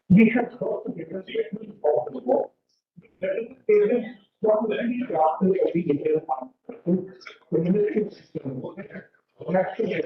We have thought of different statements possible. There is one very after every detail communication system. Actually,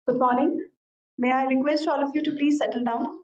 Good morning. May I request all of you to please settle down?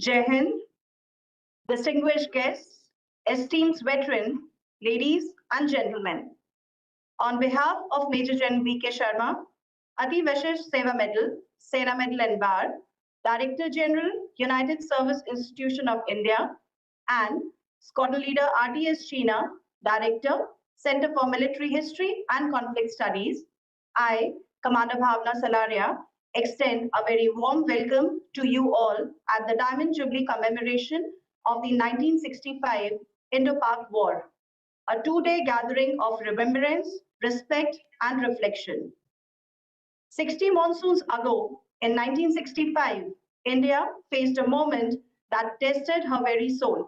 Jai Hind, distinguished guests, esteemed veteran, ladies and gentlemen. On behalf of Major General V.K. Sharma, Ati Vishesh Seva Medal, Sena Medal and Bar, Director General, United Service Institution of India, and Squadron Leader RTS China, Director, Center for Military History and Conflict Studies, I, Commander Bhavna Salaria, extend a very warm welcome to you all at the Diamond Jubilee commemoration of the 1965 Indo-Pak War, a two-day gathering of remembrance, respect, and reflection. 60 monsoons ago, in 1965, India faced a moment that tested her very soul.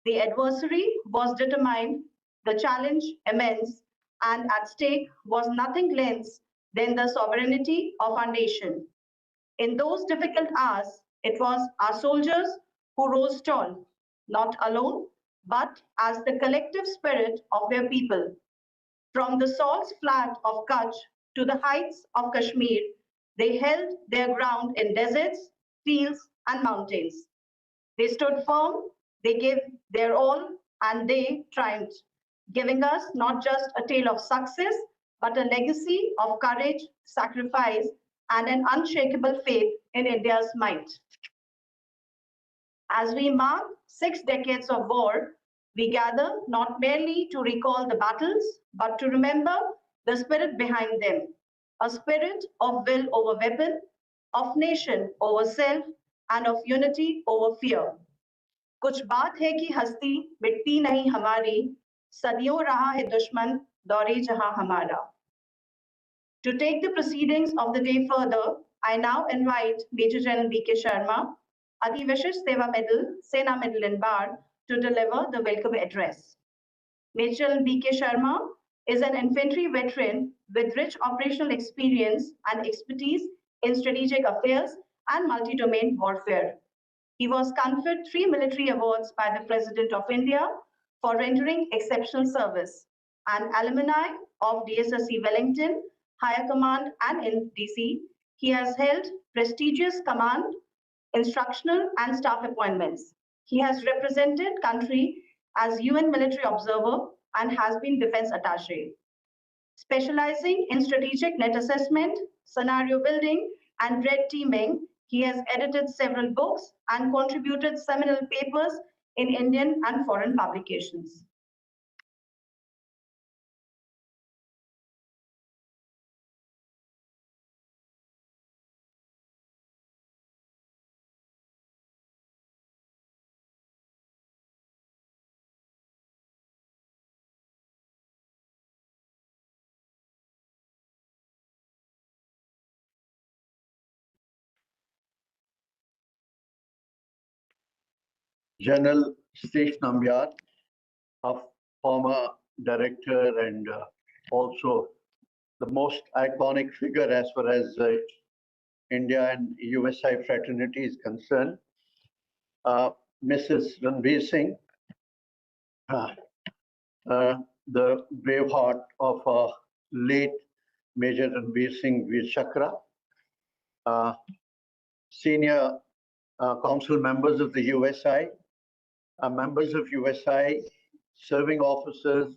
The adversary was determined, the challenge immense, and at stake was nothing less than the sovereignty of our nation. In those difficult hours, it was our soldiers who rose tall, not alone, but as the collective spirit of their people. From the salt flat of Kutch to the heights of Kashmir, they held their ground in deserts, fields, and mountains. They stood firm, they gave their all, and they triumphed, giving us not just a tale of success, but a legacy of courage, sacrifice, and an unshakable faith in India's might. As we mark 6 decades of war, we gather not merely to recall the battles, but to remember the spirit behind them, a spirit of will over weapon, of nation over self, and of unity over fear. कुछ बात है कि हस्ती मिटती नहीं हमारी, सदियों रहा है दुश्मन दौरे जहां हमारा. To take the proceedings of the day further, I now invite Major General B.K. Sharma, Ati Vishish Seva Medal, Sena Medal in Bar, to deliver the welcome address. Major General B.K. Sharma is an infantry veteran with rich operational experience and expertise in strategic affairs and multi-domain warfare. He was conferred 3 military awards by the President of India for rendering exceptional service, an alumni of DSSC Wellington, Higher Command and in DC. He has held prestigious command, instructional and staff appointments. He has represented country as UN military observer and has been defense attaché. Specializing in strategic net assessment, scenario building, and red teaming, he has edited several books and contributed seminal papers in Indian and foreign publications. General Satish Nambiar, a former director and also the most iconic figure as far as India and USI fraternity is concerned. Mrs. Ranveer Singh, the brave heart of late Major Ranveer Singh Veer Chakra, senior council members of the USI, members of USI, serving officers,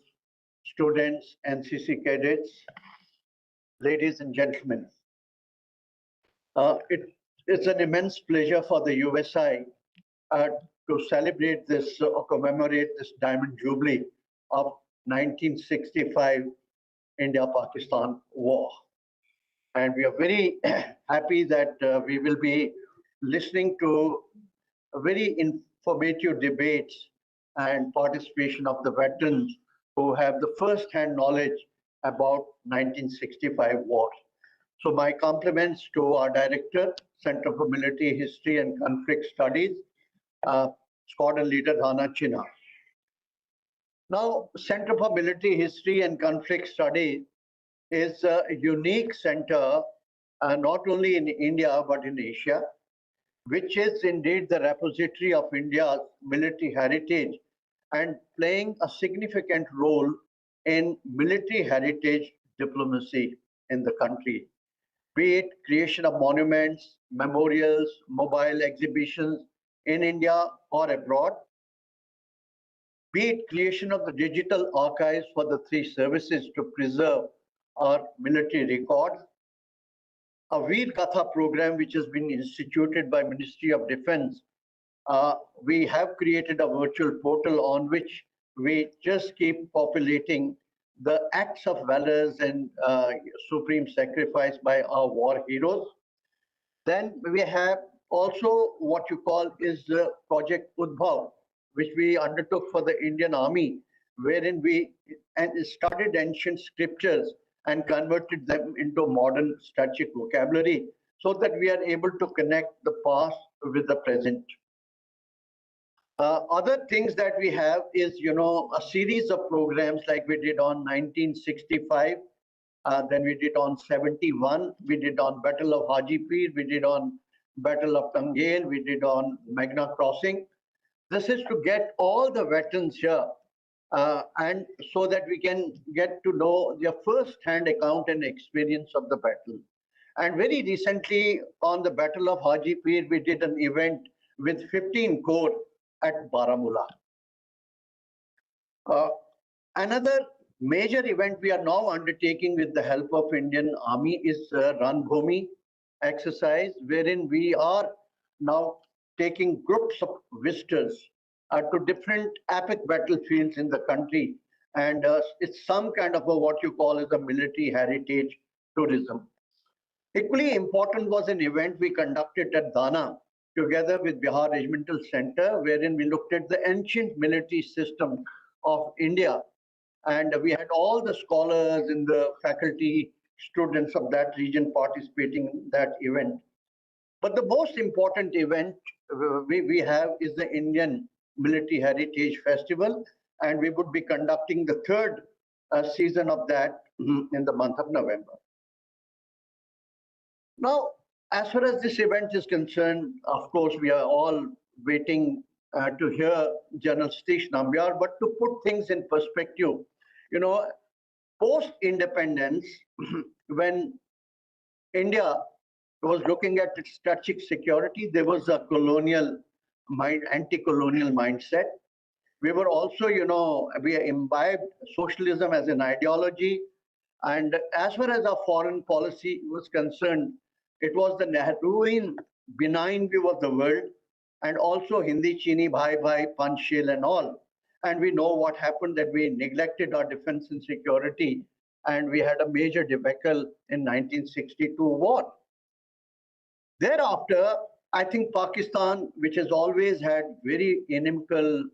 students, NCC cadets, ladies and gentlemen. It's an immense pleasure for the USI to celebrate this or commemorate this Diamond Jubilee of 1965 India-Pakistan War. And we are very happy that we will be listening to very informative debates and participation of the veterans who have the first-hand knowledge about 1965 war. So my compliments to our director, Center for Military History and Conflict Studies, Squadron Leader Rana Chinna. Now, Center for Military History and Conflict Studies is a unique center, not only in India, but in Asia, which is indeed the repository of India's military heritage and playing a significant role in military heritage diplomacy in the country, be it creation of monuments, memorials, mobile exhibitions in India or abroad, be it creation of the digital archives for the 3 services to preserve our military records, a Veer Gatha program which has been instituted by Ministry of Defense. We have created a virtual portal on which we just keep populating the acts of valors and supreme sacrifice by our war heroes. Then we have also what you call is the Project Udbhav, which we undertook for the Indian Army, wherein we studied ancient scriptures and converted them into modern strategic vocabulary so that we are able to connect the past with the present. Other things that we have is, a series of programs like we did on 1965, then we did on 71, we did on Battle of Hajipir, we did on Battle of Tangel, we did on Magna Crossing. This is to get all the veterans here and so that we can get to know their first-hand account and experience of the battle. And very recently on the Battle of Haji Pir, we did an event with 15 corps at Baramulla. Another major event we are now undertaking with the help of Indian Army is Ranbhoomi exercise, wherein we are now taking groups of visitors to different epic battlefields in the country. And it's some kind of what you call as a military heritage tourism. Equally important was an event we conducted at Dana together with Bihar Regimental Center, wherein we looked at the ancient military system of India. And we had all the scholars and the faculty, students of that region participating in that event. But the most important event we have is the Indian Military Heritage Festival, and we would be conducting the third season of that in the month of November. Now, as far as this event is concerned, of course, we are all waiting to hear General Satish Nambiar, but to put things in perspective, you know, post-independence, when India was looking at its strategic security, there was a colonial anti-colonial mindset. We were also, we imbibed socialism as an ideology. And as far as our foreign policy was concerned, it was the Nehruvian benign view of the world, and also Hindi Chini Bhai Bhai, Panchshil and all. And we know what happened, that we neglected our defense and security, and we had a major debacle in 1962 war. Thereafter, I think Pakistan, which has always had very inimical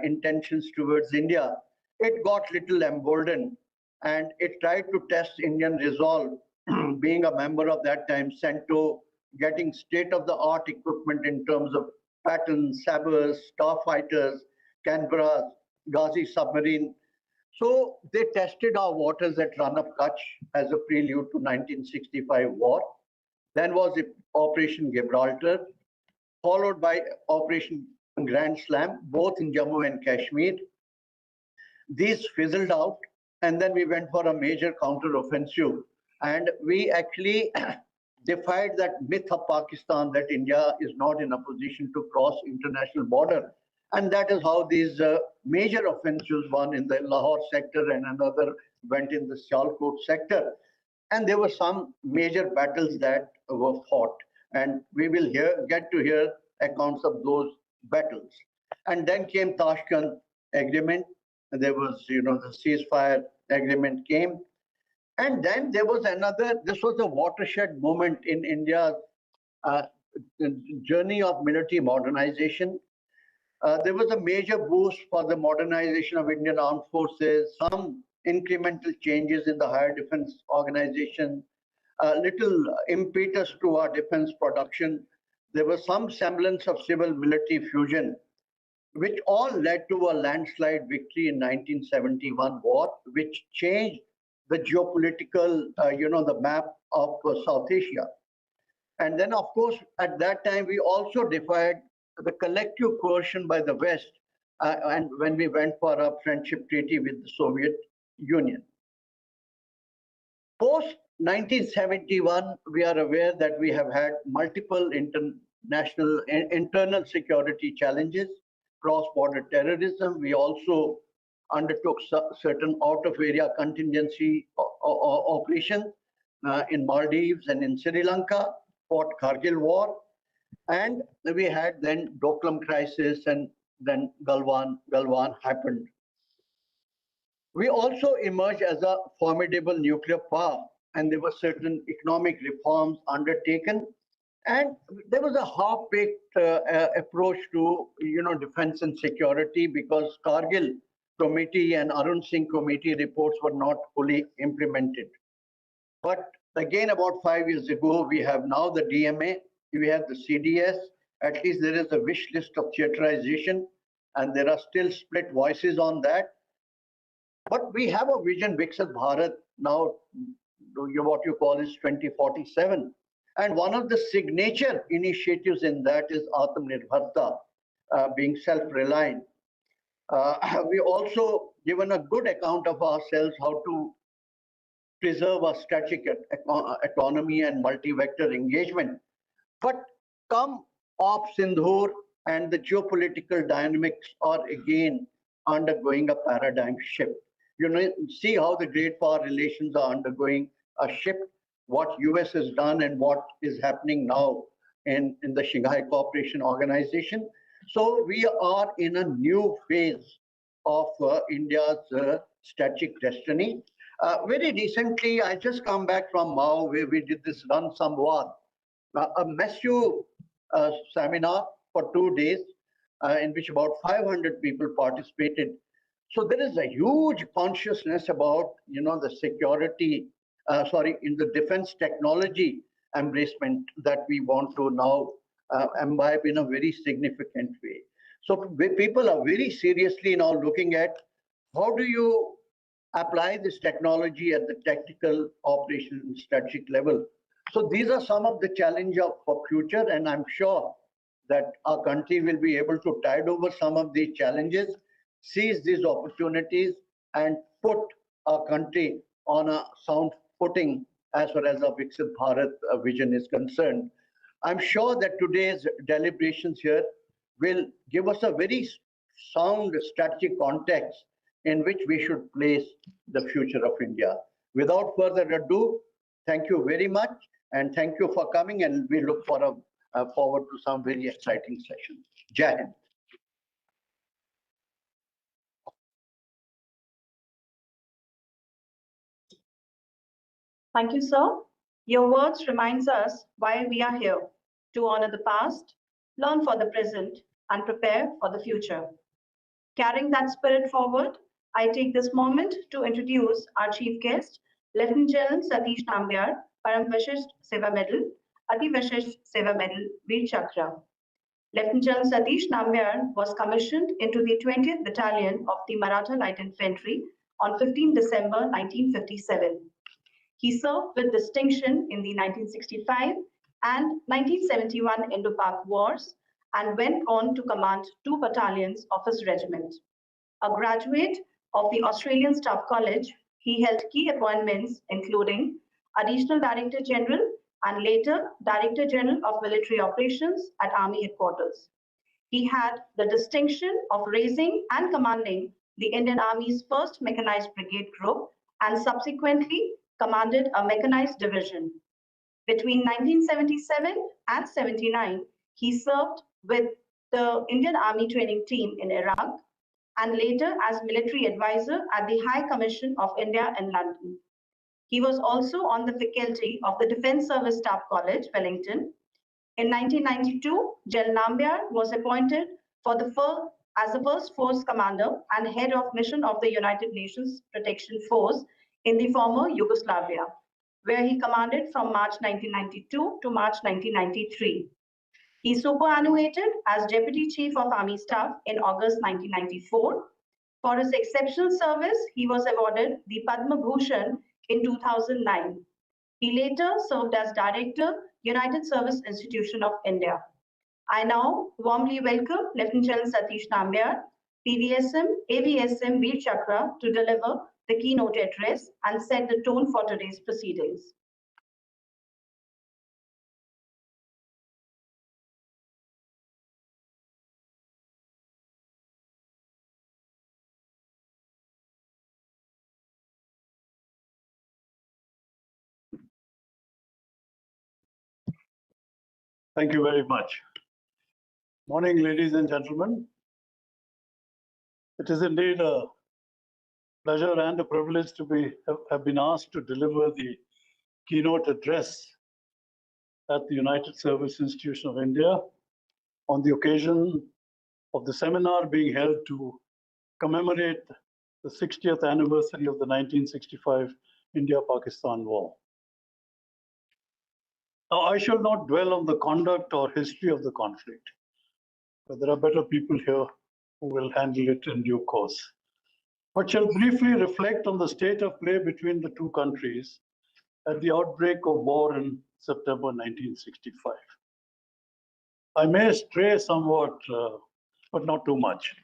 intentions towards India, it got little emboldened, and it tried to test Indian resolve, being a member of that time CENTO, getting state-of-the-art equipment in terms of patterns, sabers, starfighters, Canberras, Ghazi submarine. So they tested our waters at Run of Kutch as a prelude to 1965 war. Then was Operation Gibraltar, followed by Operation Grand Slam, both in Jammu and Kashmir. These fizzled out, and then we went for a major counter-offensive. And we actually defied that myth of Pakistan that India is not in a position to cross international border. And that is how these major offensives, one in the Lahore sector and another went in the Sialkot sector. And there were some major battles that were fought. And we will get to hear accounts of those battles. And then came Tashkent Agreement. There was, the ceasefire agreement came. And then there was this was a watershed moment in India's journey of military modernization. There was a major boost for the modernization of Indian armed forces, some incremental changes in the higher defense organization, a little impetus to our defense production. There was some semblance of civil-military fusion, which all led to a landslide victory in 1971 war, which changed the geopolitical, the map of South Asia. And then, of course, at that time, we also defied the collective coercion by the West, and when we went for a friendship treaty with the Soviet Union. Post 1971, we are aware that we have had multiple internal security challenges, cross-border terrorism. We also undertook certain out-of-area contingency operations in Maldives and in Sri Lanka, fought Kargil War, and we had then Doklam crisis, and then Galwan happened. We also emerged as a formidable nuclear power, and there were certain economic reforms undertaken, and there was a half-baked approach to defense and security, because Kargil committee and Arun Singh committee reports were not fully implemented. But again, about 5 years ago, we have now the DMA, we have the CDS. At least there is a wish list of theaterization, and there are still split voices on that. But we have a vision, Viksit Bharat, now what you call is 2047. And one of the signature initiatives in that is Atmanirbharta, being self-reliant. We also given a good account of ourselves, how to preserve a strategic autonomy and multi-vector engagement. But come Op Sindhur and the geopolitical dynamics are again undergoing a paradigm shift. You know, see how the great power relations are undergoing a shift, what US has done and what is happening now in the Shanghai Cooperation Organization. So we are in a new phase of India's strategic destiny. Very recently, I just come back from Mao, where we did this Run Samvad, a massive seminar for 2 days, in which about 500 people participated. So there is a huge consciousness about, you know, the security, in the defense technology embracement that we want to now imbibe in a very significant way. So people are very seriously now looking at how do you apply this technology at the tactical operation and strategic level. So these are some of the challenges for future, and I'm sure that our country will be able to tide over some of these challenges, seize these opportunities, and put our country on a sound footing as far as our Viksit Bharat vision is concerned. I'm sure that today's deliberations here will give us a very sound strategic context in which we should place the future of India. Without further ado, thank you very much, and thank you for coming, and we look forward to some very exciting sessions. Jai Hind. Thank you, sir. Your words reminds us why we are here, to honor the past, learn for the present, and prepare for the future. Carrying that spirit forward, I take this moment to introduce our chief guest, Lieutenant General Satish Nambiar, Param Vishisht Seva Medal, Ati Vishisht Seva Medal, Veer Chakra. Lieutenant General Satish Nambiar was commissioned into the 20th Battalion of the Maratha Light Infantry on 15 December 1957. He served with distinction in the 1965 and 1971 Indo-Pak wars and went on to command 2 battalions of his regiment. A graduate of the Australian Staff College, he held key appointments including Additional Director General and later Director General of Military Operations at Army Headquarters. He had the distinction of raising and commanding the Indian Army's 1st Mechanized Brigade Group and subsequently commanded a mechanized division. Between 1977 and 79, he served with the Indian Army Training Team in Iraq and later as military advisor at the High Commission of India in London. He was also on the faculty of the Defence Service Staff College, Wellington. In 1992, General Nambiar was appointed as the first force commander and head of mission of the United Nations Protection Force in the former Yugoslavia, where he commanded from March 1992 to March 1993. He superannuated as Deputy Chief of Army Staff in August 1994. For his exceptional service, he was awarded the Padma Bhushan in 2009. He later served as Director, United Service Institution of India. I now warmly welcome Lieutenant General Satish Nambiar, PVSM, AVSM Veer Chakra, to deliver the keynote address and set the tone for today's proceedings. Thank you very much. Morning, ladies and gentlemen. It is indeed a pleasure and a privilege to have been asked to deliver the keynote address at the United Service Institution of India on the occasion of the seminar being held to commemorate the 60th anniversary of the 1965 India-Pakistan War. Now, I shall not dwell on the conduct or history of the conflict, but there are better people here who will handle it in due course. But shall briefly reflect on the state of play between the two countries at the outbreak of war in September 1965. I may stray somewhat, but not too much.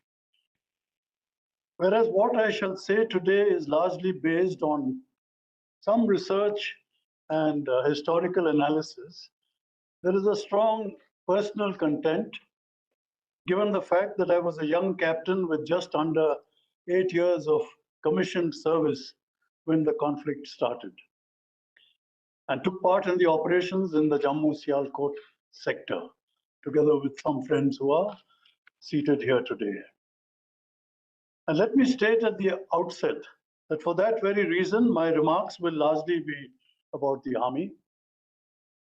Whereas what I shall say today is largely based on some research and historical analysis, there is a strong personal content, given the fact that I was a young captain with just under 8 years of commissioned service when the conflict started, and took part in the operations in the Jammu-Sialkot sector, together with some friends who are seated here today. And let me state at the outset that for that very reason, my remarks will largely be about the Army,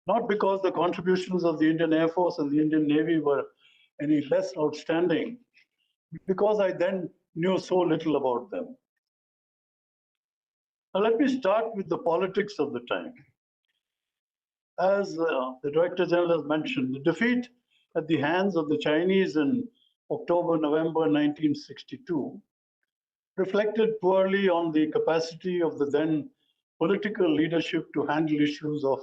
not because the contributions of the Indian Air Force and the Indian Navy were any less outstanding, because I then knew so little about them. Now let me start with the politics of the time. As the Director General has mentioned, the defeat at the hands of the Chinese in October-November 1962 reflected poorly on the capacity of the then political leadership to handle issues of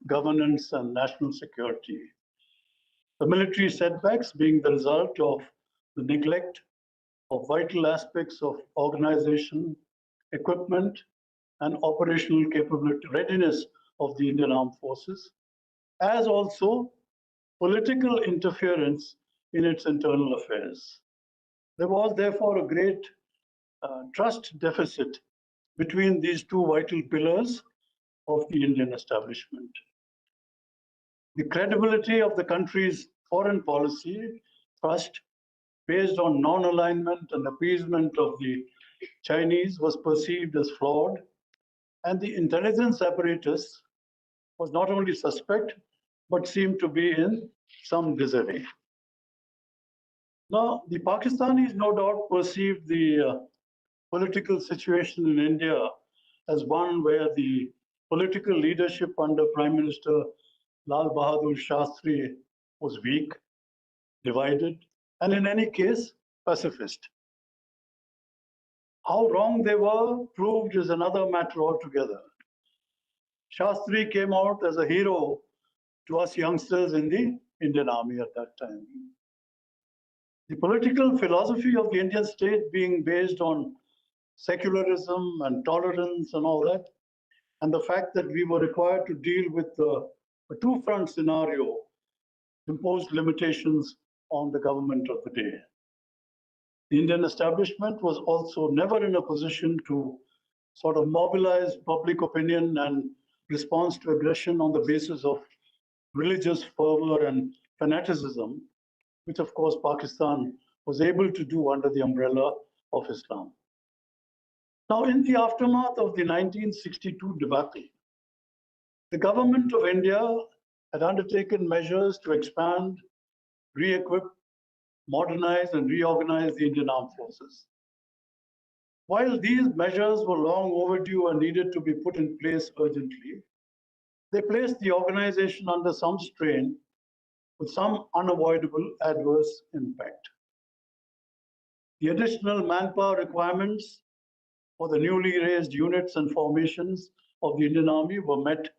governance and national security. The military setbacks being the result of the neglect of vital aspects of organization, equipment, and operational capability, readiness of the Indian Armed Forces, as also political interference in its internal affairs. There was therefore a great trust deficit between these two vital pillars of the Indian establishment. The credibility of the country's foreign policy thrust based on non-alignment and appeasement of the Chinese was perceived as flawed, and the intelligence apparatus was not only suspect, but seemed to be in some disarray. Now, the Pakistanis no doubt perceived the political situation in India as one where the political leadership under Prime Minister Lal Bahadur Shastri was weak, divided, and in any case, pacifist. How wrong they were proved is another matter altogether. Shastri came out as a hero to us youngsters in the Indian Army at that time. The political philosophy of the Indian state being based on secularism and tolerance and all that, and the fact that we were required to deal with a two-front scenario imposed limitations on the government of the day. The Indian establishment was also never in a position to sort of mobilize public opinion and response to aggression on the basis of religious fervor and fanaticism, which of course Pakistan was able to do under the umbrella of Islam. Now, in the aftermath of the 1962 debacle, the government of India had undertaken measures to expand, re-equip, modernize, and reorganize the Indian Armed Forces. While these measures were long overdue and needed to be put in place urgently, they placed the organization under some strain with some unavoidable adverse impact. The additional manpower requirements for the newly raised units and formations of the Indian Army were met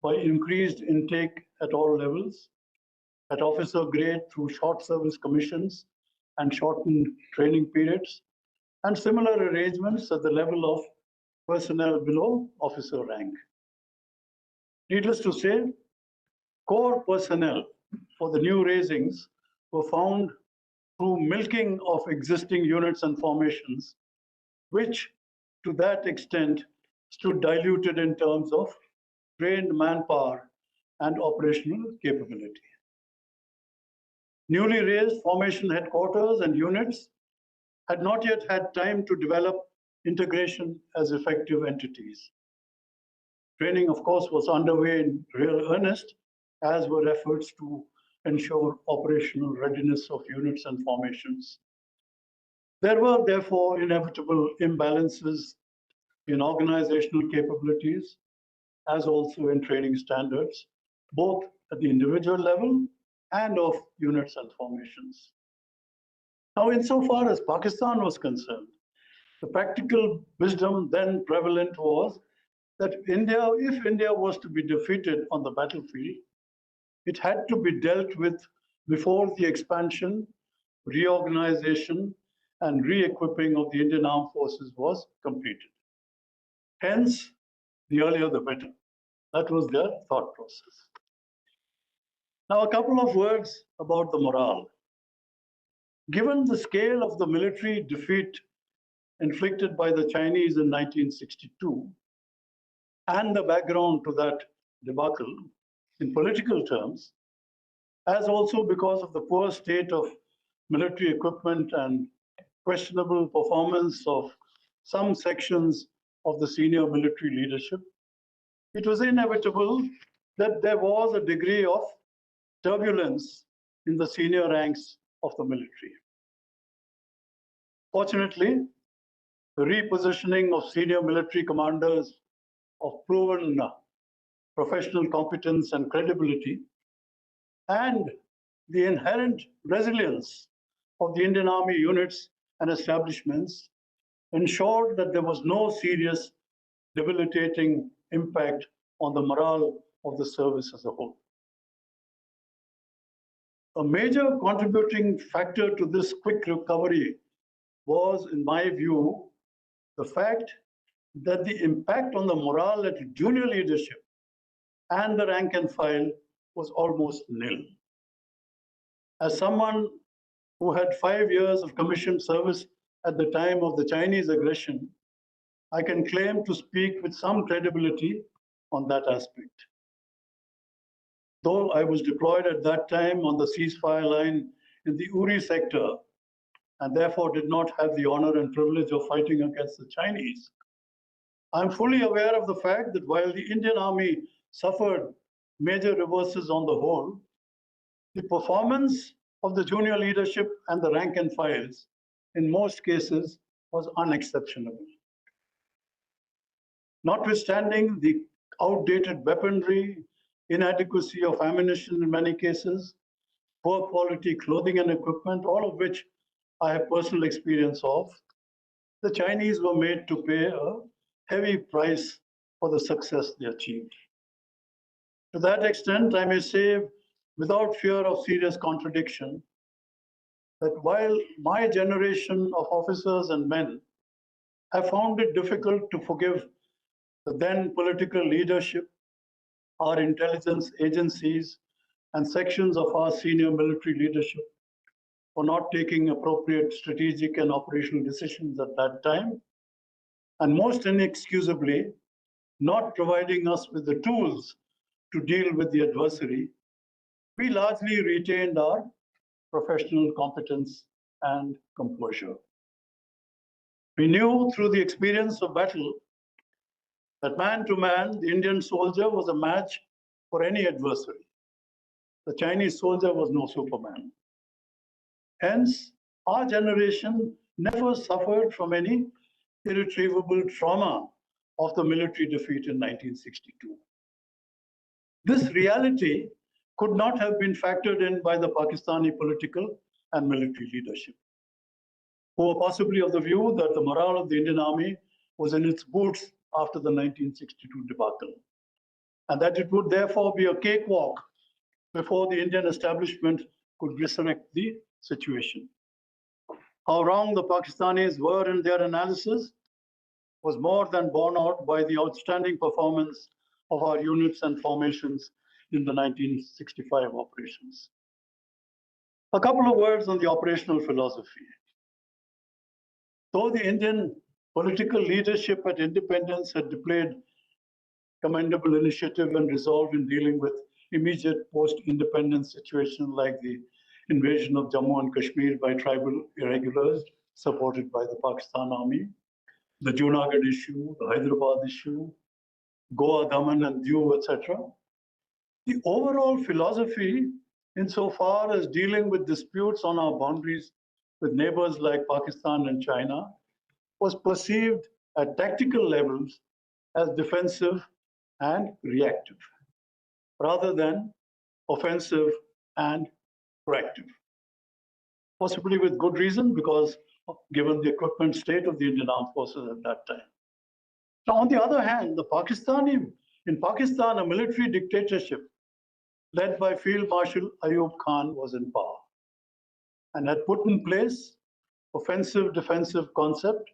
by increased intake at all levels, at officer grade through short service commissions and shortened training periods, and similar arrangements at the level of personnel below officer rank. Needless to say, core personnel for the new raisings were found through milking of existing units and formations, which to that extent stood diluted in terms of trained manpower and operational capability. Newly raised formation headquarters and units had not yet had time to develop integration as effective entities. Training, of course, was underway in real earnest, as were efforts to ensure operational readiness of units and formations. There were therefore inevitable imbalances in organizational capabilities, as also in training standards, both at the individual level and of units and formations. Now, insofar as Pakistan was concerned, the practical wisdom then prevalent was that if India was to be defeated on the battlefield, it had to be dealt with before the expansion, reorganization, and re-equipping of the Indian Armed Forces was completed. Hence, the earlier the better. That was their thought process. Now, a couple of words about the morale. Given the scale of the military defeat inflicted by the Chinese in 1962 and the background to that debacle in political terms, as also because of the poor state of military equipment and questionable performance of some sections of the senior military leadership, it was inevitable that there was a degree of turbulence in the senior ranks of the military. Fortunately, the repositioning of senior military commanders of proven professional competence and credibility, and the inherent resilience of the Indian Army units and establishments ensured that there was no serious debilitating impact on the morale of the service as a whole. A major contributing factor to this quick recovery was, in my view, the fact that the impact on the morale at junior leadership and the rank and file was almost nil. As someone who had 5 years of commissioned service at the time of the Chinese aggression, I can claim to speak with some credibility on that aspect. Though I was deployed at that time on the ceasefire line in the Uri sector and therefore did not have the honor and privilege of fighting against the Chinese, I'm fully aware of the fact that while the Indian Army suffered major reverses on the whole, the performance of the junior leadership and the rank and files in most cases was unexceptionable. Notwithstanding the outdated weaponry, inadequacy of ammunition in many cases, poor quality clothing and equipment, all of which I have personal experience of, the Chinese were made to pay a heavy price for the success they achieved. To that extent, I may say, without fear of serious contradiction, that while my generation of officers and men have found it difficult to forgive the then political leadership, our intelligence agencies, and sections of our senior military leadership for not taking appropriate strategic and operational decisions at that time, and most inexcusably, not providing us with the tools to deal with the adversary, we largely retained our professional competence and composure. We knew through the experience of battle that man to man, the Indian soldier was a match for any adversary. The Chinese soldier was no Superman. Hence, our generation never suffered from any irretrievable trauma of the military defeat in 1962. This reality could not have been factored in by the Pakistani political and military leadership, who were possibly of the view that the morale of the Indian Army was in its boots after the 1962 debacle, and that it would therefore be a cakewalk before the Indian establishment could resurrect the situation. How wrong the Pakistanis were in their analysis was more than borne out by the outstanding performance of our units and formations in the 1965 operations. A couple of words on the operational philosophy. Though the Indian political leadership at independence had displayed commendable initiative and resolve in dealing with immediate post-independence situations like the invasion of Jammu and Kashmir by tribal irregulars supported by the Pakistan Army, the Junagadh issue, the Hyderabad issue, Goa, Daman and Diu, etc. The overall philosophy insofar as dealing with disputes on our boundaries with neighbors like Pakistan and China was perceived at tactical levels as defensive and reactive, rather than offensive and proactive. Possibly with good reason, because given the equipment state of the Indian Armed Forces at that time. Now, on the other hand, in Pakistan, a military dictatorship led by Field Marshal Ayub Khan was in power and had put in place offensive-defensive concept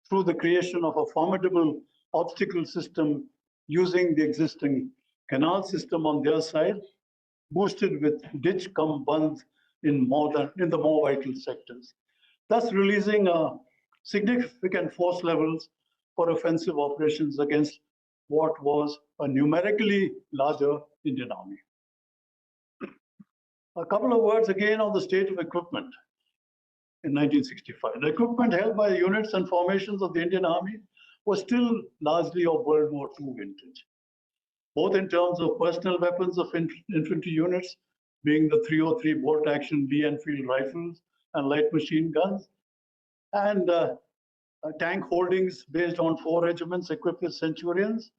through the creation of a formidable obstacle system using the existing canal system on their side, boosted with ditch cum bunds in the more vital sectors, thus releasing significant force levels for offensive operations against what was a numerically larger Indian army. A couple of words again on the state of equipment in 1965. The equipment held by the units and formations of the Indian Army was still largely of World War II vintage, both in terms of personal weapons of infantry units, being the 303 bolt-action Lee Enfield rifles and light machine guns, and tank holdings based on 4 regiments equipped with Centurions,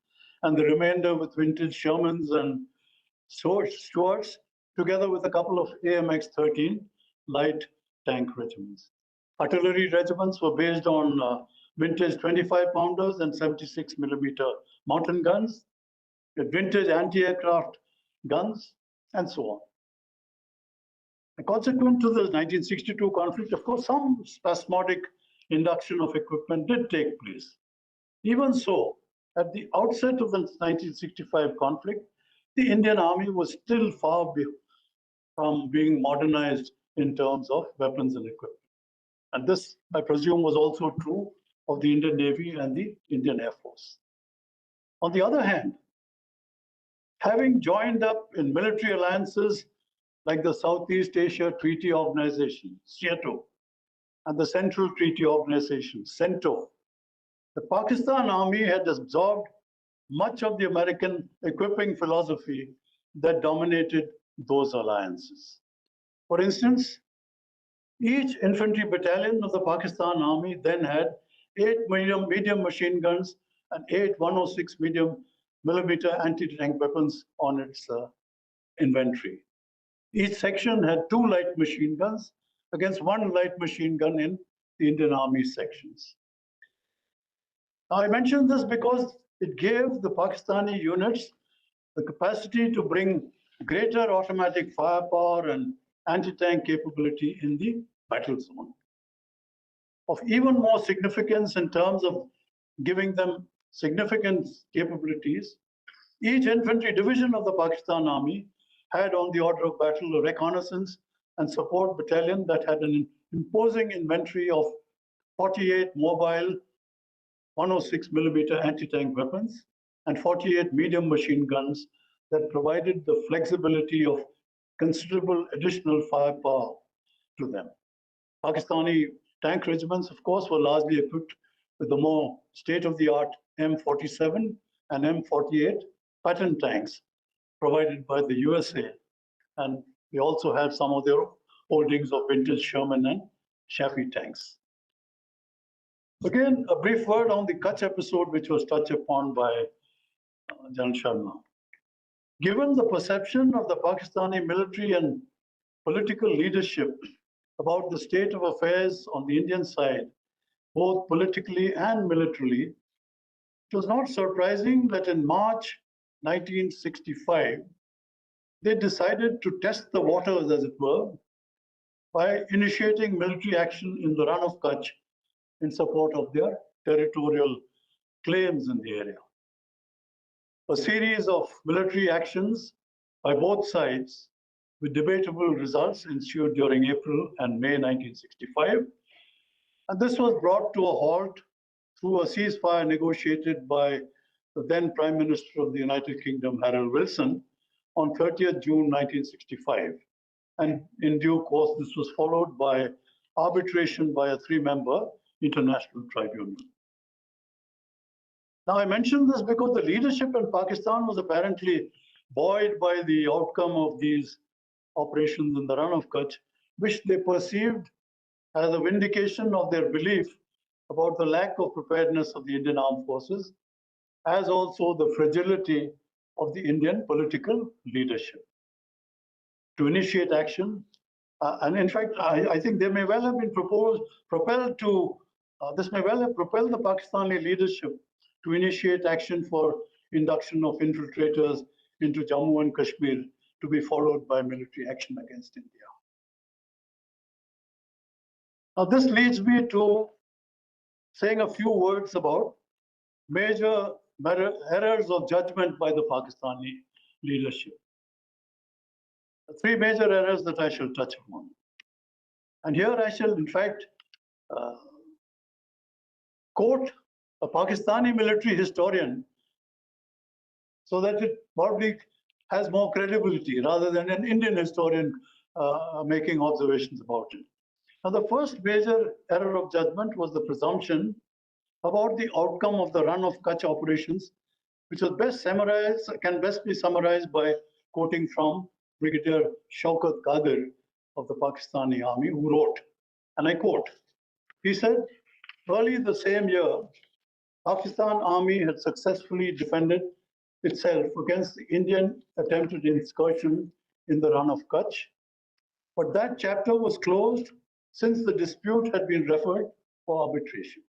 and the remainder with vintage Shermans and Stuarts, together with a couple of AMX-13 light tank regiments. Artillery regiments were based on vintage 25-pounders and 76mm mountain guns, with vintage anti-aircraft guns, and so on. And consequent to the 1962 conflict, of course, some spasmodic induction of equipment did take place. Even so, at the outset of the 1965 conflict, the Indian Army was still far from being modernized in terms of weapons and equipment. And this, I presume, was also true of the Indian Navy and the Indian Air Force. On the other hand, having joined up in military alliances like the Southeast Asia Treaty Organization, SEATO, and the Central Treaty Organization, CENTO, the Pakistan Army had absorbed much of the American equipping philosophy that dominated those alliances. For instance, each infantry battalion of the Pakistan Army then had 8 medium machine guns and 8 106 medium-millimeter anti-tank weapons on its inventory. Each section had 2 light machine guns against 1 light machine gun in the Indian Army sections. Now, I mention this because it gave the Pakistani units the capacity to bring greater automatic firepower and anti-tank capability in the battle zone. Of even more significance in terms of giving them significant capabilities, each infantry division of the Pakistan Army had on the order of battle a reconnaissance and support battalion that had an imposing inventory of 48 mobile 106mm anti-tank weapons and 48 medium machine guns that provided the flexibility of considerable additional firepower to them. Pakistani tank regiments, of course, were largely equipped with the more state-of-the-art M47 and M48 pattern tanks provided by the USA. And they also have some of their holdings of vintage Sherman and Chaffee tanks. Again, a brief word on the Kutch episode, which was touched upon by General Sharma. Given the perception of the Pakistani military and political leadership about the state of affairs on the Indian side, both politically and militarily, it was not surprising that in March 1965, they decided to test the waters, as it were, by initiating military action in the Run of Kutch in support of their territorial claims in the area. A series of military actions by both sides with debatable results ensued during April and May 1965. And this was brought to a halt through a ceasefire negotiated by the then Prime Minister of the United Kingdom, Harold Wilson, on 30th June 1965. And in due course, this was followed by arbitration by a 3-member international tribunal. Now, I mention this because the leadership in Pakistan was apparently buoyed by the outcome of these operations in the Run of Kutch, which they perceived as a vindication of their belief about the lack of preparedness of the Indian armed forces, as also the fragility of the Indian political leadership. To initiate action, and in fact, I think they may well have been this may well have propelled the Pakistani leadership to initiate action for induction of infiltrators into Jammu and Kashmir, to be followed by military action against India. Now, this leads me to saying a few words about major errors of judgment by the Pakistani leadership. Three major errors that I shall touch upon. And here I shall, in fact, quote a Pakistani military historian so that it probably has more credibility rather than an Indian historian making observations about it. Now, the first major error of judgment was the presumption about the outcome of the run of Kutch operations, which was can best be summarized by quoting from Brigadier Shaukat Qadir of the Pakistani army, who wrote, and I quote, he said, early the same year, Pakistan army had successfully defended itself against the Indian attempted incursion in the run of Kutch, but that chapter was closed since the dispute had been referred for arbitration.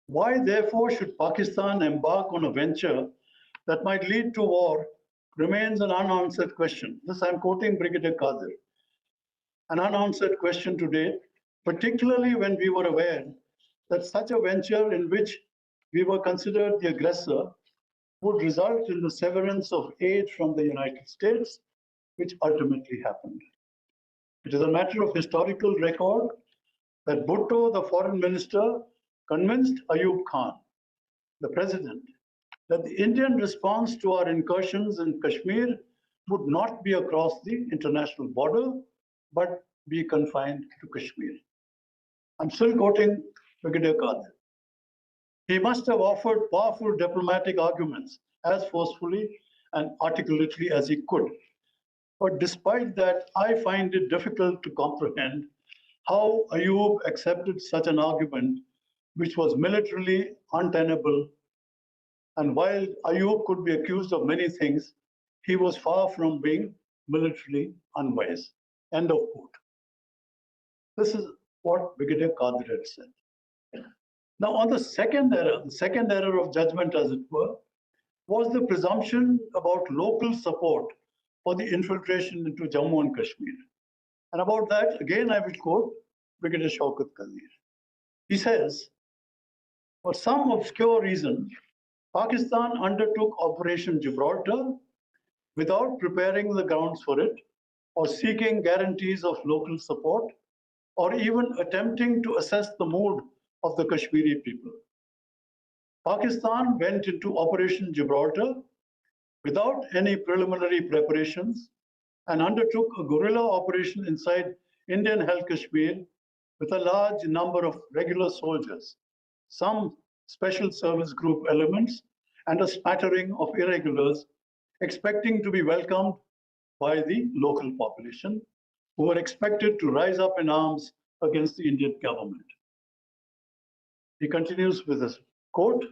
Why, therefore, should Pakistan embark on a venture that might lead to war remains an unanswered question. This I'm quoting Brigadier Qadir. An unanswered question today, particularly when we were aware that such a venture in which we were considered the aggressor would result in the severance of aid from the United States, which ultimately happened. It is a matter of historical record that Bhutto, the foreign minister, convinced Ayub Khan, the president, that the Indian response to our incursions in Kashmir would not be across the international border, but be confined to Kashmir. I'm still quoting Brigadier Qadir. He must have offered powerful diplomatic arguments as forcefully and articulately as he could. But despite that, I find it difficult to comprehend how Ayub accepted such an argument, which was militarily untenable. And while Ayub could be accused of many things, he was far from being militarily unwise. End of quote. This is what Brigadier Qadir had said. Now, on the second error of judgment, as it were, was the presumption about local support for the infiltration into Jammu and Kashmir. And about that, again, I will quote Brigadier Shaukat Qadir. He says, for some obscure reason, Pakistan undertook Operation Gibraltar without preparing the grounds for it or seeking guarantees of local support or even attempting to assess the mood of the Kashmiri people. Pakistan went into Operation Gibraltar without any preliminary preparations and undertook a guerrilla operation inside Indian-held Kashmir with a large number of regular soldiers, some special service group elements, and a smattering of irregulars, expecting to be welcomed by the local population, who were expected to rise up in arms against the Indian government. He continues with this quote,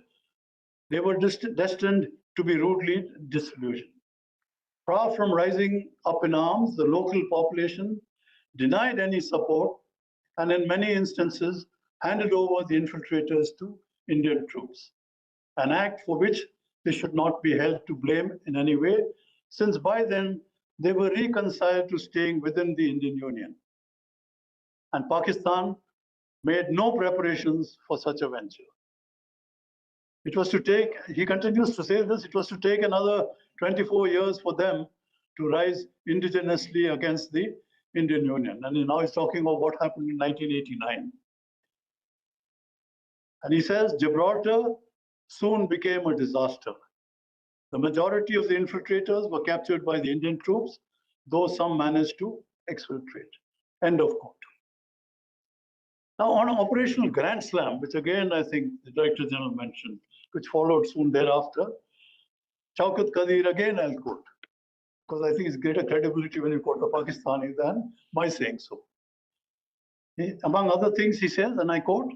they were destined to be rudely disillusioned. Far from rising up in arms, the local population denied any support and in many instances handed over the infiltrators to Indian troops, an act for which they should not be held to blame in any way, since by then they were reconciled to staying within the Indian Union. And Pakistan made no preparations for such a venture. It was to take, he continues to say this, it was to take another 24 years for them to rise indigenously against the Indian Union. And now he's talking about what happened in 1989. And he says, Gibraltar soon became a disaster. The majority of the infiltrators were captured by the Indian troops, though some managed to exfiltrate. End of quote. Now, on Operational Grand Slam, which again I think the Director General mentioned, which followed soon thereafter, Shaukat Qadir, again I'll quote, because I think it's greater credibility when you quote a Pakistani than my saying so. Among other things, he says, and I quote,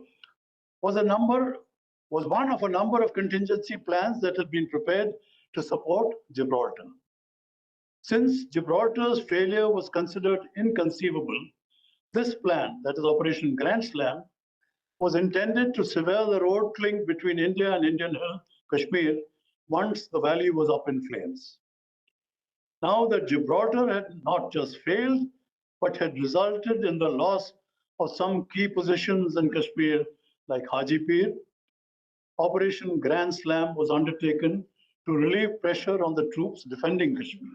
was one of a number of contingency plans that had been prepared to support Gibraltar. Since Gibraltar's failure was considered inconceivable, this plan, that is Operation Grand Slam, was intended to sever the road link between India and Indian Kashmir once the valley was up in flames. Now that Gibraltar had not just failed, but had resulted in the loss of some key positions in Kashmir like Haji Pir, Operation Grand Slam was undertaken to relieve pressure on the troops defending Kashmir.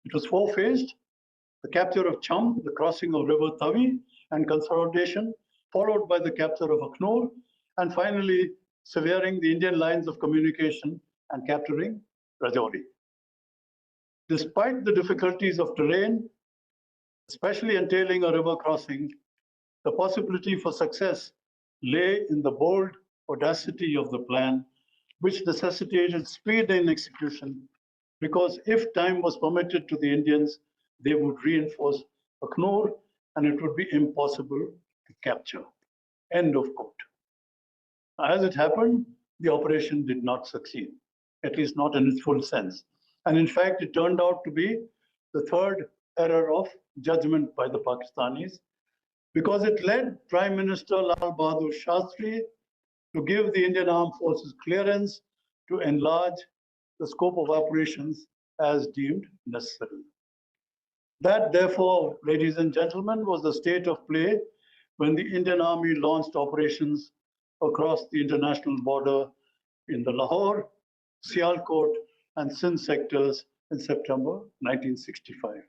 It was four-phased: the capture of Cham, the crossing of River Tavi, and consolidation, followed by the capture of Akhnur, and finally severing the Indian lines of communication and capturing Rajouri. Despite the difficulties of terrain, especially entailing a river crossing, the possibility for success lay in the bold audacity of the plan, which necessitated speed in execution, because if time was permitted to the Indians, they would reinforce Akhnur and it would be impossible to capture. End of quote. As it happened, the operation did not succeed, at least not in its full sense. And in fact, it turned out to be the third error of judgment by the Pakistanis, because it led Prime Minister Lal Bahadur Shastri to give the Indian Armed Forces clearance to enlarge the scope of operations as deemed necessary. That, therefore, ladies and gentlemen, was the state of play when the Indian Army launched operations across the international border in the Lahore, Sialkot, and Sindh sectors in September 1965,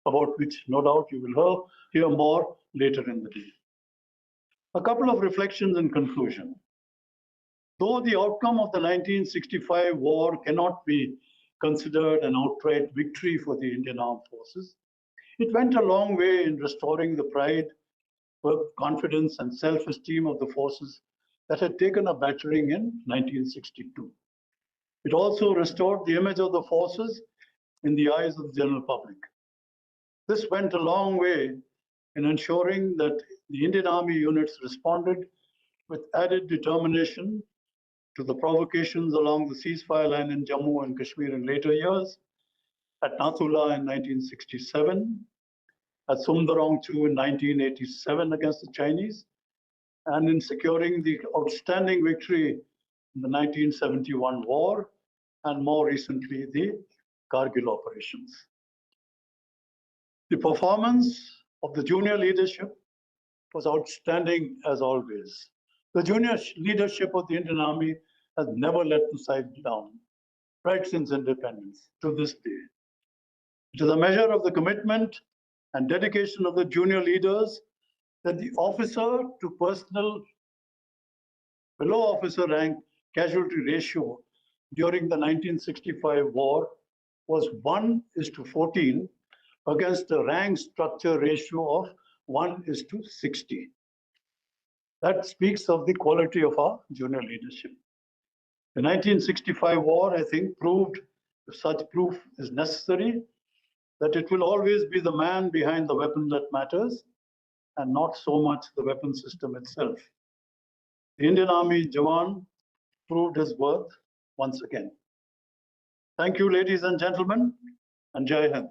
about which no doubt you will hear more later in the day. A couple of reflections in conclusion. Though the outcome of the 1965 war cannot be considered an outright victory for the Indian Armed Forces, it went a long way in restoring the pride, confidence, and self-esteem of the forces that had taken a battering in 1962. It also restored the image of the forces in the eyes of the general public. This went a long way in ensuring that the Indian Army units responded with added determination to the provocations along the ceasefire line in Jammu and Kashmir in later years, at Nathula in 1967, at Sumdarong-2 in 1987 against the Chinese, and in securing the outstanding victory in the 1971 war, and more recently, the Kargil operations. The performance of the junior leadership was outstanding as always. The junior leadership of the Indian Army has never let the side down, right since independence to this day. It is a measure of the commitment and dedication of the junior leaders that the officer to personal below officer rank casualty ratio during the 1965 war was 1:14 against a rank structure ratio of 1:60. That speaks of the quality of our junior leadership. The 1965 war, I think, proved, if such proof is necessary, that it will always be the man behind the weapon that matters, and not so much the weapon system itself. The Indian Army Jawan proved his worth once again. Thank you, ladies and gentlemen, and Jai Hind.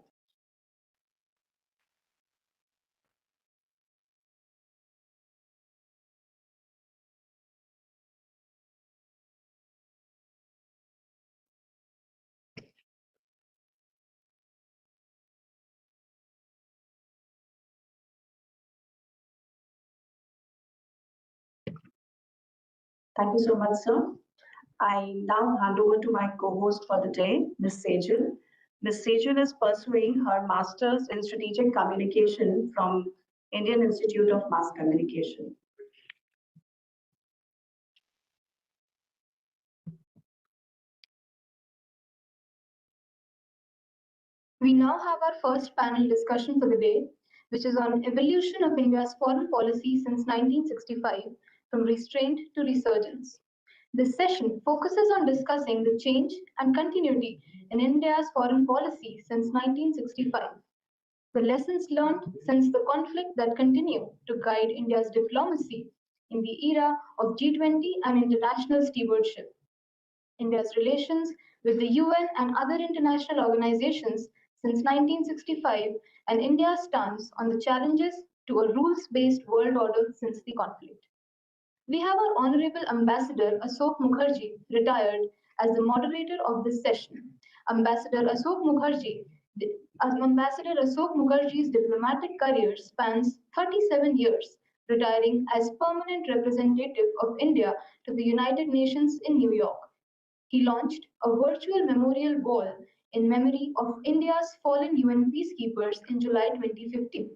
Thank you so much, sir. I now hand over to my co-host for the day, Ms. Sejal. Ms. Sejal is pursuing her Master's in Strategic Communication from Indian Institute of Mass Communication. We now have our first panel discussion for the day, which is on evolution of India's foreign policy since 1965, from restraint to resurgence. This session focuses on discussing the change and continuity in India's foreign policy since 1965, the lessons learned since the conflict that continue to guide India's diplomacy in the era of G20 and international stewardship, India's relations with the UN and other international organizations since 1965, and India's stance on the challenges to a rules-based world order since the conflict. We have our Honorable Ambassador Ashok Mukherjee, retired, as the moderator of this session. Ambassador Ashok Mukherjee's diplomatic career spans 37 years, retiring as permanent representative of India to the United Nations in New York. He launched a virtual memorial ball in memory of India's fallen UN peacekeepers in July 2015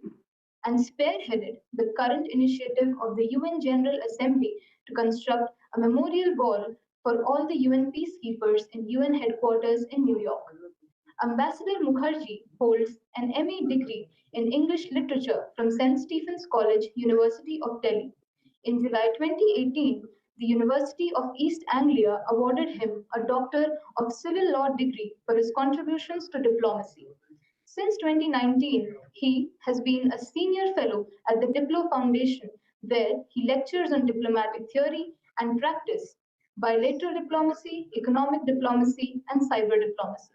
and spearheaded the current initiative of the UN General Assembly to construct a memorial ball for all the UN peacekeepers in UN headquarters in New York. Ambassador Mukherjee holds an MA degree in English Literature from St. Stephen's College, University of Delhi. In July 2018, the University of East Anglia awarded him a Doctor of Civil Law degree for his contributions to diplomacy. Since 2019, he has been a senior fellow at the Diplo Foundation, where he lectures on diplomatic theory and practice, bilateral diplomacy, economic diplomacy, and cyber diplomacy.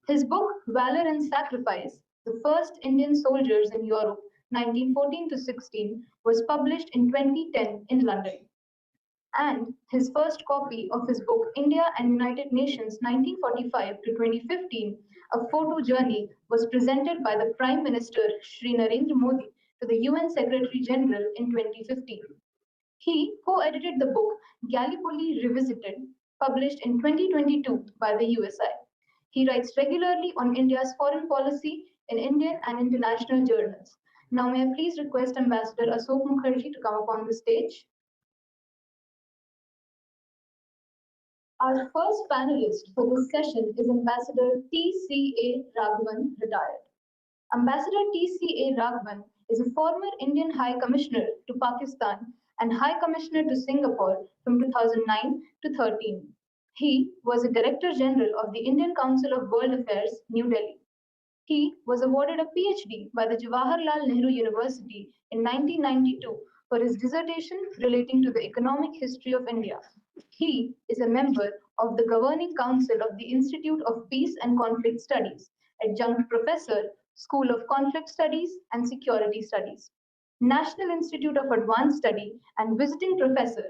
His book, Valor and Sacrifice, The First Indian Soldiers in Europe, 1914 to 16, was published in 2010 in London. And his first copy of his book, India and United Nations, 1945 to 2015, A Photo Journey, was presented by the Prime Minister, Shri Narendra Modi, to the UN Secretary General in 2015. He co-edited the book, Gallipoli Revisited, published in 2022 by the USI. He writes regularly on India's foreign policy in Indian and international journals. Now, may I please request Ambassador Ashok Mukherjee to come up on the stage? Our first panelist for this session is Ambassador T.C.A. Raghavan, retired. Ambassador T.C.A. Raghavan is a former Indian High Commissioner to Pakistan and High Commissioner to Singapore from 2009 to 13. He was a Director General of the Indian Council of World Affairs, New Delhi. He was awarded a PhD by the Jawaharlal Nehru University in 1992 for his dissertation relating to the economic history of India. He is a member of the Governing Council of the Institute of Peace and Conflict Studies, Adjunct Professor, School of Conflict Studies and Security Studies, National Institute of Advanced Study, and Visiting Professor,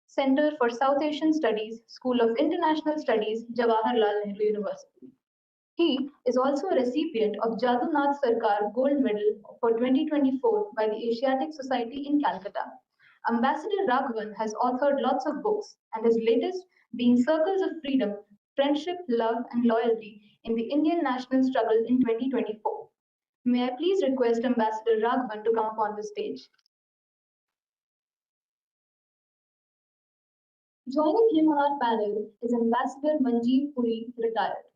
Center for South Asian Studies, School of International Studies, Jawaharlal Nehru University. He is also a recipient of Jadunath Sarkar Gold Medal for 2024 by the Asiatic Society in Calcutta. Ambassador Raghavan has authored lots of books, and his latest being Circles of Freedom, Friendship, Love, and Loyalty in the Indian National Struggle in 2024. May I please request Ambassador Raghavan to come up on the stage. Joining him on our panel is Ambassador Manjeev Puri, retired.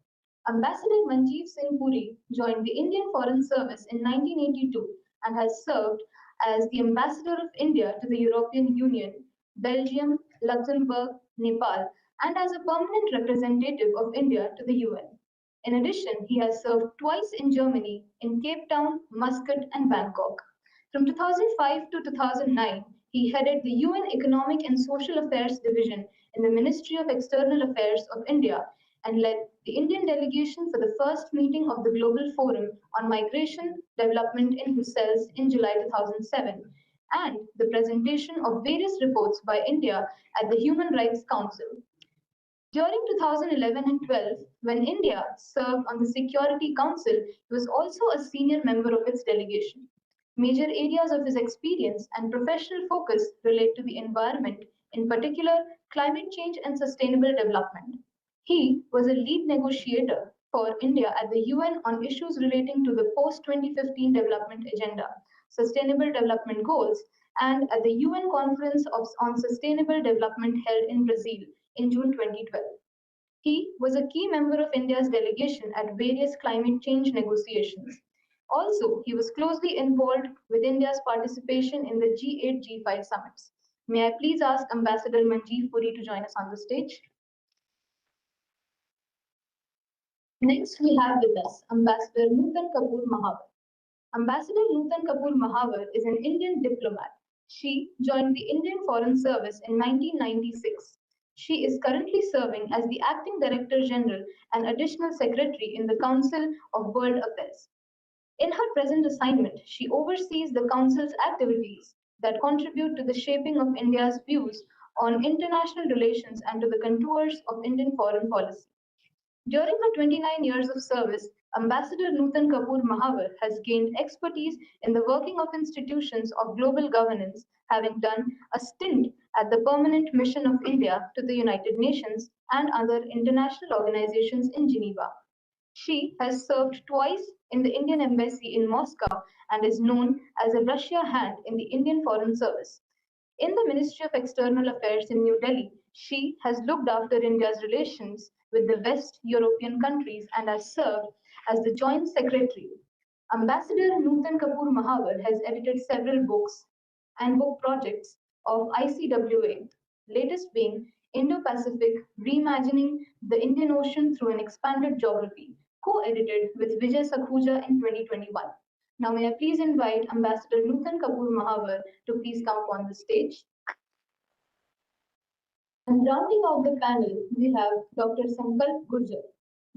Ambassador Manjeev Singh Puri joined the Indian Foreign Service in 1982 and has served as the Ambassador of India to the European Union, Belgium, Luxembourg, Nepal, and as a permanent representative of India to the UN. In addition, he has served twice in Germany, in Cape Town, Muscat, and Bangkok. From 2005 to 2009, he headed the UN Economic and Social Affairs Division in the Ministry of External Affairs of India and led the Indian delegation for the first meeting of the Global Forum on Migration Development in Brussels in July 2007, and the presentation of various reports by India at the Human Rights Council. During 2011 and 12, when India served on the Security Council, he was also a senior member of its delegation. Major areas of his experience and professional focus relate to the environment, in particular, climate change and sustainable development. He was a lead negotiator for India at the UN on issues relating to the post-2015 development agenda, sustainable development goals, and at the UN Conference on Sustainable Development held in Brazil in June 2012. He was a key member of India's delegation at various climate change negotiations. Also, he was closely involved with India's participation in the G8, G5 summits. May I please ask Ambassador Manjeev Puri to join us on the stage? Next, we have with us Ambassador Nutan Kapoor Mahavar. Ambassador Nutan Kapoor Mahavar is an Indian diplomat. She joined the Indian Foreign Service in 1996. She is currently serving as the Acting Director General and Additional Secretary in the Council of World Affairs. In her present assignment, she oversees the Council's activities that contribute to the shaping of India's views on international relations and to the contours of Indian foreign policy. During her 29 years of service, Ambassador Nutan Kapoor Mahavar has gained expertise in the working of institutions of global governance, having done a stint at the Permanent Mission of India to the United Nations and other international organizations in Geneva. She has served twice in the Indian Embassy in Moscow and is known as a Russia hand in the Indian Foreign Service. In the Ministry of External Affairs in New Delhi, she has looked after India's relations with the West European countries and has served as the Joint Secretary. Ambassador Nutan Kapoor Mahavar has edited several books and book projects of ICWA, latest being Indo-Pacific Reimagining the Indian Ocean Through an Expanded Geography, co-edited with Vijay Sakhuja in 2021. Now may I please invite Ambassador Nutan Kapoor Mahavar to please come on the stage. And rounding out the panel, we have Dr. Sankalp Gurjar.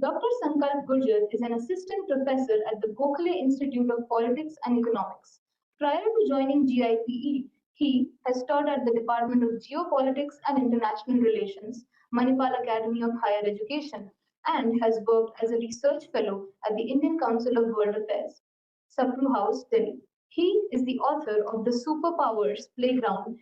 Dr. Sankalp Gurjar is an assistant professor at the Gokhale Institute of Politics and Economics. Prior to joining GIPE, he has taught at the Department of Geopolitics and International Relations, Manipal Academy of Higher Education, and has worked as a research fellow at the Indian Council of World Affairs, Sapru House, Delhi. He is the author of The Superpowers Playground,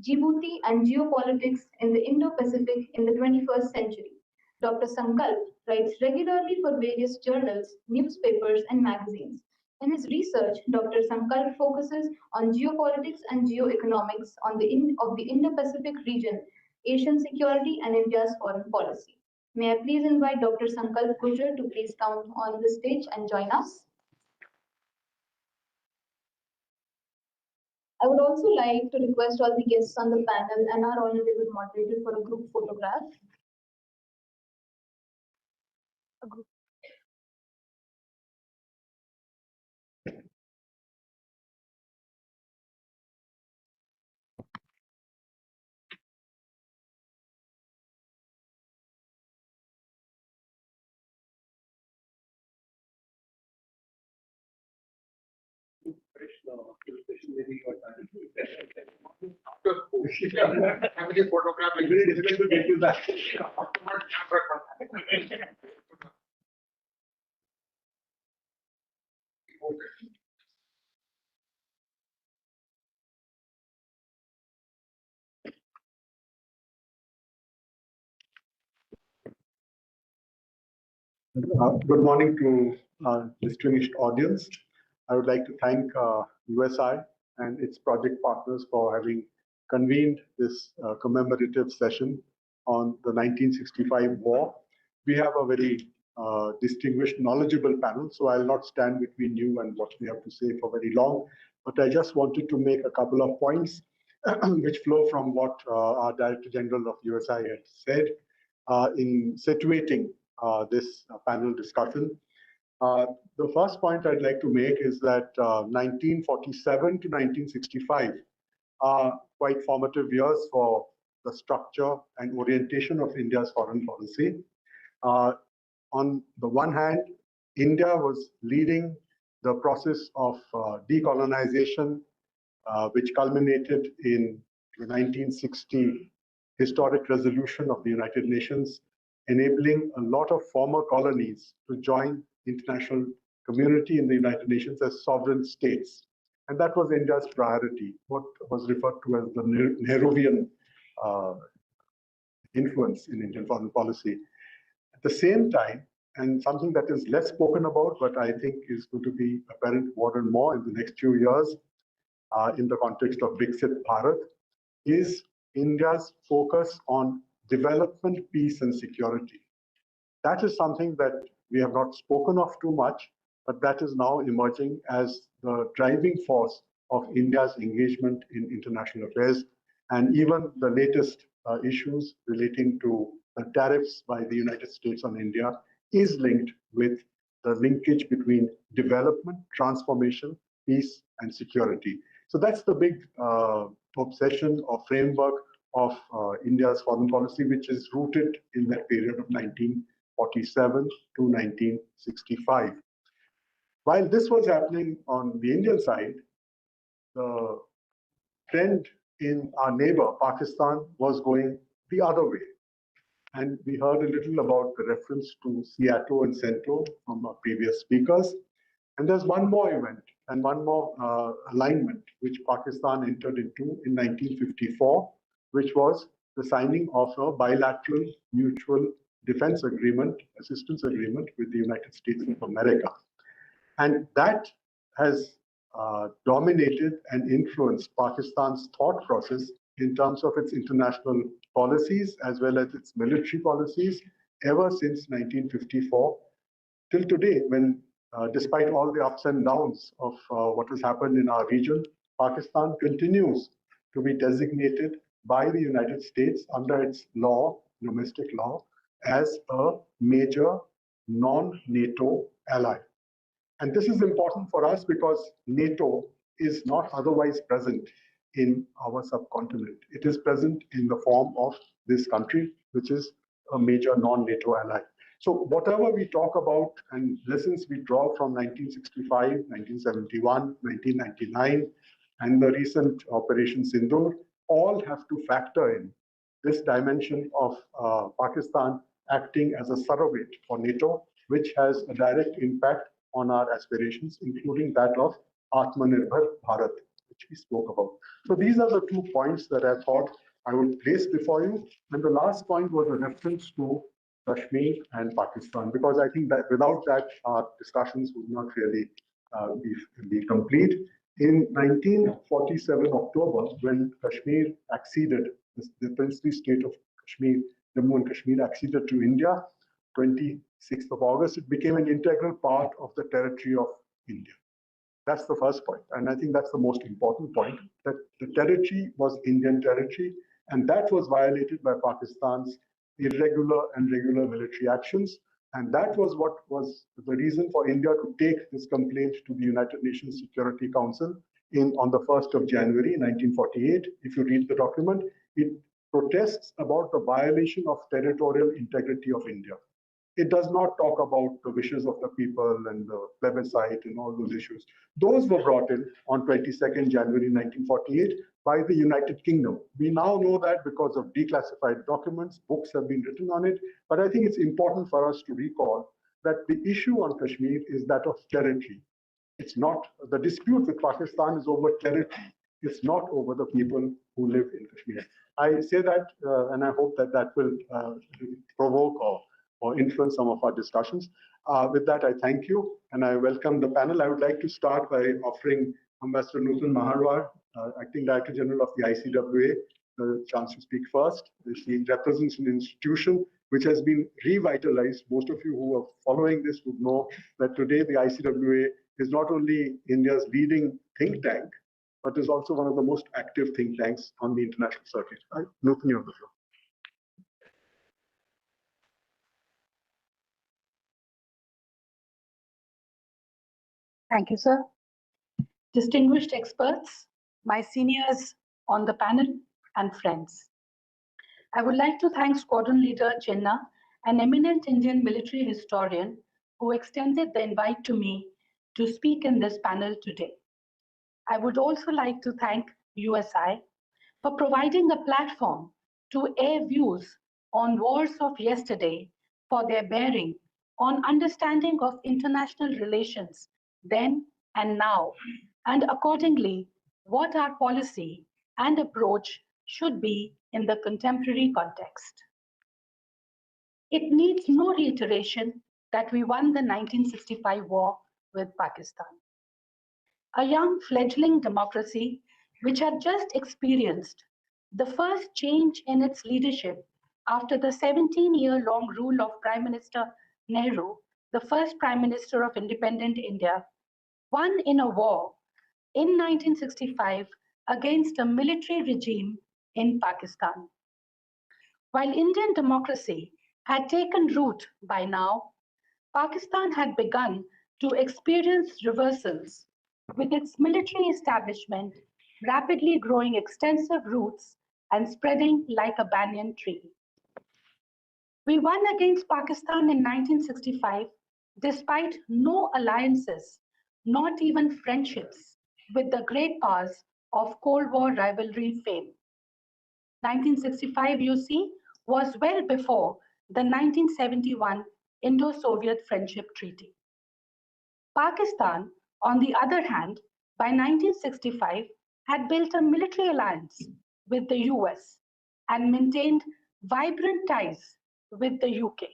Djibouti and Geopolitics in the Indo-Pacific in the 21st Century. Dr. Sankalp writes regularly for various journals, newspapers, and magazines. In his research, Dr. Sankalp focuses on geopolitics and geoeconomics of the Indo-Pacific region, Asian security, and India's foreign policy. May I please invite Dr. Sankalp Gurjar to please come on the stage and join us. I would also like to request all the guests on the panel and our honorable moderator for a group photograph. Family photograph is very difficult to get you back. Good morning to distinguished audience. I would like to thank USI and its project partners for having convened this commemorative session on the 1965 war. We have a very distinguished, knowledgeable panel, so I'll not stand between you and what we have to say for very long, but I just wanted to make a couple of points which flow from what our Director General of USI had said in situating this panel discussion. The first point I'd like to make is that 1947 to 1965 are quite formative years for the structure and orientation of India's foreign policy. On the one hand, India was leading the process of decolonization, which culminated in the 1960 historic resolution of the United Nations, enabling a lot of former colonies to join international community in the United Nations as sovereign states. And that was India's priority, what was referred to as the Nehruvian influence in Indian foreign policy. At the same time, and something that is less spoken about, but I think is going to be apparent more and more in the next few years in the context of Viksit Bharat, is India's focus on development, peace, and security. That is something that we have not spoken of too much, but that is now emerging as the driving force of India's engagement in international affairs. And even the latest issues relating to the tariffs by the United States on India is linked with the linkage between development, transformation, peace, and security. So that's the big obsession or framework of India's foreign policy, which is rooted in that period of 1947 to 1965. While this was happening on the Indian side, the trend in our neighbor, Pakistan, was going the other way. And we heard a little about the reference to Seattle and CENTO from our previous speakers. And there's one more event and one more alignment which Pakistan entered into in 1954, which was the signing of a bilateral mutual defense agreement, assistance agreement with the United States of America. And that has dominated and influenced Pakistan's thought process in terms of its international policies as well as its military policies ever since 1954 till today, when despite all the ups and downs of what has happened in our region, Pakistan continues to be designated by the United States under its law, domestic law, as a major non-NATO ally. And this is important for us because NATO is not otherwise present in our subcontinent. It is present in the form of this country, which is a major non-NATO ally. So whatever we talk about and lessons we draw from 1965, 1971, 1999, and the recent Operation Sindoor, all have to factor in this dimension of Pakistan acting as a surrogate for NATO, which has a direct impact on our aspirations, including that of Atmanirbhar Bharat, which we spoke about. So these are the 2 points that I thought I would place before you. And the last point was a reference to Kashmir and Pakistan, because I think that without that, our discussions would not really be complete. In 1947 October, when Kashmir acceded, the princely state of Kashmir, Jammu and Kashmir acceded to India, 26th of August, it became an integral part of the territory of India. That's the first point. And I think that's the most important point, that the territory was Indian territory, and that was violated by Pakistan's irregular and regular military actions. And that was what was the reason for India to take this complaint to the United Nations Security Council on the 1st of January 1948. If you read the document, it protests about the violation of territorial integrity of India. It does not talk about the wishes of the people and the plebiscite and all those issues. Those were brought in on 22nd January 1948 by the United Kingdom. We now know that because of declassified documents, books have been written on it. But I think it's important for us to recall that the issue on Kashmir is that of territory. It's not, the dispute with Pakistan is over territory. It's not over the people who live in Kashmir. I say that and I hope that that will provoke or influence some of our discussions. With that, I thank you and I welcome the panel. I would like to start by offering Ambassador Nutan Maharwar, Acting Director General of the ICWA, the chance to speak first. She represents an institution which has been revitalized. Most of you who are following this would know that today the ICWA is not only India's leading think tank, but is also one of the most active think tanks on the international circuit. Nutan, you have the floor. Thank you, sir. Distinguished experts, my seniors on the panel, and friends. I would like to thank Squadron Leader Chenna, an eminent Indian military historian, who extended the invite to me to speak in this panel today. I would also like to thank USI for providing a platform to air views on wars of yesterday for their bearing on understanding of international relations then and now, and accordingly, what our policy and approach should be in the contemporary context. It needs no reiteration that we won the 1965 war with Pakistan. A young fledgling democracy which had just experienced the first change in its leadership after the 17-year-long rule of Prime Minister Nehru, the first Prime Minister of independent India, won in a war in 1965 against a military regime in Pakistan. While Indian democracy had taken root by now, Pakistan had begun to experience reversals, with its military establishment rapidly growing extensive roots and spreading like a banyan tree. We won against Pakistan in 1965 despite no alliances, not even friendships, with the great powers of Cold War rivalry fame. 1965, you see, was well before the 1971 Indo-Soviet Friendship Treaty. Pakistan, on the other hand, by 1965, had built a military alliance with the US and maintained vibrant ties with the UK,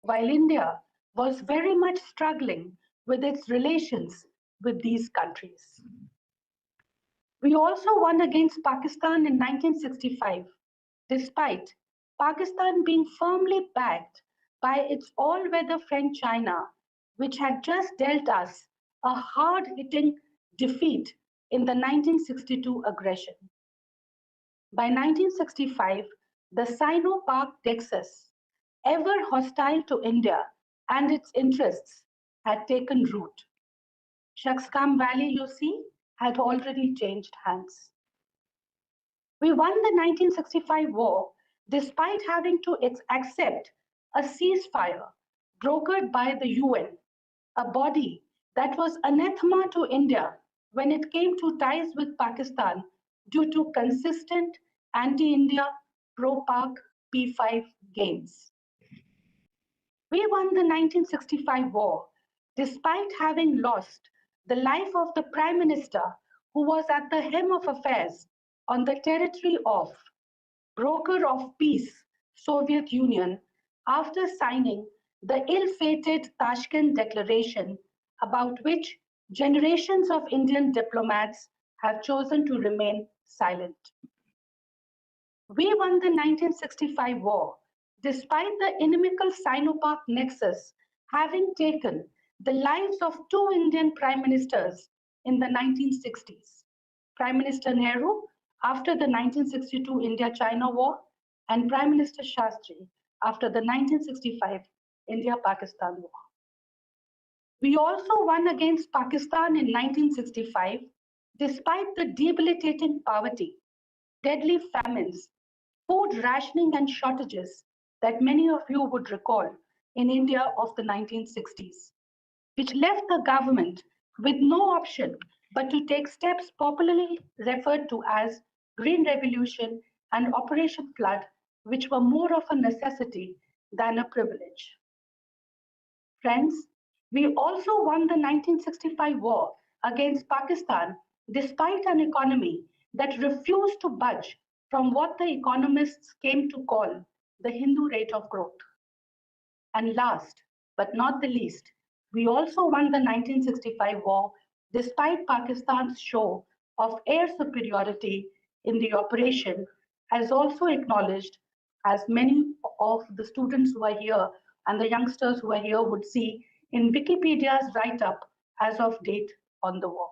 while India was very much struggling with its relations with these countries. We also won against Pakistan in 1965, despite Pakistan being firmly backed by its all-weather friend China, which had just dealt us a hard-hitting defeat in the 1962 aggression. By 1965, the Sino-Pak nexus, ever hostile to India and its interests, had taken root. Shaksgam Valley, you see, had already changed hands. We won the 1965 war despite having to accept a ceasefire brokered by the UN, a body that was anathema to India when it came to ties with Pakistan due to consistent anti-India, pro-Pak P5 gains. We won the 1965 war despite having lost the life of the Prime Minister who was at the helm of affairs on the territory of broker of peace, Soviet Union, after signing the ill-fated Tashkent Declaration, about which generations of Indian diplomats have chosen to remain silent. We won the 1965 war despite the inimical Sino-Pak nexus having taken the lives of two Indian prime ministers in the 1960s. Prime Minister Nehru after the 1962 India-China War and Prime Minister Shastri after the 1965 India-Pakistan War. We also won against Pakistan in 1965 despite the debilitating poverty, deadly famines, food rationing and shortages that many of you would recall in India of the 1960s, which left the government with no option but to take steps popularly referred to as Green Revolution and Operation Flood, which were more of a necessity than a privilege. Friends, we also won the 1965 war against Pakistan despite an economy that refused to budge from what the economists came to call the Hindu rate of growth. And last but not the least, we also won the 1965 war despite Pakistan's show of air superiority in the operation, as also acknowledged as many of the students who are here and the youngsters who are here would see in Wikipedia's write-up as of date on the war.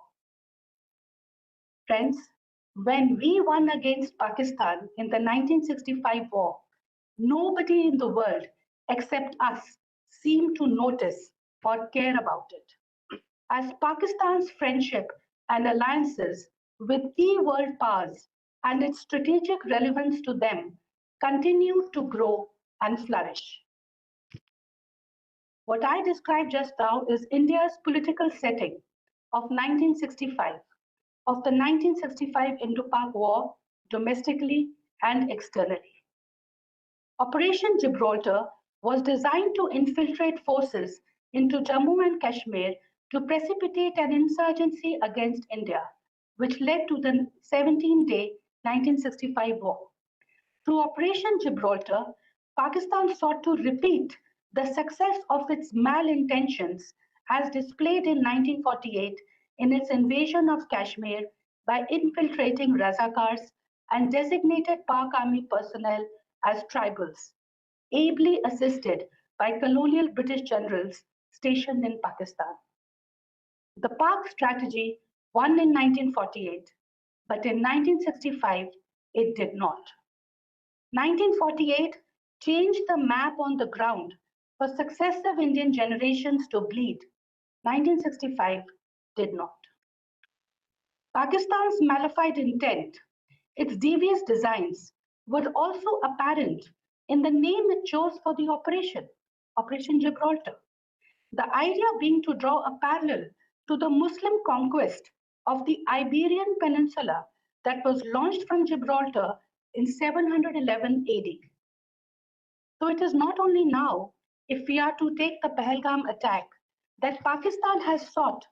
Friends, when we won against Pakistan in the 1965 war, nobody in the world except us seemed to notice or care about it. As Pakistan's friendship and alliances with key world powers and its strategic relevance to them continued to grow and flourish. What I described just now is India's political setting of 1965, of the 1965 Indo-Pak War, domestically and externally. Operation Gibraltar was designed to infiltrate forces into Jammu and Kashmir to precipitate an insurgency against India, which led to the 17-day 1965 war. Through Operation Gibraltar, Pakistan sought to repeat the success of its malintentions as displayed in 1948 in its invasion of Kashmir by infiltrating Razakars and designated Pak Army personnel as tribals, ably assisted by colonial British generals stationed in Pakistan. The Pak strategy won in 1948, but in 1965, it did not. 1948 changed the map on the ground for successive Indian generations to bleed. 1965 did not. Pakistan's malified intent, its devious designs, were also apparent in the name it chose for the operation, Operation Gibraltar. The idea being to draw a parallel to the Muslim conquest of the Iberian Peninsula that was launched from Gibraltar in 711 AD. So it is not only now, if we are to take the Pahalgam attack, that Pakistan has sought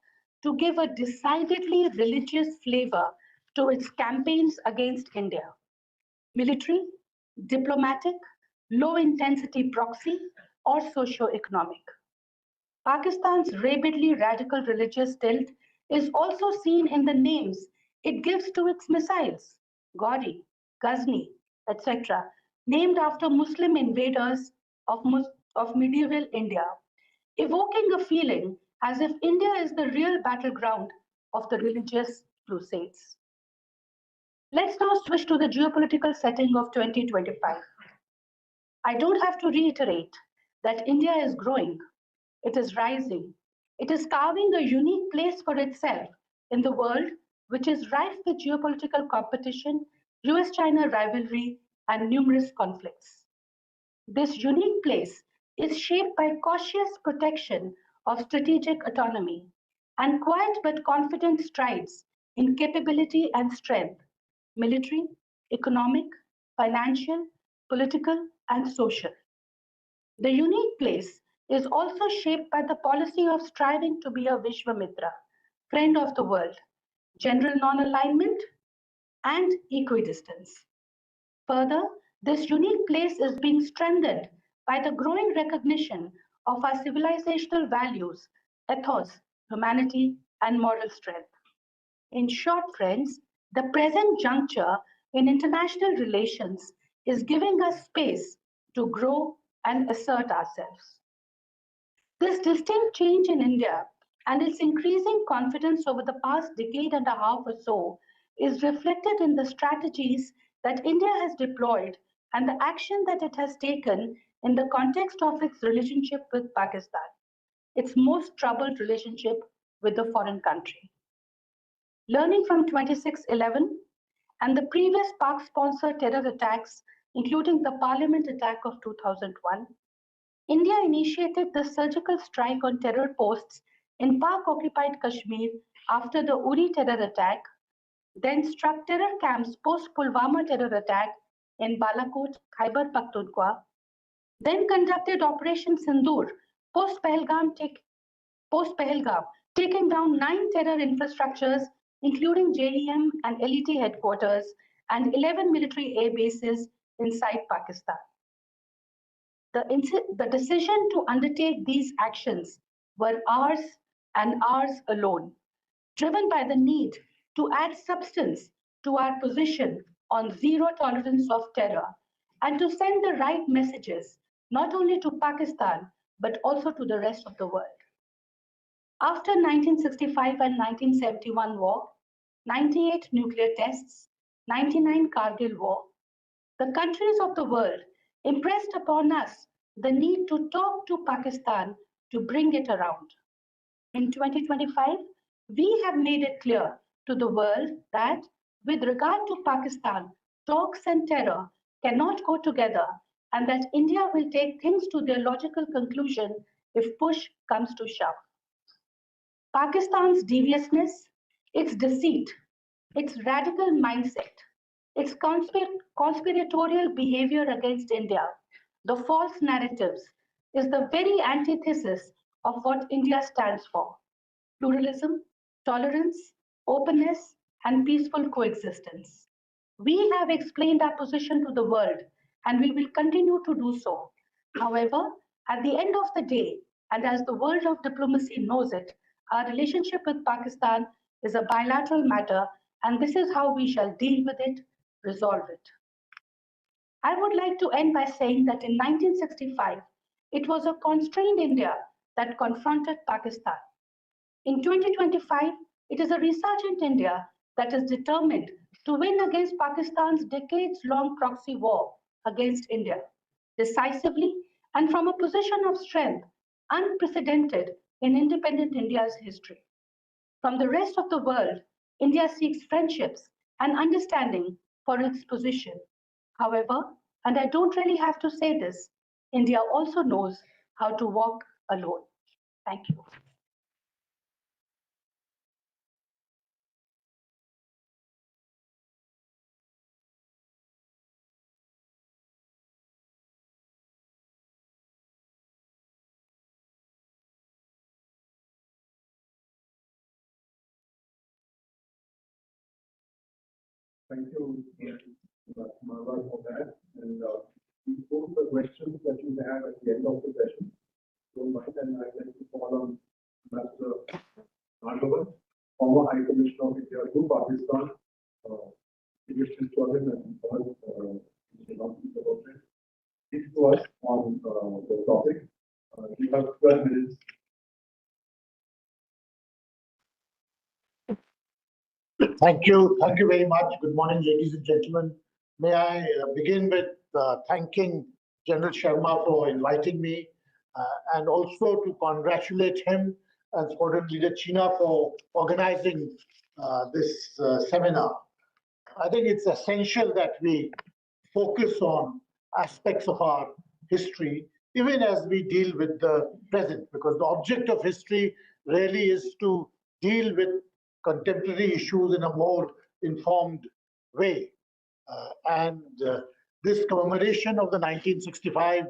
to give a decidedly religious flavor to its campaigns against India. Military, diplomatic, low-intensity proxy, or socio-economic. Pakistan's rabidly radical religious tilt is also seen in the names it gives to its missiles, Gauri, Ghazni, etc., named after Muslim invaders of medieval India, evoking a feeling as if India is the real battleground of the religious crusades. Let's now switch to the geopolitical setting of 2025. I don't have to reiterate that India is growing, it is rising, it is carving a unique place for itself in the world, which is rife with geopolitical competition, US-China rivalry, and numerous conflicts. This unique place is shaped by cautious protection of strategic autonomy and quiet but confident strides in capability and strength, military, economic, financial, political, and social. The unique place is also shaped by the policy of striving to be a Vishwamitra, friend of the world, general non-alignment, and equidistance. Further, this unique place is being strengthened by the growing recognition of our civilizational values, ethos, humanity, and moral strength. In short, friends, the present juncture in international relations is giving us space to grow and assert ourselves. This distinct change in India and its increasing confidence over the past decade and a half or so is reflected in the strategies that India has deployed and the action that it has taken in the context of its relationship with Pakistan, its most troubled relationship with a foreign country. Learning from 26/11 and the previous Pak-sponsored terror attacks, including the parliament attack of 2001, India initiated the surgical strike on terror posts in Pak-occupied Kashmir after the Uri terror attack, then struck terror camps post-Pulwama terror attack in Balakot, Khyber Pakhtunkhwa, then conducted Operation Sindoor post-Pahalgam, taking down 9 terror infrastructures, including JEM and LET headquarters, and 11 military air bases inside Pakistan. The decision to undertake these actions were ours and ours alone, driven by the need to add substance to our position on zero tolerance of terror and to send the right messages not only to Pakistan but also to the rest of the world. After 1965 and 1971 war, 98 nuclear tests, 99 Kargil war, the countries of the world impressed upon us the need to talk to Pakistan to bring it around. In 2025, we have made it clear to the world that with regard to Pakistan, talks and terror cannot go together and that India will take things to their logical conclusion if push comes to shove. Pakistan's deviousness, its deceit, its radical mindset, its conspiratorial behavior against India, the false narratives, is the very antithesis of what India stands for: pluralism, tolerance, openness, and peaceful coexistence. We have explained our position to the world, and we will continue to do so. However, at the end of the day, and as the world of diplomacy knows it, our relationship with Pakistan is a bilateral matter, and this is how we shall deal with it, resolve it. I would like to end by saying that in 1965, it was a constrained India that confronted Pakistan. In 2025, it is a resurgent India that is determined to win against Pakistan's decades-long proxy war against India, decisively and from a position of strength unprecedented in independent India's history. From the rest of the world, India seeks friendships and understanding for its position. However, and I don't really have to say this, India also knows how to walk alone. Thank you. Thank you, Marwa, for that. And we pose the questions that you have at the end of the session. So, Mike, and I'd like to call on Ambassador Nagavan, former High Commissioner of India to Pakistan, Christian Jordan, and all speak to us on the topic. You have 12 minutes. Thank you. Thank you very much. Good morning, ladies and gentlemen. May I begin with thanking General Sharma for inviting me and also to congratulate him and Squadron Leader China for organizing this seminar. I think it's essential that we focus on aspects of our history, even as we deal with the present, because the object of history really is to deal with contemporary issues in a more informed way. This commemoration of the 1965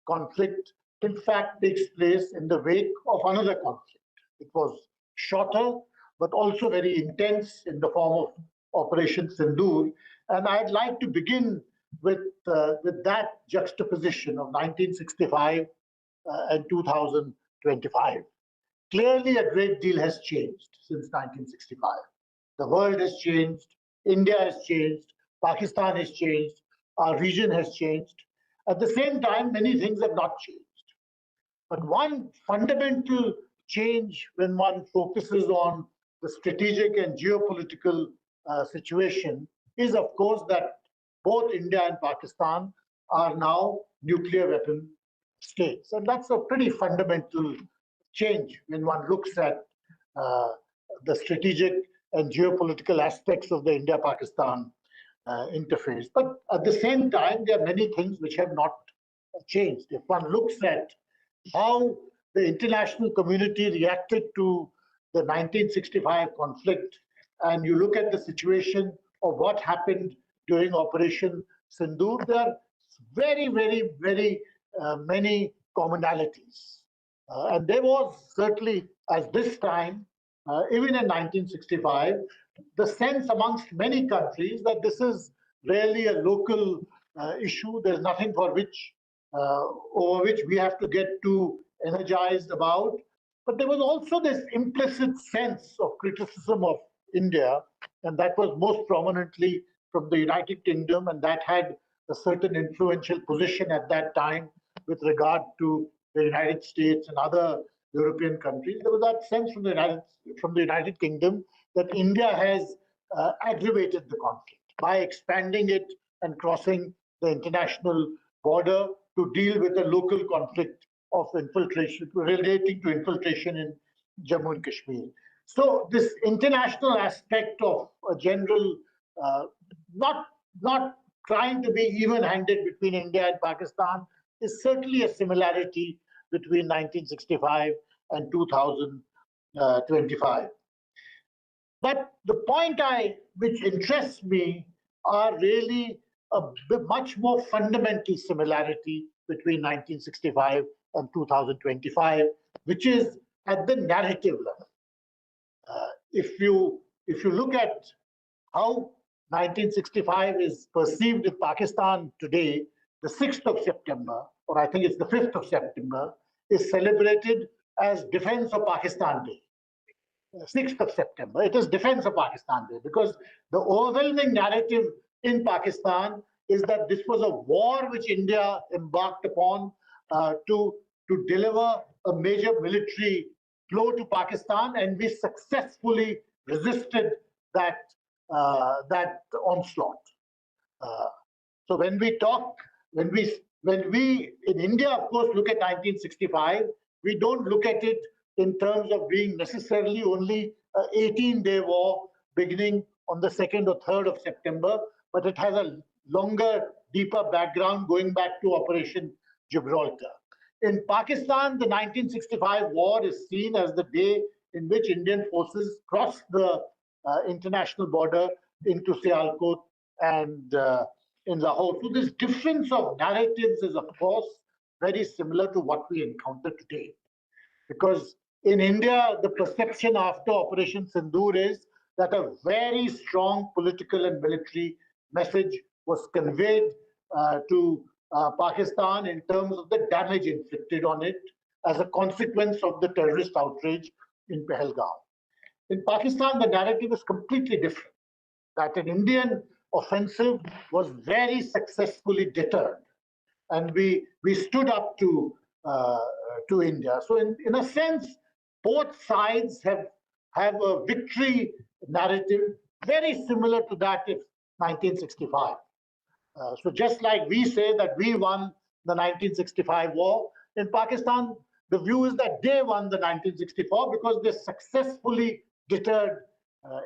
conflict, in fact, takes place in the wake of another conflict. It was shorter, but also very intense in the form of Operation Sindoor. And I'd like to begin with that juxtaposition of 1965 and 2025. Clearly, a great deal has changed since 1965. The world has changed, India has changed, Pakistan has changed, our region has changed. At the same time, many things have not changed. But one fundamental change when one focuses on the strategic and geopolitical situation is, of course, that both India and Pakistan are now nuclear weapon states. And that's a pretty fundamental change when one looks at the strategic and geopolitical aspects of the India-Pakistan interface. But at the same time, there are many things which have not changed. If one looks at how the international community reacted to the 1965 conflict, and you look at the situation of what happened during Operation Sindoor, there are very, very, very many commonalities. And there was certainly, as this time, even in 1965, the sense amongst many countries that this is really a local issue. There's nothing for which, over which we have to get too energized about. But there was also this implicit sense of criticism of India, and that was most prominently from the United Kingdom, and that had a certain influential position at that time with regard to the United States and other European countries. There was that sense from the United Kingdom that India has aggravated the conflict by expanding it and crossing the international border to deal with a local conflict of infiltration, relating to infiltration in Jammu and Kashmir. So this international aspect of a general, not trying to be even-handed between India and Pakistan is certainly a similarity between 1965 and 2025. But the point which interests me are really a much more fundamental similarity between 1965 and 2025, which is at the narrative level. If you look at how 1965 is perceived in Pakistan today, the 6th of September, or I think it's the 5th of September, is celebrated as Defense of Pakistan Day. 6th of September, it is Defense of Pakistan Day, because the overwhelming narrative in Pakistan is that this was a war which India embarked upon to deliver a major military blow to Pakistan, and we successfully resisted that onslaught. So when we in India, of course, look at 1965, we don't look at it in terms of being necessarily only an 18-day war beginning on the 2nd or 3rd of September, but it has a longer, deeper background going back to Operation Gibraltar. In Pakistan, the 1965 war is seen as the day in which Indian forces crossed the international border into Sialkot and in Lahore. So this difference of narratives is, of course, very similar to what we encounter today. Because in India, the perception after Operation Sindoor is that a very strong political and military message was conveyed to Pakistan in terms of the damage inflicted on it as a consequence of the terrorist outrage in Pahalgam. In Pakistan, the narrative is completely different, that an Indian offensive was very successfully deterred, and we stood up to India. So in a sense, both sides have a victory narrative very similar to that of 1965. So just like we say that we won the 1965 war, in Pakistan, the view is that they won the 1964 because they successfully deterred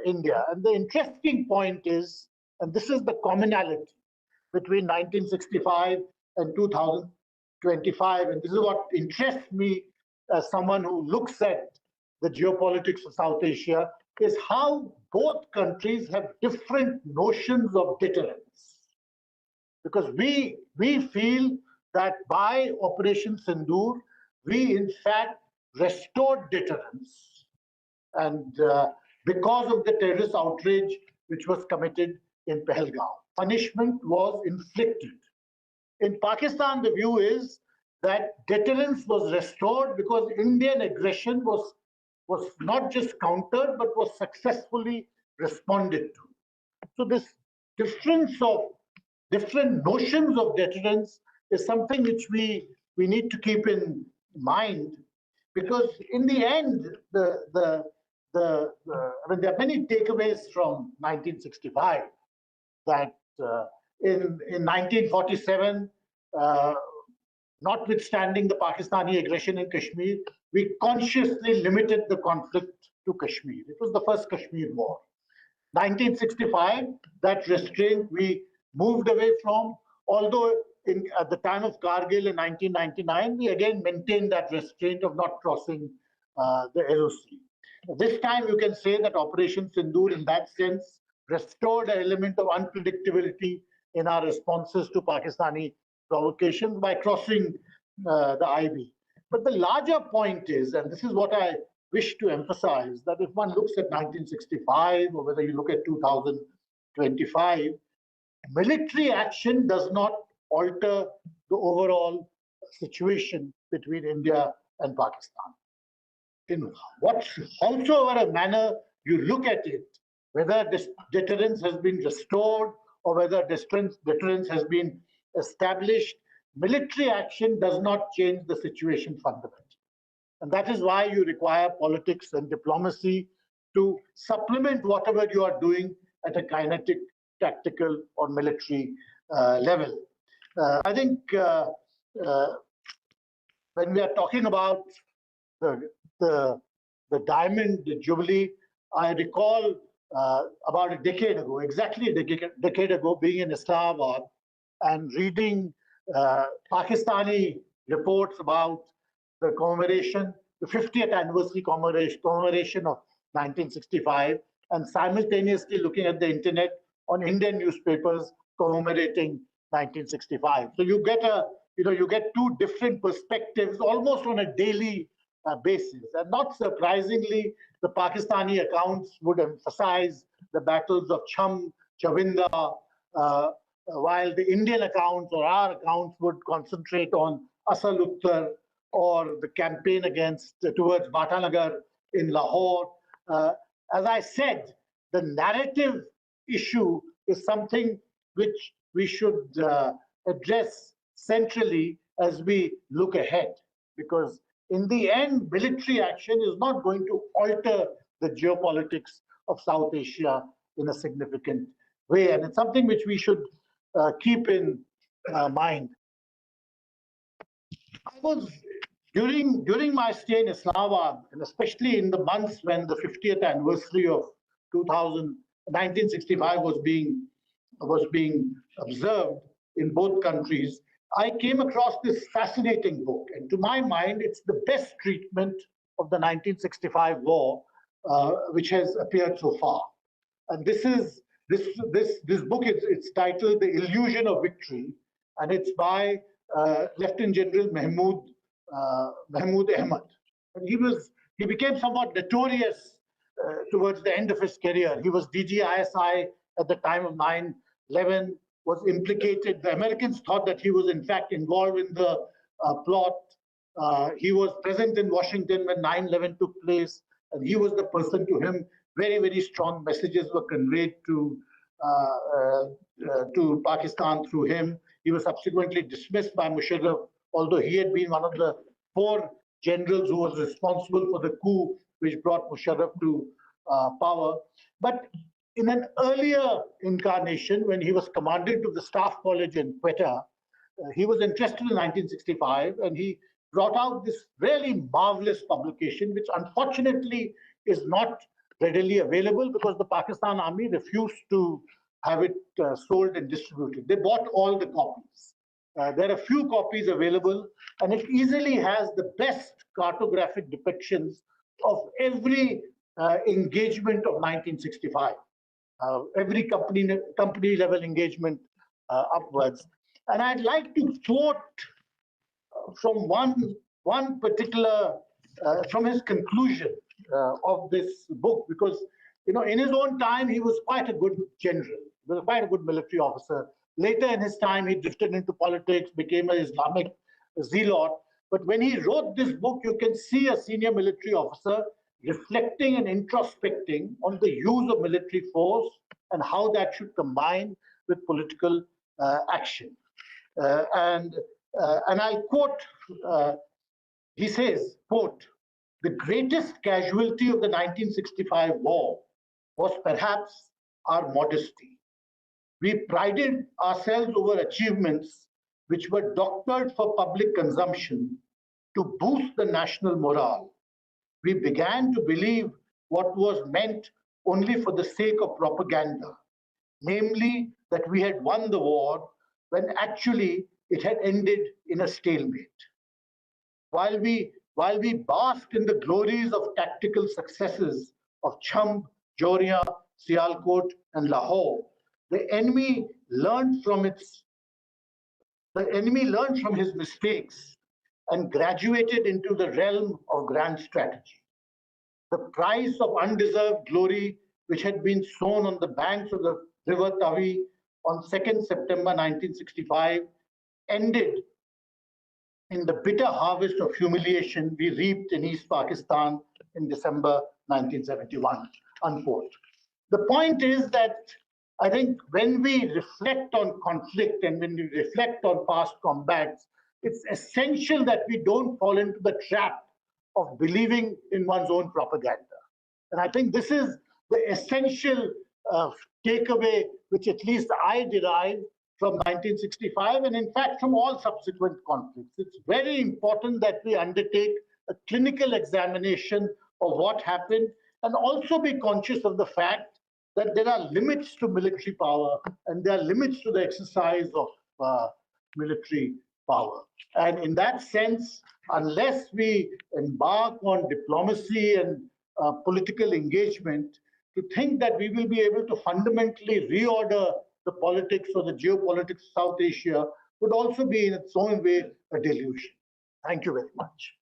India. And the interesting point is, and this is the commonality between 1965 and 2025, and this is what interests me as someone who looks at the geopolitics of South Asia, is how both countries have different notions of deterrence. Because we feel that by Operation Sindoor, we in fact restored deterrence, and because of the terrorist outrage which was committed in Pahalgam, punishment was inflicted. In Pakistan, the view is that deterrence was restored because Indian aggression was not just countered, but was successfully responded to. So this difference of different notions of deterrence is something which we need to keep in mind, because in the end, I mean, there are many takeaways from 1965 that in 1947, notwithstanding the Pakistani aggression in Kashmir, we consciously limited the conflict to Kashmir. It was the first Kashmir war. 1965, that restraint we moved away from, although at the time of Kargil in 1999, we again maintained that restraint of not crossing the LOC. This time you can say that Operation Sindoor in that sense restored an element of unpredictability in our responses to Pakistani provocations by crossing the IB. But the larger point is, and this is what I wish to emphasize, that if one looks at 1965 or whether you look at 2025, military action does not alter the overall situation between India and Pakistan. In whatsoever manner you look at it, whether this deterrence has been restored or whether deterrence has been established, military action does not change the situation fundamentally. And that is why you require politics and diplomacy to supplement whatever you are doing at a kinetic, tactical, or military level. I think when we are talking about the diamond, the Jubilee, I recall about a decade ago, exactly a decade ago, being in Islamabad and reading Pakistani reports about the commemoration, the 50th anniversary commemoration of 1965, and simultaneously looking at the internet on Indian newspapers commemorating 1965. So you get two different perspectives almost on a daily basis. And not surprisingly, the Pakistani accounts would emphasize the battles of Cham, Chavinda, while the Indian accounts or our accounts would concentrate on Asal Uttar or the campaign towards Batanagar in Lahore. As I said, the narrative issue is something which we should address centrally as we look ahead, because in the end, military action is not going to alter the geopolitics of South Asia in a significant way. And it's something which we should keep in mind. I was, during my stay in Islamabad, and especially in the months when the 50th anniversary of 1965 was being observed in both countries, I came across this fascinating book, and to my mind, it's the best treatment of the 1965 war which has appeared so far. And this book it's titled "The Illusion of Victory," and it's by Lieutenant General Mahmood Ahmad. And he became somewhat notorious towards the end of his career. He was DG ISI at the time of 9/11, was implicated. The Americans thought that he was in fact involved in the plot. He was present in Washington when 9/11 took place, and he was the person to him. Very, very strong messages were conveyed to Pakistan through him. He was subsequently dismissed by Musharraf, although he had been one of the 4 generals who was responsible for the coup which brought Musharraf to power. But in an earlier incarnation, when he was commandant of the Staff College in Quetta, he was interested in 1965, and he brought out this really marvelous publication, which unfortunately is not readily available because the Pakistan Army refused to have it sold and distributed. They bought all the copies. There are few copies available, and it easily has the best cartographic depictions of every engagement of 1965, every company level engagement upwards. And I'd like to quote from one particular, from his conclusion of this book, because in his own time he was quite a good general, he was quite a good military officer. Later in his time he drifted into politics, became an Islamic zealot. But when he wrote this book, you can see a senior military officer reflecting and introspecting on the use of military force and how that should combine with political action. And I quote, he says, quote, "The greatest casualty of the 1965 war was perhaps our modesty. We prided ourselves over achievements which were doctored for public consumption to boost the national morale. We began to believe what was meant only for the sake of propaganda, namely that we had won the war when actually it had ended in a stalemate. While we basked in the glories of tactical successes of Chhamb, Joria, Sialkot, and Lahore, the enemy learned from his mistakes and graduated into the realm of grand strategy. The price of undeserved glory, which had been sown on the banks of the river Tavi on 2nd September 1965, ended in the bitter harvest of humiliation we reaped in East Pakistan in December 1971, unquote. The point is that I think when we reflect on conflict and when we reflect on past combats, it's essential that we don't fall into the trap of believing in one's own propaganda. And I think this is the essential takeaway which at least I derive from 1965 and in fact from all subsequent conflicts. It's very important that we undertake a clinical examination of what happened and also be conscious of the fact that there are limits to military power and there are limits to the exercise of military power. And in that sense, unless we embark on diplomacy and political engagement, to think that we will be able to fundamentally reorder the politics or the geopolitics of South Asia would also be in its own way a delusion. Thank you very much.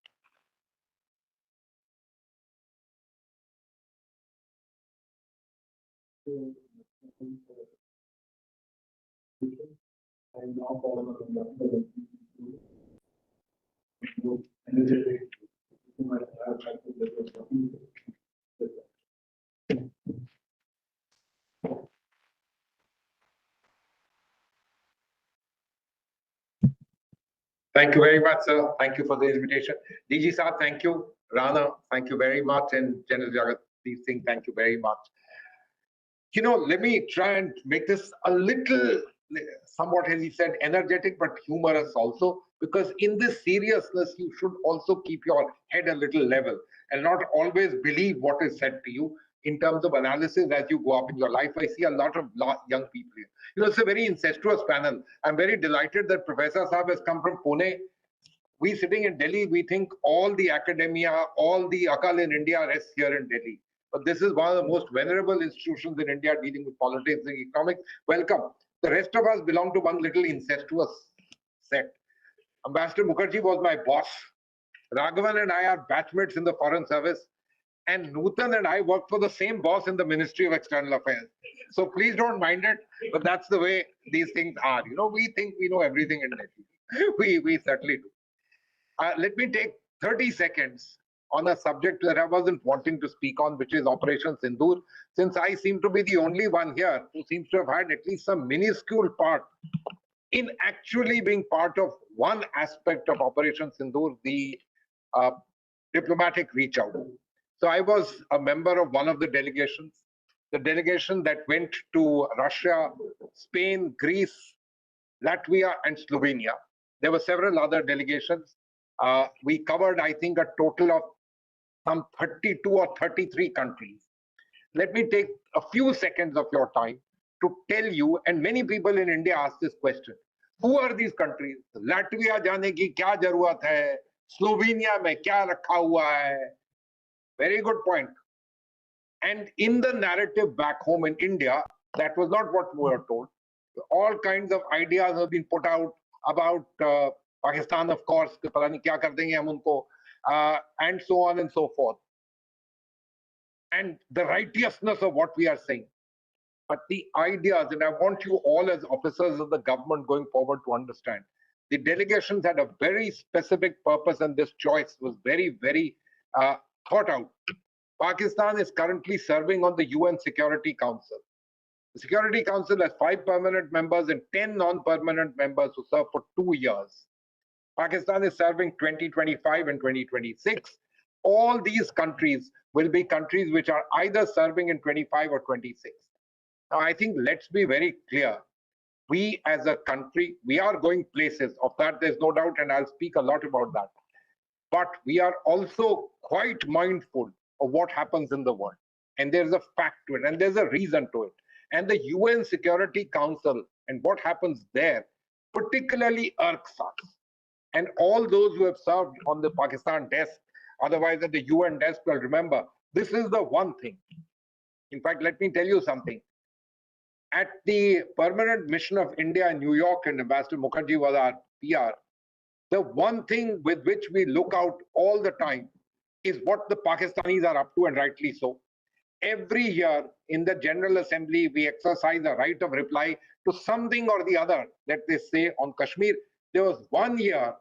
Thank you very much, sir. Thank you for the invitation. DG sir, thank you. Rana, thank you very much. And General Jagatdeep Singh, thank you very much. Let me try and make this a little, somewhat, as he said, energetic, but humorous also, because in this seriousness, you should also keep your head a little level and not always believe what is said to you in terms of analysis as you go up in your life. I see a lot of young people here. It's a very incestuous panel. I'm very delighted that Professor Saab has come from Pune. We sitting in Delhi, we think all the academia, all the akal in India rests here in Delhi. But this is one of the most venerable institutions in India dealing with politics and economics. Welcome. The rest of us belong to one little incestuous sect. Ambassador Mukherjee was my boss. Raghavan and I are batchmates in the Foreign Service. And Nutan and I worked for the same boss in the Ministry of External Affairs. So please don't mind it, but that's the way these things are. You know, we think we know everything in Delhi. We certainly do. Let me take 30 seconds on a subject that I wasn't wanting to speak on, which is Operation Sindoor, since I seem to be the only one here who seems to have had at least some minuscule part in actually being part of one aspect of Operation Sindoor, the diplomatic reach out. So I was a member of one of the delegations, the delegation that went to Russia, Spain, Greece, Latvia, and Slovenia. There were several other delegations. We covered, I think, a total of some 32 or 33 countries. Let me take a few seconds of your time to tell you, and many people in India ask this question, who are these countries? Latvia जाने की क्या जरूरत है? Slovenia में क्या रखा हुआ है? Very good point. And in the narrative back home in India, that was not what we were told. All kinds of ideas have been put out about Pakistan, of course, पता नहीं क्या कर देंगे हम उनको, and so on and so forth. And the righteousness of what we are saying. But the ideas, and I want you all as officers of the government going forward to understand, the delegations had a very specific purpose, and this choice was very, very thought out. Pakistan is currently serving on the UN Security Council. The Security Council has 5 permanent members and 10 non-permanent members who serve for 2 years. Pakistan is serving 2025 and 2026. All these countries will be countries which are either serving in 25 or 26. Now, I think let's be very clear. We as a country, we are going places. Of that, there's no doubt, and I'll speak a lot about that. But we are also quite mindful of what happens in the world. And there's a fact to it, and there's a reason to it. And the UN Security Council and what happens there particularly irks us. And all those who have served on the Pakistan desk, otherwise at the UN desk, will remember, this is the one thing. In fact, let me tell you something. At the permanent mission of India in New York, and Ambassador Mukherjee was our PR, the one thing with which we look out all the time is what the Pakistanis are up to, and rightly so. Every year in the General Assembly, we exercise a right of reply to something or the other that they say on Kashmir. There was one year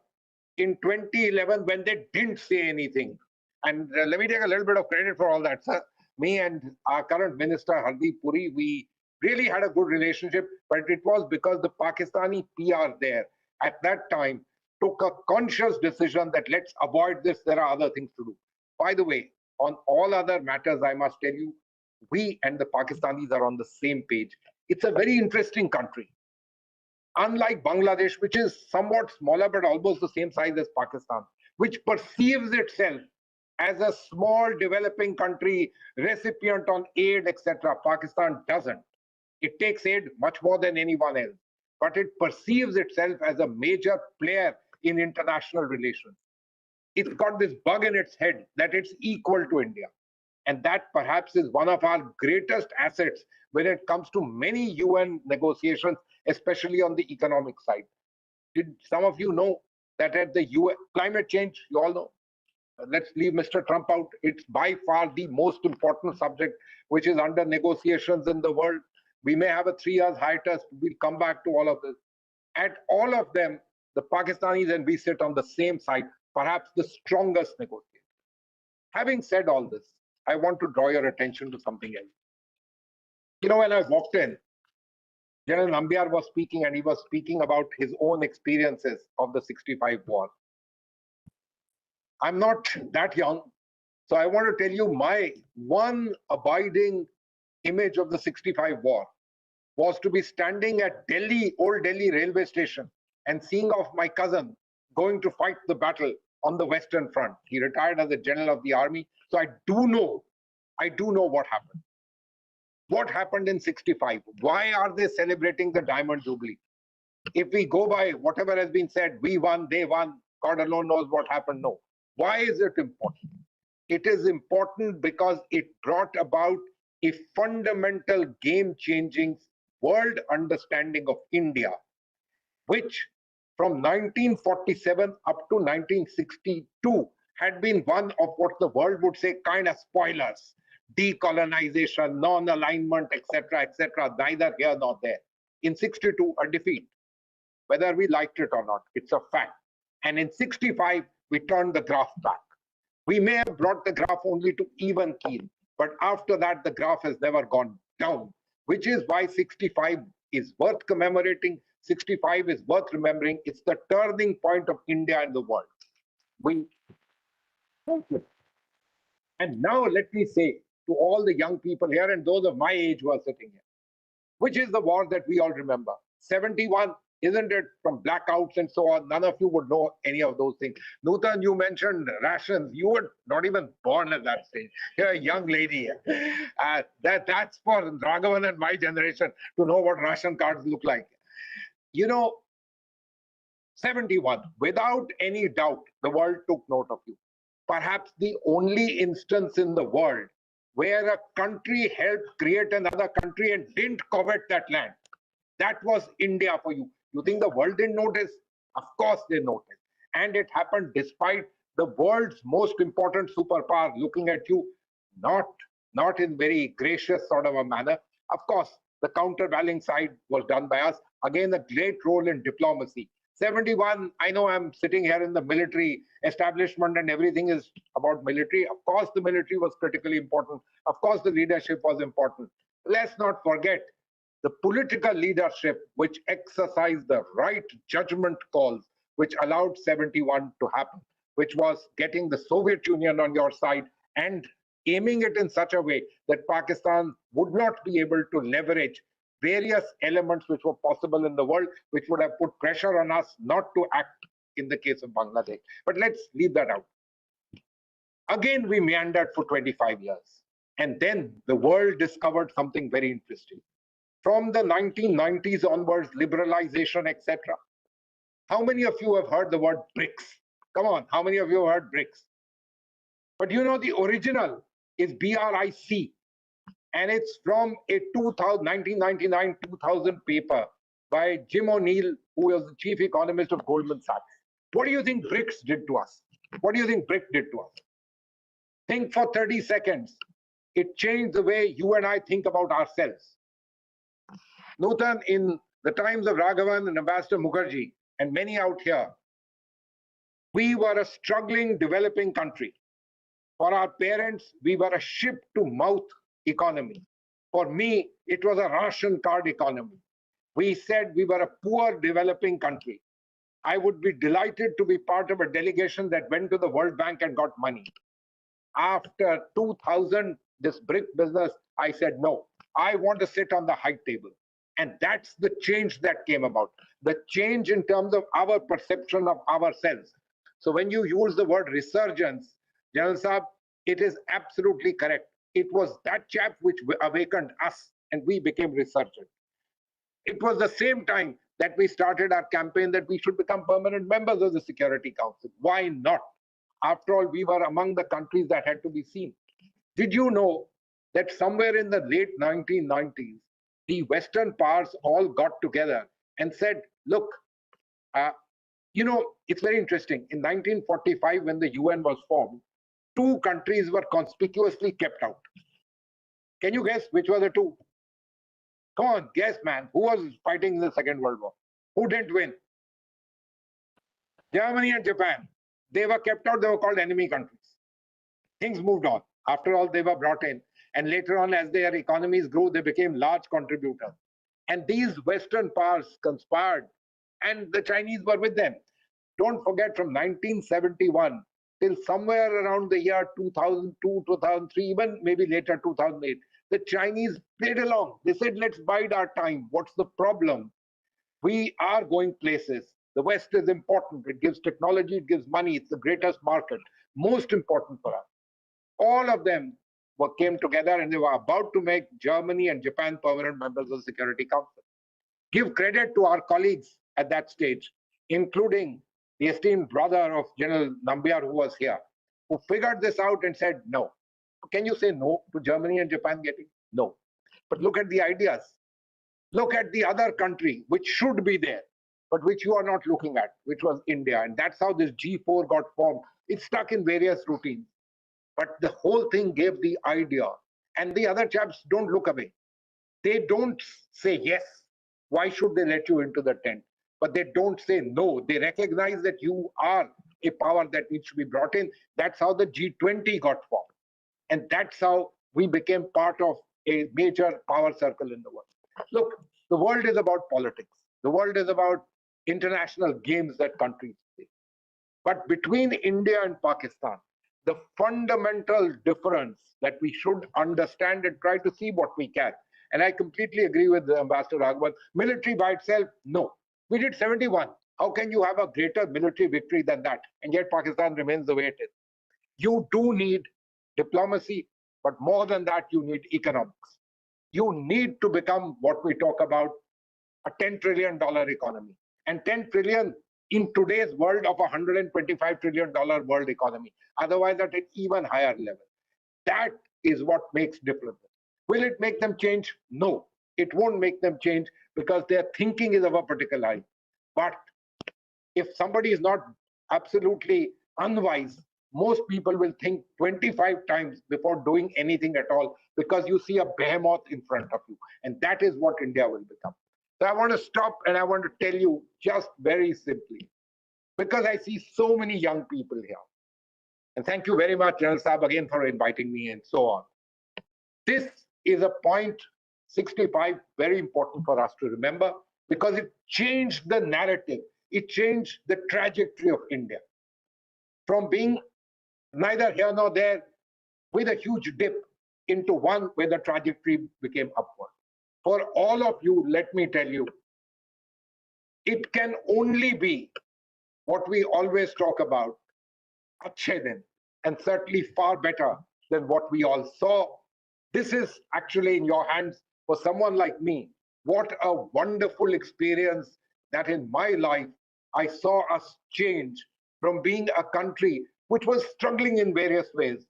in 2011 when they didn't say anything. And let me take a little bit of credit for all that, sir. Me and our current minister, Hardeep Puri, we really had a good relationship, but it was because the Pakistani PR there at that time took a conscious decision that let's avoid this, there are other things to do. By the way, on all other matters, I must tell you, we and the Pakistanis are on the same page. It's a very interesting country. Unlike Bangladesh, which is somewhat smaller but almost the same size as Pakistan, which perceives itself as a small developing country, recipient on aid, etc. Pakistan doesn't. It takes aid much more than anyone else, but it perceives itself as a major player in international relations. It's got this bug in its head that it's equal to India. And that perhaps is one of our greatest assets when it comes to many UN negotiations, especially on the economic side. Did some of you know that at the UN, climate change, you all know, let's leave Mr. Trump out, it's by far the most important subject which is under negotiations in the world. We may have a 3 years hiatus, we'll come back to all of this. At all of them, the Pakistanis and we sit on the same side, perhaps the strongest negotiator. Having said all this, I want to draw your attention to something else. You know, when I walked in, General Nambiar was speaking, and he was speaking about his own experiences of the 65 war. I'm not that young, so I want to tell you my one abiding image of the 65 war was to be standing at Delhi, Old Delhi railway station and seeing of my cousin going to fight the battle on the Western Front. He retired as a general of the army. So I do know what happened. What happened in 65? Why are they celebrating the Diamond Jubilee? If we go by whatever has been said, we won, they won, God alone knows what happened. No. Why is it important? It is important because it brought about a fundamental game-changing world understanding of India, which from 1947 up to 1962 had been one of what the world would say kind of spoilers. Decolonization, non-alignment, etc., neither here nor there. In 62, a defeat. Whether we liked it or not, it's a fact. And in 65, we turned the graph back. We may have brought the graph only to even keel, but after that, the graph has never gone down, which is why 65 is worth commemorating. 65 is worth remembering. It's the turning point of India in the world. And now let me say to all the young people here and those of my age who are sitting here, which is the war that we all remember. 71, isn't it, from blackouts and so on? None of you would know any of those things. Nutan, you mentioned rations. You were not even born at that stage. You're a young lady. That's for Raghavan and my generation to know what ration cards look like. You know, 71, without any doubt, the world took note of you. Perhaps the only instance in the world where a country helped create another country and didn't covet that land. That was India for you. You think the world didn't notice? Of course they noticed. And it happened despite the world's most important superpower looking at you, not in very gracious sort of a manner. Of course, the countervailing side was done by us. Again, a great role in diplomacy. 71, I know I'm sitting here in the military establishment and everything is about military. Of course, the military was critically important. Of course, the leadership was important. Let's not forget the political leadership which exercised the right judgment calls, which allowed 71 to happen, which was getting the Soviet Union on your side and aiming it in such a way that Pakistan would not be able to leverage various elements which were possible in the world, which would have put pressure on us not to act in the case of Bangladesh. But let's leave that out. Again, we meandered for 25 years. And then the world discovered something very interesting. From the 1990s onwards, liberalization, etc. How many of you have heard the word BRICS? Come on, how many of you have heard BRICS? But you know the original is BRIC. And it's from a 1999-2000 paper by Jim O'Neill, who was the chief economist of Goldman Sachs. What do you think BRICS did to us? What do you think BRIC did to us? Think for 30 seconds. It changed the way you and I think about ourselves. Nutan, in the times of Raghavan and Ambassador Mukherjee, and many out here, we were a struggling, developing country. For our parents, we were a ship-to-mouth economy. For me, it was a ration card economy. We said we were a poor developing country. I would be delighted to be part of a delegation that went to the World Bank and got money. After 2000, this BRIC business, I said, no, I want to sit on the high table. And that's the change that came about. The change in terms of our perception of ourselves. So when you use the word resurgence, General Saab, it is absolutely correct. It was that chap which awakened us and we became resurgent. It was the same time that we started our campaign that we should become permanent members of the Security Council. Why not? After all, we were among the countries that had to be seen. Did you know that somewhere in the late 1990s, the Western powers all got together and said, look, you know, it's very interesting. In 1945, when the UN was formed, 2 countries were conspicuously kept out. Can you guess which were the 2? Come on, guess, man. Who was fighting in the Second World War? Who didn't win? Germany and Japan. They were kept out. They were called enemy countries. Things moved on. After all, they were brought in. And later on, as their economies grew, they became large contributors. And these Western powers conspired, and the Chinese were with them. Don't forget, from 1971 till somewhere around the year 2002, 2003, even maybe later 2008, the Chinese played along. They said, let's bide our time. What's the problem? We are going places. The West is important. It gives technology, it gives money. It's the greatest market, most important for us. All of them came together and they were about to make Germany and Japan permanent members of the Security Council. Give credit to our colleagues at that stage, including the esteemed brother of General Nambiar, who was here, who figured this out and said no. Can you say no to Germany and Japan getting? No. But look at the ideas. Look at the other country, which should be there, but which you are not looking at, which was India. And that's how this G4 got formed. It's stuck in various routines. But the whole thing gave the idea, and the other chaps don't look away. They don't say yes. Why should they let you into the tent? But they don't say no. They recognize that you are a power that needs to be brought in. That's how the G20 got formed. And that's how we became part of a major power circle in the world. Look, the world is about politics. The world is about international games that countries play. But between India and Pakistan, the fundamental difference that we should understand and try to see what we can. And I completely agree with Ambassador Raghavan. Military by itself, no. We did 71. How can you have a greater military victory than that? And yet Pakistan remains the way it is. You do need diplomacy, but more than that, you need economics. You need to become what we talk about, a $10 trillion economy. And 10 trillion in today's world of a $125 trillion world economy. Otherwise, at an even higher level. That is what makes difference. Will it make them change? No, it won't make them change because their thinking is of a particular line. But if somebody is not absolutely unwise, most people will think 25 times before doing anything at all because you see a behemoth in front of you. And that is what India will become. So I want to stop and I want to tell you just very simply, because I see so many young people here. And thank you very much, General Saab, again for inviting me and so on. This is a point 65, very important for us to remember because it changed the narrative. It changed the trajectory of India from being neither here nor there with a huge dip into one where the trajectory became upward. For all of you, let me tell you, it can only be what we always talk about, achhe din, and certainly far better than what we all saw. This is actually in your hands for someone like me. What a wonderful experience that in my life, I saw us change from being a country which was struggling in various ways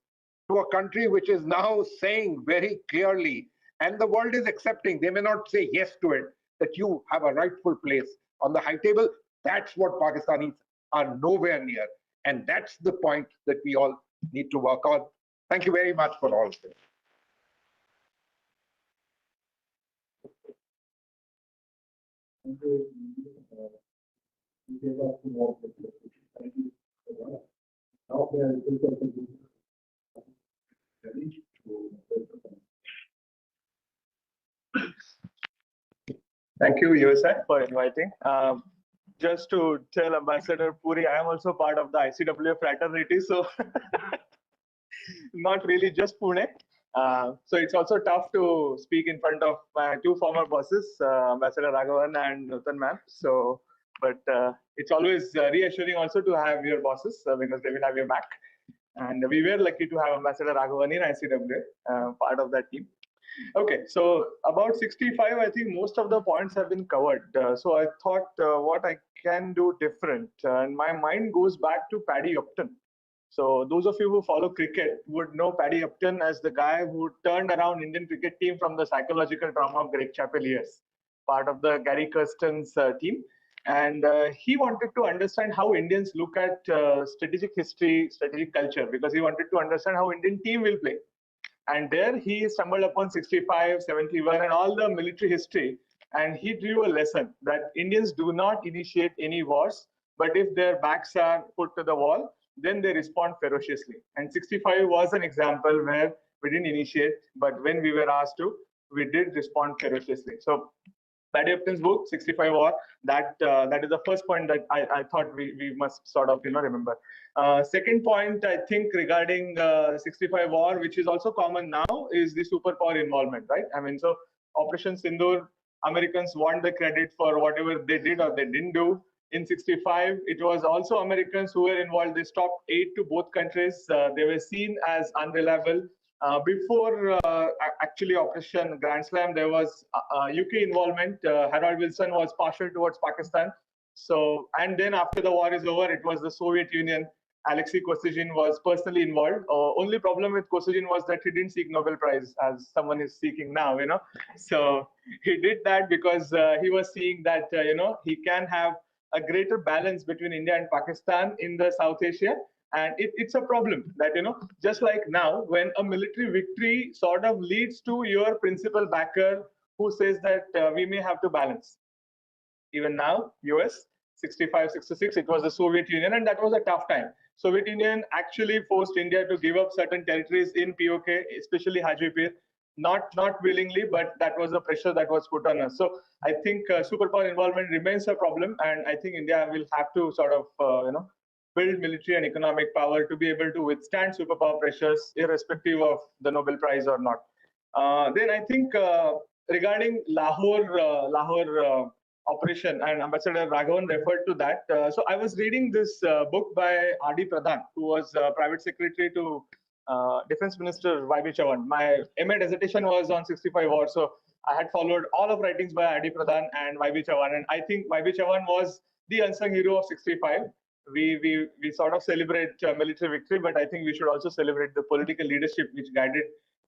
to a country which is now saying very clearly, and the world is accepting, they may not say yes to it, that you have a rightful place on the high table. That's what Pakistanis are nowhere near. And that's the point that we all need to work on. Thank you very much for all this. Thank you, USI, for inviting. Just to tell Ambassador Puri, I am also part of the ICWA fraternity, so not really just Pune. So it's also tough to speak in front of my two former bosses, Ambassador Raghavan and Nutan ma'am. So, but it's always reassuring also to have your bosses because they will have your back. And we were lucky to have Ambassador Raghavan in ICWA, part of that team. Okay, so about 65, I think most of the points have been covered. So I thought what I can do different. And my mind goes back to Paddy Upton. So those of you who follow cricket would know Paddy Upton as the guy who turned around Indian cricket team from the psychological trauma of Greg Chappell years, part of the Gary Kirsten's team. And he wanted to understand how Indians look at strategic history, strategic culture, because he wanted to understand how Indian team will play. And there he stumbled upon 65, 71 and all the military history. And he drew a lesson that Indians do not initiate any wars, but if their backs are put to the wall, then they respond ferociously. And 65 was an example where we didn't initiate, but when we were asked to, we did respond ferociously. So Paddy Upton's book, 65 War, that is the first point that I thought we must sort of remember. Second point, I think regarding 65 War, which is also common now, is the superpower involvement, right? I mean, so Operation Sindoor, Americans want the credit for whatever they did or they didn't do. In 65, it was also Americans who were involved. They stopped aid to both countries. They were seen as unreliable. Before actually Operation Grand Slam, there was UK involvement. Harold Wilson was partial towards Pakistan. So, and then after the war is over, it was the Soviet Union. Alexei Kosygin was personally involved. Only problem with Kosygin was that he didn't seek Nobel Prize as someone is seeking now, So he did that because he was seeing that, he can have a greater balance between India and Pakistan in the South Asia. And it's a problem that, just like now, when a military victory sort of leads to your principal backer who says that we may have to balance. Even now, US, 65, 66, it was the Soviet Union, and that was a tough time. Soviet Union actually forced India to give up certain territories in POK, especially Hajipir, not willingly, but that was the pressure that was put on us. So I think superpower involvement remains a problem, and I think India will have to sort of, build military and economic power to be able to withstand superpower pressures, irrespective of the Nobel Prize or not. Then I think regarding Lahore operation, and Ambassador Raghavan referred to that. So I was reading this book by R.D. Pradhan, who was private secretary to Defense Minister Y.B. Chavan. My MA dissertation was on 65 war, so I had followed all of writings by R.D. Pradhan and Y.B. Chavan, and I think Y.B. Chavan was the unsung hero of 65. We sort of celebrate military victory, but I think we should also celebrate the political leadership which guided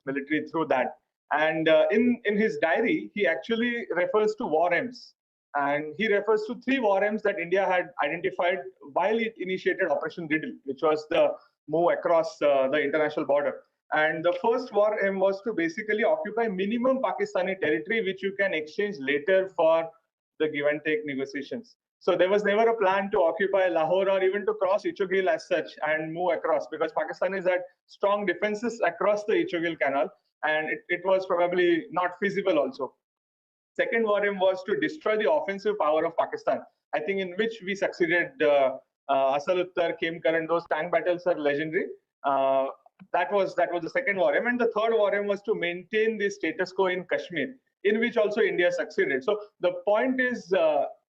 military through that. And in his diary, he actually refers to war aims. And he refers to 3 war aims that India had identified while it initiated Operation Riddle, which was the move across the international border. And the first war aim was to basically occupy minimum Pakistani territory, which you can exchange later for the give and take negotiations. So there was never a plan to occupy Lahore or even to cross Ichogil as such and move across, because Pakistanis had strong defenses across the Ichogil Canal, and it was probably not feasible also. Second war aim was to destroy the offensive power of Pakistan, I think, in which we succeeded. Asal Uttar, Khemkar, and those tank battles are legendary. That was the second war aim. And the third war aim was to maintain the status quo in Kashmir, in which also India succeeded. So the point is,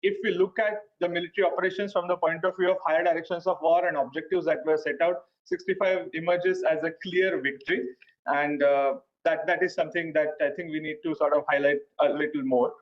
if we look at the military operations from the point of view of higher directions of war and objectives that were set out, 65 emerges as a clear victory. And that is something that I think we need to sort of highlight a little more.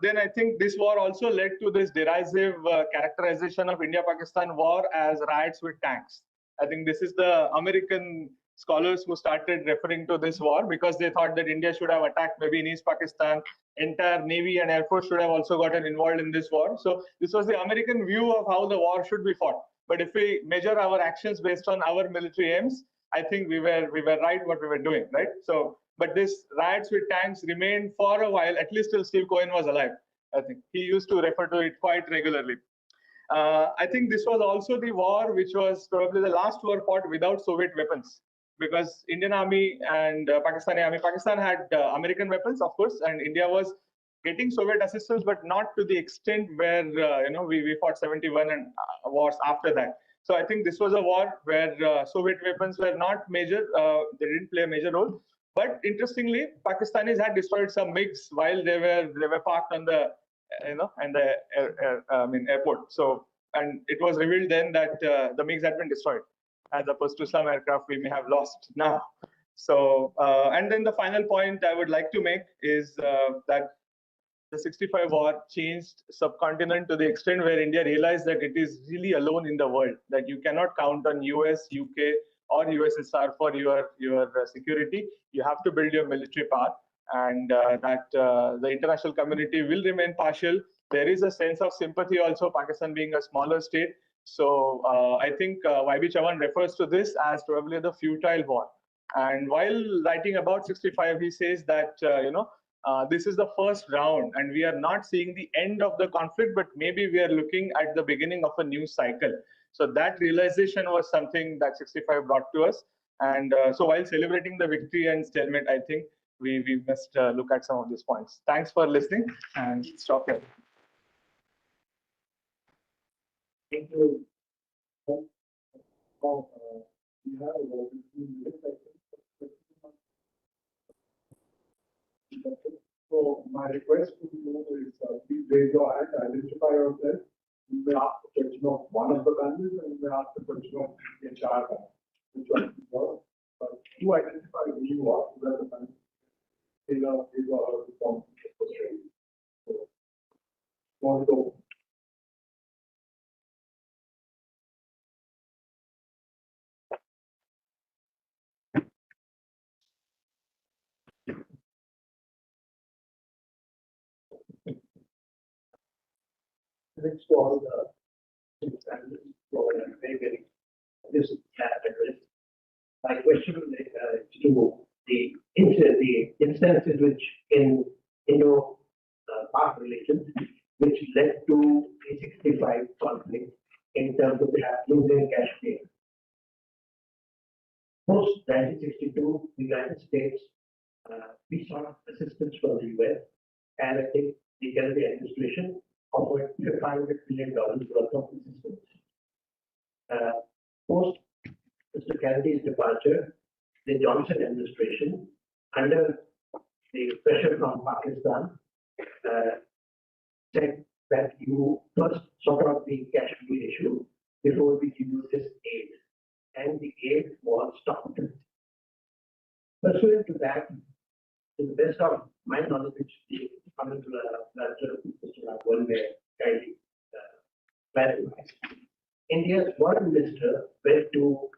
Then I think this war also led to this derisive characterization of India-Pakistan war as riots with tanks. I think this is the American scholars who started referring to this war because they thought that India should have attacked maybe in East Pakistan. Entire Navy and Air Force should have also gotten involved in this war. So this was the American view of how the war should be fought. But if we measure our actions based on our military aims, I think we were right what we were doing, right? So, but this riots with tanks remained for a while, at least till Steve Cohen was alive. I think he used to refer to it quite regularly. I think this was also the war which was probably the last war fought without Soviet weapons, because Indian Army and Pakistani Army, Pakistan had American weapons, of course, and India was getting Soviet assistance, but not to the extent where we fought 71 and wars after that. So I think this was a war where Soviet weapons were not major; they didn't play a major role. But interestingly, Pakistanis had destroyed some MiGs while they were parked on the airport. So, and it was revealed then that the MiGs had been destroyed, as opposed to some aircraft we may have lost now. So, and then the final point I would like to make is that the 65 war changed subcontinent to the extent where India realized that it is really alone in the world, that you cannot count on US, UK, or USSR for your security. You have to build your military power, and that the international community will remain partial. There is a sense of sympathy also, Pakistan being a smaller state. So I think Y.B. Chavan refers to this as probably the futile war. And while writing about 65, he says that, this is the first round and we are not seeing the end of the conflict, but maybe we are looking at the beginning of a new cycle. So that realization was something that 65 brought to us. And so while celebrating the victory and stalemate, I think we must look at some of these points. Thanks for listening, and stop here. Thank you. So my request to you is please raise your hand, identify yourself. You may ask the question of one of the panelists and you may ask the question of the entire panel. Which one you want? But you identify who you are, so that the panel is a response. So, want to go. Next to all the panelists for very this address. My question to the instance in which in Indo-Pak relations, which led to the 65 conflict in terms of losing Kashmir. Post 1962, the United States, we sought assistance from the US, and I think the Kennedy administration offered $500 billion worth of assistance. Post Mr. Kennedy's departure, the Johnson administration, under the pressure from Pakistan, said that you first sort out the Kashmir issue before we give you this aid. And the aid was stopped. Pursuant to that, to the best of my knowledge, which the Honorable Mr. Raghavan may kindly clarify, India's foreign minister went to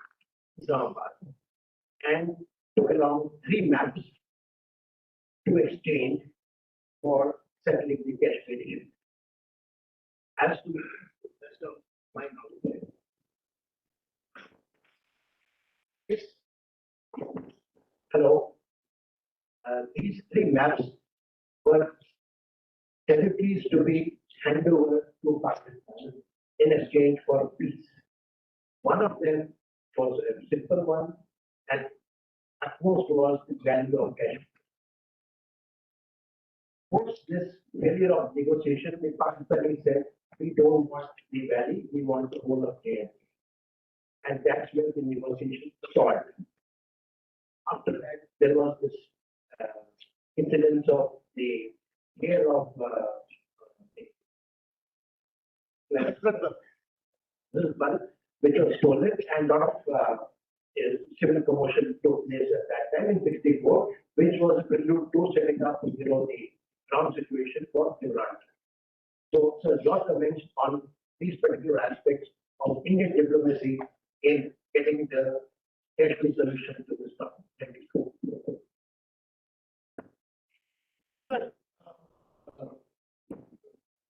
Islamabad and took along 3 maps to exchange for settling the Kashmir issue. As to the best of my knowledge, hello. These 3 maps were territories to be handed over to Pakistan in exchange for peace. One of them was a simple one, and at most was the value of Kashmir. Post this failure of negotiation, the Pakistanis said, we don't want the valley, we want the whole of KM. And that's where the negotiation stalled. After that, there was this incident of the year of which was stolen, and a lot of civil commotion took place at that time in '64, which was a prelude to setting up the ground situation for Iran. So, your comments on these particular aspects of Indian diplomacy in getting the Kashmir solution to this problem. Thank you.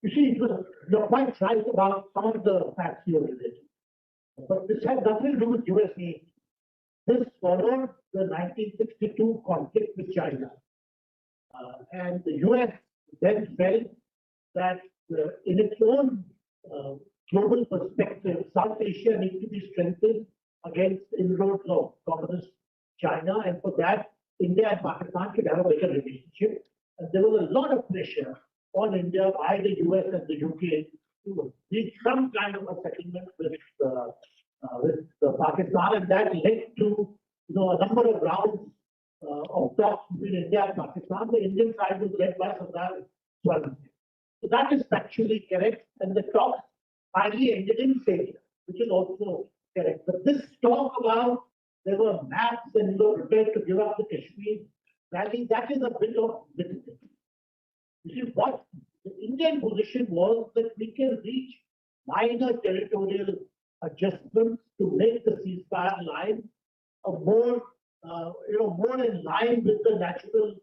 You see, you're quite right about some of the facts you related. But this has nothing to do with US needs. This followed the 1962 conflict with China. And the US then felt that in its own global perspective, South Asia needs to be strengthened against inroads of communist China. And for that, India and Pakistan should have a better relationship. And there was a lot of pressure on India by the US and the UK to reach some kind of a settlement with Pakistan, and that led to a number of rounds of talks between India and Pakistan. The Indian side was led by Sardar Swarup. So that is factually correct, and the talks finally ended in failure, which is also correct. But this talk about there were maps and you were prepared to give up the Kashmir Valley, that is a bit of difficulty. You see, what the Indian position was that we can reach minor territorial adjustments to make the ceasefire line a more, more in line with the natural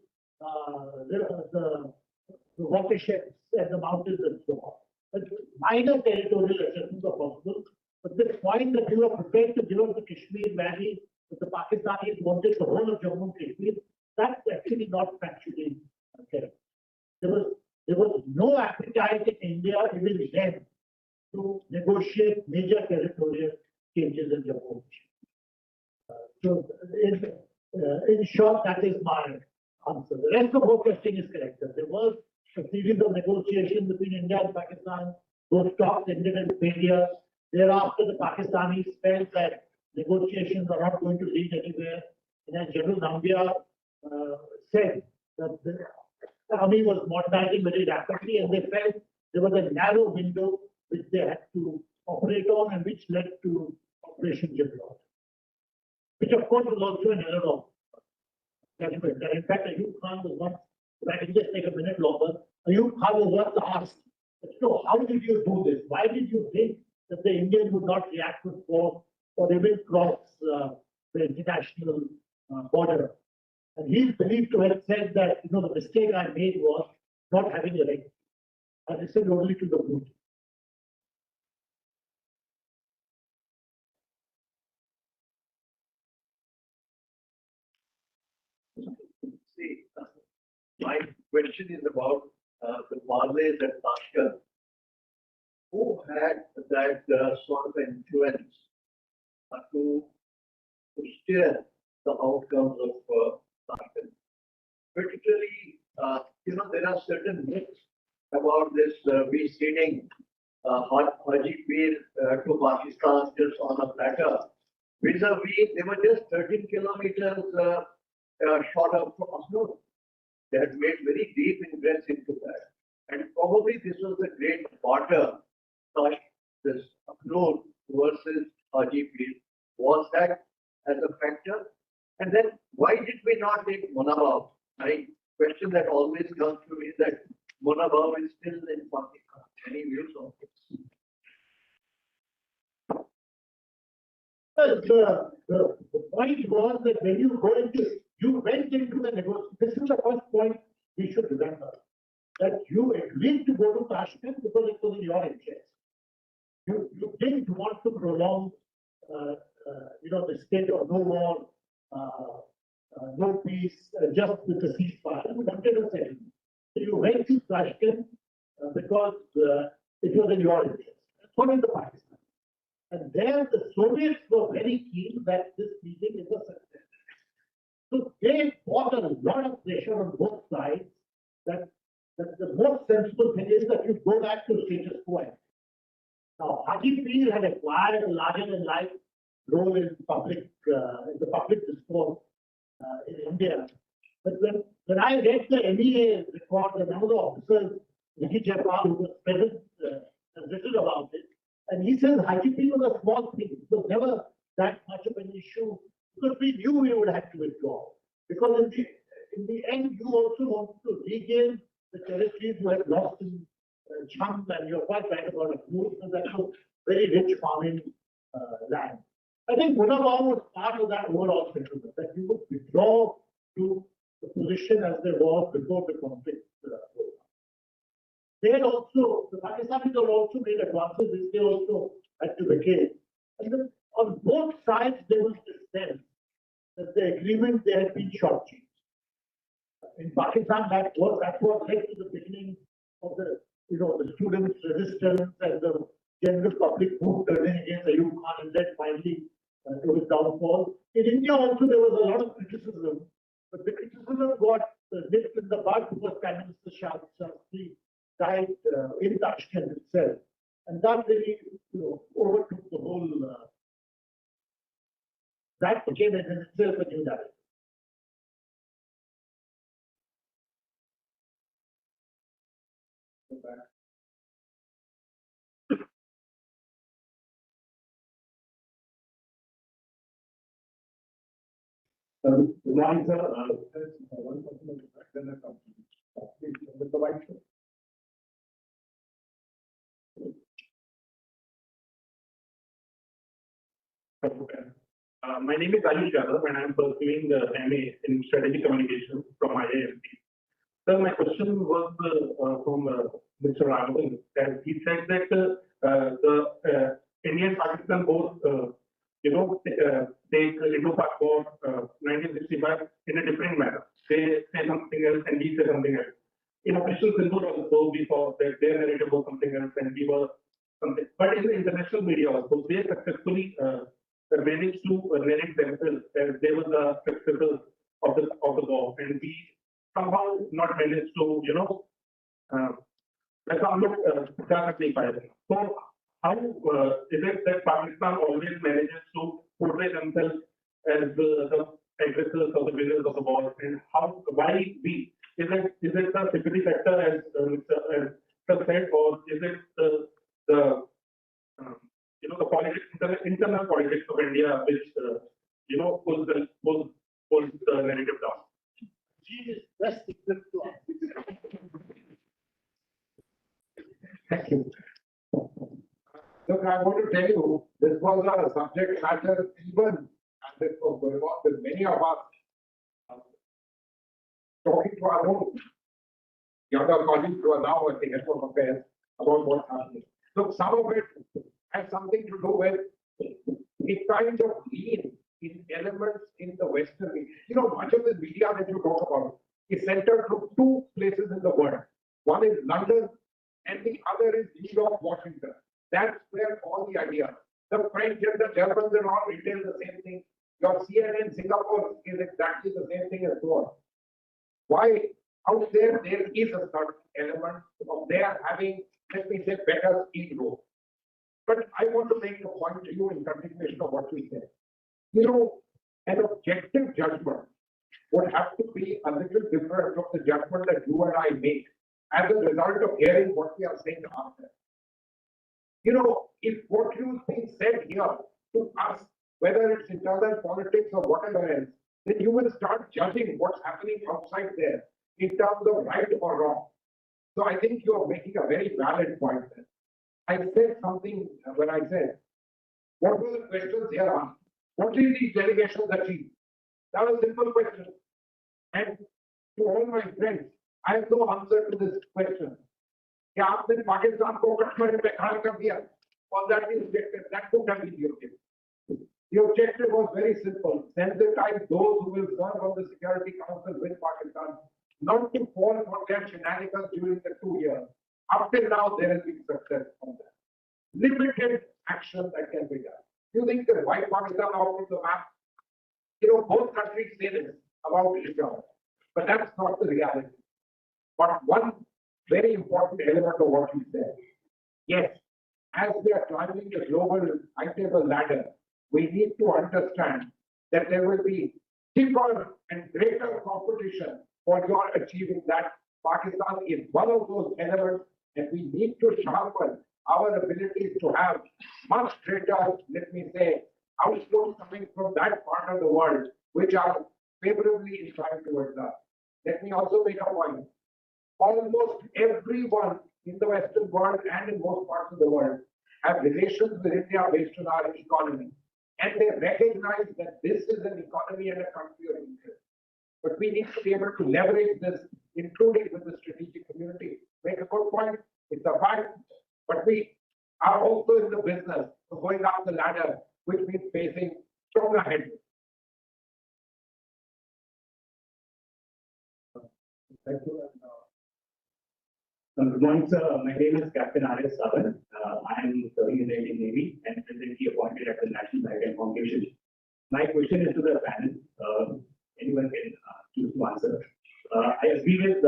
the watersheds and the mountains and so on. But minor territorial adjustments are possible. But the point that we were prepared to give up the Kashmir Valley, that the Pakistanis wanted the whole of Jammu and Kashmir, that's actually not factually correct. There was no appetite in India even then to negotiate major territorial changes in Jammu. So, in short, that is my answer. The rest of your question is correct. There was a series of negotiations between India and Pakistan. Those talks ended in failure. Thereafter, the Pakistanis felt that negotiations are not going to lead anywhere. And as General Nambia said, that the army was modernizing very rapidly, and they felt there was a narrow window which they had to operate on, and which led to Operation Jubilee, which of course was also an error of judgment. In fact, Ayub Khan was once, if I can just take a minute longer, Ayub Khan was once asked, so how did you do this? Why did you think that the Indians would not react with force or even cross the international border? And he's believed to have said that, the mistake I made was not having a right. I listened only to the brute. my question is about the Marlays at Tashkent. Who had that sort of influence to steer the outcomes of Tashkent? Particularly, there are certain myths about this receding Haji Pir to Pakistan just on a platter. Vis-a-vis, they were just 13 kilometers short of Oslo. They had made very deep ingress into that. And probably this was the great barter, this Akhnur versus Haji Pir. Was that as a factor? And then why did we not take Munabab? My question that always comes to me is that Munabab is still in Pakistan. Any views on this? The point was that when you went into the negotiation, this is the first point we should remember, that you agreed to go to Tashkent because it was in your interest. You didn't want to prolong, the state of no war, no peace, just with the ceasefire. You wanted a settlement. So you went to Tashkent because it was in your interest. So did the Pakistan. And there the Soviets were very keen that this meeting is a success. So they brought a lot of pressure on both sides that the most sensible thing is that you go back to the status quo. Now, Haji Pir had acquired a larger-than-life role in the public discourse in India. But when I read the MEA report, the number of officers, Vicky Jaipal, who was present, has written about it, and he says Haji Pir was a small thing. It was never that much of an issue because we knew we would have to withdraw. Because in the end, you also want to regain the territories you had lost in Cham, and you're quite right about it. That's a very rich farming land. I think Munabab was part of that overall settlement, that you would withdraw to the position as they was before the conflict. They had also, the Pakistanis had also made advances, which they also had to vacate. And then on both sides, there was this sense that the agreement there had been shortchanged. In Pakistan, that was led to the beginning of the students' resistance and the general public mood turning against Ayub Khan, and then finally to his downfall. In India also, there was a lot of criticism, but the criticism got nipped in the bud because Prime Minister Shastri died in Tashkent itself, and that really overtook the whole. That became in itself a new narrative. Good morning, sir. One person in the back, then I come to you. Please, with the white shirt. My name is Ayush Yadav, and I am pursuing the MA in Strategic Communication from IIMT. So my question was from Mr. Raghavan, and he said that the India and Pakistan both, take Indo-Pak War 1965 in a different manner. They say something else and we say something else. In Operation Sindoor also, we saw that their narrative was something else and we were something. But in the international media also, they successfully managed to narrate themselves as they were the successors of the war, and we somehow not managed to, So how is it that Pakistan always manages to portray themselves as the aggressors or the winners of the war, and why we? Is it the sympathy factor as Mr. said, or is it the politics, internal politics of India, which pulls the narrative down? She is best equipped to answer. Thank you. Look, I want to tell you, this was a subject matter even, and this was going on with many of us, talking to our own younger colleagues who are now at the head of affairs about what's happening. Look, some of it has something to do with it kind of lean in elements in the Western. Much of the media that you talk about is centered to two places in the world. One is London and the other is New York, Washington. That's where all the ideas. The French and the Germans and all retail the same thing. Your CNN Singapore is exactly the same thing as well. Why out there is a certain element of their having, let me say, better speed role. But I want to make a point to you in continuation of what we said. You know, an objective judgment would have to be a little different from the judgment that you and I make as a result of hearing what we are saying after. You know, if what you've been said here to us, whether it's internal politics or whatever else, then you will start judging what's happening outside there in terms of right or wrong. So I think you are making a very valid point there. I said something when I said, what were the questions here on? What is these delegations achieve? That was a simple question. And to all my friends, I have no answer to this question. क्या आपने पाकिस्तान को कश्मीर में खड़ा कर दिया? Well, that is objective. That could have been the objective. The objective was very simple. Sensitize those who will serve on the Security Council with Pakistan, not to fall for their shenanigans during the 2 years. Up till now, there has been success on that. Limited action that can be done. You think that why Pakistan out of the map? You know, both countries say this about each other, but that's not the reality. But one very important element of what you said, yes, as we are climbing the global high-table ladder, we need to understand that there will be deeper and greater competition for your achieving that. Pakistan is one of those elements, and we need to sharpen our abilities to have much greater, let me say, outflows coming from that part of the world, which are favorably inclined towards us. Let me also make a point. Almost everyone in the Western world and in most parts of the world have relations with India based on our economy. And they recognize that this is an economy and a country of interest. But we need to be able to leverage this, including with the strategic community. Make a good point, it's a fact. But we are also in the business of going up the ladder, which means facing stronger headwinds. Thank you. Good morning, sir. My name is Captain R.S. Savan. I am serving in the Indian Navy and presently appointed at the National Maritime Foundation. My question is to the panel. Anyone can choose to answer. I agree with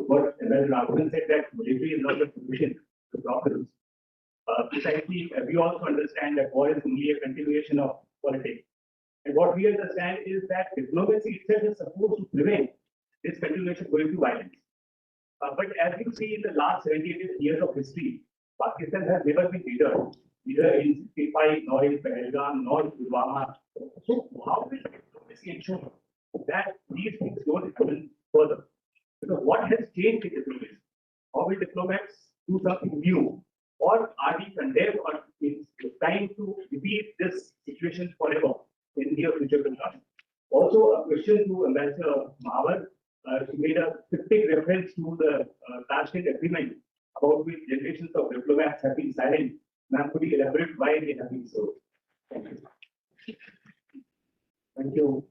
what Raghavan said, that military is not the solution to problems. Precisely, we also understand that war is only a continuation of politics. And what we understand is that diplomacy itself is supposed to prevent this continuation going to violence. But as you see in the last 78 years of history, Pakistan has never been either in 65, nor in Pahalgam, nor in Pulwama. So how will diplomacy ensure that these things don't happen further? Because what has changed in diplomacy? How will diplomats do something new? Or are we condemned, or it's time to repeat this situation forever in near future to come? Also, a question to Ambassador Mahawar. She made a specific reference to the Tashkent agreement, about which generations of diplomats have been silent. Ma'am, could you elaborate why they have been so? Thank you. Thank you.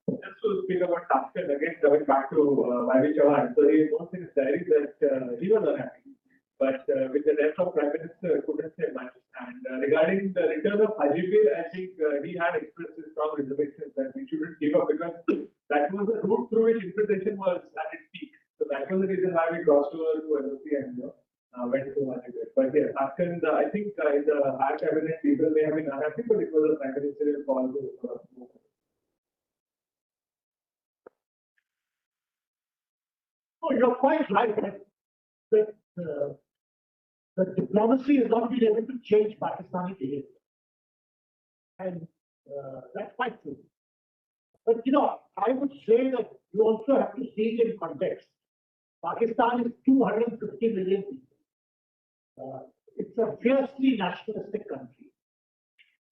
Just to speak about Tashkent again, coming back to Vavi Chavan. So he wants in his diary that he was unhappy, but with the death of Prime Minister, couldn't say much. And regarding the return of Hajibir, I think he had expressed his strong reservations that we shouldn't give up, because that was the route through which interpretation was at its peak. So that was the reason why we crossed over to LOC and went to Hajibir. But yes, Tashkent, I think in the higher cabinet, people may have been unhappy, but it was the Prime Ministerial call to move. Oh, you're quite right that the diplomacy has not been able to change Pakistani behavior. And that's quite true. But, I would say that you also have to see it in context. Pakistan is 250 million people. It's a fiercely nationalistic country.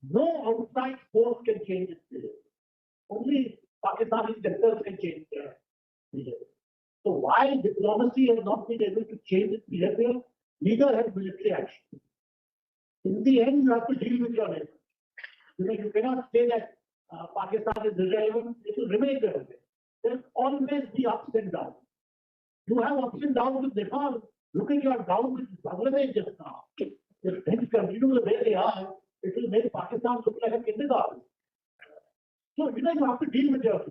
No outside force can change its behavior. Only Pakistanis themselves can change their behavior. So while diplomacy has not been able to change its behavior, neither has military action. In the end, you have to deal with your neighbor. You cannot say that Pakistan is irrelevant. It will remain relevant. There will always be ups and downs. You have ups and downs with Nepal. Look at your down with Bangladesh just now. If things continue the way they are, it will make Pakistan look like a kindergarten. So, you have to deal with your.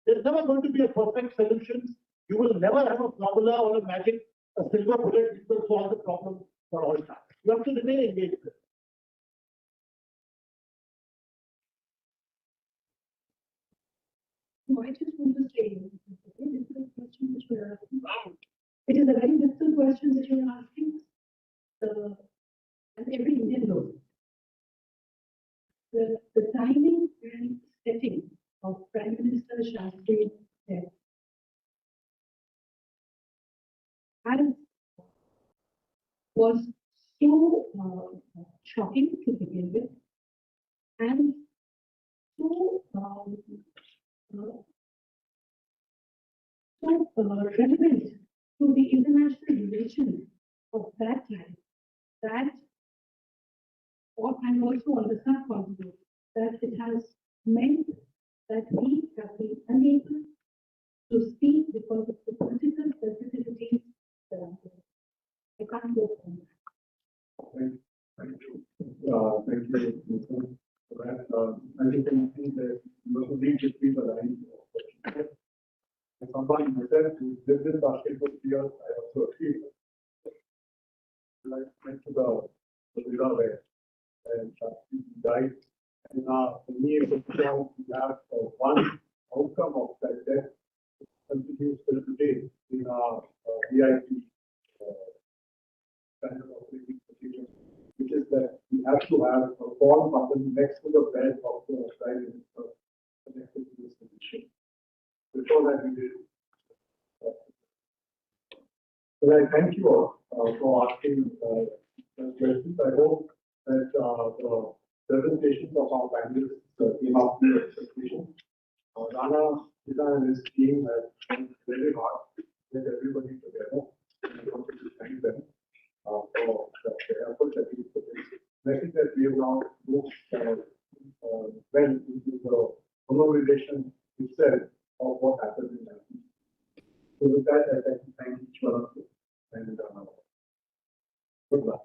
There's never going to be a perfect solution. You will never have a formula or a magic, a silver bullet which will solve the problem for all time. You have to remain engaged with it. No, I just want to say, this is a question which we are asking. It is a very difficult question that you are asking, and every Indian knows it. The timing and setting of Prime Minister Shastri's death was so shocking to begin with, and so relevant to the international relations of that time, that, and also on the subcontinent, that it has meant that we have been unable to speak because of the political sensitivities that are there. I can't go on that. Thank you. Thank you, Mr. For that. I just think that you also need to be the line of questions. As someone myself who lived in Tashkent for 3 years, I also agree. I went to the villa where Shastri died, and for me, it was proud to have one outcome of that death continues till today in our VIP standard operating procedure, which is that we have to have a call button next to the bed of the Prime Minister connected to this condition. Before that, we did. So I thank you all for asking questions. I hope that the presentations of our panelists came up to your expectations. Rana, Sita, and his team have worked very hard to get everybody together. I want to thank them for the effort that you put in. I think that we have now moved well into the commemoration itself of what happened in 19. So with that, I'd like to thank each one of you and good luck.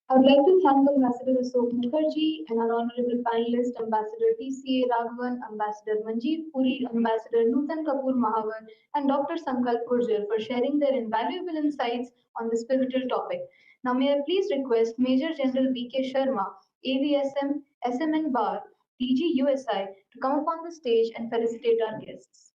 I would like to thank Ambassador Ashok Mukherjee and our honorable panelist, Ambassador T.C.A. Raghavan, Ambassador Manjeet Puri, Ambassador Nutan Kapoor Mahavar, and Dr. Sankalp Gurjar for sharing their invaluable insights on this pivotal topic. Now, may I please request Major General B.K. Sharma, AVSM, SMN Bar, DG USI, to come up on the stage and felicitate our guests.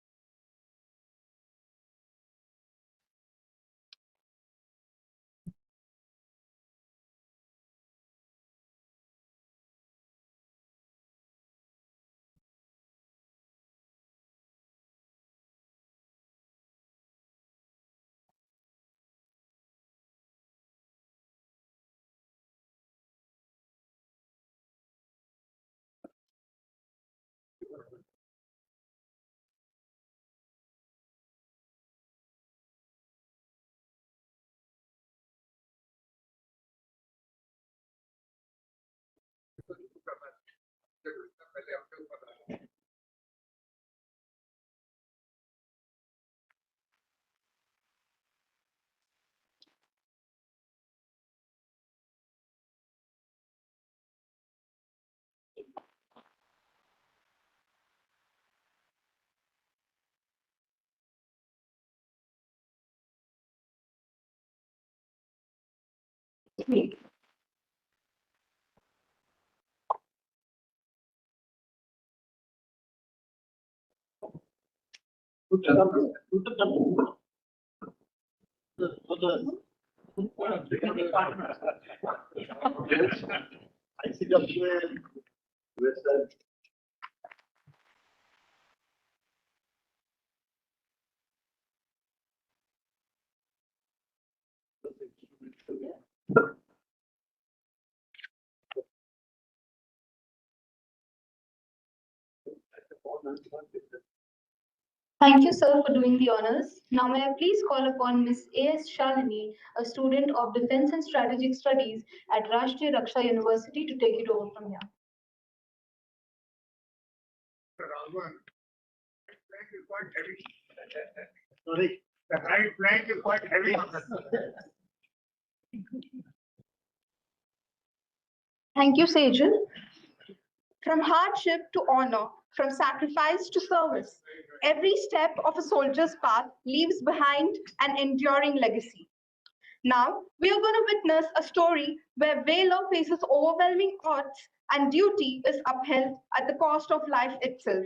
Thank you, sir, for doing the honors. Now, may I please call upon Ms. A.S. Shalini, a student of Defense and Strategic Studies at Rashtriya Raksha University, to take it over from here. Sorry, the right flank is quite heavy. Thank you, Sejal. From hardship to honor, from sacrifice to service, every step of a soldier's path leaves behind an enduring legacy. Now, we are going to witness a story where valor faces overwhelming odds and duty is upheld at the cost of life itself.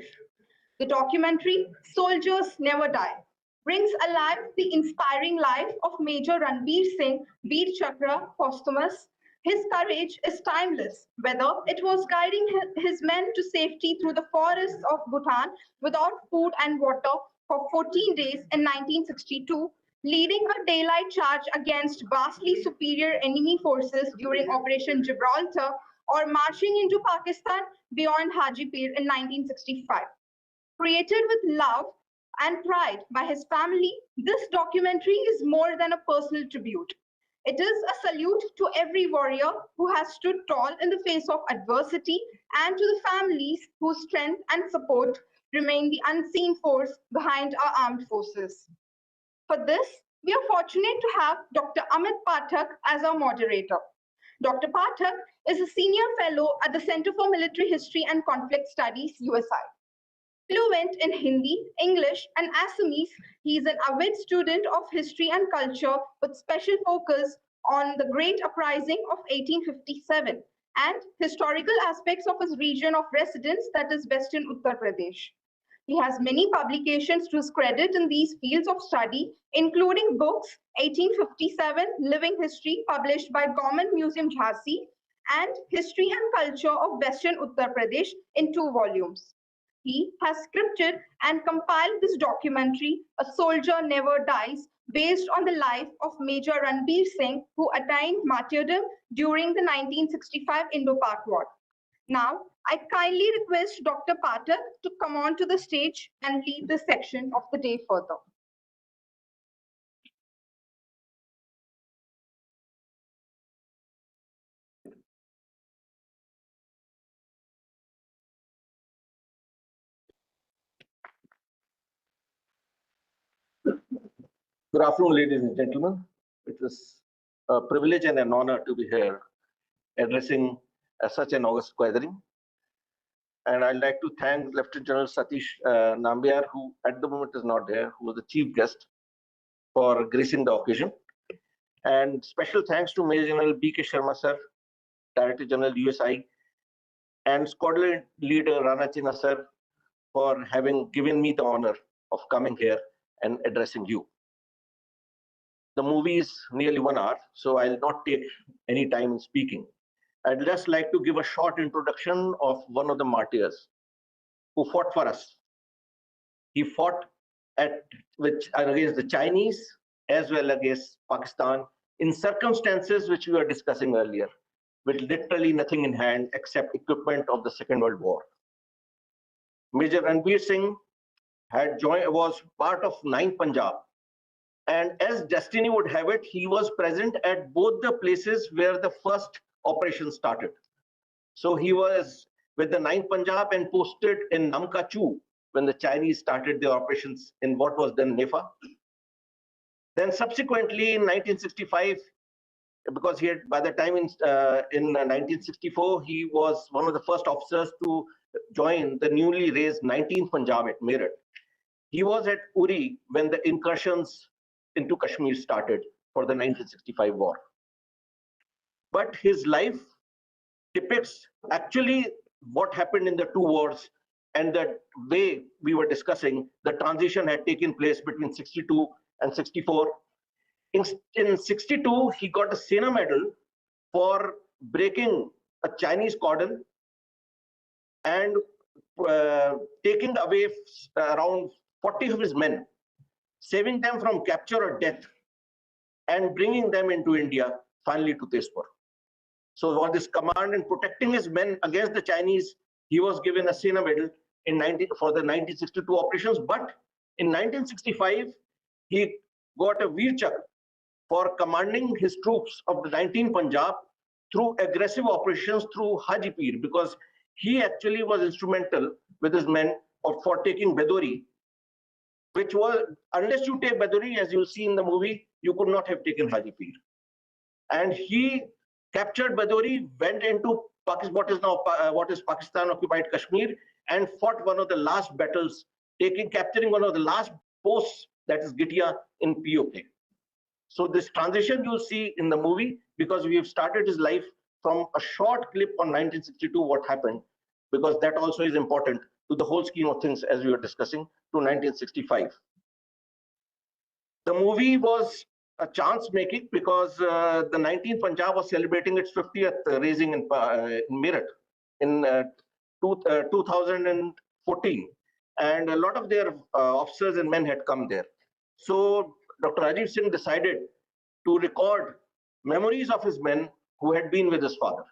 The documentary, Soldiers Never Die, brings alive the inspiring life of Major Ranbir Singh, Veer Chakra, posthumous. His courage is timeless, whether it was guiding his men to safety through the forests of Bhutan without food and water for 14 days in 1962, leading a daylight charge against vastly superior enemy forces during Operation Gibraltar, or marching into Pakistan beyond Hajipir in 1965. Created with love and pride by his family, this documentary is more than a personal tribute. It is a salute to every warrior who has stood tall in the face of adversity, and to the families whose strength and support remain the unseen force behind our armed forces. For this, we are fortunate to have Dr. Amit Pathak as our moderator. Dr. Pathak is a senior fellow at the Center for Military History and Conflict Studies, USI. Fluent in Hindi, English, and Assamese, he is an avid student of history and culture with special focus on the Great Uprising of 1857 and historical aspects of his region of residence, that is Western Uttar Pradesh. He has many publications to his credit in these fields of study, including books 1857 Living History, published by Government Museum Jhansi, and History and Culture of Western Uttar Pradesh in 2 volumes. He has scripted and compiled this documentary, A Soldier Never Dies, based on the life of Major Ranbir Singh, who attained martyrdom during the 1965 Indo-Pak War. Now, I kindly request Dr. Pathak to come on to the stage and lead this section of the day further. Good afternoon, ladies and gentlemen. It is a privilege and an honor to be here addressing such an august gathering. And I'd like to thank Lieutenant General Satish Nambiar, who at the moment is not there, who was the chief guest, for gracing the occasion. And special thanks to Major General B.K. Sharma, sir, Director General USI, and Squadron Leader Rana Chinna, sir, for having given me the honor of coming here and addressing you. The movie is nearly 1 hour, so I'll not take any time in speaking. I'd just like to give a short introduction of one of the martyrs who fought for us. He fought against the Chinese as well against Pakistan in circumstances which we were discussing earlier, with literally nothing in hand except equipment of the Second World War. Major Ranbir Singh was part of 9th Punjab. And as destiny would have it, he was present at both the places where the first operation started. So he was with the 9th Punjab and posted in Namkachu when the Chinese started their operations in what was then Nefa. Then subsequently in 1965, because he had, by the time in 1964, he was one of the first officers to join the newly raised 19th Punjab at Meerut. He was at Uri when the incursions into Kashmir started for the 1965 war. But his life depicts actually what happened in the 2 wars, and the way we were discussing, the transition had taken place between 62 and 64. In 62, he got a Sena Medal for breaking a Chinese cordon and taking away around 40 of his men, saving them from capture or death, and bringing them into India, finally to Tezpur. So for this command and protecting his men against the Chinese, he was given a Sena Medal for the 1962 operations. But In 1965, he got a Veer Chakra for commanding his troops of the 19 Punjab through aggressive operations through Haji Pir, because he actually was instrumental with his men for taking Bedori, which was, unless you take Bedori, as you'll see in the movie, you could not have taken Haji Pir. And he captured Bedori, went into Pakistan, what is Pakistan occupied Kashmir, and fought one of the last battles, capturing one of the last posts, that is Gittia in POK. So this transition you'll see in the movie, because we have started his life from a short clip on 1962, what happened, because that also is important to the whole scheme of things as we were discussing, to 1965. The movie was a chance making because the 19th Punjab was celebrating its 50th raising in Meerut in 2014, and a lot of their officers and men had come there. So Dr. Rajiv Singh decided to record memories of his men who had been with his father.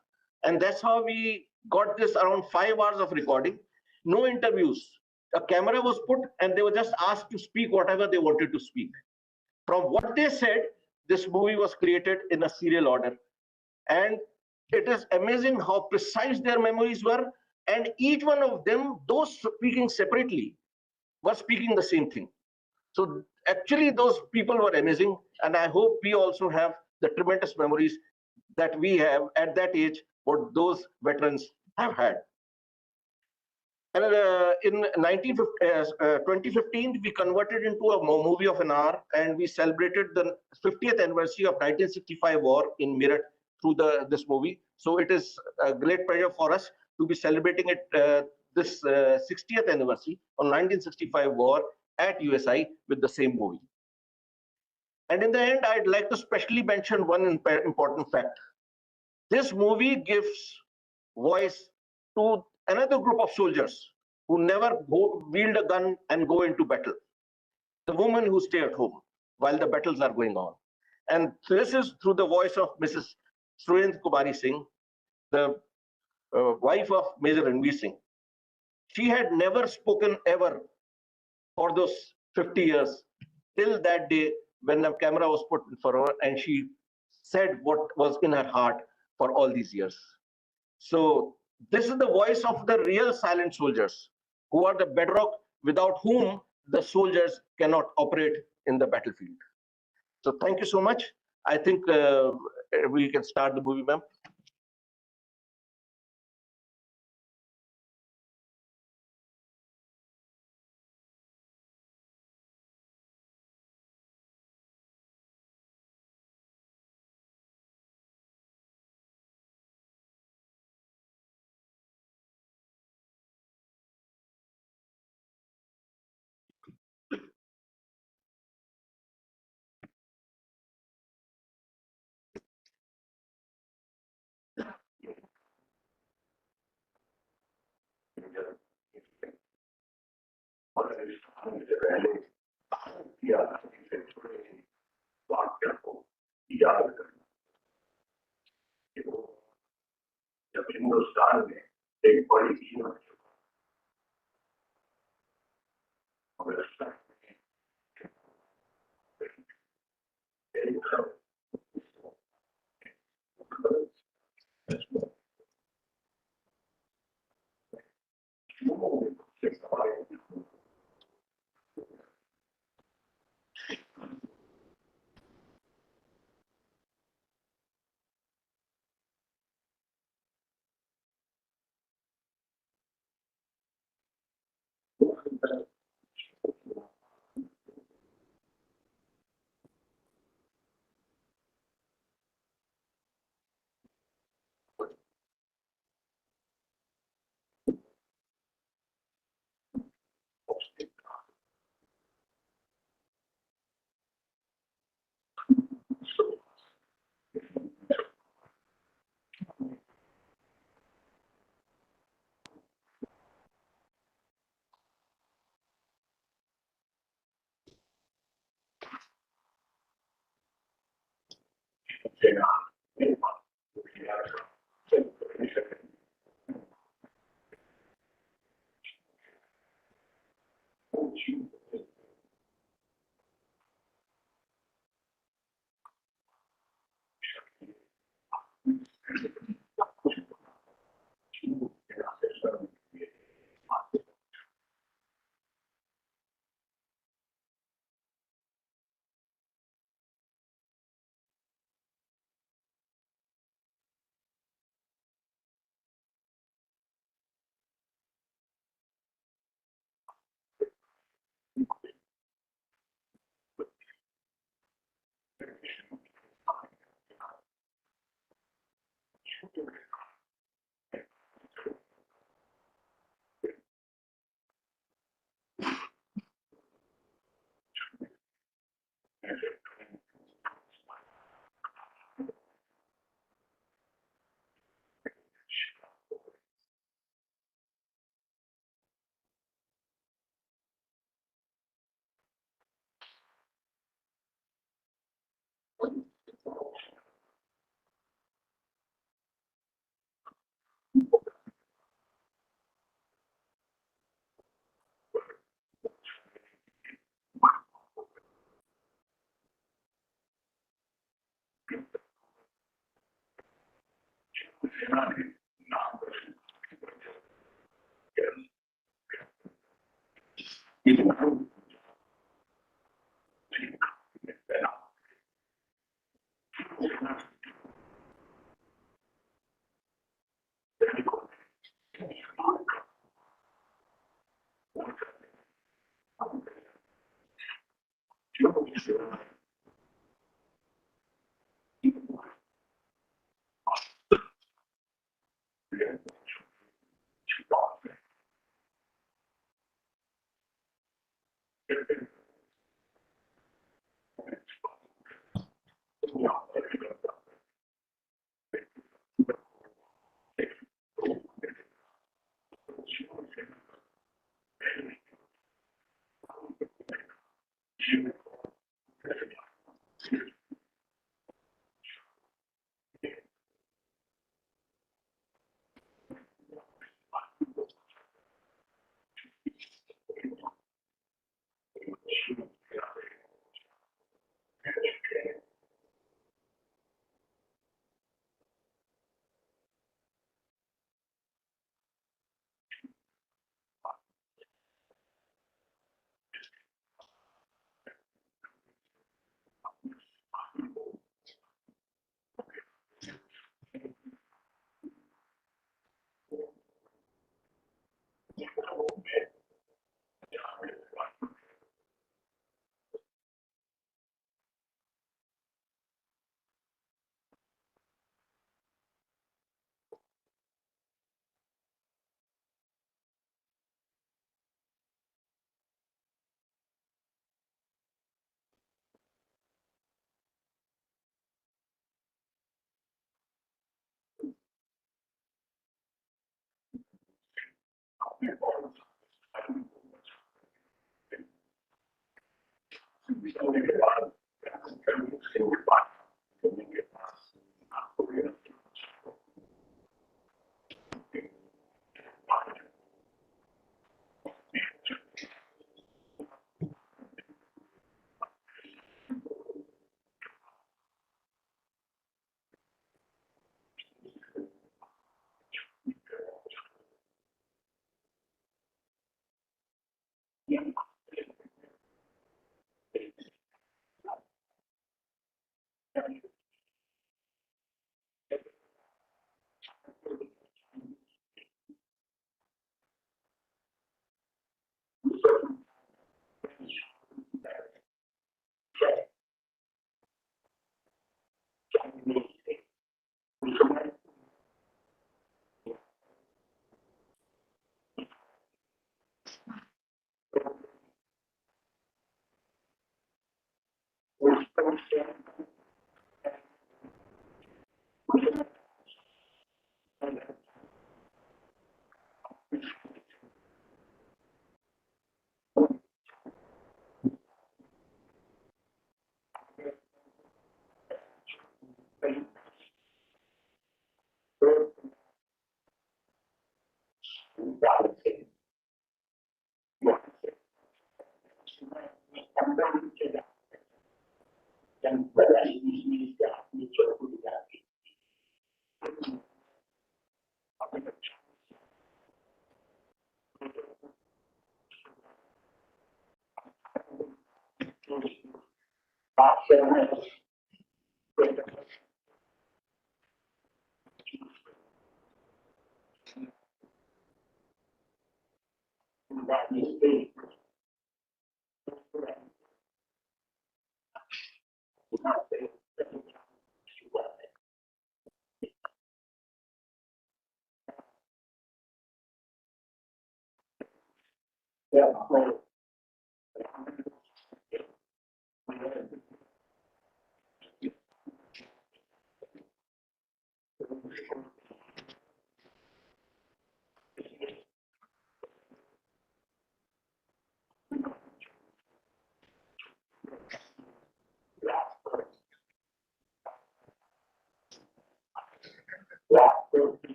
And that's how we got this around 5 hours of recording, no interviews. A camera was put and they were just asked to speak whatever they wanted to speak. From what they said, this movie was created in a serial order. And it is amazing how precise their memories were. And each one of them, those speaking separately, were speaking the same thing. So actually, those people were amazing. And I hope we also have the tremendous memories that we have at that age, what those veterans have had. And in 2015, we converted into a movie of an hour, and we celebrated the 50th anniversary of 1965 war in Meerut through this movie. So it is a great pleasure for us to be celebrating it, this 60th anniversary on 1965 war at USI with the same movie. And in the end, I'd like to specially mention one important fact. This movie gives voice to another group of soldiers who never wield a gun and go into battle. The women who stay at home while the battles are going on. And this is through the voice of Mrs. Surendra Kumari Singh, the wife of Major Ranveer Singh. She had never spoken ever for those 50 years till that day when the camera was put for her and she said what was in her heart for all these years. So this is the voice of the real silent soldiers who are the bedrock without whom the soldiers cannot operate in the battlefield. So thank you so much. I think we can start the movie, ma'am. जब हिंदुस्तान में एक बड़ी कीमत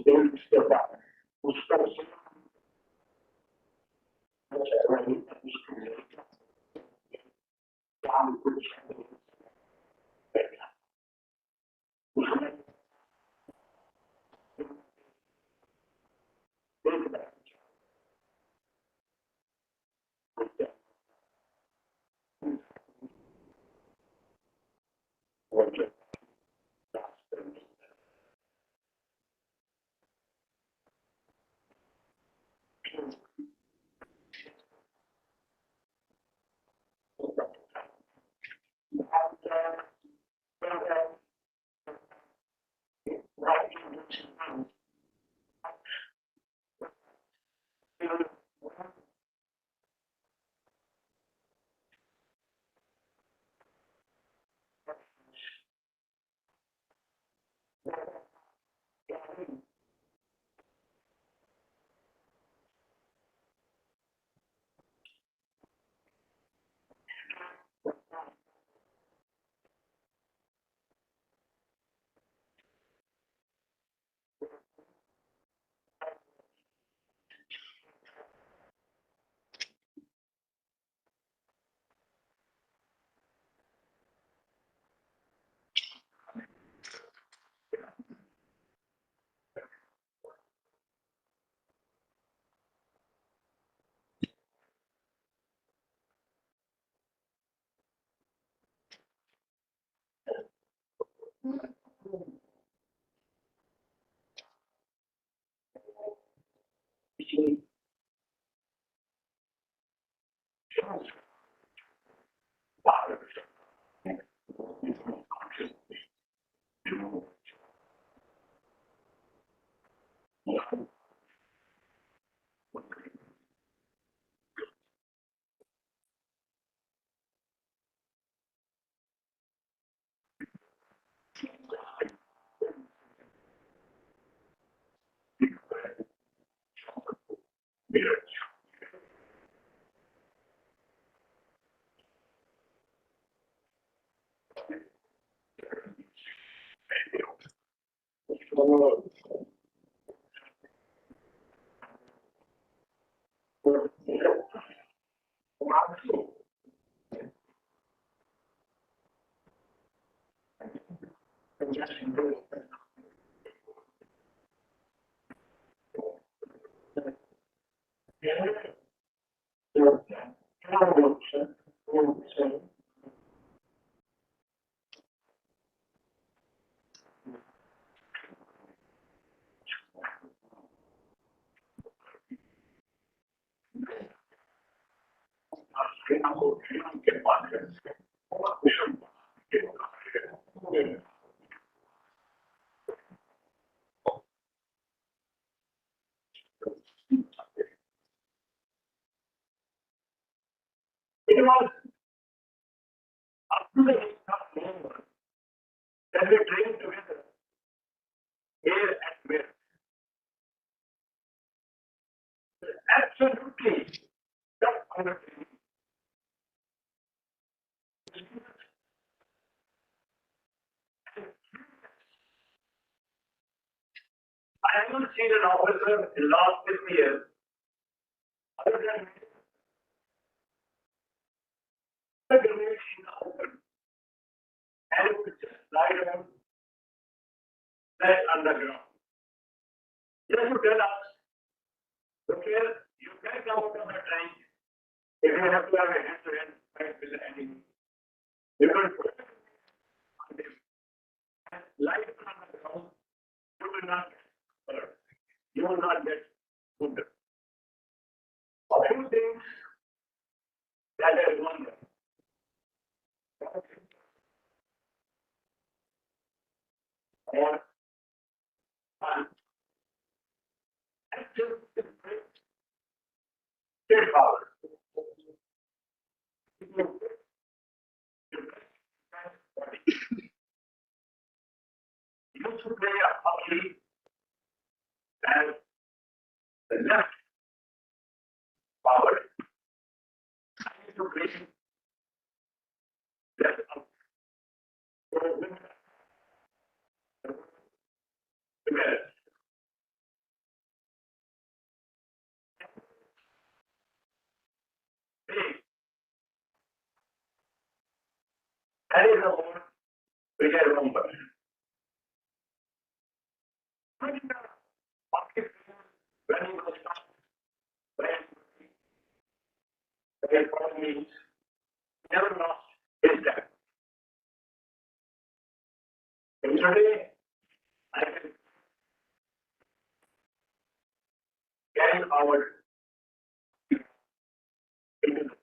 don't step up. Who stops It was up to the moment that we trained together, here and where. Absolutely, just understanding. I haven't seen an officer in the last 50 years other than the grenade in the open and it would just lie down that underground. Just to tell us, look here, you can come out of the train if you have to have a hand-to-hand fight with the enemy. You can put it on them. And lie down on the ground, you will not get hurt. You will not get wounded. A few things that I wonder. Or state power. Used to play a hockey as the left power. I used to play left up. That is the word which I remember. When he was when means never lost his depth. And today, I can carry forward into the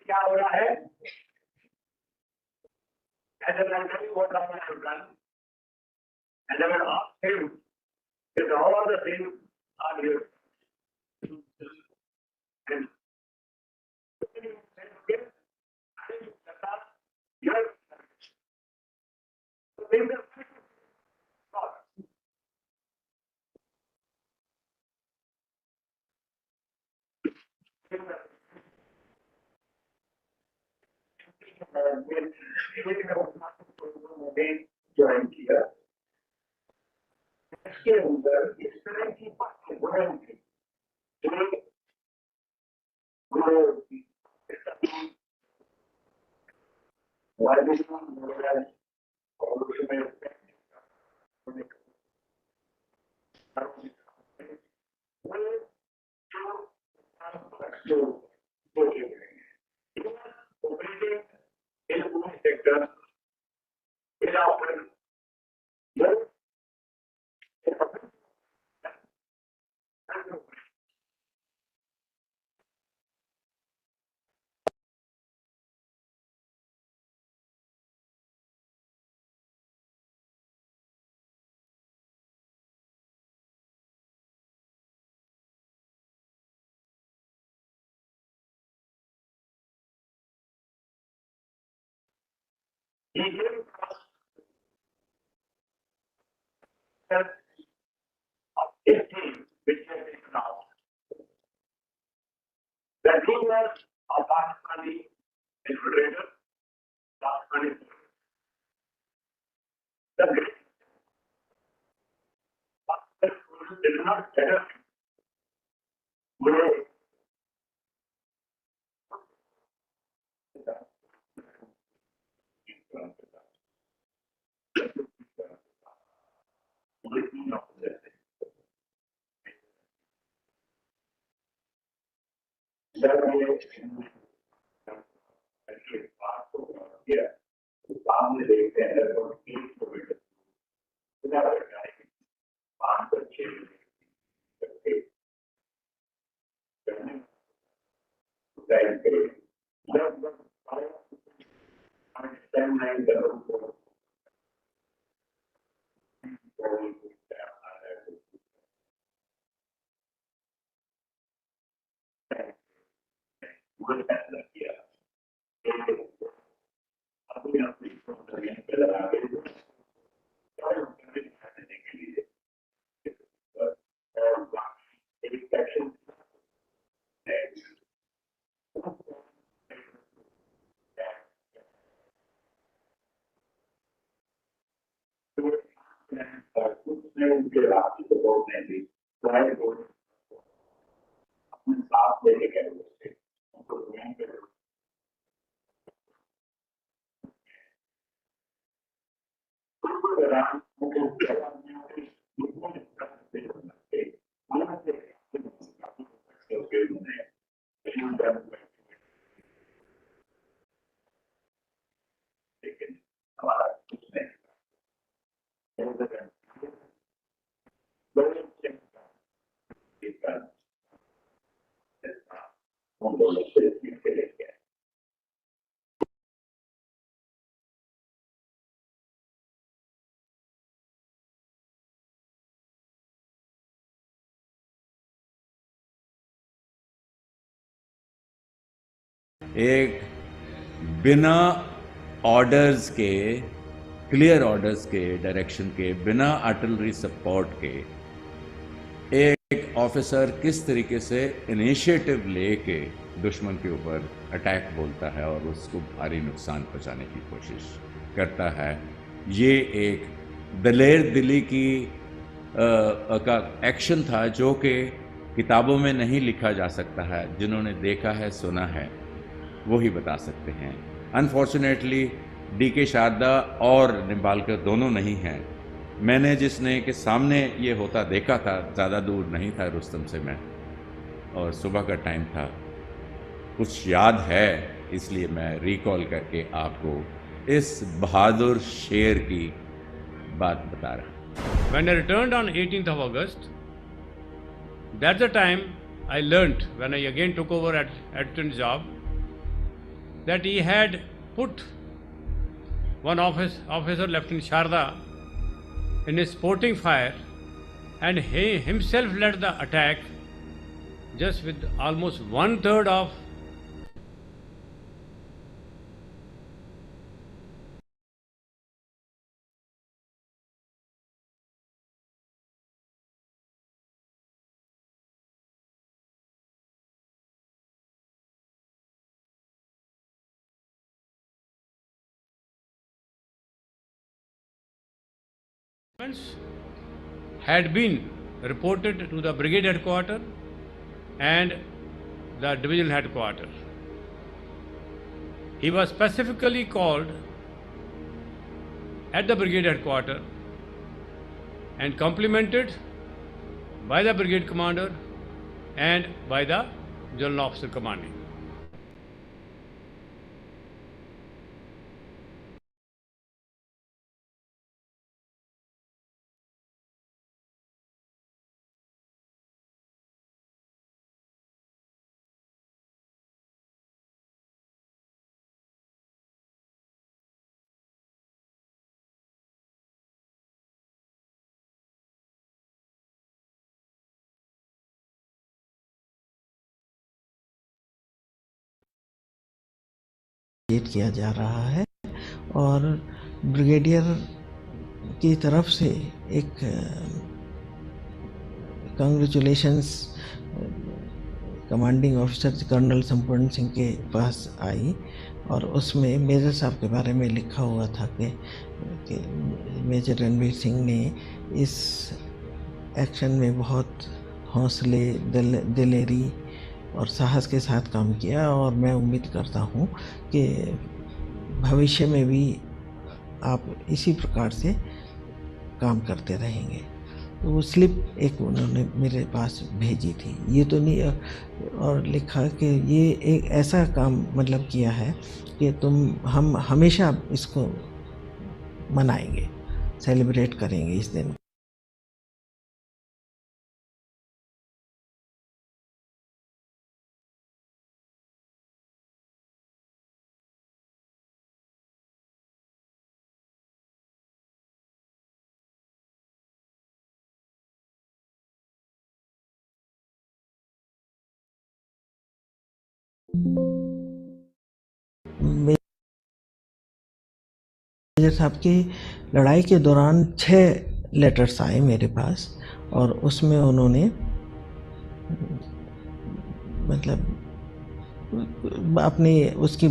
क्या हो रहा है? As a mentally what I have done, and I will ask him if all the things are here. And Joined here. Next year, it's 70%. Why this one? Operating in the movie sector is often which has been announced. The rulers of Pakistani infiltrators, Pakistani the great Pakistan did not better grow. एक बिना orders के, clear orders के, direction के, बिना artillery support के एक officer किस तरीके से इनिशिएटिव लेके दुश्मन के ऊपर अटैक बोलता है और उसको भारी नुकसान पहुंचाने की कोशिश करता है, ये एक दलेर दिली की का एक्शन था जो कि किताबों में नहीं लिखा जा सकता है। जिन्होंने देखा है, सुना है, वो ही बता सकते हैं। अनफॉर्चुनेटली डीके शारदा और निम्बालकर दोनों नहीं हैं। मैंने जिसने के सामने ये होता देखा था, ज़्यादा दूर नहीं था रुस्तम से मैं, और सुबह का टाइम था, कुछ याद है, इसलिए मैं रिकॉल करके आपको इस बहादुर शेर की बात बता रहा हूँ। When I returned on 18th of August, that's the time I learnt, when I again took over at adjutant job, that he had put one officer, Lieutenant Sharda, in a sporting fire, and he himself led the attack just with almost 1/3 of had been reported to the brigade headquarters and the divisional headquarters. He was specifically called at the brigade headquarters and complimented by the brigade commander and by the general officer commanding. किया जा रहा है और brigadier की तरफ से एक congratulations commanding officer colonel संपूर्ण सिंह के पास आई और उसमें मेजर साहब के बारे में लिखा हुआ था कि मेजर रणवीर सिंह ने इस एक्शन में बहुत हौसले दिलेरी और साहस के साथ काम किया और मैं उम्मीद करता हूँ कि भविष्य में भी आप इसी प्रकार से काम करते रहेंगे। तो वो स्लिप एक उन्होंने मेरे पास भेजी थी, ये तो नहीं, और लिखा कि ये एक ऐसा काम मतलब किया है कि हम हमेशा इसको मनाएंगे, सेलिब्रेट करेंगे इस दिन। मेजर साहब की लड़ाई के दौरान 6 लेटर्स आए मेरे पास और उसमें उन्होंने मतलब अपनी उसकी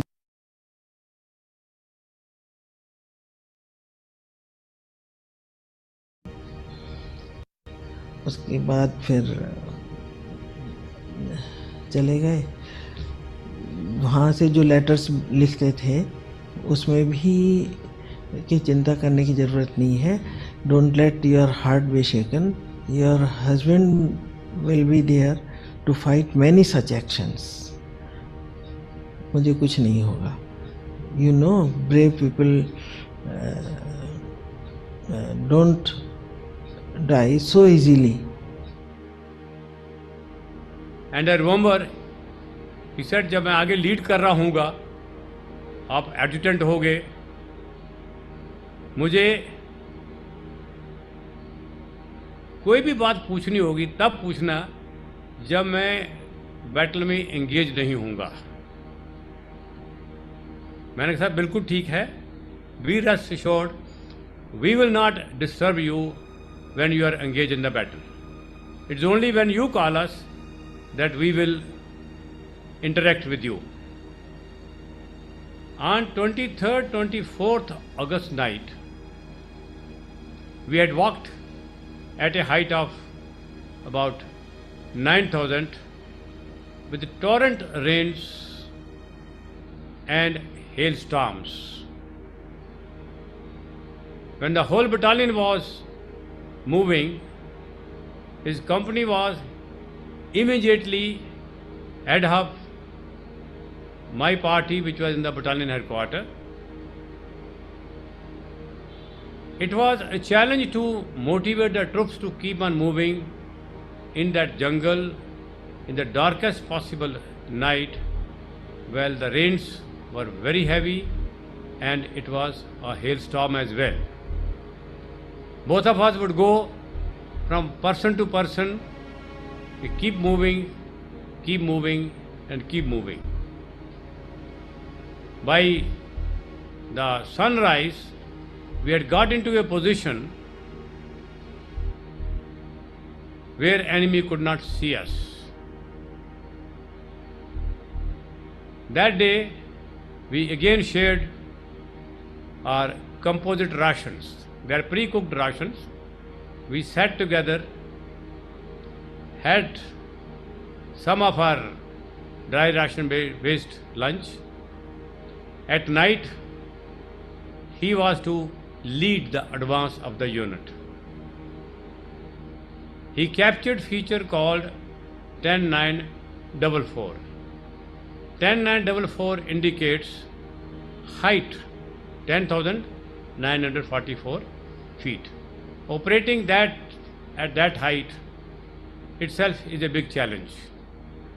उसके बाद फिर चले गए। वहाँ से जो लेटर्स लिखते थे उसमें भी कि चिंता करने की ज़रूरत नहीं है, don't let your heart be shaken, your husband will be there to fight many such actions, मुझे कुछ नहीं होगा। You know brave people don't die so easily. And I remember he said जब मैं आगे लीड कर रहा हूँगा, आप एडजुटेंट हो गए, मुझे कोई भी बात पूछनी होगी तब पूछना जब मैं बैटल में एंगेज नहीं होऊंगा। मैंने कहा बिल्कुल ठीक है, be rest assured, we will not disturb you when you are engage in the battle, it's only when you call us that we will interact with you. On 23rd, 24th August night, we had walked at a height of about 9,000 with torrent rains and hailstorms. When the whole battalion was moving, his company was immediately head up my party, which was in the battalion headquarters. It was a challenge to motivate the troops to keep on moving in that jungle in the darkest possible night, while the rains were very heavy and it was a hailstorm as well. Both of us would go from person to person, we keep moving and keep moving. By the sunrise, we had got into a position where enemy could not see us. That day, we again shared our composite rations. They are pre-cooked rations we sat together, had some of our dry ration based lunch. At night, he was to lead the advance of the unit. He captured feature called 10944. 10944 indicates height 10,944 feet. Operating that at that height itself is a big challenge.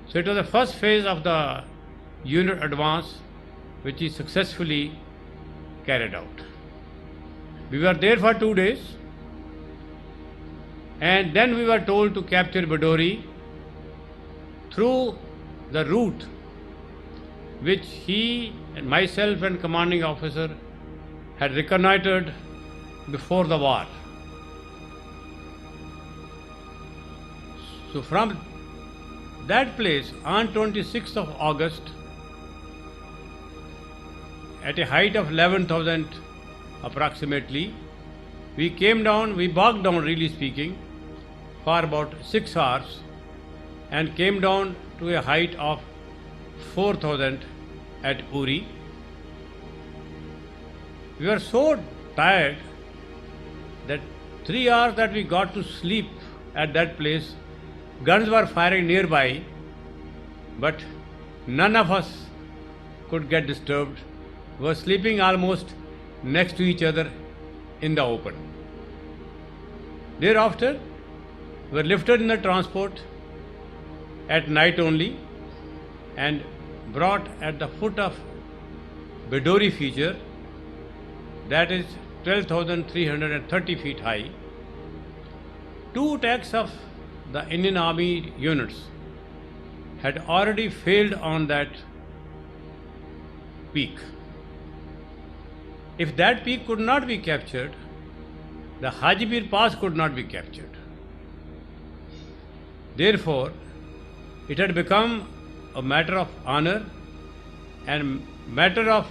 So it was the first phase of the unit advance which is successfully carried out. We were there for 2 days, and then we were told to capture Bravery through the route which he and myself and commanding officer had reconnoitered before the war. So from that place on 26th of August, at a height of 11,000 approximately, we came down, we bogged down really speaking, for about 6 hours and came down to a height of 4,000 at Uri. We were so tired that 3 hours that we got to sleep at that place, guns were firing nearby, but none of us could get disturbed. We were sleeping almost next to each other in the open. Thereafter, we were lifted in the transport at night only and brought at the foot of Bravery feature, that is 12,330 feet high. 2 attacks of the Indian Army units had already failed on that peak. If that peak could not be captured, the Hajipir Pass could not be captured. Therefore, it had become a matter of honor and matter of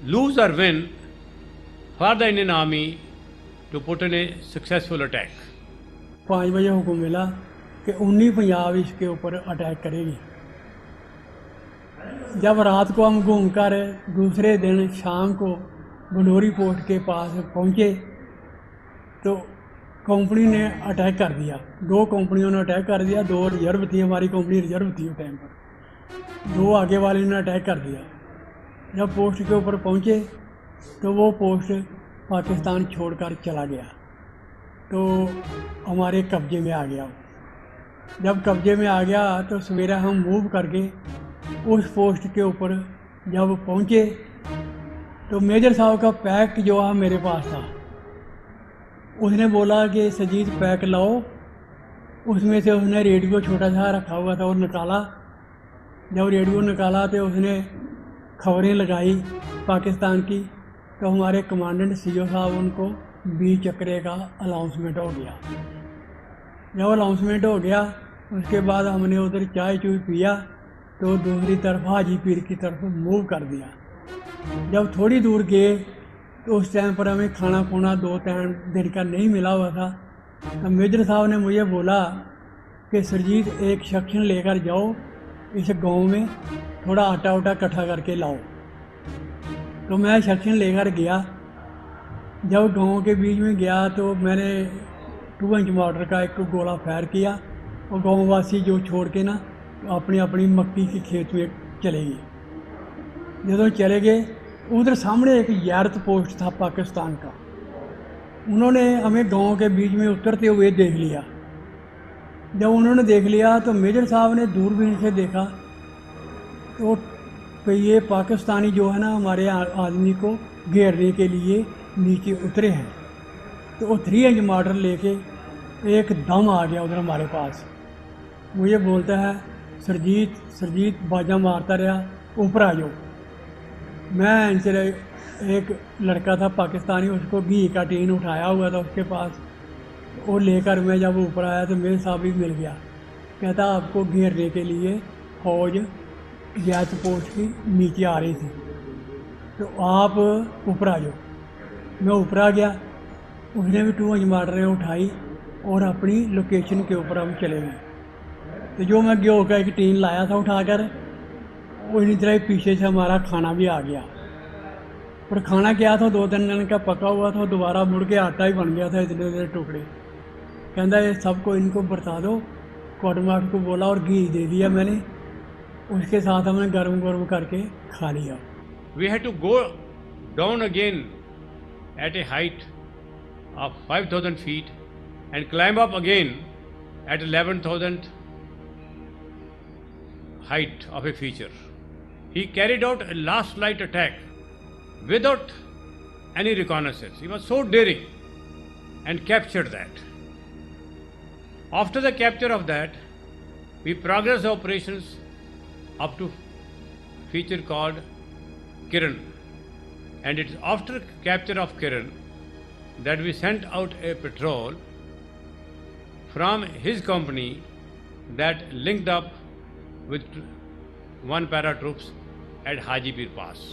lose or win for the Indian Army to put in a successful attack. 5 बजे हुक्म मिला कि 19 पंजाब इसके ऊपर attack करेगी। जब रात को हम घूमकर दूसरे दिन शाम को बंडोरी पोस्ट के पास पहुंचे तो कंपनी ने अटैक कर दिया। 2 कंपनियों ने अटैक कर दिया, 2 रिजर्व थी, हमारी कंपनी रिजर्व थी उस टाइम पर। 2 आगे वाले ने अटैक कर दिया। जब पोस्ट के ऊपर पहुंचे तो वो पोस्ट पाकिस्तान छोड़कर चला गया, तो हमारे कब्जे में आ गया। जब कब्जे में आ गया तो सवेरे हम मूव करके उस पोस्ट के ऊपर जब पहुंचे तो मेजर साहब का पैक जो है मेरे पास था, उसने बोला कि सजीद पैक लाओ। उसमें से उसने रेडियो छोटा सा रखा हुआ था और निकाला। जब रेडियो निकाला तो उसने खबरें लगाई पाकिस्तान की, तो हमारे कमांडेंट सीओ साहब उनको 20 चक्रे का अनाउंसमेंट हो गया। जब अनाउंसमेंट हो गया उसके बाद हमने उधर चाय चूय पिया तो दूसरी तरफ हाजी पीर की तरफ मूव कर दिया। जब थोड़ी दूर गए तो उस टाइम पर हमें खाना खुना 2 टाइम दिन का नहीं मिला हुआ था। तो मेजर साहब ने मुझे बोला कि सरजीत एक सेक्शन लेकर जाओ, इस गांव में थोड़ा आटा उटा इकट्ठा करके लाओ। तो मैं सेक्शन लेकर गया। जब गांव के बीच में गया तो मैंने 2 इंच मॉर्टर का एक गोला फायर किया और गाँववासी जो छोड़ के ना अपनी अपनी मक्की के खेत में चले गए। जब चले गए उधर सामने एक यारत पोस्ट था पाकिस्तान का, उन्होंने हमें गांव के बीच में उतरते हुए देख लिया। जब उन्होंने देख लिया तो मेजर साहब ने दूरबीन से देखा तो ये पाकिस्तानी जो है ना हमारे आदमी को घेरने के लिए नीचे उतरे हैं। तो वो 3 इंच मॉर्टर लेके एक दम आ गया उधर हमारे पास। मुझे बोलता है सरजीत बाजा मारता रहा, ऊपर आ जाओ। मैं इनसे एक लड़का था पाकिस्तानी, उसको घी का टीन उठाया हुआ था उसके पास, वो लेकर मैं जब ऊपर आया तो मेरे साहब भी मिल गया। कहता आपको घेरने के लिए फौज गैस पोस्ट की नीचे आ रही थी, तो आप ऊपर आ जाओ। मैं ऊपर आ गया। उसने भी 2 इंच मार्डरें उठाई और अपनी लोकेशन के ऊपर हम चले गए। तो जो मैं गेहूँ का एक टीन लाया था उठाकर, वो इन्हीं तरह पीछे से हमारा खाना भी आ गया। और खाना क्या था, 2-3 दिन का पका हुआ था, दोबारा मुड़ के आटा ही बन गया था, इतने इतने टुकड़े। कहता ये सबको इनको बरता दो। क्वार्टर को बोला और घी दे दिया मैंने, उसके साथ हमने गर्म गर्म करके खा लिया। We had to go down again at a height of 5,000 feet and climb up again at 11,000 height of a feature. He carried out a last light attack without any reconnaissance. He was so daring and captured that. After the capture of that, we progressed the operations up to feature called Kiran, and it's after capture of Kiran that we sent out a patrol from his company that linked up with 1 paratroops at Hajipir Pass.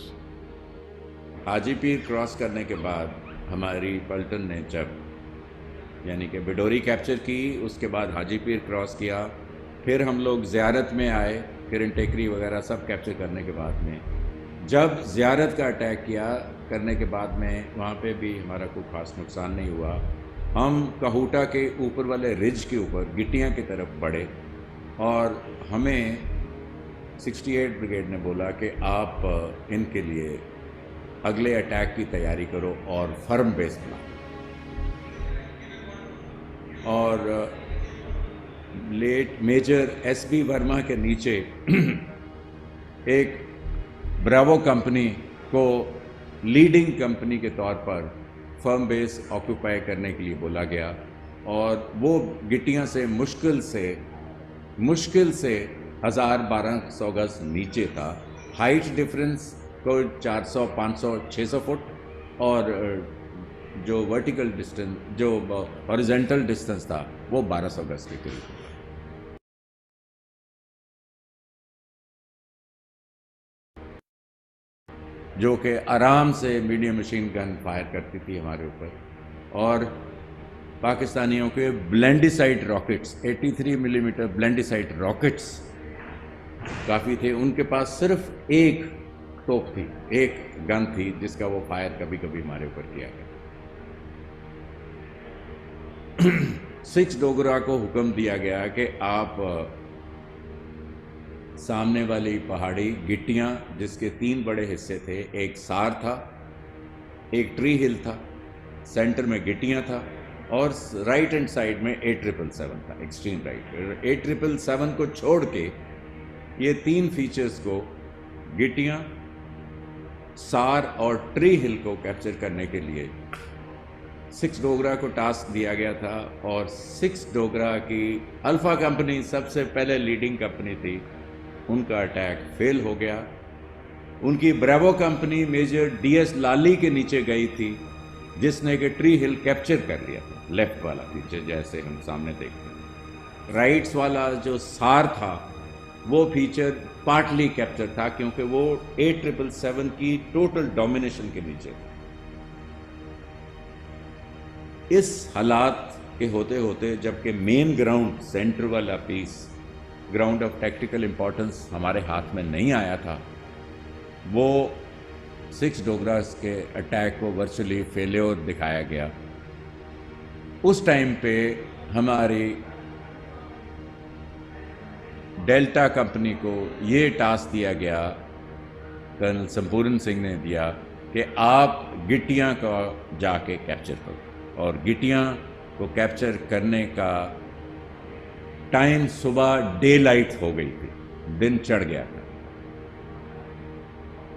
Haji Pir cross करने के बाद हमारी पलटन ने जब यानी कि बिडोरी capture की, उसके बाद हाजीपीर क्रॉस किया, फिर हम लोग ज़ियारत में आए, किरण टेकरी वगैरह सब कैप्चर करने के बाद में जब ज़ियारत का अटैक किया करने के बाद में वहाँ पे भी हमारा कोई खास नुकसान नहीं हुआ। हम कहूटा के ऊपर वाले रिज के ऊपर गिट्टियाँ की तरफ बढ़े और हमें 68 ब्रिगेड ने बोला कि आप इनके लिए अगले अटैक की तैयारी करो और फर्म बेस बनाओ। और लेट मेजर एसबी वर्मा के नीचे एक ब्रावो कंपनी को लीडिंग कंपनी के तौर पर फर्म बेस ऑक्यूपाई करने के लिए बोला गया और वो गिट्टियां से मुश्किल से 1000-1200 गज नीचे था। हाइट डिफरेंस कोई 400, 500, 600 फुट और जो वर्टिकल डिस्टेंस, जो हॉरिजॉन्टल डिस्टेंस था वो 1200 गज के करीब। जो कि आराम से मीडियम मशीन गन फायर करती थी हमारे ऊपर। और पाकिस्तानियों के ब्लेंडिसाइड रॉकेट्स, 83 मिलीमीटर ब्लेंडिसाइड रॉकेट्स काफ़ी थे। उनके पास सिर्फ एक तोप थी, एक गन थी जिसका वो फायर कभी कभी हमारे ऊपर किया गया। 6 डोगरा को हुक्म दिया गया कि आप सामने वाली पहाड़ी गिट्टियां, जिसके 3 बड़े हिस्से थे, एक सार था, एक ट्री हिल था, सेंटर में गिट्टियां था और राइट हैंड साइड में 8777 था, एक्सट्रीम राइट। 8777 को छोड़ के ये 3 फीचर्स को, गिट्टियां, सार और ट्री हिल को कैप्चर करने के लिए 6 डोगरा को टास्क दिया गया था। और 6 डोगरा की अल्फा कंपनी सबसे पहले लीडिंग कंपनी थी, उनका अटैक फेल हो गया। उनकी ब्रावो कंपनी मेजर डीएस लाली के नीचे गई थी, जिसने कि ट्री हिल कैप्चर कर लिया था, लेफ्ट वाला फीचर जैसे हम सामने देखते हैं। राइट्स वाला जो सार था वो फीचर पार्टली कैप्चर था क्योंकि वो 8777 की टोटल डोमिनेशन के नीचे था। इस हालात के होते होते जबकि मेन ग्राउंड, सेंटर वाला piece, ground of tactical importance हमारे हाथ में नहीं आया था, वो 6 डोगरास के अटैक को वर्चुअली फेल्योर दिखाया गया। उस टाइम पे हमारी डेल्टा कंपनी को ये टास्क दिया गया, कर्नल संपूर्ण सिंह ने दिया कि आप गिट्टियां का जाके कैप्चर करो। और गिट्टियां को कैप्चर करने का टाइम सुबह डे लाइट हो गई थी, दिन चढ़ गया था।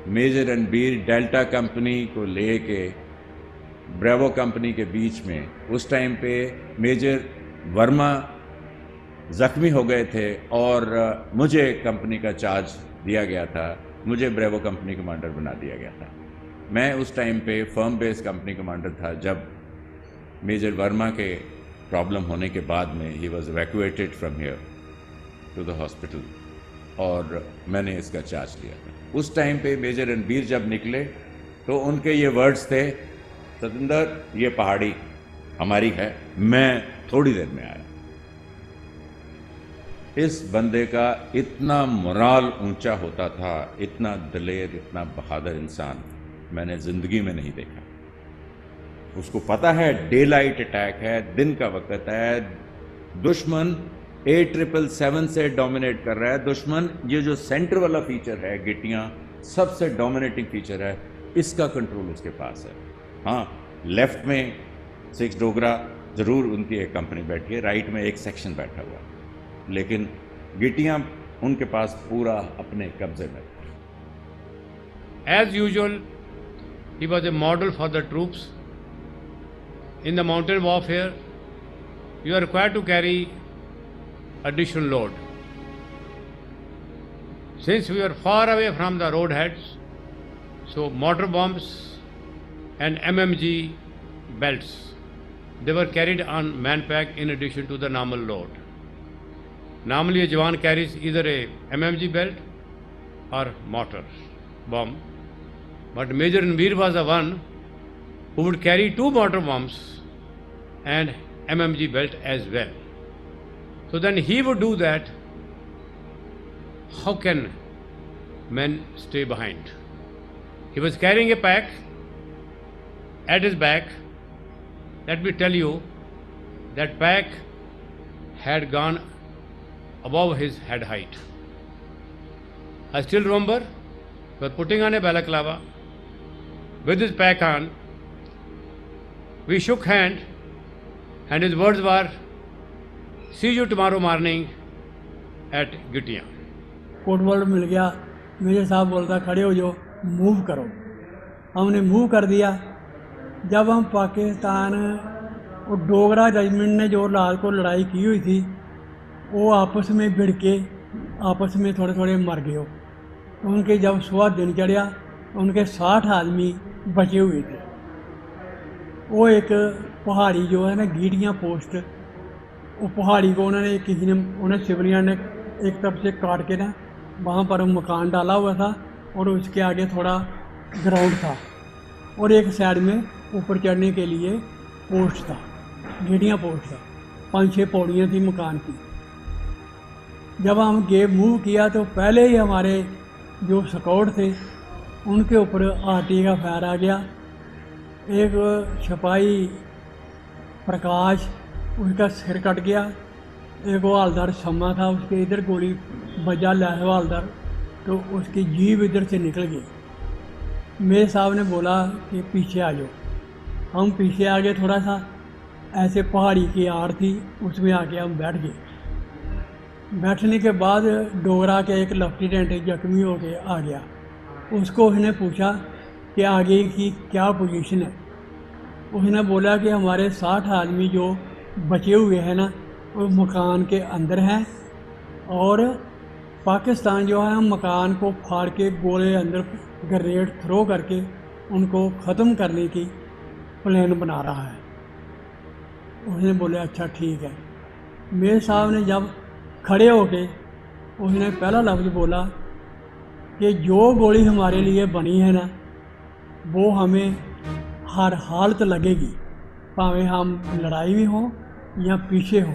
मेजर रणबीर डेल्टा कंपनी को लेके ब्रावो कंपनी के बीच में, उस टाइम पे मेजर वर्मा जख्मी हो गए थे और मुझे कंपनी का चार्ज दिया गया था, मुझे ब्रावो कंपनी कमांडर बना दिया गया था। मैं उस टाइम पे फर्म बेस कंपनी कमांडर था जब मेजर वर्मा के प्रॉब्लम होने के बाद में ही was evacuated from here to the hospital और मैंने इसका चार्ज लिया था। उस टाइम पे मेजर रणबीर जब निकले तो उनके ये वर्ड्स थे, सतेंद्र ये पहाड़ी हमारी है, मैं थोड़ी देर में आया। इस बंदे का इतना मोराल ऊंचा होता था, इतना दिलेर, इतना बहादुर इंसान मैंने जिंदगी में नहीं देखा। उसको पता है डे लाइट अटैक है, दिन का वक्त है, दुश्मन 8777 से डोमिनेट कर रहा है। दुश्मन ये जो सेंटर वाला फीचर है, गिट्टियां सबसे डोमिनेटिंग फीचर है, इसका कंट्रोल उसके पास है। हाँ, लेफ्ट में 6 डोगरा जरूर उनकी एक कंपनी बैठी है, राइट में एक सेक्शन बैठा हुआ है, लेकिन गिट्टियां उनके पास पूरा अपने कब्जे में। As usual, he was a model for the troops. In the mountain warfare, you are required to carry additional load. Since we were far away from the road heads, so mortar bombs and MMG belts, they were carried on man pack in addition to the normal load. Normally a Jawan carries either a MMG belt or mortar bomb, but Major Ranveer was the one who would carry 2 mortar bombs and MMG belt as well. So then he would do that. How can men stay behind? He was carrying a pack at his back. Let me tell you, that pack had gone above his head height. I still remember, he was putting on a balaclava with his pack on. We shook hand and his words were, see you tomorrow morning at Gittiyan. कोटवर्ड मिल गया, major साहब बोलता खड़े हो जाओ, move करो। हमने move कर दिया। जब हम पाकिस्तान और डोगरा रेजिमेंट ने जो रात को लड़ाई की हुई थी, वो आपस में भिड़ के आपस में थोड़े थोड़े मर गए। उनके जब सुबह दिन चढ़िया, उनके 60 आदमी बचे हुए थे। वो एक पहाड़ी जो है ना, गीटियाँ पोस्ट, वो पहाड़ी को उन्होंने किसी ने, उन्हें सिविलियन ने एक तरफ से काट के ना वहाँ पर मकान डाला हुआ था, और उसके आगे थोड़ा ग्राउंड था, और एक साइड में ऊपर चढ़ने के लिए पोस्ट था, गीटियाँ पोस्ट था। 5-6 पौड़ियाँ थी मकान की। जब हम गेम मूव किया तो पहले ही हमारे जो स्काउट थे उनके ऊपर आरटी का फायर आ गया। एक सिपाही प्रकाश, उसका सिर कट गया। एक वो हवलदार शम्मा था, उसके इधर गोली बजा लहवा हवलदार, तो उसकी जीभ इधर से निकल गई। मेरे साहब ने बोला कि पीछे आ जाओ। हम पीछे आ गए थोड़ा सा, ऐसे पहाड़ी की आड़ थी, उसमें आके हम बैठ गए। बैठने के बाद डोगरा के एक लेफ्टिनेंट जख्मी होके आ गया। उसको उसने पूछा कि आगे की क्या पोजीशन है। उसने बोला कि हमारे 60 आदमी जो बचे हुए हैं ना, वो मकान के अंदर हैं, और पाकिस्तान जो है हम मकान को फाड़ के गोले अंदर ग्रेनेड थ्रो करके उनको ख़त्म करने की प्लान बना रहा है। उसने बोला अच्छा ठीक है। मेरे साहब ने जब खड़े होके उसने पहला लफ्ज़ बोला कि जो गोली हमारे लिए बनी है ना, वो हमें हर हालत लगेगी, भावें हम लड़ाई में हों या पीछे हों,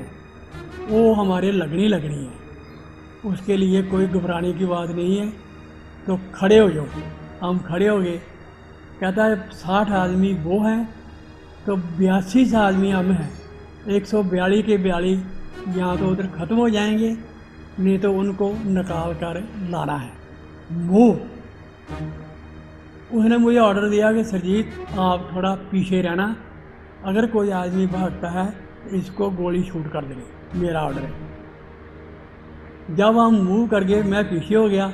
वो हमारे लगनी है। उसके लिए कोई घबराने की बात नहीं है, तो खड़े हो जाओ। हम खड़े हो गए। कहता है 60 आदमी वो हैं, तो 82 आदमी हम हैं। 142 के 42 यहाँ तो उधर ख़त्म हो जाएंगे, नहीं तो उनको निकाल कर लाना है। मूव। उसने मुझे ऑर्डर दिया कि सरजीत आप थोड़ा पीछे रहना, अगर कोई आदमी भागता है तो इसको गोली शूट कर देंगे, मेरा ऑर्डर है। जब हम मूव कर गए, मैं पीछे हो गया।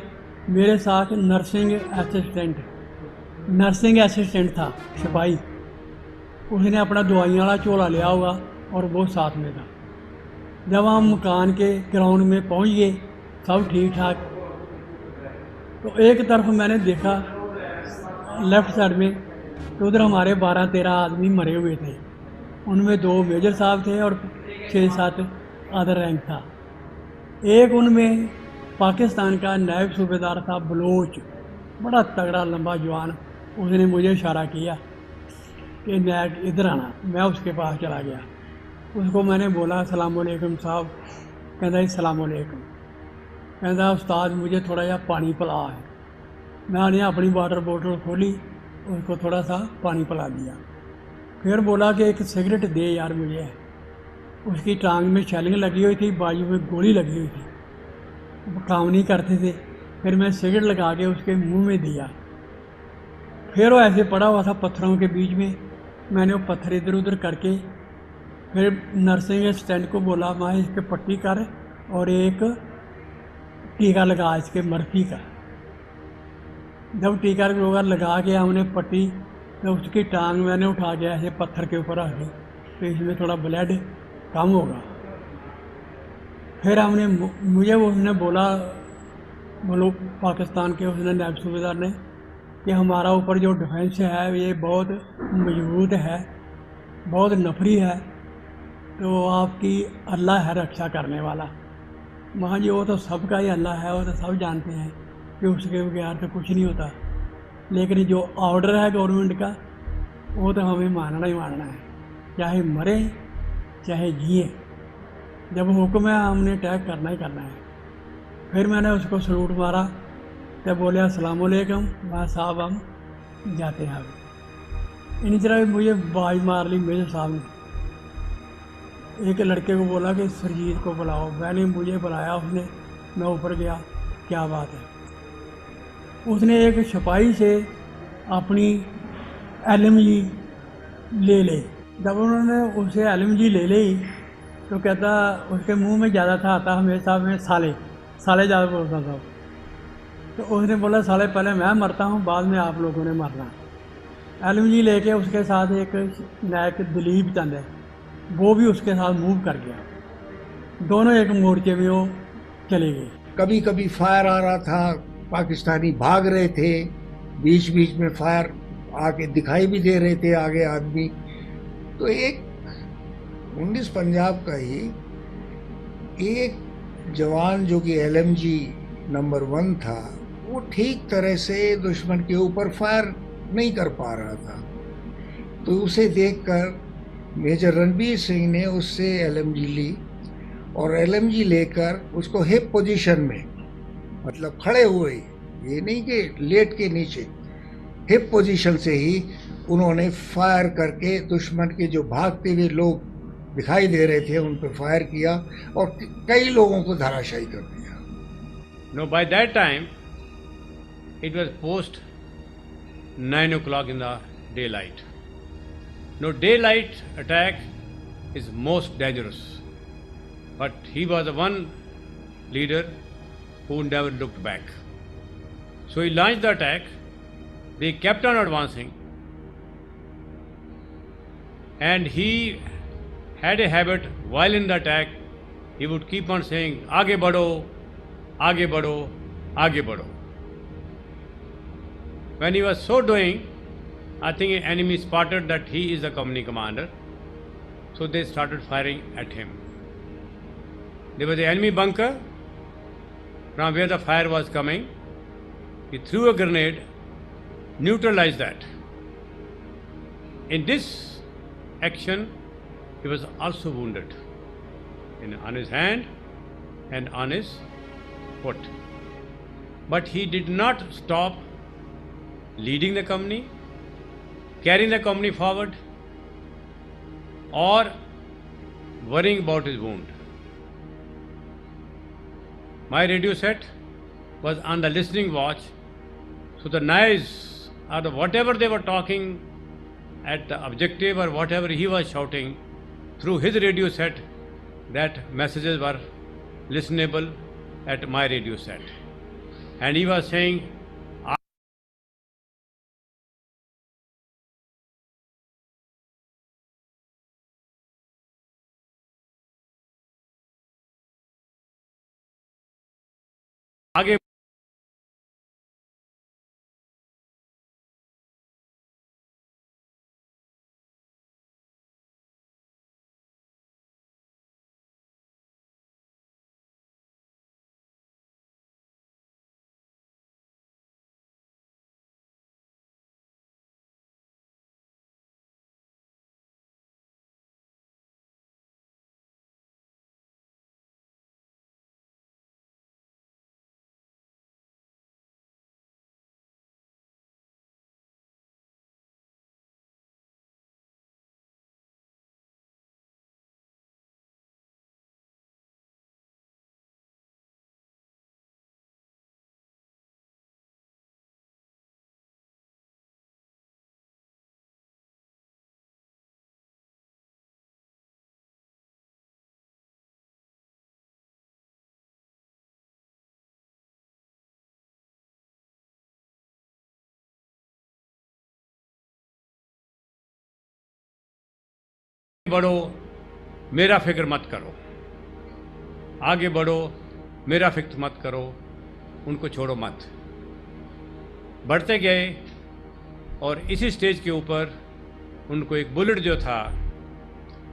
मेरे साथ नर्सिंग असिस्टेंट था, सिपाही। उसने अपना दवाइयाँ वाला झोला लिया होगा और वो साथ में था। जब हम मकान के ग्राउंड में पहुंच गए, सब ठीक ठाक, तो एक तरफ मैंने देखा लेफ़्ट साइड में, तो उधर हमारे 12-13 आदमी मरे हुए थे। उनमें 2 मेजर साहब थे और 6-7 अदर रैंक था। एक उनमें पाकिस्तान का नायब सूबेदार था, बलोच, बड़ा तगड़ा लंबा जवान। उसने मुझे इशारा किया कि नायक इधर आना। मैं उसके पास चला गया, उसको मैंने बोला अस्सलामुअलैकुम साहब। कहता जी सलामुअलैकुम। कहता उस्ताद मुझे थोड़ा सा पानी पिला है। मैंने अपनी वाटर बोतल खोली, उसको थोड़ा सा पानी पिला दिया। फिर बोला कि एक सिगरेट दे यार मुझे। उसकी टांग में शेलिंग लगी हुई थी, बाजू में गोली लगी हुई थी, काम नहीं करते थे। फिर मैं सिगरेट लगा के उसके मुंह में दिया। फिर वो ऐसे पड़ा हुआ था पत्थरों के बीच में। मैंने वो पत्थर इधर उधर करके फिर नर्सिंग असिस्टेंट को बोला मैं इस पर पट्टी कर और एक टीका लगा इसके मर्फी का। जब टीका वगैरह लगा के हमने पट्टी, तो उसकी टांग मैंने उठा के ऐसे पत्थर के ऊपर रख दी, तो इसमें थोड़ा ब्लड कम होगा। फिर हमने मुझे उसने बोला, बोलो पाकिस्तान के उसने नायब सूबेदार ने, कि हमारा ऊपर जो डिफेंस है ये बहुत मजबूत है, बहुत नफरी है, तो आपकी अल्लाह है रक्षा करने वाला। वहाँ जी वो तो सबका ही अल्लाह है, वो तो सब जानते हैं कि उसके बगैर तो कुछ नहीं होता। लेकिन जो ऑर्डर है गवर्नमेंट का वो तो हमें मानना ही मानना है, चाहे मरे चाहे जिए। जब हुक्म है हमने अटैक करना ही करना है। फिर मैंने उसको सलूट मारा, तो बोले अस्सलामुअलैकुम। मैं साहब हम जाते हैं अभी। इन्हीं तरह मुझे बाज मार ली मेजर साहब ने। एक लड़के को बोला कि सरजीत को बुलाओ। मैंने मुझे बुलाया उसने, मैं ऊपर गया, क्या बात है। उसने एक सिपाही से अपनी LMG ले ली। जब उन्होंने उससे LMG ले ली तो कहता, उसके मुंह में ज़्यादा था आता हमेशा में साले साले ज़्यादा बोलता था। तो उसने बोला साले पहले मैं मरता हूँ, बाद में आप लोगों ने मरना। LMG लेके उसके साथ एक नायक दिलीप चंद है, वो भी उसके साथ मूव कर गया। दोनों एक मोर्चे में वो चले गए। कभी कभी फायर आ रहा था, पाकिस्तानी भाग रहे थे, बीच बीच में फायर आके दिखाई भी दे रहे थे आगे आदमी। तो एक 19 पंजाब का ही एक जवान जो कि LMG नंबर 1 था, वो ठीक तरह से दुश्मन के ऊपर फायर नहीं कर पा रहा था। तो उसे देखकर मेजर रणबीर सिंह ने उससे LMG ली और LMG लेकर उसको हिप पोजीशन में, मतलब खड़े हुए, ये नहीं कि लेट के नीचे, हिप पोजीशन से ही उन्होंने फायर करके दुश्मन के जो भागते हुए लोग दिखाई दे रहे थे उन पर फायर किया और कई लोगों को धराशायी कर दिया। No, by that time it was post 9 o'clock in the daylight. No, daylight attack is most dangerous. But he was the one leader who never looked back. So he launched the attack. They kept on advancing. And he had a habit while in the attack, he would keep on saying, Aage badho, aage badho, aage badho. When he was so doing, I think an enemy spotted that he is the company commander. So they started firing at him. There was the enemy bunker from where the fire was coming. He threw a grenade, neutralized that. In this action, he was also wounded on his hand and on his foot. But he did not stop leading the company, carrying the company forward, or worrying about his wound. My radio set was on the listening watch, so the noise or whatever they were talking at the objective or whatever he was shouting through his radio set, that messages were listenable at my radio set. And he was saying, आगे बढ़ो, मेरा फिक्र मत करो, आगे बढ़ो, मेरा फिक्र मत करो, उनको छोड़ो मत। बढ़ते गए और इसी स्टेज के ऊपर उनको एक बुलेट जो था,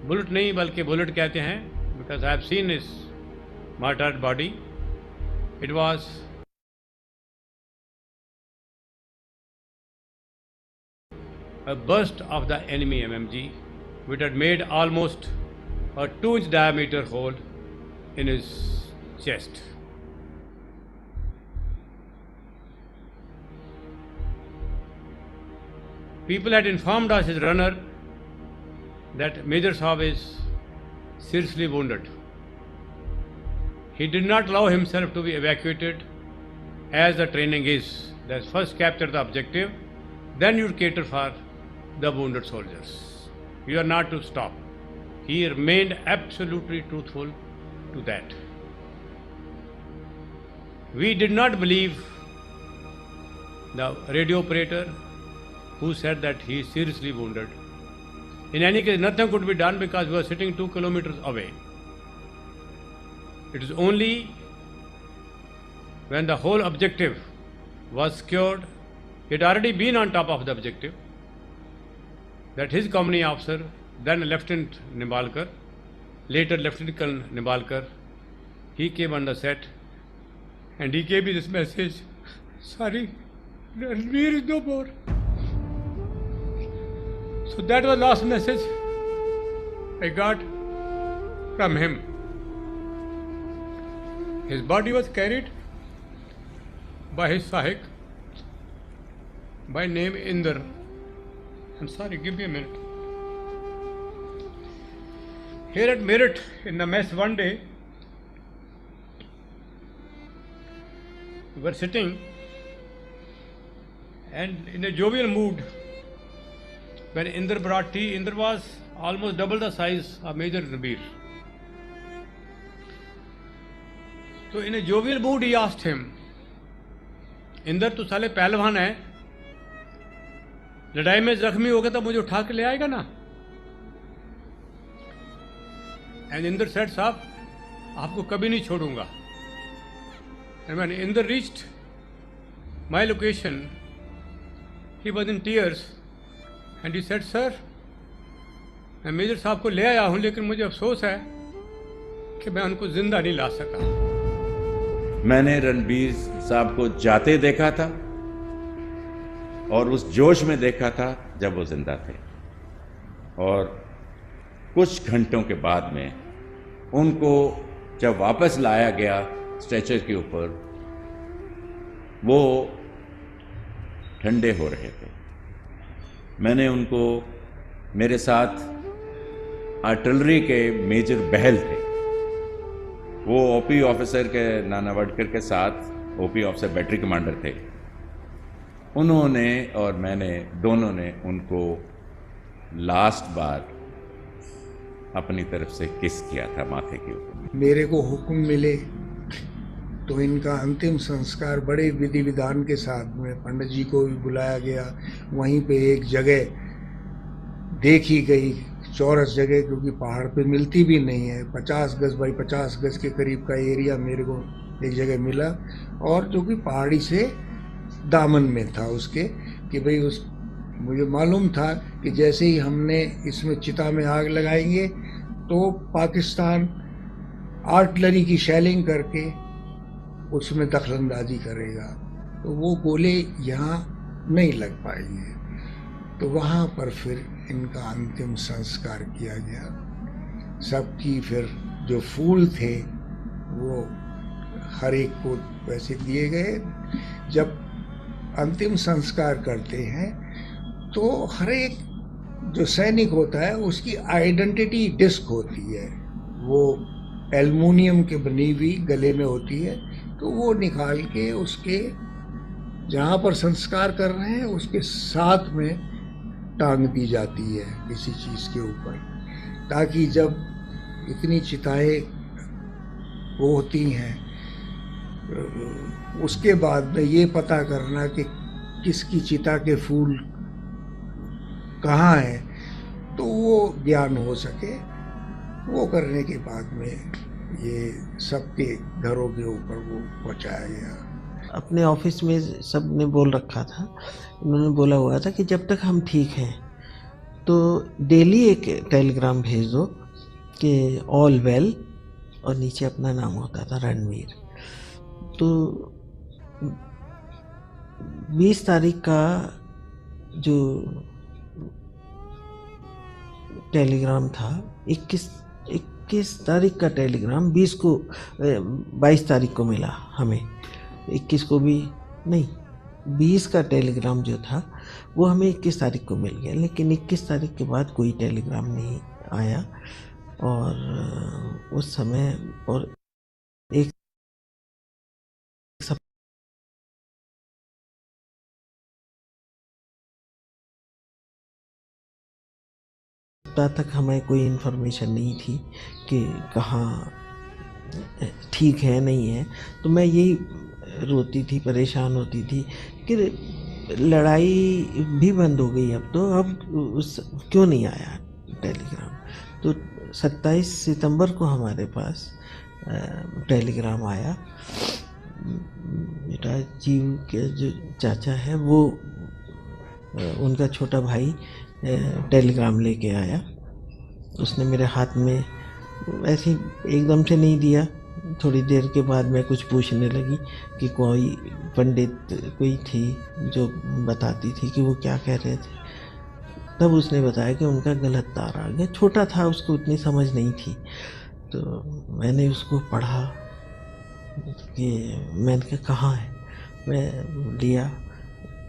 बुलेट नहीं बल्कि बुलेट कहते हैं, because I have seen his martyred body. It was a burst of the enemy MMG, which had made almost a 2-inch diameter hole in his chest. People had informed us, his runner, that Major Saab is seriously wounded. He did not allow himself to be evacuated as the training is. That first capture the objective, then you cater for the wounded soldiers. You are not to stop. He remained absolutely truthful to that. We did not believe the radio operator who said that he is seriously wounded. In any case, nothing could be done because we were sitting 2 kilometers away. It is only when the whole objective was secured, he had already been on top of the objective, that his company officer, then Lieutenant Nimbalkar, later Lieutenant Colonel Nimbalkar, he came on the set and he gave me this message, sorry, Ranveer is no more. So that was the last message I got from him. His body was carried by his Sahik by name Inder. I'm sorry, give me a minute. Here at Meerut in the mess one day, we were sitting and in a jovial mood. When Inder brought tea, Inder was almost double the size of Major Ranveer. So in a jovial mood he asked him, Inder तू साले पहलवान है, लड़ाई में जख्मी होगा तो मुझे उठा के ले आएगा ना? And Inder said, साहब आपको कभी नहीं छोड़ूंगा. And when Inder reached my location, he was in tears and he said, sir, मैं मेजर साहब को ले आया हूं लेकिन मुझे अफसोस है कि मैं उनको जिंदा नहीं ला सका. मैंने रणबीर साहब को जाते देखा था और उस जोश में देखा था जब वो जिंदा थे, और कुछ घंटों के बाद में उनको जब वापस लाया गया स्ट्रेचर के ऊपर, वो ठंडे हो रहे थे. मैंने उनको, मेरे साथ आर्टिलरी के मेजर बहल थे, वो ओपी ऑफिसर के नाना वडकर के साथ ओपी ऑफिसर बैटरी कमांडर थे. उन्होंने और मैंने दोनों ने उनको लास्ट बार अपनी तरफ से किस किया था माथे के ऊपर. मेरे को हुक्म मिले तो इनका अंतिम संस्कार बड़े विधि विधान के साथ में पंडित जी को भी बुलाया गया. वहीं पे एक जगह देखी गई, चौरस जगह, क्योंकि पहाड़ पे मिलती भी नहीं है. 50 गज बाई 50 गज के करीब का एरिया मेरे को एक जगह मिला, और जो कि पहाड़ी से दामन में था उसके, कि भाई उस मुझे मालूम था कि जैसे ही हमने इसमें चिता में आग लगाएंगे तो पाकिस्तान आर्टिलरी की शेलिंग करके उसमें दखलंदाजी करेगा, तो वो गोले यहाँ नहीं लग पाएंगे. तो वहाँ पर फिर इनका अंतिम संस्कार किया गया. सबकी फिर जो फूल थे वो हर एक को वैसे दिए गए. जब अंतिम संस्कार करते हैं तो हर एक जो सैनिक होता है उसकी आइडेंटिटी डिस्क होती है, वो एल्युमिनियम के बनी हुई गले में होती है, तो वो निकाल के उसके जहाँ पर संस्कार कर रहे हैं उसके साथ में टांग दी जाती है किसी चीज़ के ऊपर, ताकि जब इतनी चिताएं होती हैं उसके बाद में ये पता करना कि किसकी चिता के फूल कहाँ हैं, तो वो ज्ञान हो सके, वो करने के बाद में ये सबके घरों के ऊपर वो पहुंचाया गया। अपने ऑफिस में सब ने बोल रखा था, उन्होंने बोला हुआ था कि जब तक हम ठीक हैं तो डेली एक टेलीग्राम भेज दो कि ऑल वेल, और नीचे अपना नाम होता था रणवीर। तो 20 तारीख का जो टेलीग्राम था, 21 तारीख का टेलीग्राम 22 तारीख को मिला हमें, 21 को भी नहीं, 20 का टेलीग्राम जो था वो हमें 21 तारीख को मिल गया, लेकिन 21 तारीख के बाद कोई टेलीग्राम नहीं आया। और उस समय और एक सप्ताह तक हमें कोई इन्फॉर्मेशन नहीं थी कि कहाँ ठीक है नहीं है। तो मैं यही रोती थी, परेशान होती थी कि लड़ाई भी बंद हो गई अब तो, अब क्यों नहीं आया टेलीग्राम। तो 27 सितंबर को हमारे पास टेलीग्राम आया। बेटा जीव के जो चाचा है वो, उनका छोटा भाई टेलीग्राम लेके आया। उसने मेरे हाथ में ऐसे एकदम से नहीं दिया, थोड़ी देर के बाद मैं कुछ पूछने लगी कि कोई पंडित कोई थी जो बताती थी कि वो क्या कह रहे थे। तब उसने बताया कि उनका गलत तार आ गया। छोटा था, उसको उतनी समझ नहीं थी। तो मैंने उसको पढ़ा कि मैंने कहा कहाँ है, मैं लिया,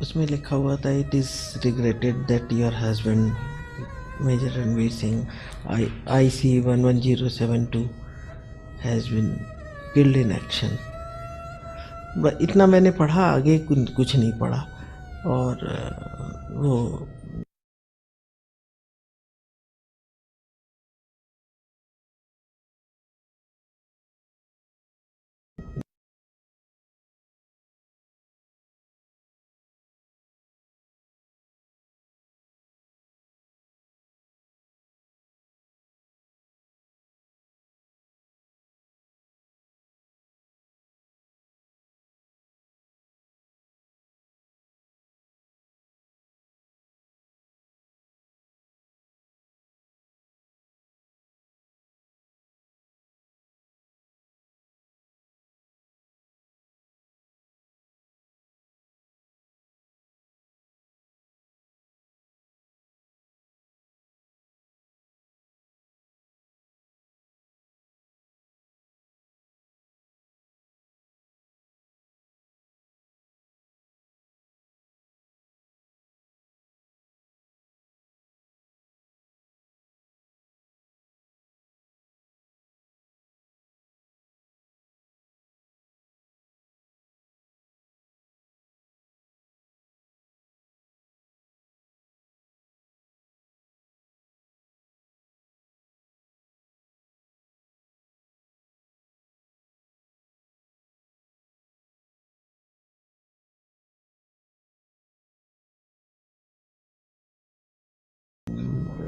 उसमें लिखा हुआ था it is regretted that your husband major Ranveer Singh IC 11072 has been killed in action. इतना मैंने पढ़ा, आगे कुछ नहीं पढ़ा। और वो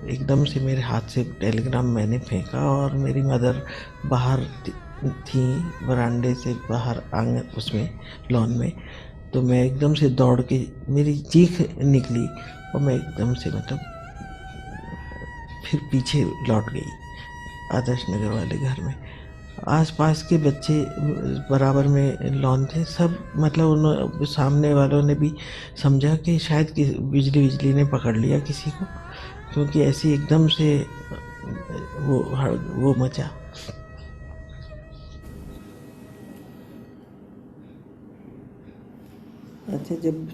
एकदम से मेरे हाथ से टेलीग्राम मैंने फेंका और मेरी मदर बाहर थी, बरामदे से बाहर आंगन उसमें लॉन में। तो मैं एकदम से दौड़ के, मेरी चीख निकली और मैं एकदम से मतलब फिर पीछे लौट गई आदर्श नगर वाले घर में। आसपास के बच्चे बराबर में लॉन थे, सब मतलब उन सामने वालों ने भी समझा कि शायद बिजली ने पकड़ लिया किसी को, क्योंकि ऐसी एकदम से वो मचा। अच्छा, जब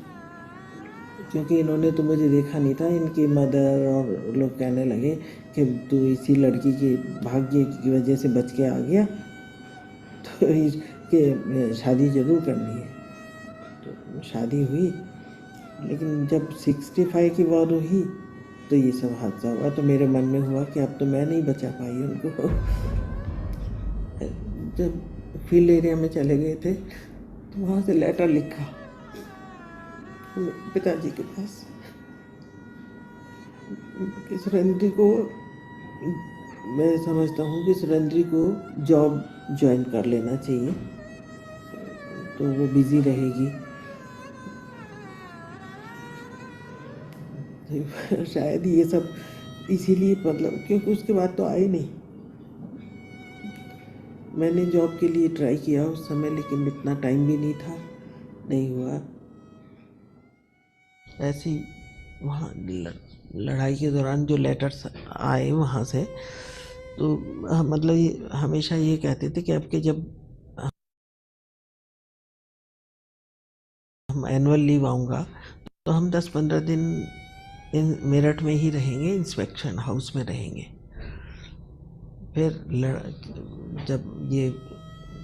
क्योंकि इन्होंने तो मुझे देखा नहीं था, इनकी मदर और लोग कहने लगे कि तू इसी लड़की के भाग्य की वजह से बच के आ गया, तो इसके शादी ज़रूर करनी है। तो शादी हुई, लेकिन जब 65 की बात हुई तो ये सब हादसा हुआ। तो मेरे मन में हुआ कि अब तो मैं नहीं बचा पाई उनको। जब फील्ड एरिया में चले गए थे तो वहाँ से लेटर लिखा पिताजी के पास। कि सुरेंद्री को, मैं समझता हूँ कि सुरेंद्री को जॉब ज्वाइन कर लेना चाहिए, तो वो बिजी रहेगी। शायद ये सब इसीलिए, मतलब क्योंकि उसके बाद तो आई नहीं। मैंने जॉब के लिए ट्राई किया उस समय, लेकिन इतना टाइम भी नहीं था, नहीं हुआ। ऐसे ही वहाँ लड़ाई के दौरान जो लेटर्स आए वहाँ से, तो मतलब ये हमेशा ये कहते थे कि आपके जब हम एनुअल लीव आऊँगा तो हम 10-15 दिन मेरठ में ही रहेंगे, इंस्पेक्शन हाउस में रहेंगे। फिर जब ये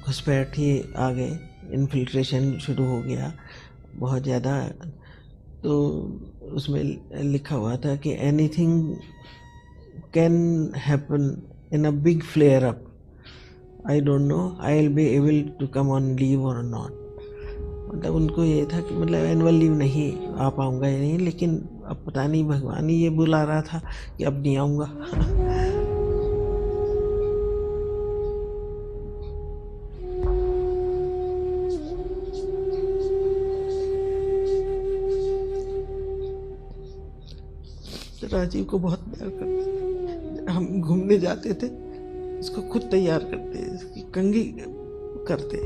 घुसपैठ ही आ गए, इन्फिल्ट्रेशन शुरू हो गया बहुत ज़्यादा, तो उसमें लिखा हुआ था कि anything can happen in a big flare up, I don't know I will be able to come on leave और नॉट। मतलब उनको ये था कि मतलब एनुअल लीव नहीं आ पाऊँगा या नहीं, लेकिन अब पता नहीं भगवान ही ये बुला रहा था कि अब नहीं आऊँगा। राजीव को बहुत प्यार करते थे, हम घूमने जाते थे, इसको खुद तैयार करते, इसकी कंघी करते।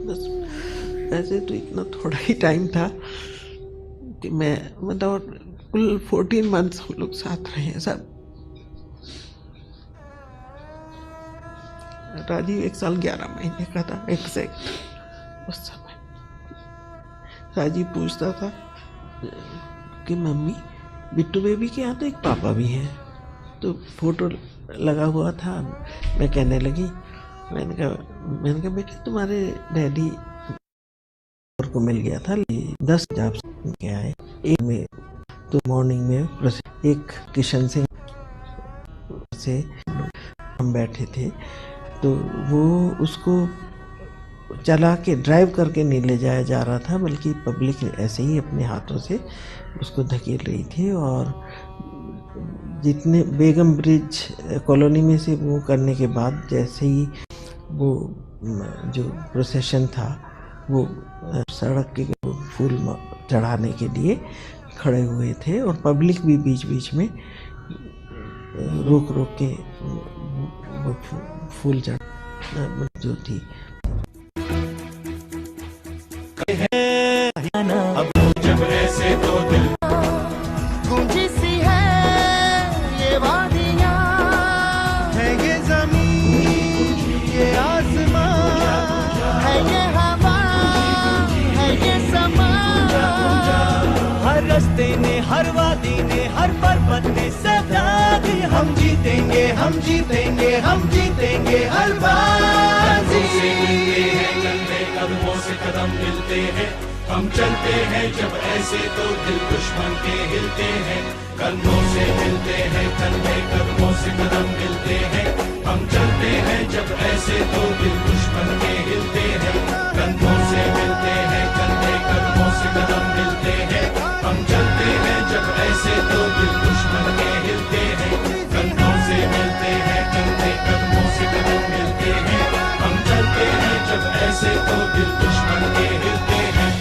बस ऐसे तो इतना थोड़ा ही टाइम था कि मैं मतलब कुल 14 मंथ्स हम लोग साथ रहे हैं सब। राजीव 1 साल 11 महीने का था एग्जैक्ट उस समय। राजीव पूछता था कि मम्मी बिट्टू बेबी के यहाँ तो एक पापा भी हैं, तो फोटो लगा हुआ था। मैं कहने लगी, मैंने कहा बेटे तुम्हारे डैडी को मिल गया था 10 जॉब के आए, एक में तो मॉर्निंग में एक किशन सिंह से हम बैठे थे, तो वो उसको चला के ड्राइव करके नहीं ले जाया जा रहा था, बल्कि पब्लिक ऐसे ही अपने हाथों से उसको धकेल रही थी। और जितने बेगम ब्रिज कॉलोनी में से वो करने के बाद जैसे ही वो जो प्रोसेशन था वो सड़क के फूल चढ़ाने के लिए खड़े हुए थे, और पब्लिक भी बीच बीच में रोक रोक के वो फूल चढ़ा जो थी। अब जब ऐसे तो दिल गूंजी सी है ये वादियां, है ये जमीन ये आसमां, है ये हवा है ये समा, हर रास्ते ने हर वादी ने हर पर्वत ने सदा दी, हम जीतेंगे हम जीतेंगे हम जीतेंगे हर बाजी। कदमों से कदम मिलते हैं, हम चलते हैं जब ऐसे तो दिल दुश्मन के हिलते हैं, कंधों से मिलते हैं कंधे कदमों से कदम मिलते हैं, हम चलते हैं जब ऐसे तो दिल दुश्मन के हिलते हैं, कंधों से मिलते हैं कंधे कदमों से कदम मिलते हैं, हम चलते हैं जब ऐसे तो दिल दुश्मन के हिलते हैं, कंधों से मिलते हैं कंधे कदमों से कदम मिलते हैं, हम चलते हैं जब ऐसे तो दिल दुश्मन के हिलते हैं।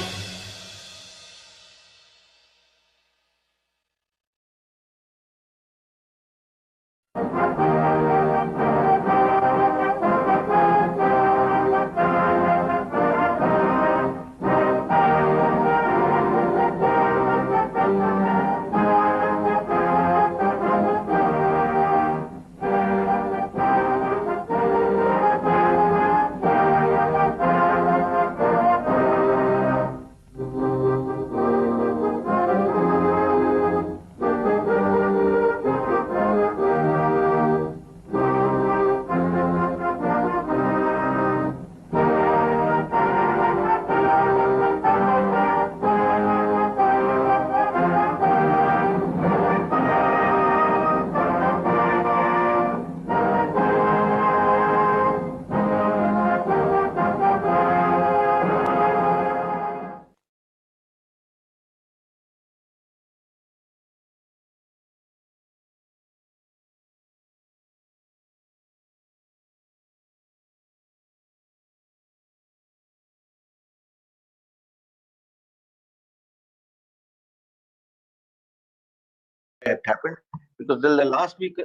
had happened, because till the last week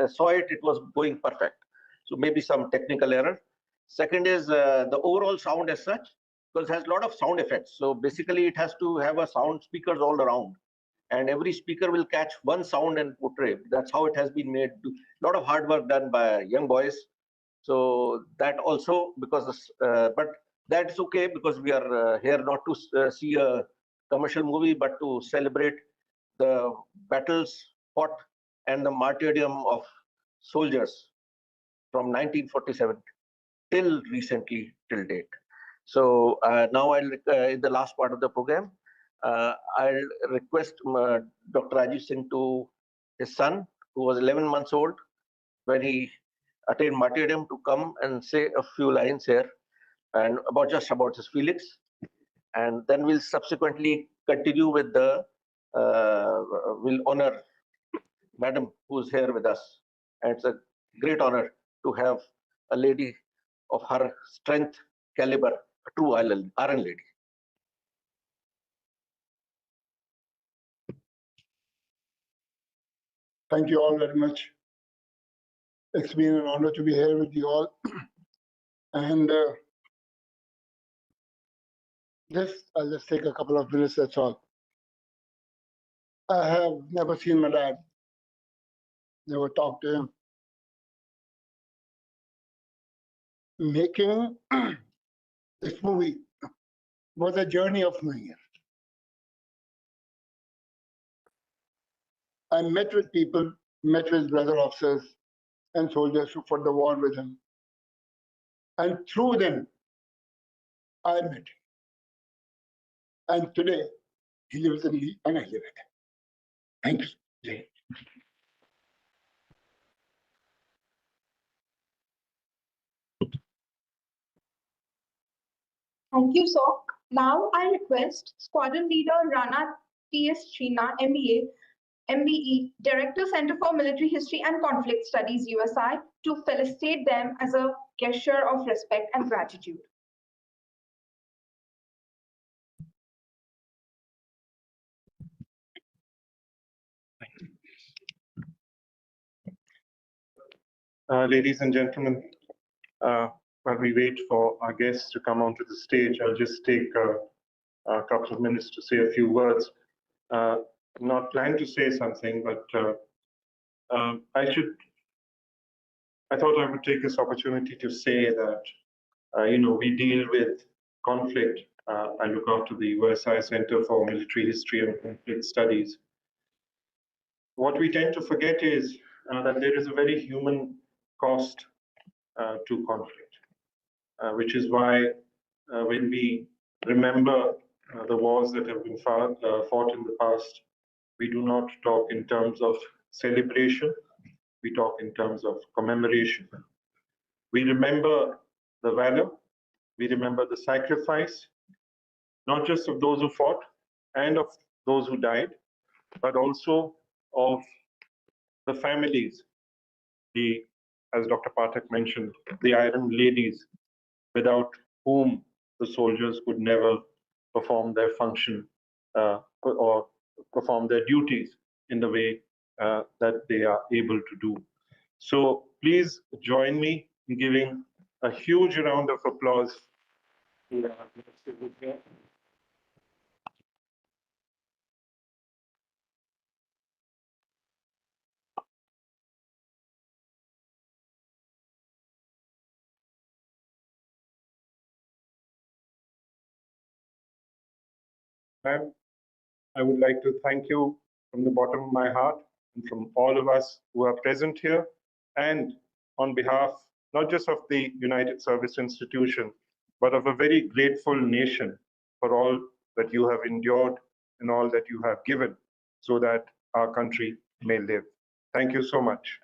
saw it, it was going perfect. So maybe some technical error. Second is the overall sound as such, because it has a lot of sound effects. So basically it has to have a sound speakers all around, and every speaker will catch one sound and portray. That's how it has been made. A lot of hard work done by young boys. So that also, because but that's okay, because we are here not to see a commercial movie, but to celebrate the battles fought and the martyrdom of soldiers from 1947 till recently, till date. So now I'll, in the last part of the program, I'll request Dr. Rajiv Singh to his son, who was 11 months old when he attained martyrdom, to come and say a few lines here and about his feelings. And then we'll subsequently continue with the, we'll honor Madam who's here with us. And it's a great honor to have a lady of her strength, caliber, a true iron lady. Thank you all very much. It's been an honor to be here with you all. And I'll just take a couple of minutes, that's all. I have never seen my dad, never talked to him. Making this movie was a journey of knowing him. I met with people, met with brother officers and soldiers who fought the war with him. And through them, I met him. And today, he lives in me and I live with him. Thank you. Thank you, sir. Now I request Squadron Leader Rana T.S. China, MBA, MBE, Director, Center for Military History and Conflict Studies, USI, to felicitate them as a gesture of respect and gratitude. Ladies and gentlemen, while we wait for our guests to come onto the stage, I'll just take a couple of minutes to say a few words. I'm not planning to say something, but I thought I would take this opportunity to say that, we deal with conflict. I look after the USI Center for Military History and Conflict Studies. What we tend to forget is that there is a very human cost to conflict, which is why when we remember the wars that have been fought in the past, we do not talk in terms of celebration, we talk in terms of commemoration. We remember the valor, we remember the sacrifice, not just of those who fought and of those who died, but also of the families, as Dr. Pathak mentioned, the Iron Ladies, without whom the soldiers could never perform their function or perform their duties in the way that they are able to do. So please join me in giving a huge round of applause. Ma'am, I would like to thank you from the bottom of my heart and from all of us who are present here, and on behalf not just of the United Service Institution, but of a very grateful nation for all that you have endured and all that you have given so that our country may live. Thank you so much.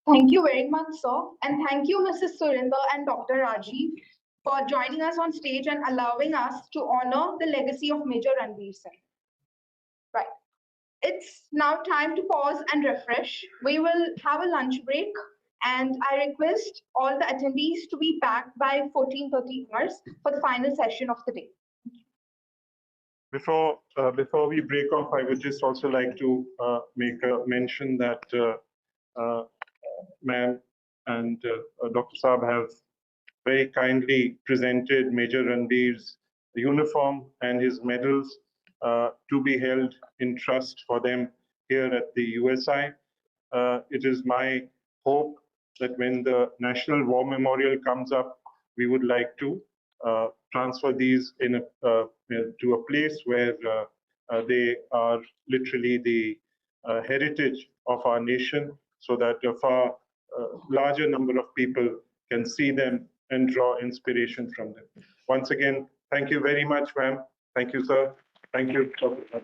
Thank you very much, sir. And thank you, Mrs. Surinder and Dr. Rajiv, for joining us on stage and allowing us to honor the legacy of Major Ranveer Singh. Right. It's now time to pause and refresh. We will have a lunch break, and I request all the attendees to be back by 14:30 hours for the final session of the day. Before we break off, I would just also like to make a mention that ma'am and Dr. Saab have very kindly presented Major Ranveer's uniform and his medals to be held in trust for them here at the USI. It is my hope that when the National War Memorial comes up, we would like to transfer these to a place where they are literally the heritage of our nation, so that a far larger number of people can see them and draw inspiration from them. Once again, thank you very much, ma'am. Thank you, sir. Thank you, Dr.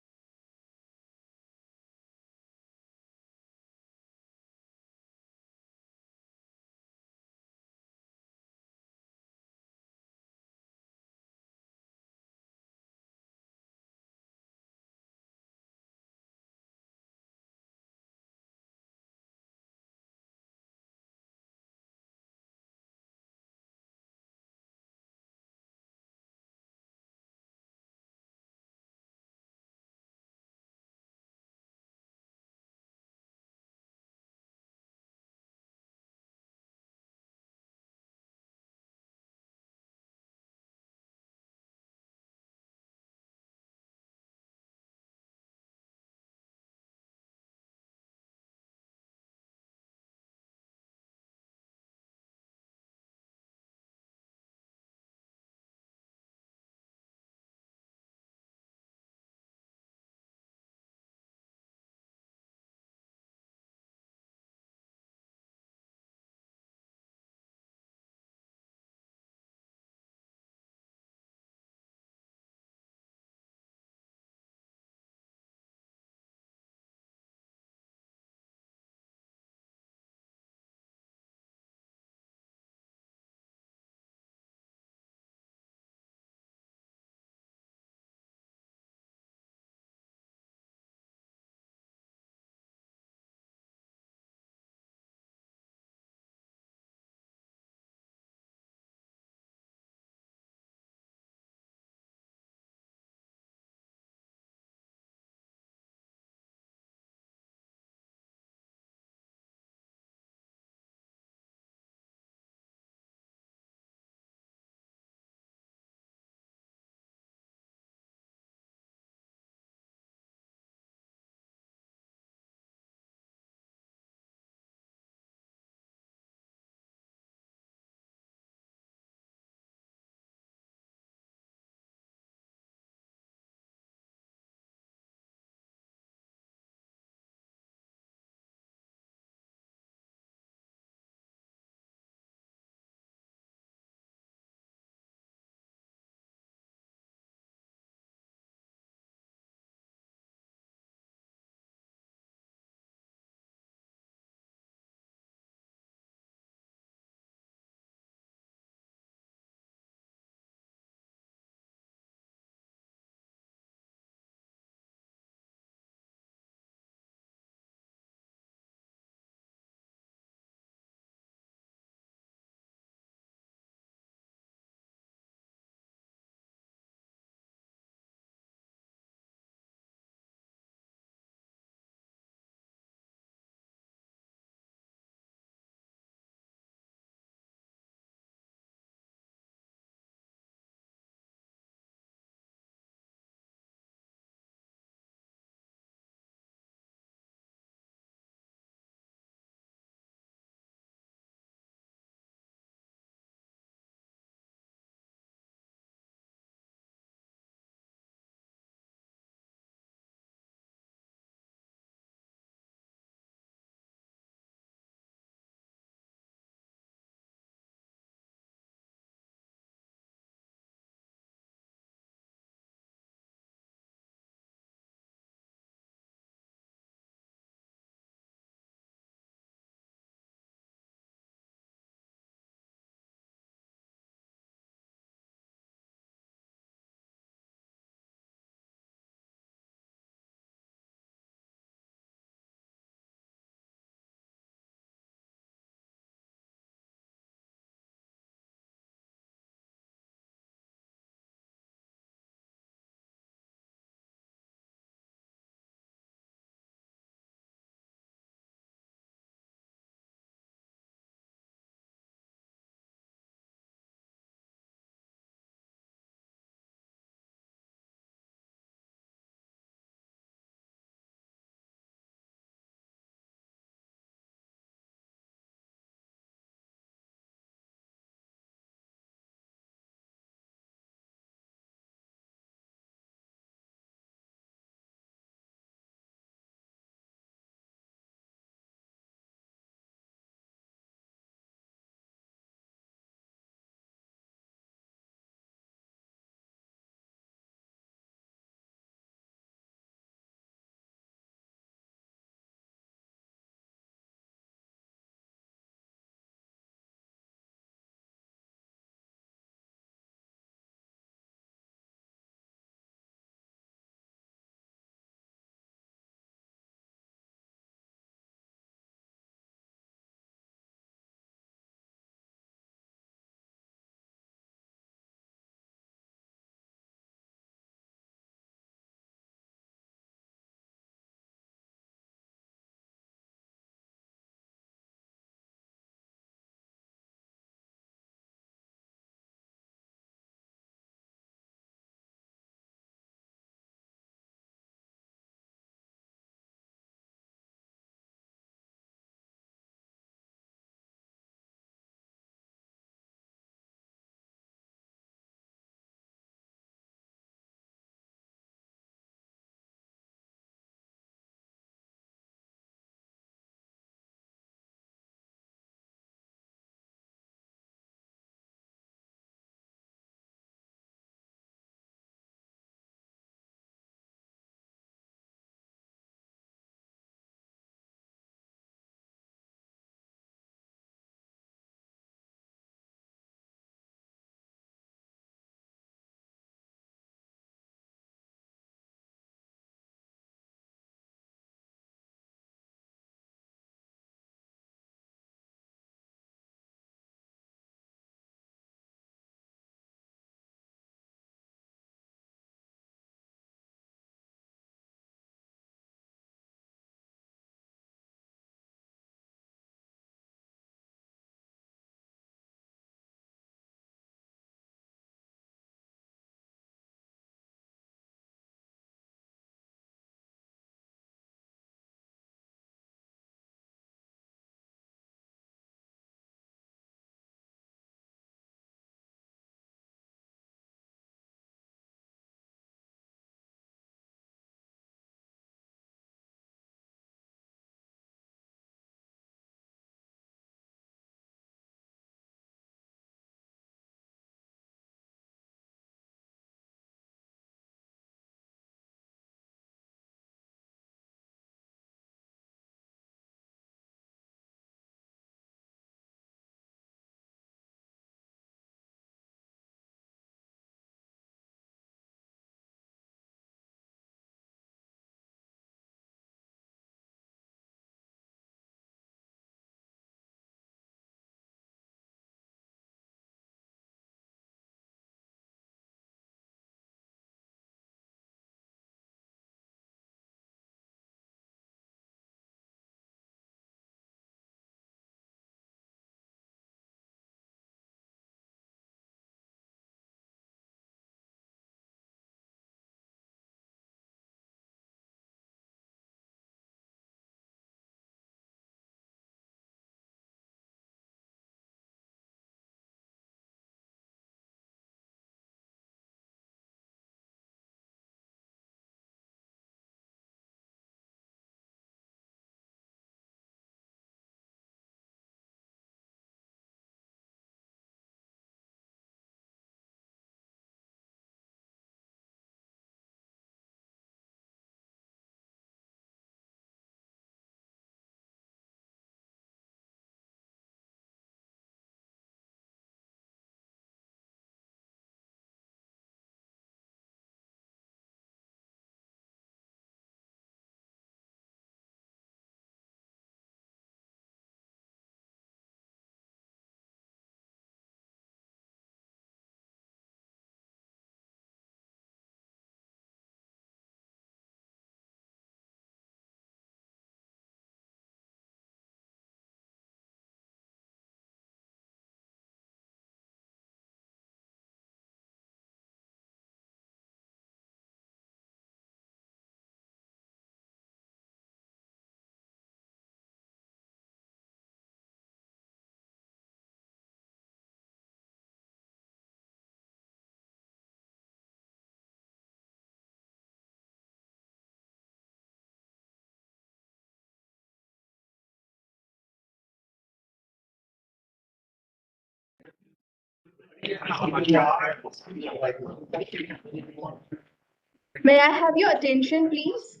May I have your attention, please?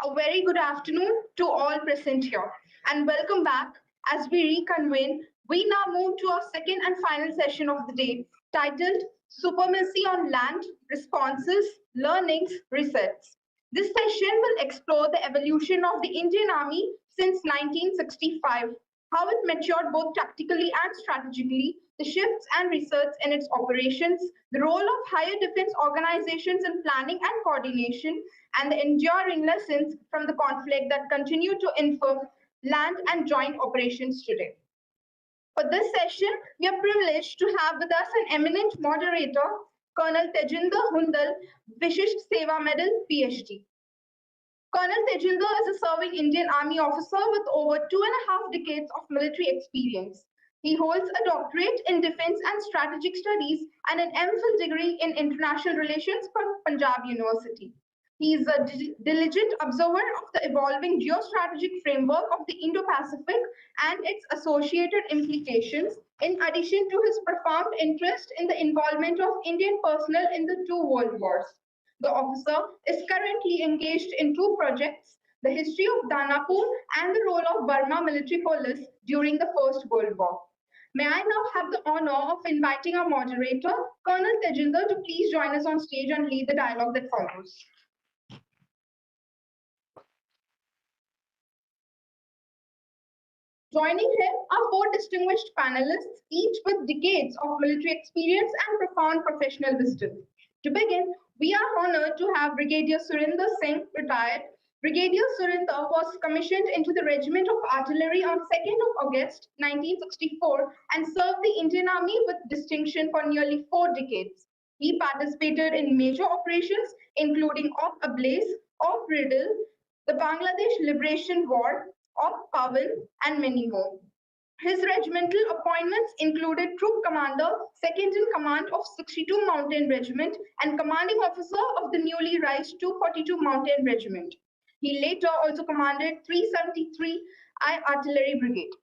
A very good afternoon to all present here, and welcome back. As we reconvene, we now move to our second and final session of the day, titled Supremacy on Land, Responses, Learnings, Resets. This session will explore the evolution of the Indian Army since 1965, how it matured both tactically and strategically, the shifts and research in its operations, the role of higher defense organizations in planning and coordination, and the enduring lessons from the conflict that continue to inform land and joint operations today. For this session, we are privileged to have with us an eminent moderator, Colonel Tejinder Hundal, Vishisht Seva Medal, PhD. Colonel Tejinder is a serving Indian Army officer with over 2.5 decades of military experience. He holds a doctorate in defense and strategic studies and an MPhil degree in international relations from Punjab University. He is a diligent observer of the evolving geostrategic framework of the Indo-Pacific and its associated implications, in addition to his profound interest in the involvement of Indian personnel in the two world wars. The officer is currently engaged in two projects, the history of Danapur and the role of Burma military police during the First World War. May I now have the honor of inviting our moderator, Colonel Tejinder, to please join us on stage and lead the dialogue that follows. Joining him are four distinguished panelists, each with decades of military experience and profound professional wisdom. To begin, we are honored to have Brigadier Surinder Singh, retired. Brigadier Surinder was commissioned into the Regiment of Artillery on 2nd of August 1964 and served the Indian Army with distinction for nearly 4 decades. He participated in major operations including Op Ablaze, Op Riddle, the Bangladesh Liberation War, Op Pavan, and many more. His regimental appointments included Troop Commander, Second in Command of 62 Mountain Regiment, and Commanding Officer of the newly raised 242 Mountain Regiment. He later also commanded 373 I Artillery Brigade.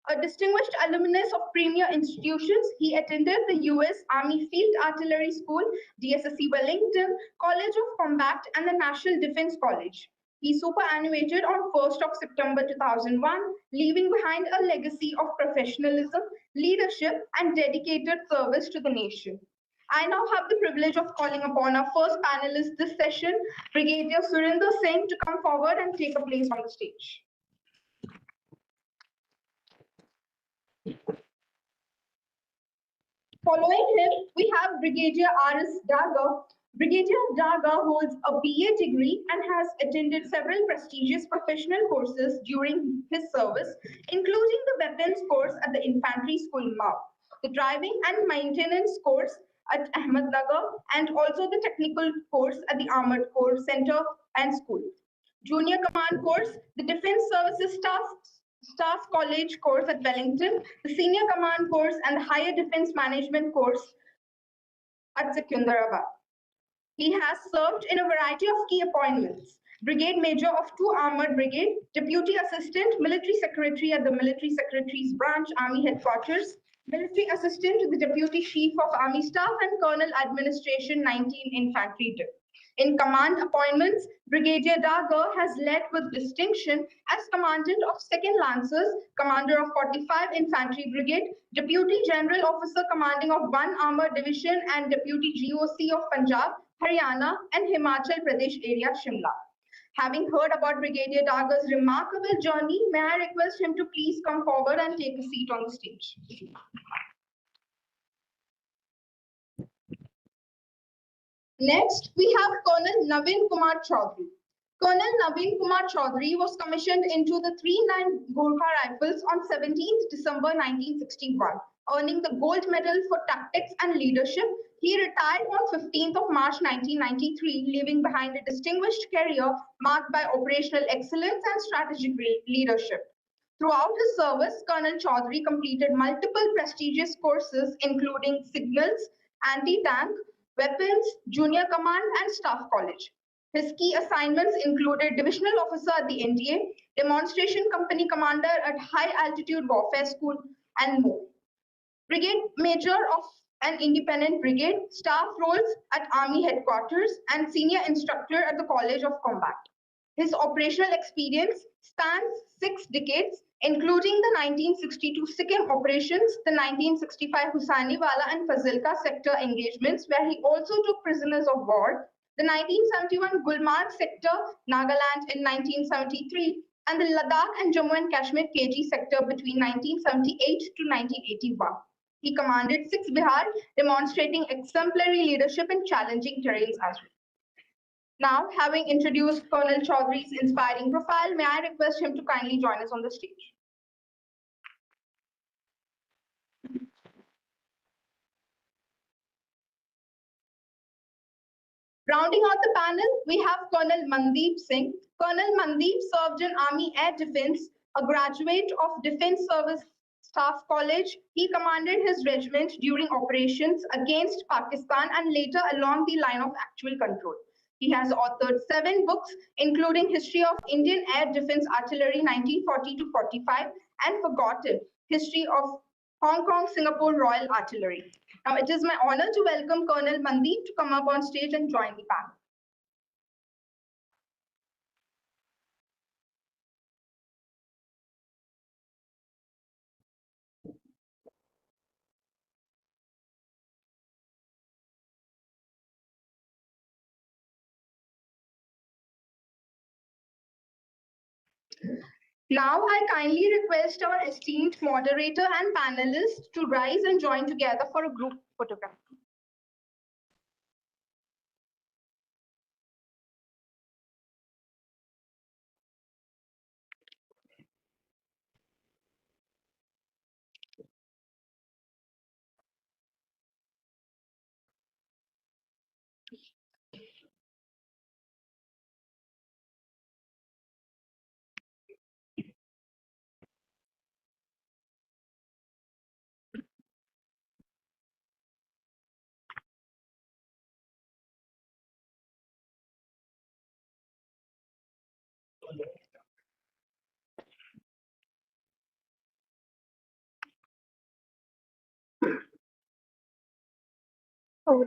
A distinguished alumnus of premier institutions, he attended the U.S. Army Field Artillery School, DSSC Wellington, College of Combat, and the National Defense College. He superannuated on 1st of September 2001, leaving behind a legacy of professionalism, leadership, and dedicated service to the nation. I now have the privilege of calling upon our first panelist this session, Brigadier Surinder Singh, to come forward and take a place on the stage. Following him, we have Brigadier R.S. Daga. Brigadier Daga holds a BA degree and has attended several prestigious professional courses during his service, including the weapons course at the Infantry School MAU, the driving and maintenance course at Ahmednagar, and also the technical course at the Armored Corps Center and School. Junior Command course, the Defense Services Staff College course at Wellington, the Senior Command course, and the Higher Defense Management course at Secunderabad. He has served in a variety of key appointments. Brigade Major of 2 Armored Brigade, Deputy Assistant Military Secretary at the Military Secretary's Branch Army Headquarters, Military Assistant to the Deputy Chief of Army Staff, and Colonel Administration 19 Infantry Dip. In command appointments, Brigadier Daga has led with distinction as Commandant of 2nd Lancers, Commander of 45 Infantry Brigade, Deputy General Officer commanding of 1 Armored Division, and Deputy GOC of Punjab, Haryana, and Himachal Pradesh area, Shimla. Having heard about Brigadier Daga's remarkable journey, may I request him to please come forward and take a seat on the stage. Next, we have Colonel Navin Kumar Chaudhary. Colonel Navin Kumar Chaudhary was commissioned into the 3-9 Gorkha Rifles on 17th December 1961, earning the Gold Medal for Tactics and Leadership. He retired on 15th of March 1993, leaving behind a distinguished career marked by operational excellence and strategic leadership. Throughout his service, Colonel Chaudhary completed multiple prestigious courses, including Signals, Anti-Tank, Weapons, Junior Command, and Staff College. His key assignments included divisional officer at the NDA, demonstration company commander at High Altitude Warfare School, and more. Brigade Major of an independent brigade, staff roles at Army headquarters, and senior instructor at the College of Combat. His operational experience spans 6 decades, including the 1962 Sikkim operations, the 1965 Hussainiwala and Fazilka sector engagements, where he also took prisoners of war, the 1971 Gulmarg sector, Nagaland in 1973, and the Ladakh and Jammu and Kashmir KG sector between 1978 to 1981. He commanded 6 Bihar, demonstrating exemplary leadership in challenging terrains as well. Now, having introduced Colonel Chaudhary's inspiring profile, may I request him to kindly join us on the stage. Rounding out the panel, we have Colonel Mandeep Singh. Colonel Mandeep served in Army Air Defense, a graduate of Defense Service Staff College. He commanded his regiment during operations against Pakistan and later along the line of actual control. He has authored 7 books, including History of Indian Air Defense Artillery 1940 to 45 and Forgotten, History of Hong Kong Singapore Royal Artillery. Now, it is my honor to welcome Colonel Mandeep to come up on stage and join the panel. Now, I kindly request our esteemed moderator and panelists to rise and join together for a group photograph. Oh,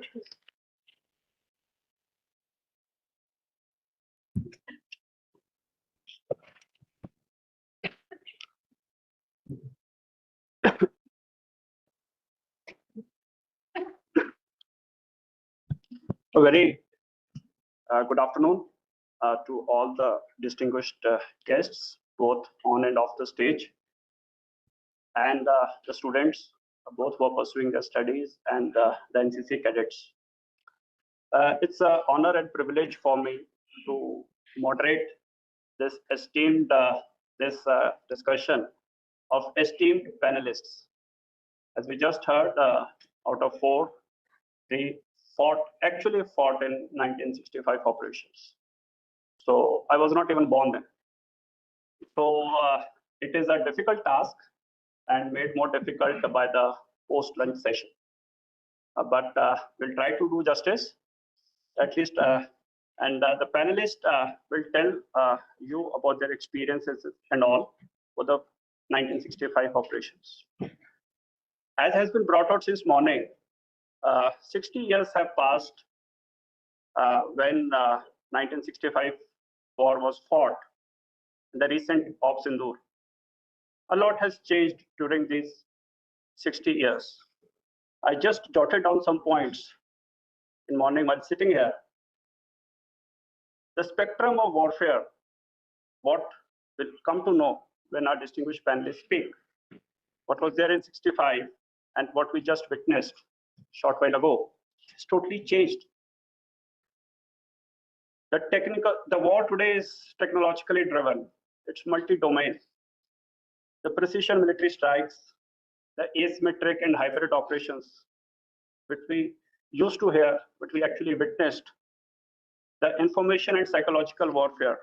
A very good afternoon to all the distinguished guests, both on and off the stage, and the students, both who are pursuing their studies, and the NCC cadets. It's an honor and privilege for me to moderate this esteemed discussion of esteemed panelists. As we just heard, out of 4, 3 actually fought in 1965 operations. So I was not even born then. So it is a difficult task and made more difficult by the post-lunch session. But we'll try to do justice, at least, and the panelists will tell you about their experiences and all for the 1965 operations. As has been brought out since morning, 60 years have passed when 1965 war was fought, the recent Op Sindoor. A lot has changed during these 60 years. I just jotted down some points in morning while sitting here. The spectrum of warfare, what we'll come to know when our distinguished panelists speak, what was there in 65 and what we just witnessed short while ago, has totally changed. The war today is technologically driven. It's multi-domain. The precision military strikes, the asymmetric and hybrid operations, which we used to hear, but we actually witnessed, the information and psychological warfare,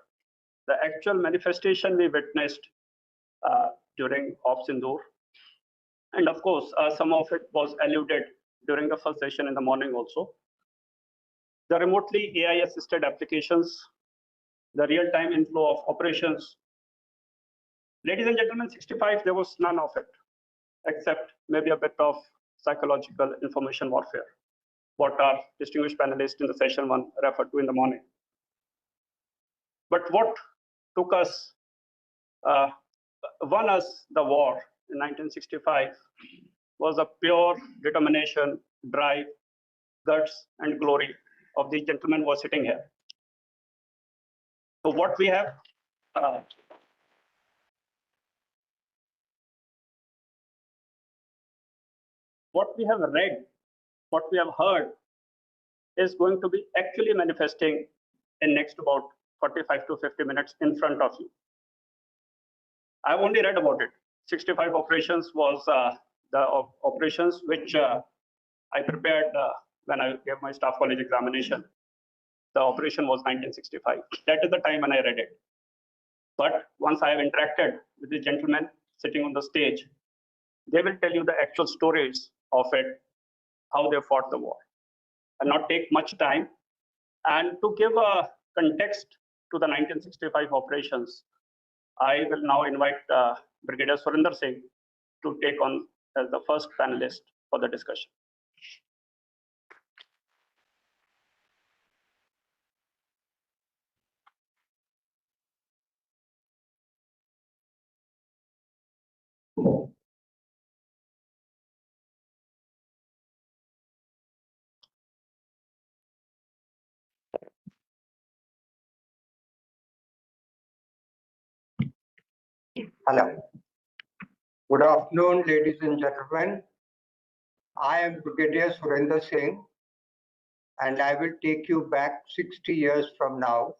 the actual manifestation we witnessed during Op Sindoor. And of course, some of it was alluded during the first session in the morning also. the remotely AI-assisted applications, the real-time inflow of operations. Ladies and gentlemen, 65, there was none of it, except maybe a bit of psychological information warfare, what our distinguished panelists in the session one referred to in the morning. But what took us, won us the war in 1965 was a pure determination, drive, guts, and glory of these gentlemen who are sitting here. So what we have, read, what we have heard is going to be actually manifesting in next about 45 to 50 minutes in front of you. I've only read about it. 65 operations was the operations which I prepared when I gave my staff college examination. The operation was 1965. That is the time when I read it. But once I have interacted with the gentlemen sitting on the stage, they will tell you the actual stories of it, how they fought the war. And not take much time. And to give a context to the 1965 operations, I will now invite Brigadier Surinder Singh to take on as the first panelist for the discussion. Hello. Good afternoon, ladies and gentlemen. I am Brigadier Surinder Singh, and I will take you back 60 years from now,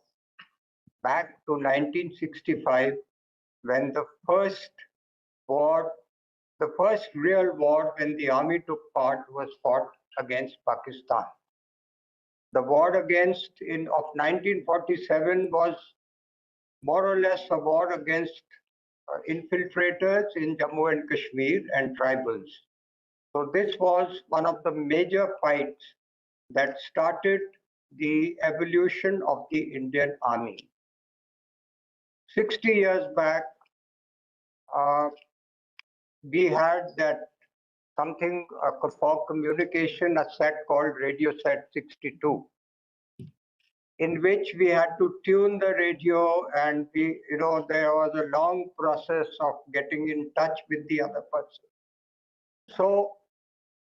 back to 1965, when the first real war when the army took part was fought against Pakistan. The war of 1947 was more or less a war against infiltrators in Jammu and Kashmir and tribals. So this was one of the major fights that started the evolution of the Indian Army. 60 years back, we had that something for communication, a set called Radio Set 62, in which we had to tune the radio, and there was a long process of getting in touch with the other person. So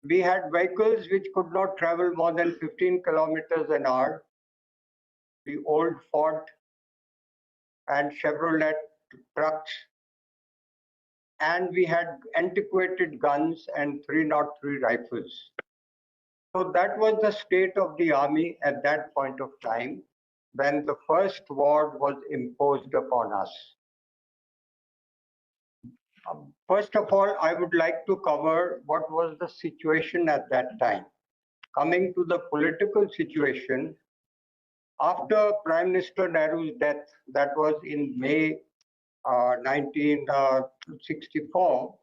we had vehicles which could not travel more than 15 kilometers an hour. The old Ford and Chevrolet trucks, and we had antiquated guns and 303 rifles. So that was the state of the army at that point of time when the first war was imposed upon us. First of all, I would like to cover what was the situation at that time. Coming to the political situation, after Prime Minister Nehru's death, that was in May 1964,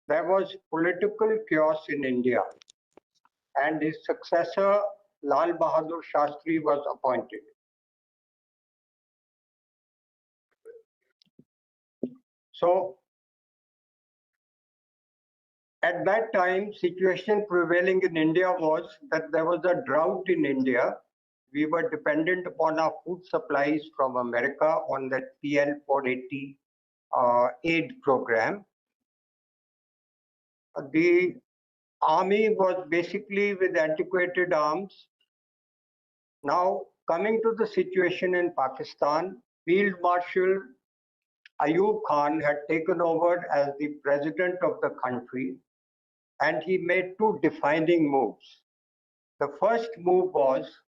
there was political chaos in India, and his successor, Lal Bahadur Shastri, was appointed. So, at that time, situation prevailing in India was that there was a drought in India. We were dependent upon our food supplies from America on that PL 480 aid program. The army was basically with antiquated arms. Now, coming to the situation in Pakistan, Field Marshal Ayub Khan had taken over as the president of the country, and he made two defining moves. The first move was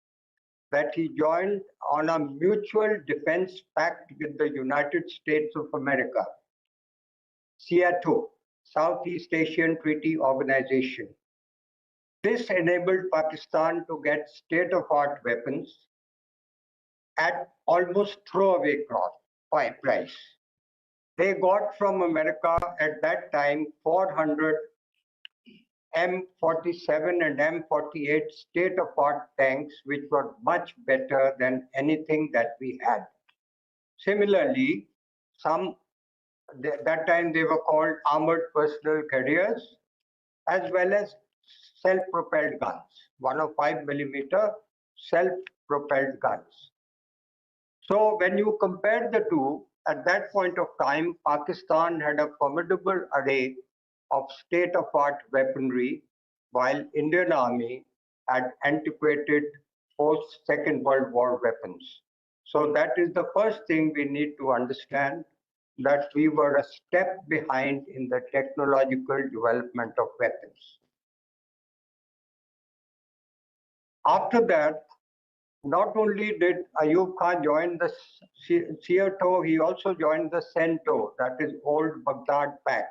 that he joined on a mutual defense pact with the United States of America, SEATO, Southeast Asian Treaty Organization. This enabled Pakistan to get state-of-art weapons at almost throwaway price. They got from America at that time 400 M47 and M48 state-of-art tanks, which were much better than anything that we had. Similarly, that time they were called armored personnel carriers, as well as self-propelled guns, 105 millimeter self-propelled guns. So when you compare the two, at that point of time, Pakistan had a formidable array of state-of-art weaponry, while Indian Army had antiquated post-Second World War weapons. So that is the first thing we need to understand, that we were a step behind in the technological development of weapons. After that, not only did Ayub Khan join the CEATO, he also joined the CENTO, that is Old Baghdad Pact.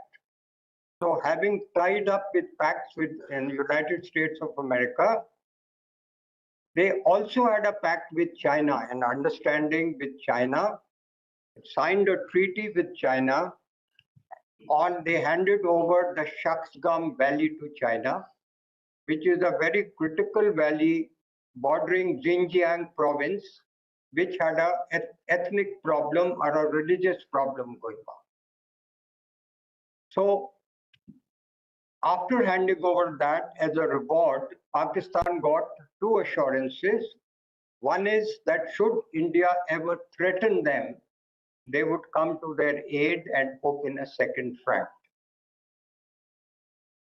So having tied up with pacts with the United States of America, they also had a pact with China, an understanding with China, signed a treaty with China they handed over the Shaksgam Valley to China, which is a very critical valley bordering Xinjiang province, which had an ethnic problem or a religious problem going on. So after handing over that as a reward, Pakistan got two assurances. One is that should India ever threaten them, they would come to their aid and open a second front.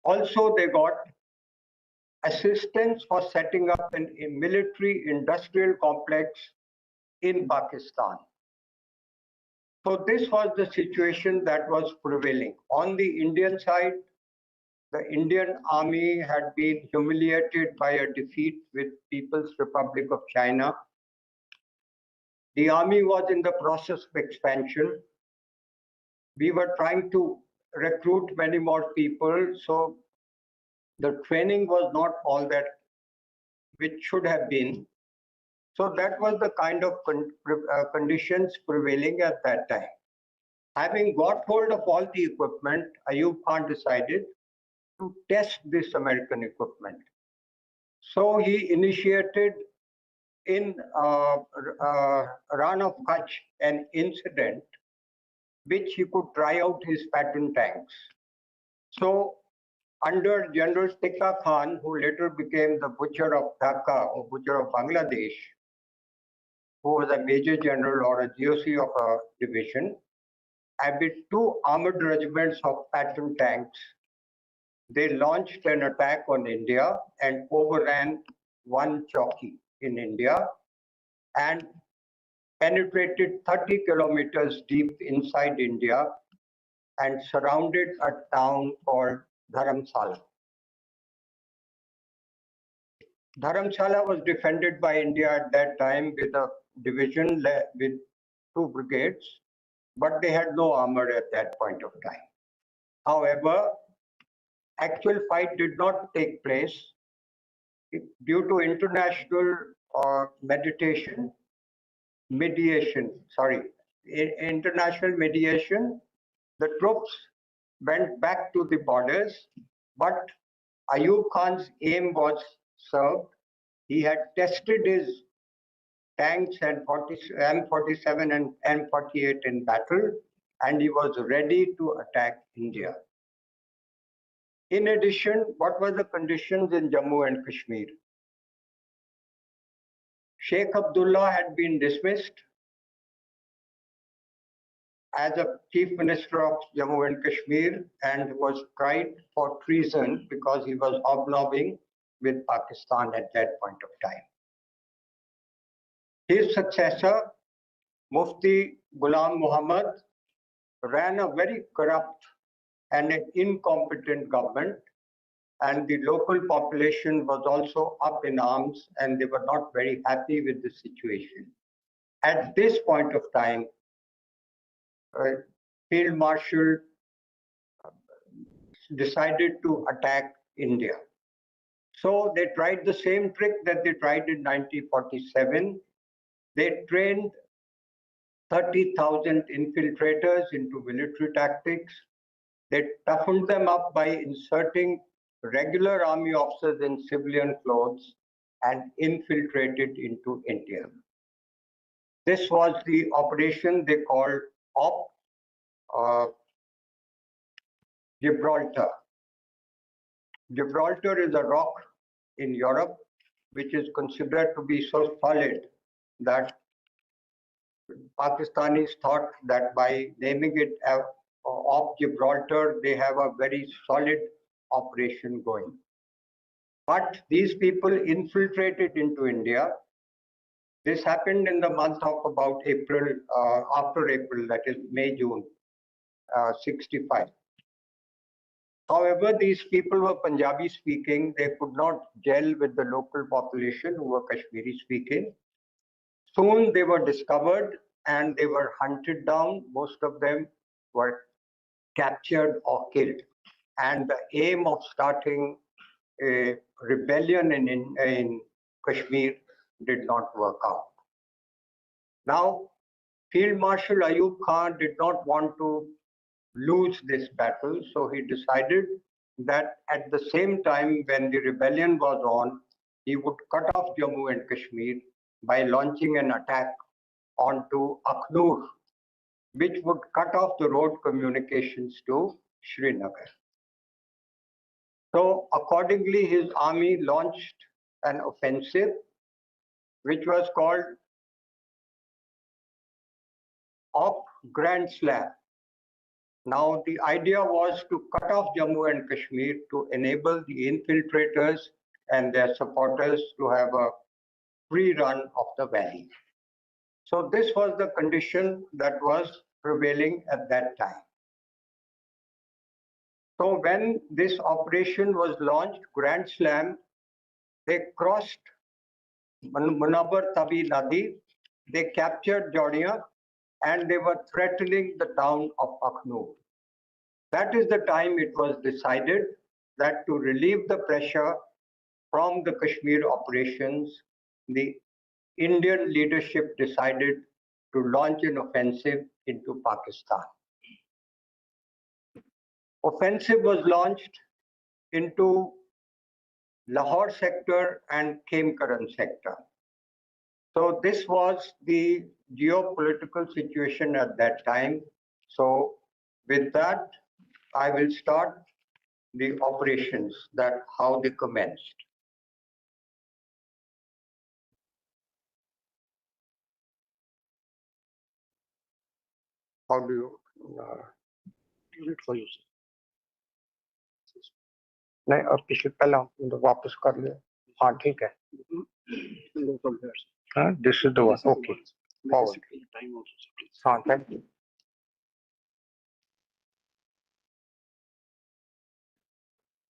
Also, they got assistance for setting up a military industrial complex in Pakistan. So this was the situation that was prevailing. On the Indian side, the Indian Army had been humiliated by a defeat with People's Republic of China. The army was in the process of expansion. We were trying to recruit many more people, so the training was not all that which should have been. So that was the kind of conditions prevailing at that time. Having got hold of all the equipment, Ayub Khan decided to test this American equipment. So he initiated in Ran of Kutch an incident which he could try out his Patton tanks. So under General Tika Khan, who later became the Butcher of Dhaka or Butcher of Bangladesh, who was a major general or a GOC of a division, and with two armored regiments of Patton tanks, they launched an attack on India and overran one chowki in India and penetrated 30 kilometers deep inside India and surrounded a town called Dharamsala. Dharamsala was defended by India at that time with a division with 2 brigades, but they had no armor at that point of time. However, actual fight did not take place due to international international mediation. The troops went back to the borders, but Ayub Khan's aim was served. He had tested his tanks and M47 and M48 in battle, and he was ready to attack India. In addition, what were the conditions in Jammu and Kashmir? Sheikh Abdullah had been dismissed as a chief minister of Jammu and Kashmir and was tried for treason because he was hobnobbing with Pakistan at that point of time. His successor, Mufti Ghulam Muhammad, ran a very corrupt and an incompetent government, and the local population was also up in arms and they were not very happy with the situation. At this point of time, Field Marshal decided to attack India. So they tried the same trick that they tried in 1947. They trained 30,000 infiltrators into military tactics. They toughened them up by inserting regular army officers in civilian clothes and infiltrated into India. This was the operation they called Op Gibraltar. Gibraltar is a rock in Europe which is considered to be so solid that Pakistanis thought that by naming it Op Gibraltar, they have a very solid operation going. But these people infiltrated into India. This happened in the month of about April, after April, that is May, June, 65. However, these people were Punjabi speaking. They could not gel with the local population who were Kashmiri speaking. Soon they were discovered and they were hunted down. Most of them were captured or killed. And the aim of starting a rebellion in Kashmir did not work out. Now, Field Marshal Ayub Khan did not want to lose this battle, so he decided that at the same time when the rebellion was on, he would cut off Jammu and Kashmir by launching an attack onto Akhnur, which would cut off the road communications to Srinagar. So accordingly, his army launched an offensive, which was called Op Grand Slam. Now, the idea was to cut off Jammu and Kashmir to enable the infiltrators and their supporters to have a free run of the valley. So this was the condition that was prevailing at that time. So when this operation was launched, Grand Slam, they crossed Munabar Tabi Nadi, they captured Jordia, and they were threatening the town of Akhnur. That is the time it was decided that to relieve the pressure from the Kashmir operations, the Indian leadership decided to launch an offensive into Pakistan. Offensive was launched into Lahore sector and Khemkaran sector. So this was the geopolitical situation at that time. So with that, I will start the operations, that how they commenced. How do you read for you? नहीं अब पिछले पहला वापस कर लिया हाँ ठीक है हाँ this is the one okay हाँ thank you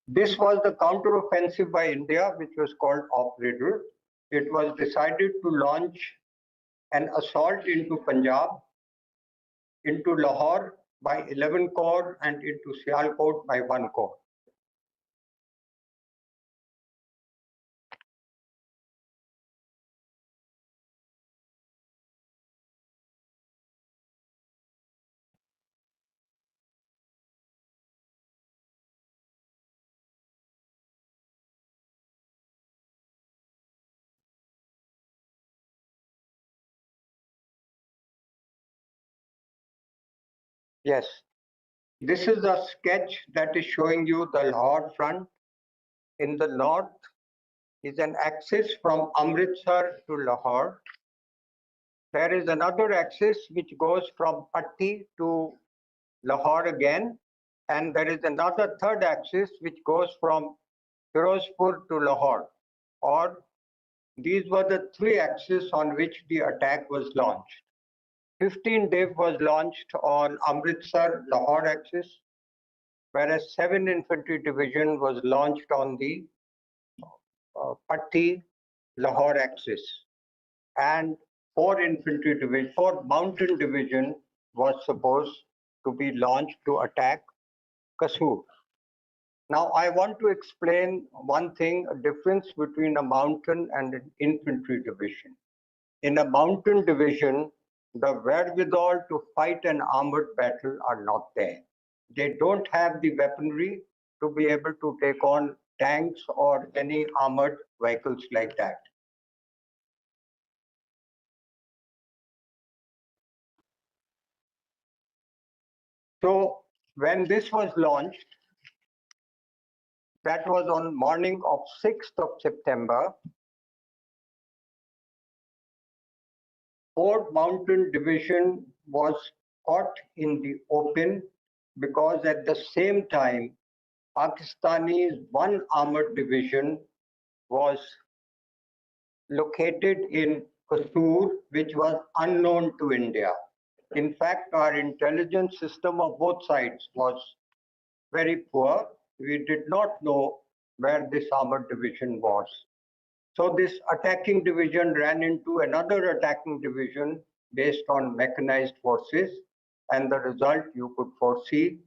This was the counter-offensive by India, which was called Op Riddle. It was decided to launch an assault into Punjab, into Lahore by 11 Corps and into Sialkot by 1 Corps. Yes, this is a sketch that is showing you the Lahore front. In the north is an axis from Amritsar to Lahore. There is another axis which goes from Patti to Lahore again. And there is another third axis which goes from Firozpur to Lahore. Or these were the three axes on which the attack was launched. 15 Div was launched on Amritsar Lahore axis, whereas 7 Infantry Division was launched on the Patti Lahore axis, and 4 Mountain Division was supposed to be launched to attack Kasur. Now I want to explain one thing, a difference between a mountain and an infantry division. In a mountain division, the wherewithal to fight an armored battle are not there. They don't have the weaponry to be able to take on tanks or any armored vehicles like that. So when this was launched, that was on morning of 6th of September, 4th Mountain Division was caught in the open because at the same time, Pakistani's one armored division was located in Kasur, which was unknown to India. In fact, our intelligence system of both sides was very poor. We did not know where this armored division was. So this attacking division ran into another attacking division based on mechanized forces, and the result you could foresee.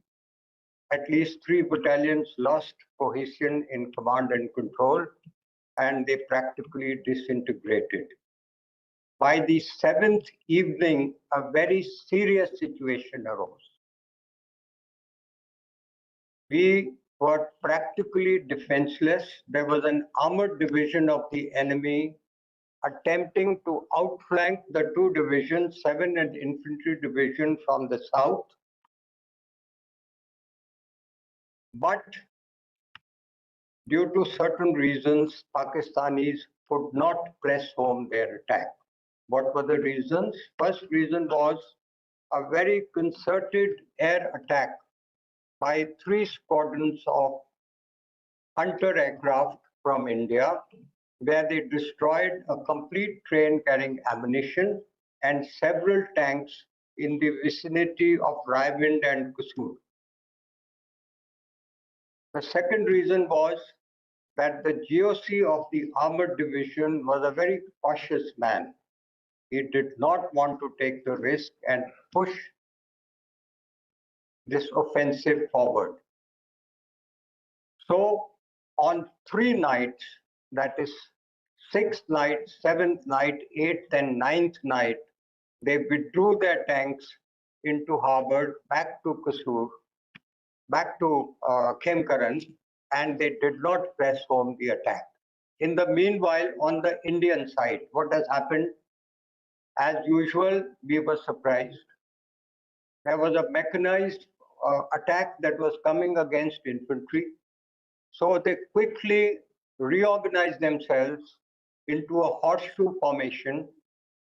At least 3 battalions lost cohesion in command and control, and they practically disintegrated. By the 7th evening, a very serious situation arose. We were practically defenseless. There was an armored division of the enemy attempting to outflank the 2 divisions, 7th and Infantry Division from the south. But due to certain reasons, Pakistanis could not press home their attack. What were the reasons? First reason was a very concerted air attack by 3 squadrons of Hunter aircraft from India, where they destroyed a complete train carrying ammunition and several tanks in the vicinity of Raiwind and Kasur. The second reason was that the GOC of the armored division was a very cautious man. He did not want to take the risk and push this offensive forward. So on 3 nights, that is 6th night, 7th night, 8th and 9th night, they withdrew their tanks into harbor back to Kasur, back to Khemkaran, and they did not press home the attack. In the meanwhile, on the Indian side, what has happened? As usual, we were surprised. There was a mechanized attack that was coming against infantry. So they quickly reorganized themselves into a horseshoe formation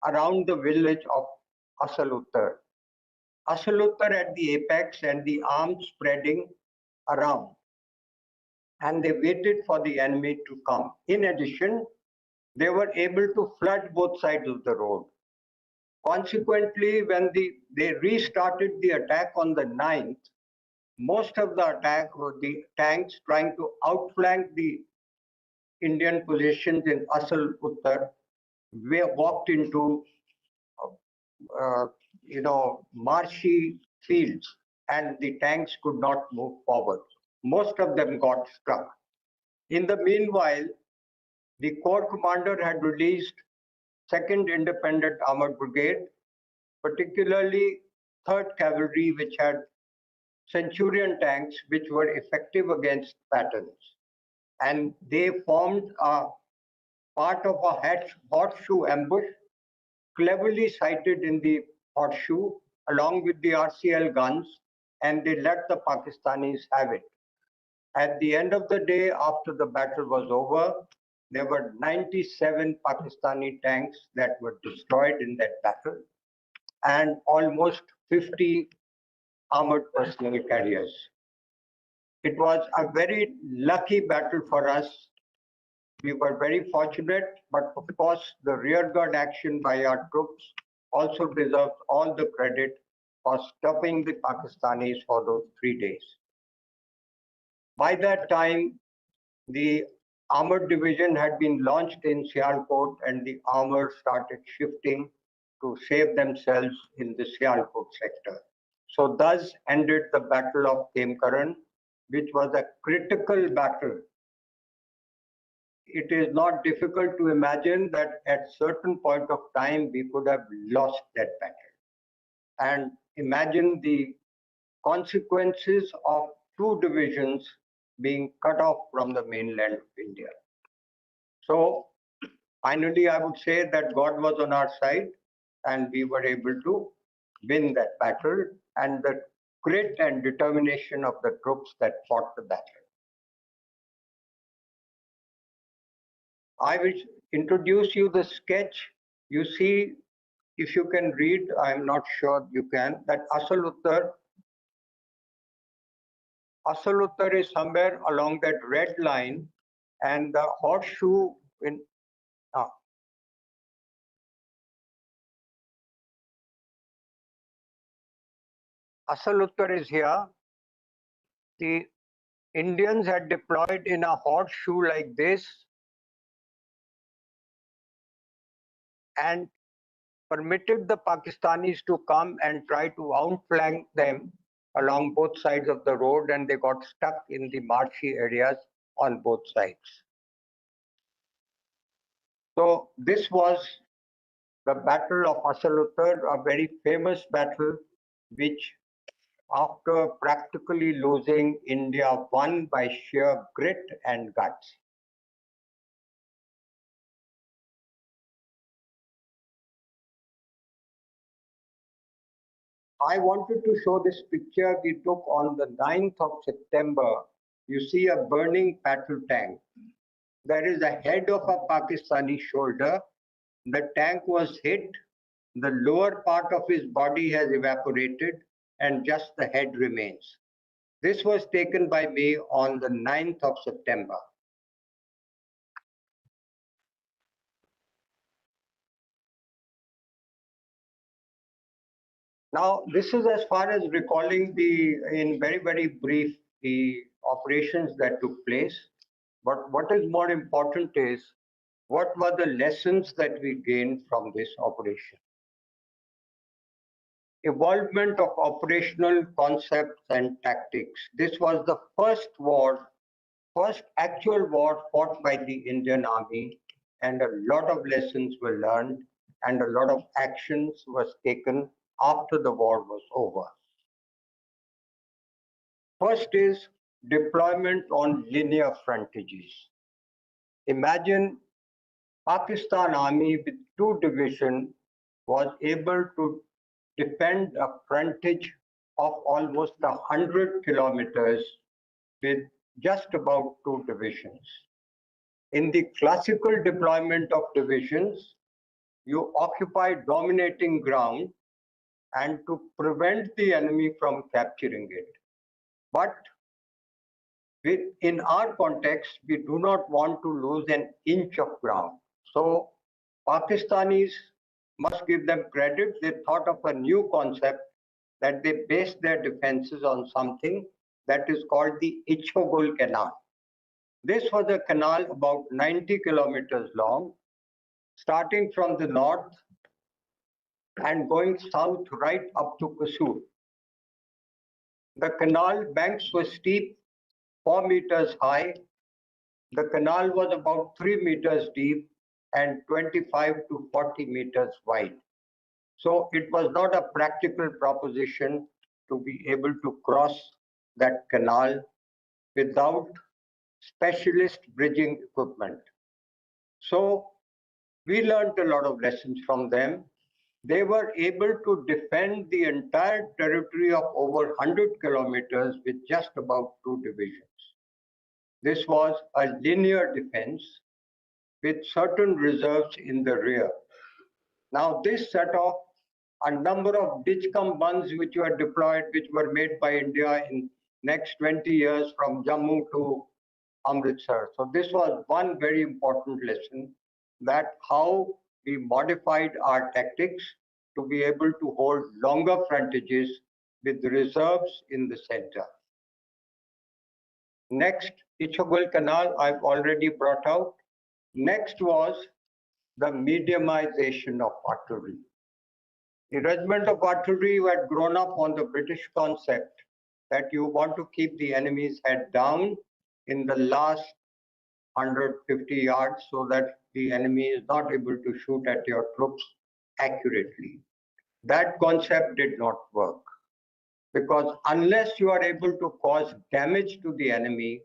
around the village of Asaluttar. Asaluttar at the apex and the arms spreading around. And they waited for the enemy to come. In addition, they were able to flood both sides of the road. Consequently, when they restarted the attack on the 9th, most of the attack were the tanks trying to outflank the Indian positions in Asaluttar. We walked into, marshy fields, and the tanks could not move forward. Most of them got struck. In the meanwhile, the corps commander had released 2nd Independent Armored Brigade, particularly 3rd Cavalry, which had Centurion tanks, which were effective against patterns. And they formed a part of a horseshoe ambush, cleverly sighted in the horseshoe, along with the RCL guns, and they let the Pakistanis have it. At the end of the day, after the battle was over, there were 97 Pakistani tanks that were destroyed in that battle, and almost 50 armored personnel carriers. It was a very lucky battle for us. We were very fortunate, but of course, the rearguard action by our troops also deserves all the credit for stopping the Pakistanis for those 3 days. By that time, the armored division had been launched in Sialkot, and the armor started shifting to save themselves in the Sialkot sector. So thus ended the Battle of Khemkaran, which was a critical battle. It is not difficult to imagine that at certain point of time, we could have lost that battle. And imagine the consequences of 2 divisions being cut off from the mainland of India. So finally, I would say that God was on our side and we were able to win that battle, and the grit and determination of the troops that fought the battle. I will introduce you the sketch. You see, if you can read, I'm not sure you can, that Asal Uttar is somewhere along that red line, and the horseshoe in Asal Uttar is here. The Indians had deployed in a horseshoe like this and permitted the Pakistanis to come and try to outflank them along both sides of the road, and they got stuck in the marshy areas on both sides. So this was the Battle of Asal Uttar, a very famous battle which, after practically losing, India won by sheer grit and guts. I wanted to show this picture we took on the 9th of September. You see a burning battle tank. There is a head of a Pakistani shoulder. The tank was hit. The lower part of his body has evaporated and just the head remains. This was taken by me on the 9th of September. Now, this is as far as recalling in very, very brief, the operations that took place. But what is more important is, what were the lessons that we gained from this operation? Evolvement of operational concepts and tactics. This was the first actual war fought by the Indian Army, and a lot of lessons were learned and a lot of actions was taken after the war was over. First is deployment on linear frontages. Imagine Pakistan Army with 2 divisions was able to defend a frontage of almost 100 kilometers with just about 2 divisions. In the classical deployment of divisions, you occupy dominating ground and to prevent the enemy from capturing it. But in our context, we do not want to lose an inch of ground. So Pakistanis, must give them credit, they thought of a new concept that they based their defenses on something that is called the Ichogul Canal. This was a canal about 90 kilometers long, starting from the north and going south right up to Kasur. The canal banks were steep, 4 meters high. The canal was about 3 meters deep and 25 to 40 meters wide. So it was not a practical proposition to be able to cross that canal without specialist bridging equipment. So we learned a lot of lessons from them. They were able to defend the entire territory of over 100 kilometers with just about 2 divisions. This was a linear defense with certain reserves in the rear. Now this set off a number of ditch-cum-buns which were deployed, which were made by India in next 20 years from Jammu to Amritsar. So this was one very important lesson, that how we modified our tactics to be able to hold longer frontages with reserves in the center. Next, Ichogul Canal, I've already brought out. Next was the mediumization of artillery. The regiment of artillery had grown up on the British concept that you want to keep the enemy's head down in the last 150 yards so that the enemy is not able to shoot at your troops accurately. That concept did not work, because unless you are able to cause damage to the enemy,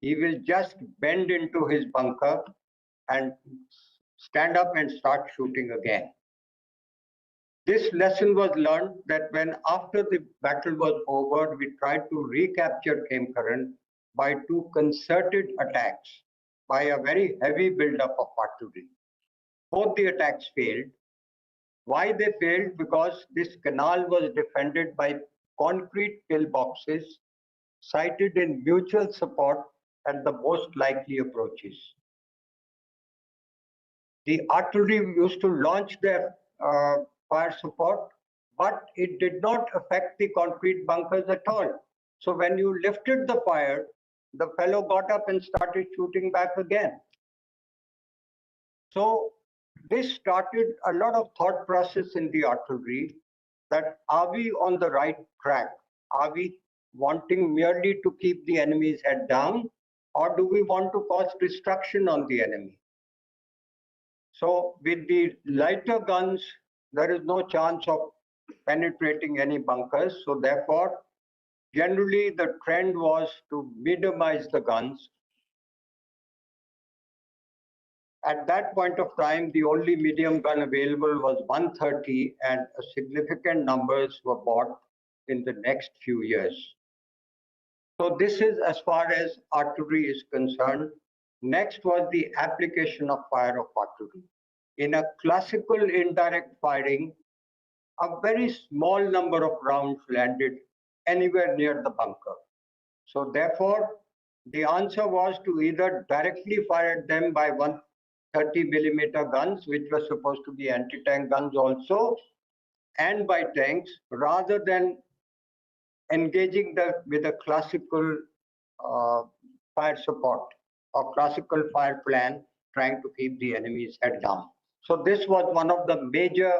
he will just bend into his bunker and stand up and start shooting again. This lesson was learned that when after the battle was over, we tried to recapture Khemkaran by two concerted attacks by a very heavy buildup of artillery. Both the attacks failed. Why they failed? Because this canal was defended by concrete pillboxes sited in mutual support at the most likely approaches. The artillery used to launch their fire support, but it did not affect the concrete bunkers at all. So when you lifted the fire, the fellow got up and started shooting back again. So this started a lot of thought process in the artillery that are we on the right track? Are we wanting merely to keep the enemy's head down, or do we want to cause destruction on the enemy? So with the lighter guns, there is no chance of penetrating any bunkers. So therefore, generally the trend was to minimize the guns. At that point of time, the only medium gun available was 130, and significant numbers were bought in the next few years. So this is as far as artillery is concerned. Next was the application of fire of artillery. In a classical indirect firing, a very small number of rounds landed anywhere near the bunker. So therefore, the answer was to either directly fire them by 130mm guns, which were supposed to be anti-tank guns also, and by tanks, rather than engaging with a classical fire support or classical fire plan, trying to keep the enemy's head down. So this was one of the major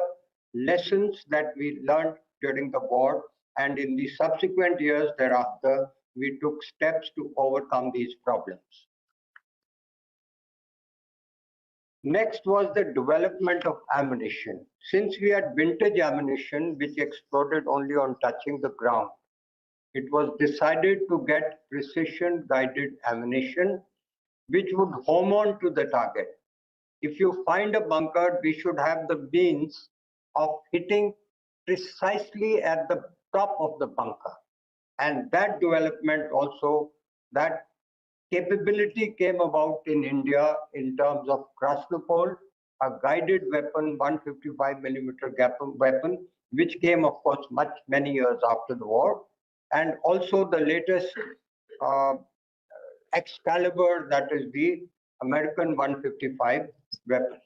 lessons that we learned during the war, and in the subsequent years thereafter, we took steps to overcome these problems. Next was the development of ammunition. Since we had vintage ammunition which exploded only on touching the ground, it was decided to get precision-guided ammunition which would home on to the target. If you find a bunker, we should have the means of hitting precisely at the top of the bunker. And that development also, that capability came about in India in terms of Krasnopol, a guided weapon, 155mm weapon, which came, of course, many years after the war. And also the latest Excalibur, that is the American 155 weapon.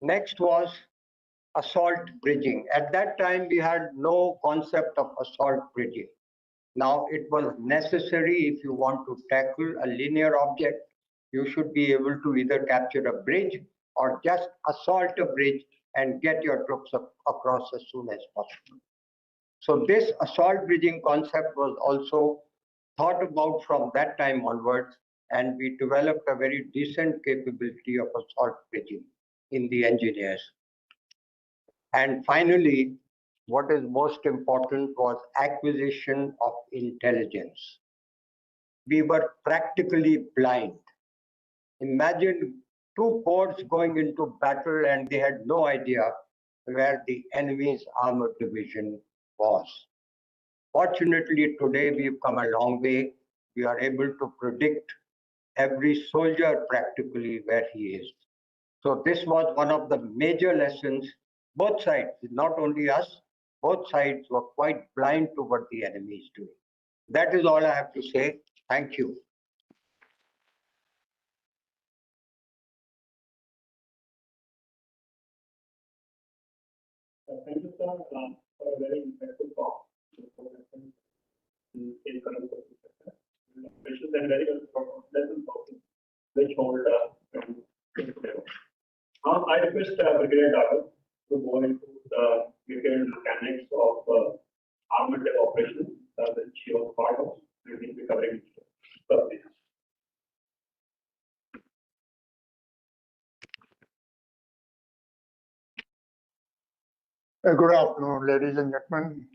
Next was assault bridging. At that time, we had no concept of assault bridging. Now, it was necessary if you want to tackle a linear object, you should be able to either capture a bridge or just assault a bridge and get your troops across as soon as possible. So this assault bridging concept was also thought about from that time onwards, and we developed a very decent capability of assault bridging in the engineers. And finally, what is most important was acquisition of intelligence. We were practically blind. Imagine two corps going into battle and they had no idea where the enemy's armored division was. Fortunately, today we've come a long way. We are able to predict every soldier practically where he is. So this was one of the major lessons. Both sides, not only us, both sides were quite blind to what the enemy is doing. That is all I have to say. Thank you. Thank you, sir, for a very insightful talk. In current questions and very well lessons also, which hold now I request Brigadier Dagar to go into the detailed mechanics of armored operations that she was part of, and we'll be covering it. Good afternoon, ladies and gentlemen.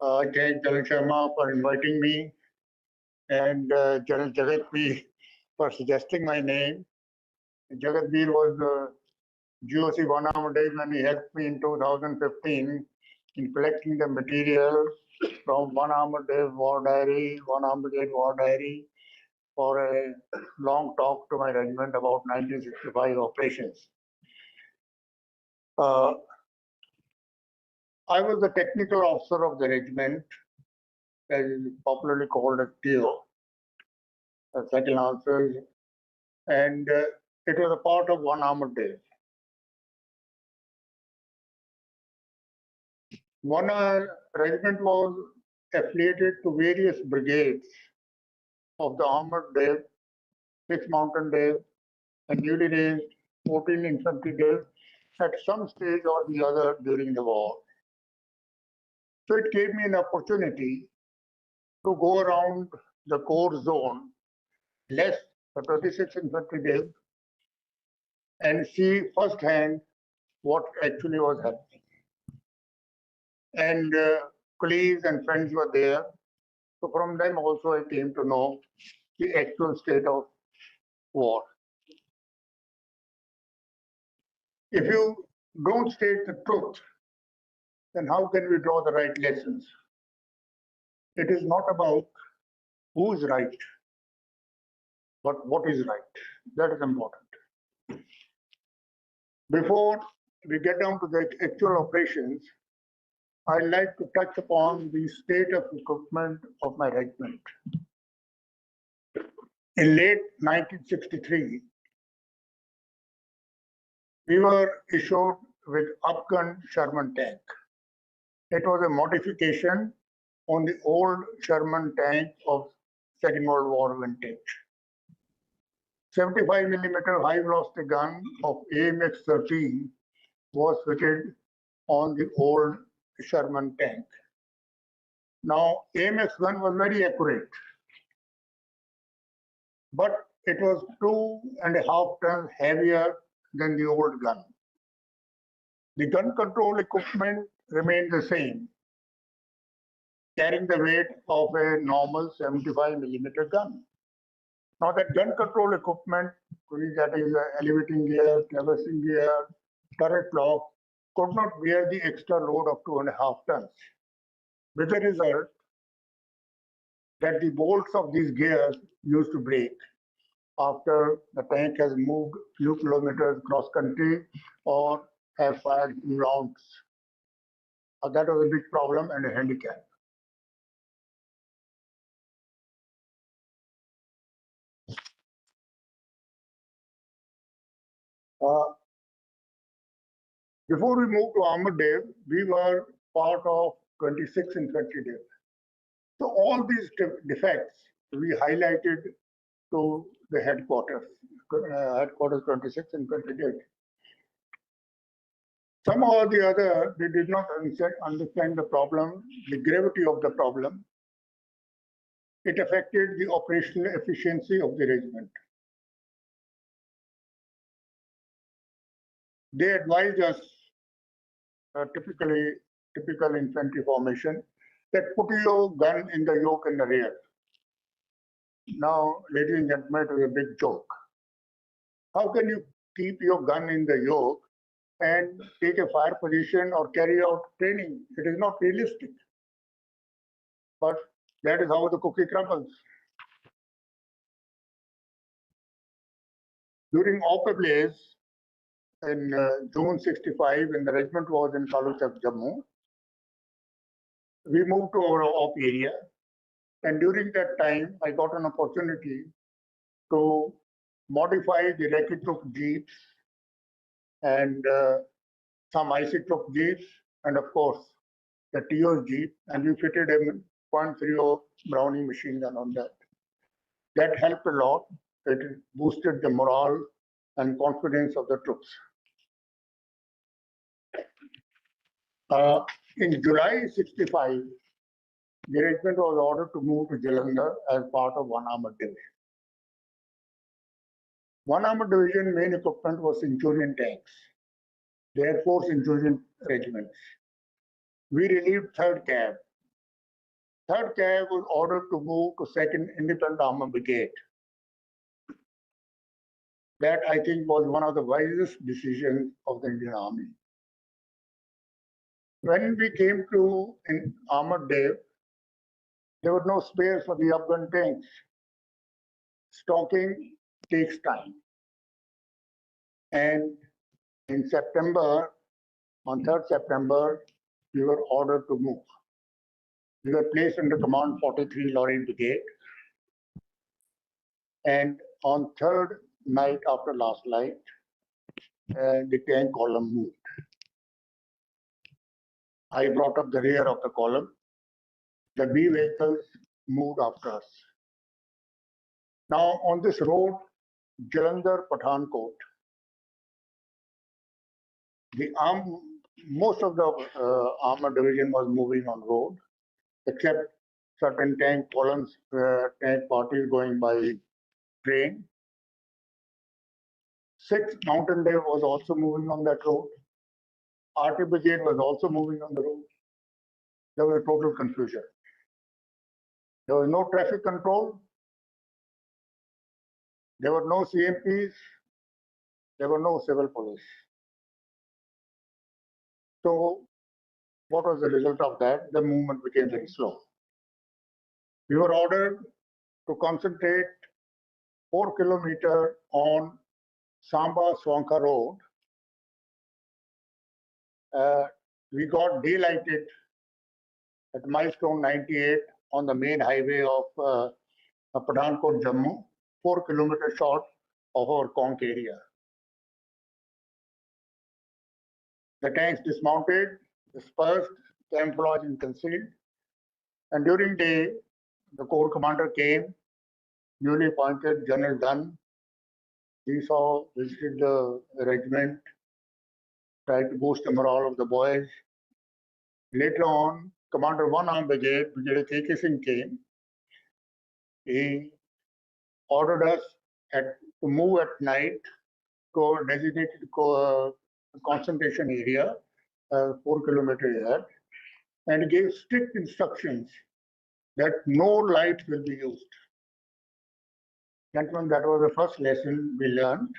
Thank Jalal Sharma for inviting me and General Jagatveer for suggesting my name. Jagatveer was the GOC one armed day when he helped me in 2015 in collecting the material from one armed day war diary, for a long talk to my regiment about 1965 operations. I was the technical officer of the regiment, as is popularly called as TO, second officer, and it was a part of one armored day. One regiment was affiliated to various brigades of the armored day, 6 mountain days, and newly raised 14 infantry days at some stage or the other during the war. So it gave me an opportunity to go around the core zone, less the 26 infantry days, and see firsthand what actually was happening. And colleagues and friends were there. So from them also I came to know the actual state of war. If you don't state the truth, then how can we draw the right lessons? It is not about who is right, but what is right. That is important. Before we get down to the actual operations, I'd like to touch upon the state of equipment of my regiment. In late 1963, we were issued with upgun Sherman tank. It was a modification on the old Sherman tank of Second World War vintage. 75 millimeter high velocity gun of AMX-13 was fitted on the old Sherman tank. Now, AMX gun was very accurate, but it was 2.5 tons heavier than the old gun. The gun control equipment remained the same, carrying the weight of a normal 75 millimeter gun. Now that gun control equipment, that is elevating gear, traversing gear, turret lock, could not bear the extra load of 2.5 tons. With the result that the bolts of these gears used to break after the tank has moved few kilometers cross country or have fired few rounds. That was a big problem and a handicap. Before we moved to Armored Day, we were part of 26 Infantry Day. So all these defects we highlighted to the headquarters 26 Infantry Day. Somehow or the other, they did not understand the problem, the gravity of the problem. It affected the operational efficiency of the regiment. They advised us, typical infantry formation, that put your gun in the yoke in the rear. Now, ladies and gentlemen, it was a big joke. How can you keep your gun in the yoke and take a fire position or carry out training? It is not realistic. But that is how the cookie crumbles. During op blaze in June 65, when the regiment was in Kaluchak, Jammu, we moved to our op area. And during that time, I got an opportunity to modify the Recce Troop jeeps and some IC Troop jeeps, and of course, the TO's jeep, and we fitted a .30 Browning machine gun on that. That helped a lot. It boosted the morale and confidence of the troops. In July 65, the regiment was ordered to move to Jalandhar as part of one armored division. One armored division main equipment was Centurion tanks, the Air Force Centurion regiments. We relieved 3rd Cav 3rd Cav was ordered to move to 2nd Independent Armored Brigade. That, I think, was one of the wisest decisions of the Indian Army. When we came to an armored day, there was no space for the upgun tanks. Stocking takes time. And in September, on 3rd September, we were ordered to move. We were placed under command 43 Lorry Brigade. And on 3rd night after last night, the tank column moved. I brought up the rear of the column. The B vehicles moved after us. Now on this road, Jalandhar Pathankot, most of the armored division was moving on road, except certain tank columns, tank parties going by train. 6th Mountain Div was also moving on that road. RT Brigade was also moving on the road. There was total confusion. There was no traffic control. There were no CMPs. There were no civil police. So what was the result of that? The movement became very slow. We were ordered to concentrate 4 kilometers on Samba Swanka Road. We got daylighted at milestone 98 on the main highway of Pathankot, Jammu, 4 kilometers short of our Konk area. The tanks dismounted, dispersed, camouflaged and concealed. And during day, the corps commander came, newly appointed General Dunn. He visited the regiment, tried to boost the morale of the boys. Later on, Commander 1 Armed Brigade, Brigadier K.K. Singh came. He ordered us to move at night to a designated concentration area, 4 kilometers ahead, and gave strict instructions that no lights will be used. Gentlemen, that was the first lesson we learned,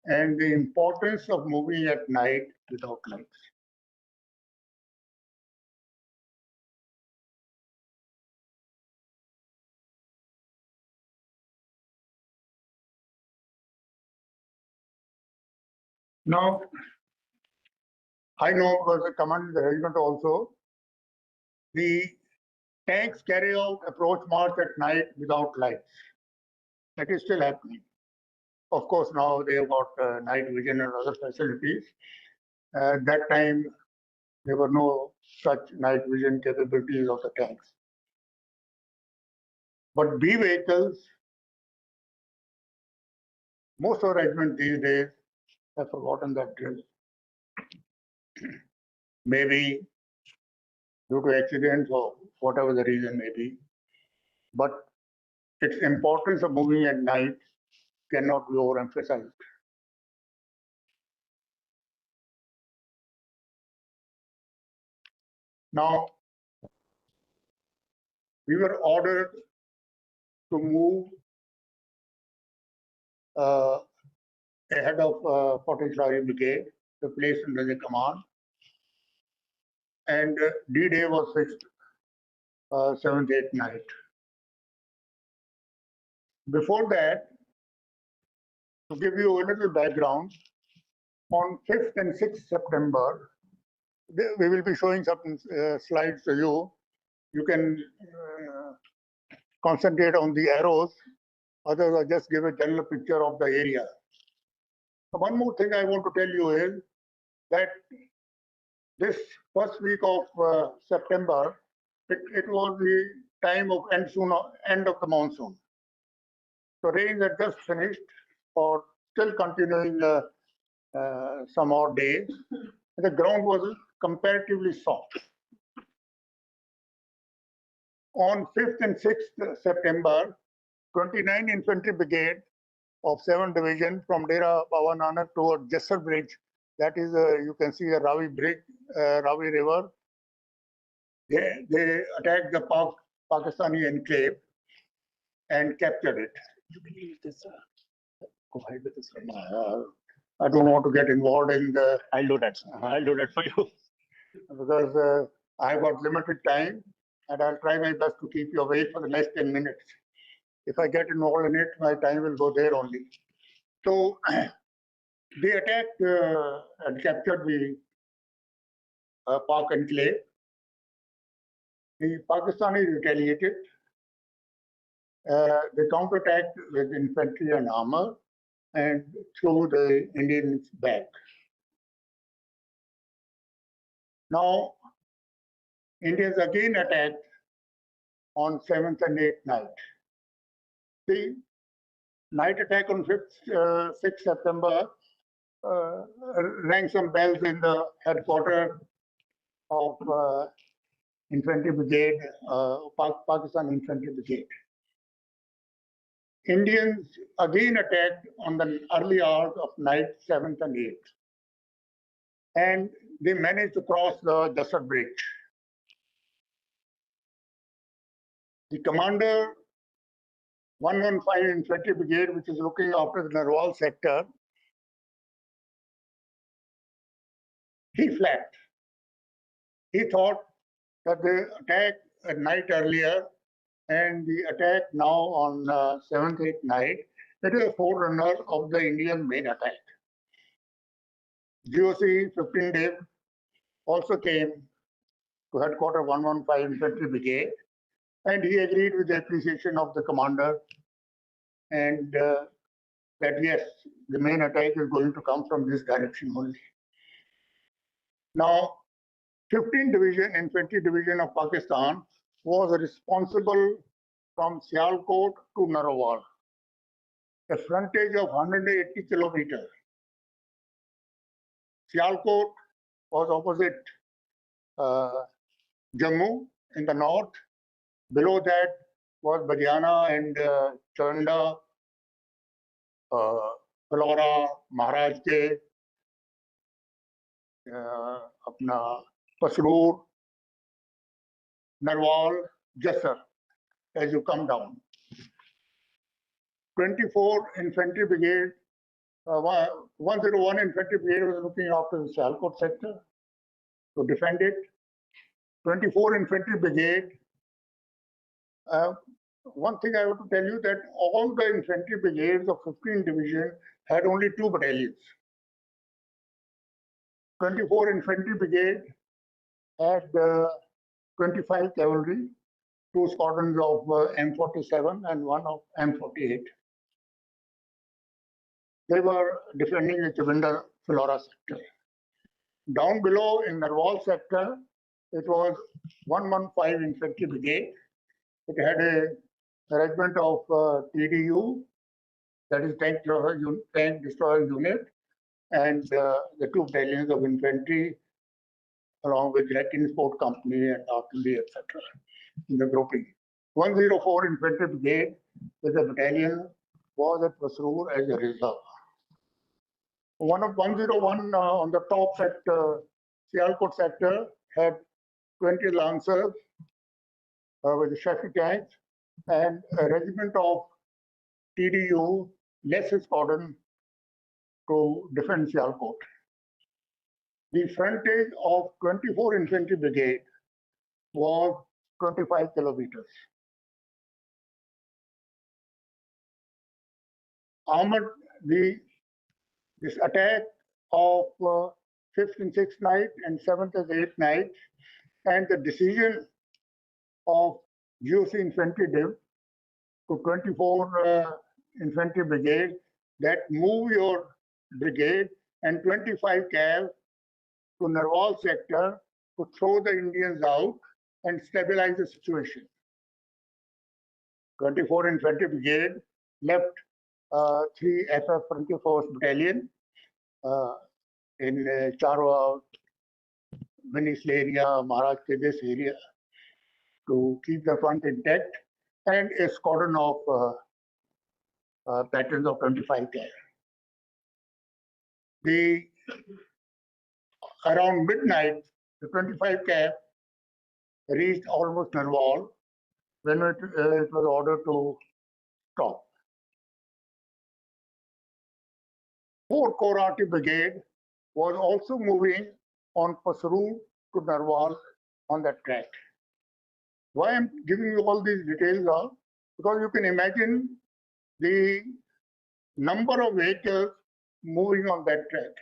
and the importance of moving at night without lights. Now, I know because I commanded the regiment also, the tanks carry out approach march at night without lights. That is still happening. Of course, now they have got night vision and other facilities. At that time, there were no such night vision capabilities of the tanks. But B vehicles, most of the regiment these days have forgotten that drill. Maybe due to accidents or whatever the reason may be. But its importance of moving at night cannot be overemphasized. Now, we were ordered to move ahead of 40th Lorry Brigade, the place under the command. And D-Day was fixed 7th, 8th night. Before that, to give you a little background, on 5th and 6th September, we will be showing some slides to you. You can concentrate on the arrows. Others, I just give a general picture of the area. So one more thing I want to tell you is that this first week of September, it was the time of end of the monsoon. So rains had just finished or still continuing some odd days. The ground was comparatively soft. On 5th and 6th September, 29 Infantry Brigade of 7th Division from Dera Baba Nanak toward Jessar Bridge, that is, you can see a Ravi Bridge, Ravi River. They attacked the Pak Pakistani enclave and captured it. Go ahead with this. I don't want to get involved in the. I'll do that. I'll do that for you. Because I've got limited time and I'll try my best to keep you awake for the next 10 minutes. If I get involved in it, my time will go there only. So they attacked and captured the Pak enclave. The Pakistanis retaliated. They counterattacked with infantry and armor and threw the Indians back. Now, Indians again attacked on 7th and 8th night. The night attack on 6th September rang some bells in the headquarters of Infantry Brigade, Pakistan Infantry Brigade. Indians again attacked on the early hours of night 7th and 8th. And they managed to cross the Desert Bridge. The commander, 115 Infantry Brigade, which is looking after the Narwal sector, he fled. He thought that the attack a night earlier and the attack now on 7th, 8th night, that is a forerunner of the Indian main attack. GOC 15 Dev also came to headquarters 115 Infantry Brigade, and he agreed with the appreciation of the commander and that yes, the main attack is going to come from this direction only. Now, 15th Division, Infantry Division of Pakistan was responsible from Sialkot to Narwal, a frontage of 180 kilometers. Sialkot was opposite Jammu in the north. Below that was Badiana and Chanda, Falora, Maharajke, अपना Pasroor, Narwal, Jasser, as you come down. 24 Infantry Brigade, 101 Infantry Brigade was looking after the Sialkot sector to defend it. 24 Infantry Brigade, one thing I want to tell you that all the infantry brigades of 15th Division had only 2 battalions. 24 Infantry Brigade had 25 cavalry, 2 squadrons of M47 and 1 of M48. They were defending the Chavinda Flora sector. Down below in Narwal sector, it was 115 Infantry Brigade. It had a regiment of TDU, that is tank destroyer unit, and the 2 battalions of infantry, along with Latin Sport Company and artillery, etc. in the grouping. 104 Infantry Brigade with a battalion was at Pasroor as a reserve. 101 on the top sector, Sialkot sector, had 20 Lancers with Shafi tanks and a regiment of TDU, less squadron to defend Sialkot. The frontage of 24 Infantry Brigade was 25 kilometers. This attack of 5th and 6th night and 7th and 8th night, and the decision of GOC Infantry Div to 24 Infantry Brigade that move your brigade and 25 cav to Narwal sector to throw the Indians out and stabilize the situation. 24 Infantry Brigade left 3 FF Frontier Force Battalion in Charwa, Vinisl area, Maharashtra, this area, to keep the front intact, and a squadron of patterns of 25 cav. Around midnight, the 25 cav reached almost Narwal, when it was ordered to stop. 4 Corps Artillery Brigade was also moving on Pasru to Narwal on that track. Why I'm giving you all these details are because you can imagine the number of vehicles moving on that track.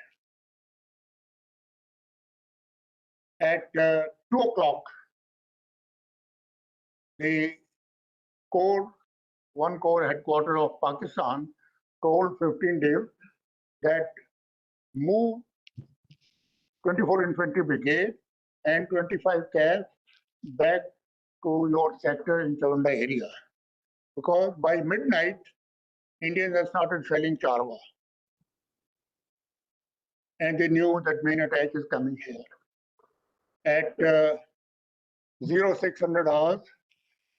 At 2 o'clock, the one Corps headquarters of Pakistan told 15 days that move 24 Infantry Brigade and 25 CAS back to your sector in Chavanda area. Because by midnight, Indians had started shelling Charwa. And they knew that main attack is coming here. At 0600 hours,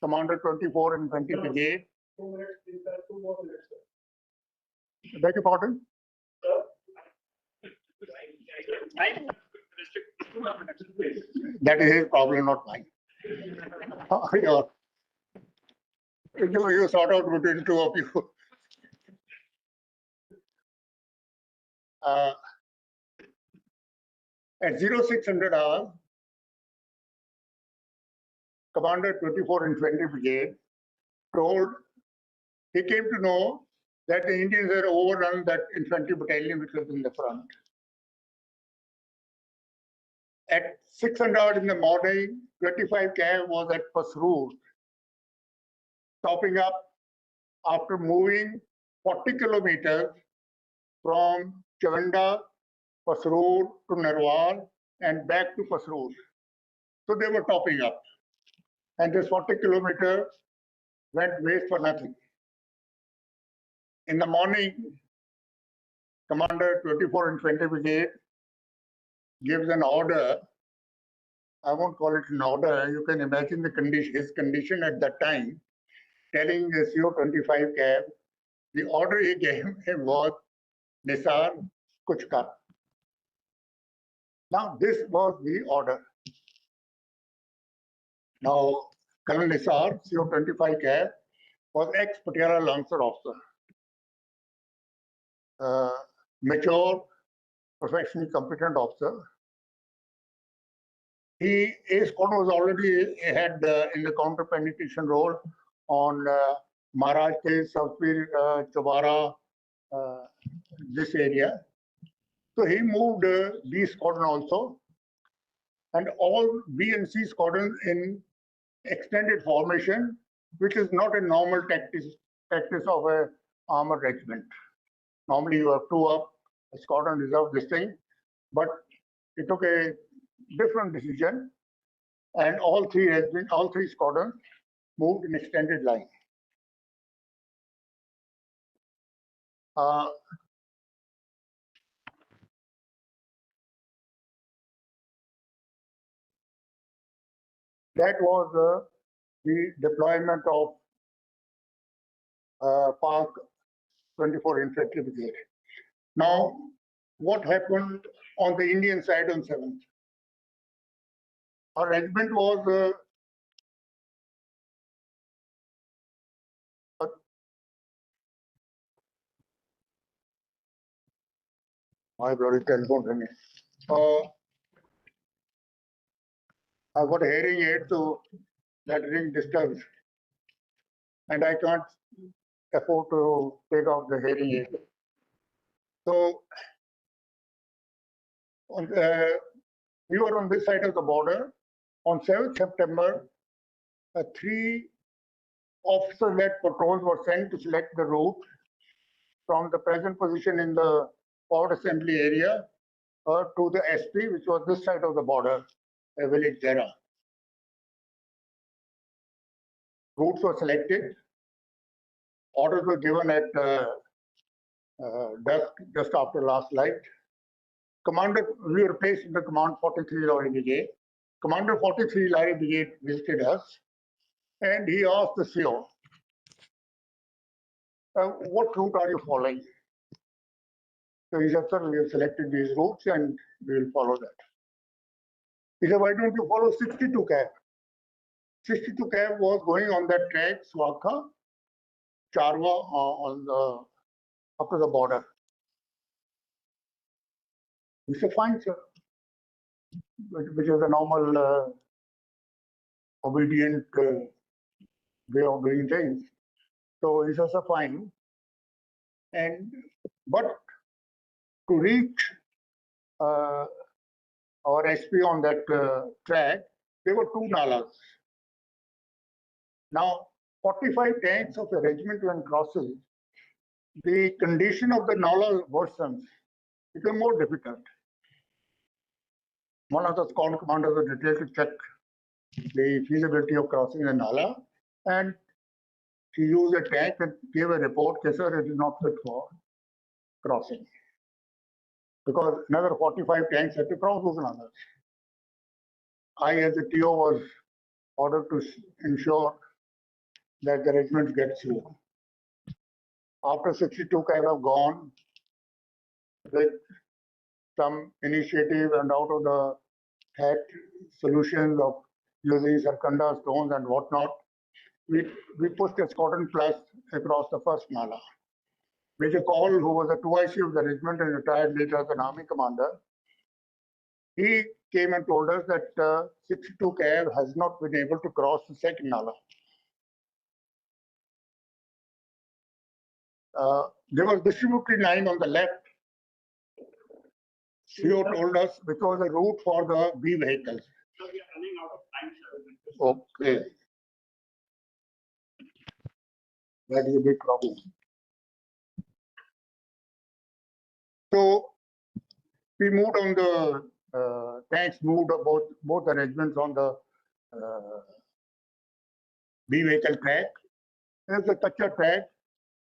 Commander 24 Infantry Brigade. 2 minutes, please, sir. 2 more minutes, sir. Beg your pardon? That is his problem, not mine. You sort out between two of you. At 0600 hours, Commander 24 Infantry Brigade he came to know that the Indians had overrun that infantry battalion which was in the front. At 600 hours in the morning, 25 CAV was at Pasroor, stopping up after moving 40 kilometers from Chavanda, Pasroor to Narwal and back to Pasroor. So they were topping up. And this 40 kilometers went waste for nothing. In the morning, Commander 24 Infantry Brigade gives an order. I won't call it an order. You can imagine his condition at that time, telling the CO-25 cab, the order he gave him was, Nisar, kuch kar. Now, this was the order. Now, Colonel Nisar, CO-25 cab, was ex-Patiala Lancer officer. Mature, professionally competent officer. His squadron was already had in the counter-penetration role on Maharashtra, Southpir, Chobara, this area. So he moved B squadron also, and all B and C squadrons in extended formation, which is not a normal tactics of a armored regiment. Normally you have 2 up, a squadron reserve this thing, but he took a different decision, and all three squadrons moved in extended line. That was the deployment of Park 24 Infantry Brigade. Now, what happened on the Indian side on 7th? Our regiment was my bloody telephone ringing. I've got a hearing aid, so that ring disturbs. And I can't afford to take off the hearing aid. So we were on this side of the border. On 7th September, 3 officer-led patrols were sent to select the route from the present position in the Port Assembly area to the SP, which was this side of the border, a village Zera. Routes were selected. Orders were given at dusk, just after last light. We were placed in the Command 43 Lorry Brigade. Commander 43 Lorry Brigade visited us, and he asked the CO, what route are you following? So he said, sir, we have selected these routes and we will follow that. He said, why don't you follow 62 CAV? 62 Cav was going on that track, Swakha, Charwa, up to the border. It's a fine, sir, which is a normal obedient way of doing things. So it's just a fine. But to reach our SP on that track, there were 2 nalas. Now, 45 tanks of a regiment when crosses, the condition of the nala worsens, become more difficult. One of the squadron commanders was detailed to check the feasibility of crossing the nala, and he used a tank and gave a report, that sir, it is not fit for crossing. Because another 45 tanks had to cross those nalas. I, as a TO, was ordered to ensure that the regiment gets through. After 62 kind of gone, with some initiative and out of the hat solutions of using Sarkanda stones and whatnot, we pushed a squadron plus across the first nala. Major Kaul, who was a 2IC of the regiment and retired later as an army commander, he came and told us that 62 Cav has not been able to cross the second nala. There was distributed line on the left. CEO told us which was the route for the B vehicles. So we are running out of time, sir. Okay. That is a big problem. So we moved on the tanks, moved both the regiments on the B vehicle track. There's a Kacha track.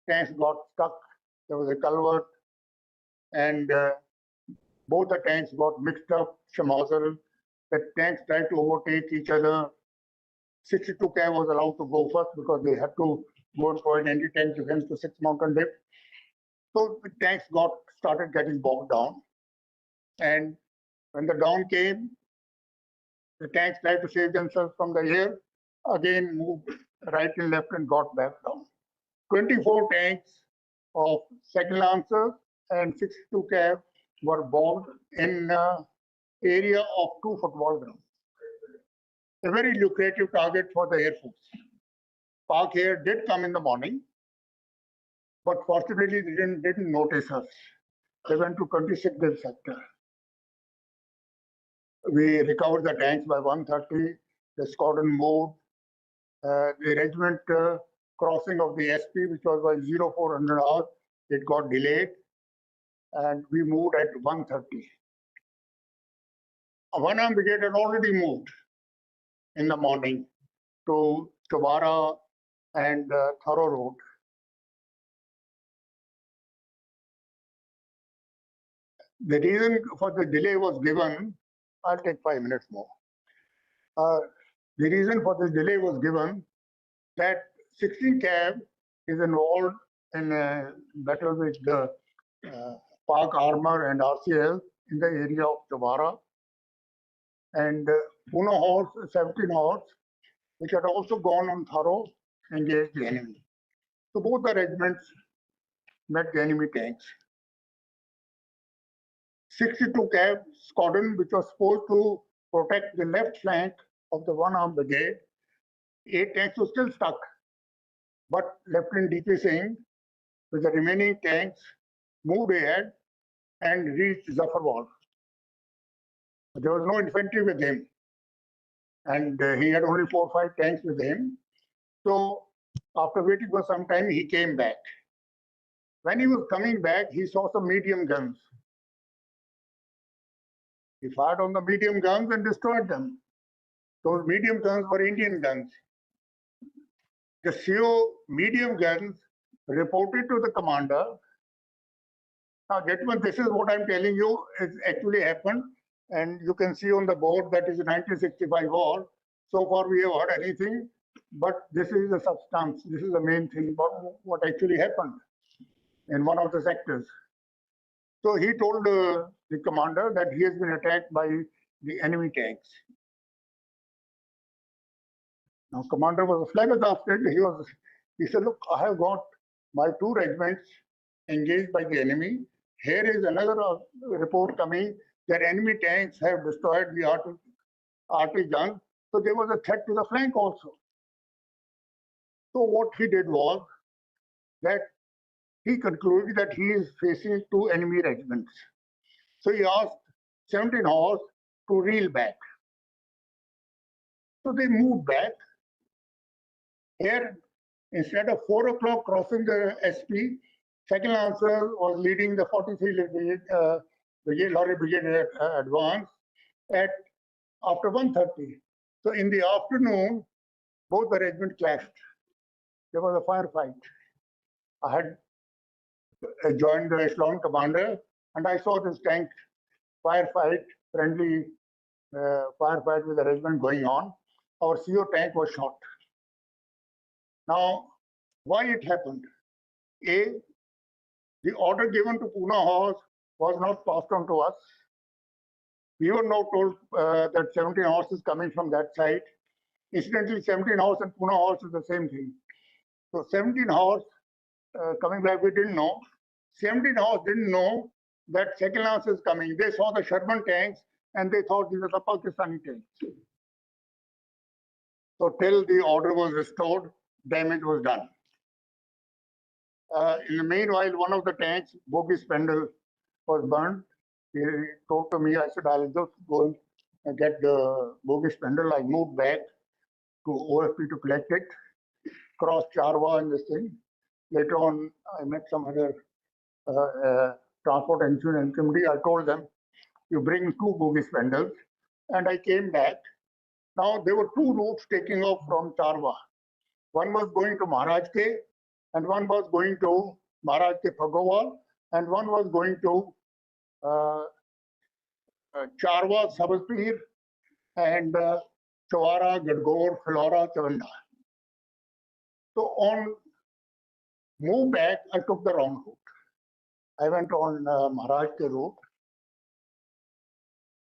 Tanks got stuck. There was a culvert, and both the tanks got mixed up. Shamazel. The tanks tried to overtake each other. 62 Cav was allowed to go first because they had to go and provide anti-tank defense to 6 Mountain Dip. So the tanks started getting bogged down. And when the dawn came, the tanks tried to save themselves from the air, again moved right and left and got back down. 24 tanks of second lancers and 62 Cav were bombed in area of 2 football grounds. A very lucrative target for the Air Force. Pak Air did come in the morning, but fortunately they didn't notice us. They went to 26th sector. We recovered the tanks by 1:30. The squadron moved. The regiment crossing of the SP, which was by 0400 hours, it got delayed, and we moved at 1:30. One arm brigade had already moved in the morning to Tawara and Thorough Road. The reason for the delay was given, I'll take 5 minutes more. The reason for the delay was given that 16 Cav is involved in a battle with the Pak Armor and RCL in the area of Tawara. And Puno Horse, 17 Horse, which had also gone on Thorough, engaged the enemy. So both the regiments met the enemy tanks. 62 Cav squadron, which was supposed to protect the left flank of the one-armed brigade, 8 tanks were still stuck. But Lieutenant D.P. Singh, with the remaining tanks, moved ahead and reached Zafarwal. There was no infantry with him, and he had only 4 or 5 tanks with him. So after waiting for some time, he came back. When he was coming back, he saw some medium guns. He fired on the medium guns and destroyed them. Those medium guns were Indian guns. The CO medium guns reported to the commander. Now, gentlemen, this is what I'm telling you is actually happened. And you can see on the board that is the 1965 war. So far, we have heard anything, but this is the substance. This is the main thing about what actually happened in one of the sectors. So he told the commander that he has been attacked by the enemy tanks. Now, commander was flabbergasted. He said, look, I have got my 2 regiments engaged by the enemy. Here is another report coming that enemy tanks have destroyed the artillery guns. So there was a threat to the flank also. So what he did was that he concluded that he is facing 2 enemy regiments. So he asked 17 horse to reel back. So they moved back. Here, instead of 4 o'clock crossing the SP, second Lancer was leading the 43 Lorry Brigade advance at after 1:30. So in the afternoon, both the regiments clashed. There was a firefight. I had joined the echelon commander, and I saw this tank firefight, friendly firefight with the regiment going on. Our CO tank was shot. Now, why it happened? A, the order given to Pune Horse was not passed on to us. We were not told that 17 horse is coming from that side. Incidentally, 17 horse and Pune Horse is the same thing. So 17 horse coming back, we didn't know. 17 horse didn't know that second lance is coming. They saw the Sherman tanks and they thought these are the Pakistani tanks. So till the order was restored, damage was done. In the meanwhile, one of the tanks, bogie spindle, was burned. He told to me, I said, I'll just go and get the bogie spindle. I moved back to OFP to collect it, crossed Charwa and this thing. Later on, I met some other transport engineer committee. I told them, you bring 2 bogie spindles. And I came back. Now, there were 2 routes taking off from Charwa. One was going to Maharajke, and one was going to Maharajke Phagowal, and one was going to Charwa, Sabazpur, and Chawara, Gadgor, Filora, Chavanda. So on move back, I took the wrong route. I went on Maharajke route.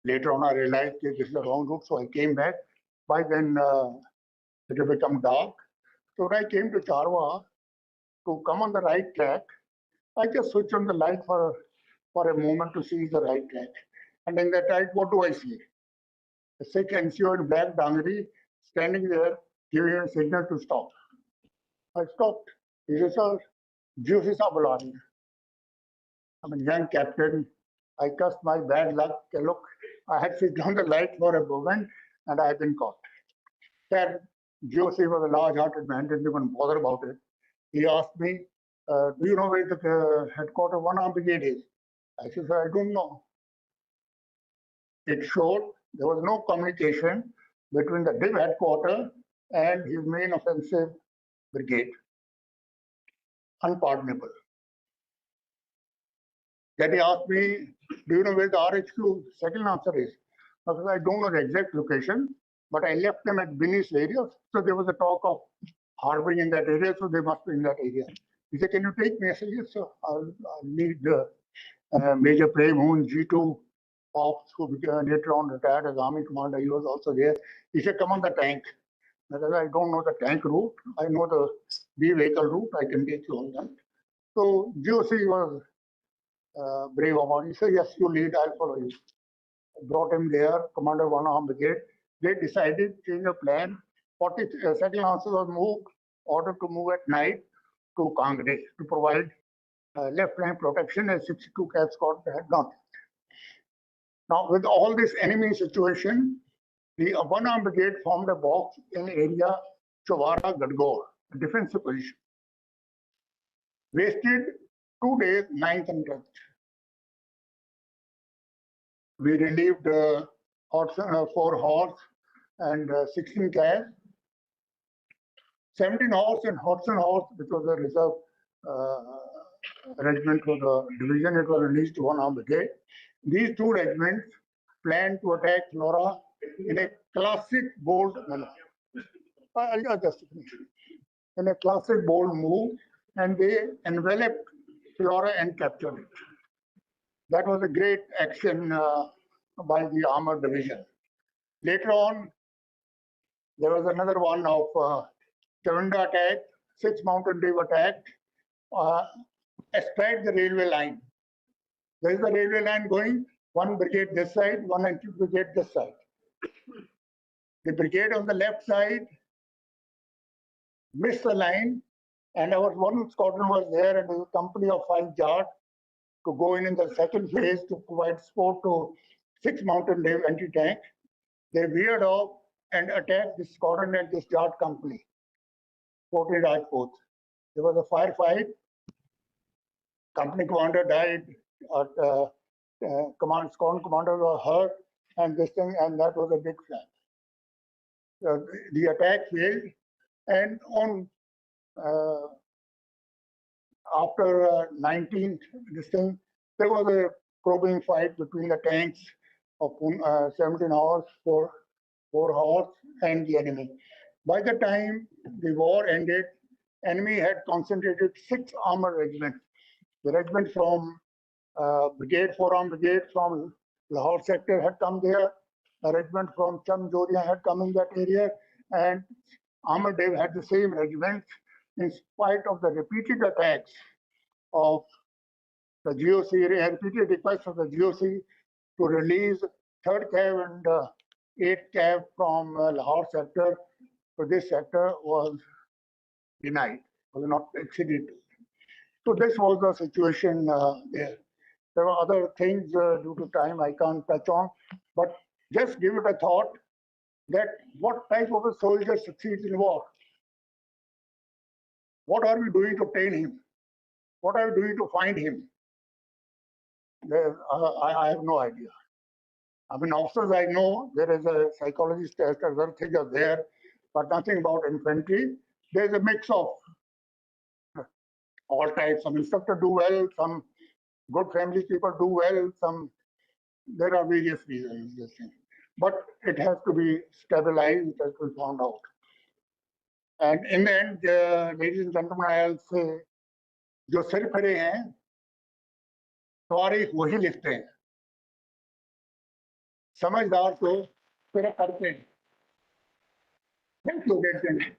Later on, I realized that this is the wrong route, so I came back. By then, it had become dark. So when I came to Charwa to come on the right track, I just switched on the light for a moment to see the right track. And in that light, what do I see? A Sikh NCO in black dangri standing there, giving a signal to stop. I stopped. He said, sir, GOC saab bula rahe hain. I'm a young captain. I cursed my bad luck. Look, I had switched on the light for a moment and I had been caught. Then GOC was a large-hearted man, didn't even bother about it. He asked me, do you know where the headquarters of 1 Arm Brigade is? I said, I don't know. It showed there was no communication between the DIV headquarters and his main offensive brigade. Unpardonable. Then he asked me, do you know where the RHQ second answer is? I said, I don't know the exact location, but I left them at Binis area. So there was a talk of harboring in that area, so they must be in that area. He said, can you take me? I said, yes, sir. I'll need Major Prem Hoon, G2 Ops, who later on retired as Army Commander. He was also there. He said, come on the tank. I said, I don't know the tank route. I know the B vehicle route. I can take you on that. So GOC was brave about it. He said, yes, you lead, I'll follow you. I brought him there, Commander 1 Arm Brigade. They decided, change the plan. 42nd Lancers was moved, ordered to move at night to Kangre to provide left flank protection as 62 Cat Squad had not. Now, with all this enemy situation, the 1 Arm Brigade formed a box in area Chawara Gadgor, a defensive position. Wasted 2 days, 9th and 10th. We relieved 4 horse and 16 cab. 17 horse and Hodgson horse, which was a reserve regiment for the division, it was released to 1 Arm Brigade. These 2 regiments planned to attack Flora in a classic bold manner. I'll just finish. In a classic bold move, and they enveloped Flora and captured it. That was a great action by the armored division. Later on, There was another one of Chavanda attack, 6 Mountain Dew attack, astride the railway line. There is the railway line going, one brigade this side, one anti-brigade this side. The brigade on the left side missed the line, and our one squadron was there, and a company of 5 Jat to go in the second phase to provide support to 6 Mountain Dew anti-tank. They veered off and attacked the squadron at this Jat company, 14 Rajput. There was a firefight. Company commander died, squadron commander was hurt, and this thing, and that was a big flag. The attack failed, and on after 19th, this thing, there was a probing fight between the tanks of 17 hours, 4 hours, and the enemy. By the time the war ended, enemy had concentrated 6 armored regiments. The regiment from brigade, 4-arm brigade from Lahore sector had come there. A regiment from Chamjoria had come in that area, and Armored Dev had the same regiment. In spite of the repeated attacks of the GOC, repeated requests of the GOC to release 3rd Cav and 8th Cav from Lahore sector to this sector was denied, was not acceded to. So this was the situation there. There were other things due to time I can't touch on, but just give it a thought that what type of a soldier succeeds in war? What are we doing to train him? What are we doing to find him? I have no idea. I mean, officers I know, there is a psychologist test, other things are there, but nothing about infantry. There's a mix of all types. Some instructors do well, some good family people do well, there are various reasons. But it has to be stabilized, it has to be found out. And in the end, ladies and gentlemen, I'll say, जो सिर फरे हैं, तारीख वही लिखते हैं. समझदार तो फिर करते हैं. Thank you, ladies and gentlemen.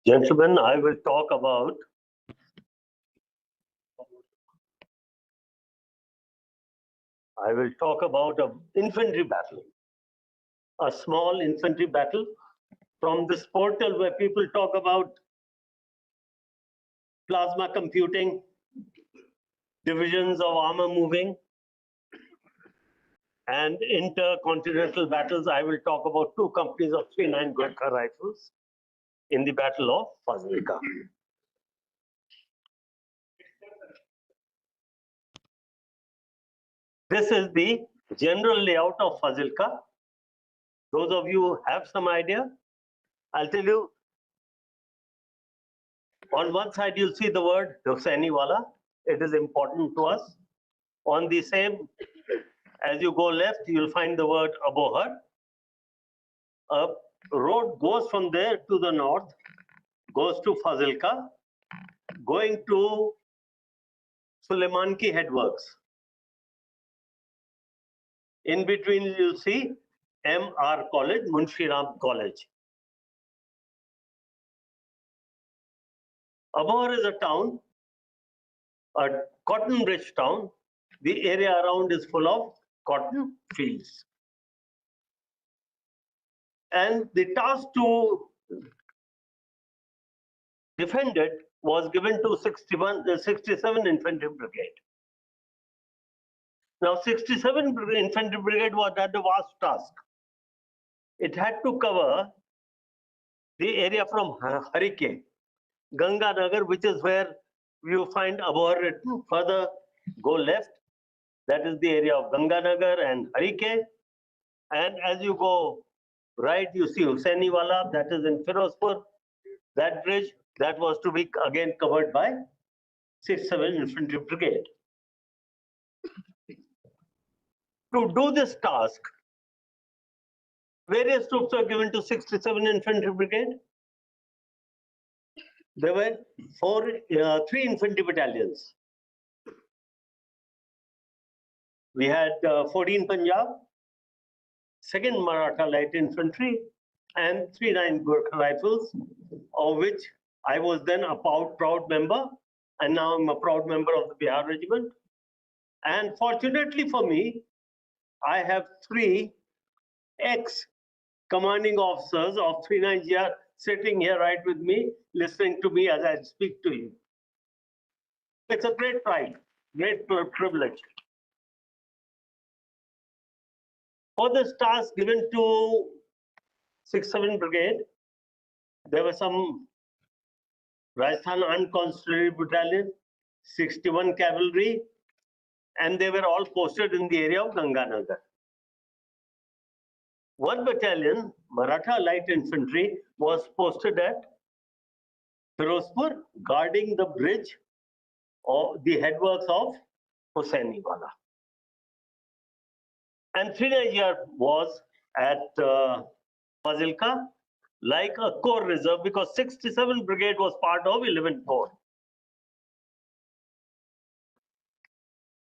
Gentlemen, I will talk about an infantry battle, a small infantry battle from this portal where people talk about plasma computing, divisions of armor moving, and intercontinental battles. I will talk about 2 companies of 39 Gurkha rifles in the Battle of Fazilka. This is the general layout of Fazilka. Those of you who have some idea, I'll tell you. On one side, you'll see the word Hussaini Wala. It is important to us. On the same, as you go left, you'll find the word Abohar. A road goes from there to the north, goes to Fazilka, going to Suleiman Ki headworks. In between, you'll see M.R. College, Munshi Ram College. Abohar is a town a cotton-rich town. The area around is full of cotton fields. And the task to defend it was given to 67 Infantry Brigade. Now, 67 Infantry Brigade was at a vast task. It had to cover the area from Harike, Ganga Nagar, which is where you find above written. Further, go left. That is the area of Ganga Nagar and Harike. And as you go right, you see Husainiwala, that is in Firozpur. That bridge, that was to be again covered by 67 Infantry Brigade. To do this task, various troops were given to 67 Infantry Brigade. There were 3 infantry battalions. We had 14 Punjab, 2nd Maratha Light Infantry, and 39 Gurkha Rifles, of which I was then a proud member, and now I'm a proud member of the Bihar Regiment. And fortunately for me, I have 3 ex-commanding officers of 39GR sitting here right with me, listening to me as I speak to you. It's a great pride, great privilege. For this task given to 67 Brigade, there were some Rajasthan Armed Constabulary Battalion, 61 Cavalry, and they were all posted in the area of Ganganagar. 1 battalion, Maratha Light Infantry, was posted at Firozpur, guarding the bridge or the headworks of Husainiwala. And 39GR was at Fazilka, like a corps reserve, because 67 Brigade was part of 11th Corps.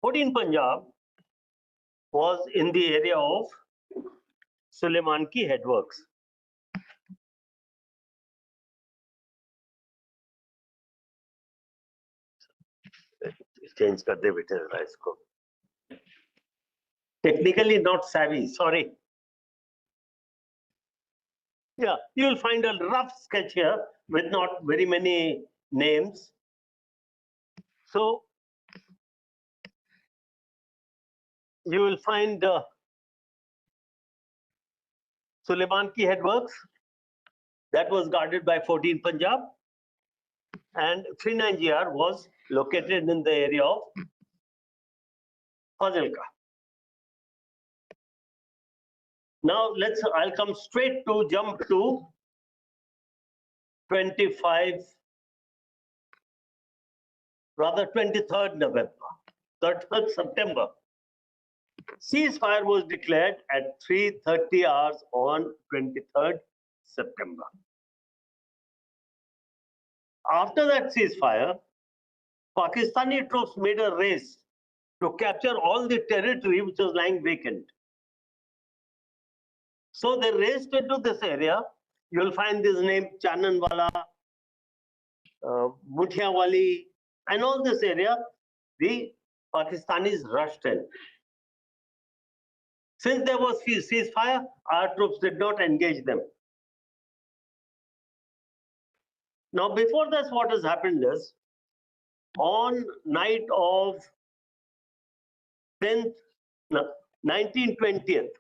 14 Punjab was in the area of Suleiman Ki headworks. Change kar de beta zara isko. Technically not savvy, sorry. Yeah, you will find a rough sketch here with not very many names. So you will find Suleiman Ki headworks, that was guarded by 14 Punjab, and 39GR was located in the area of Fazilka. Now I'll come straight to jump to 23rd November, 3rd September. Ceasefire was declared at 3:30 hours on 23rd September. After that ceasefire, Pakistani troops made a race to capture all the territory which was lying vacant. So they raced into this area. You'll find this name Chananwala, Muthiawali, and all this area. The Pakistanis rushed in. Since there was ceasefire, our troops did not engage them. Now, before this, what has happened is, on night of 1920th,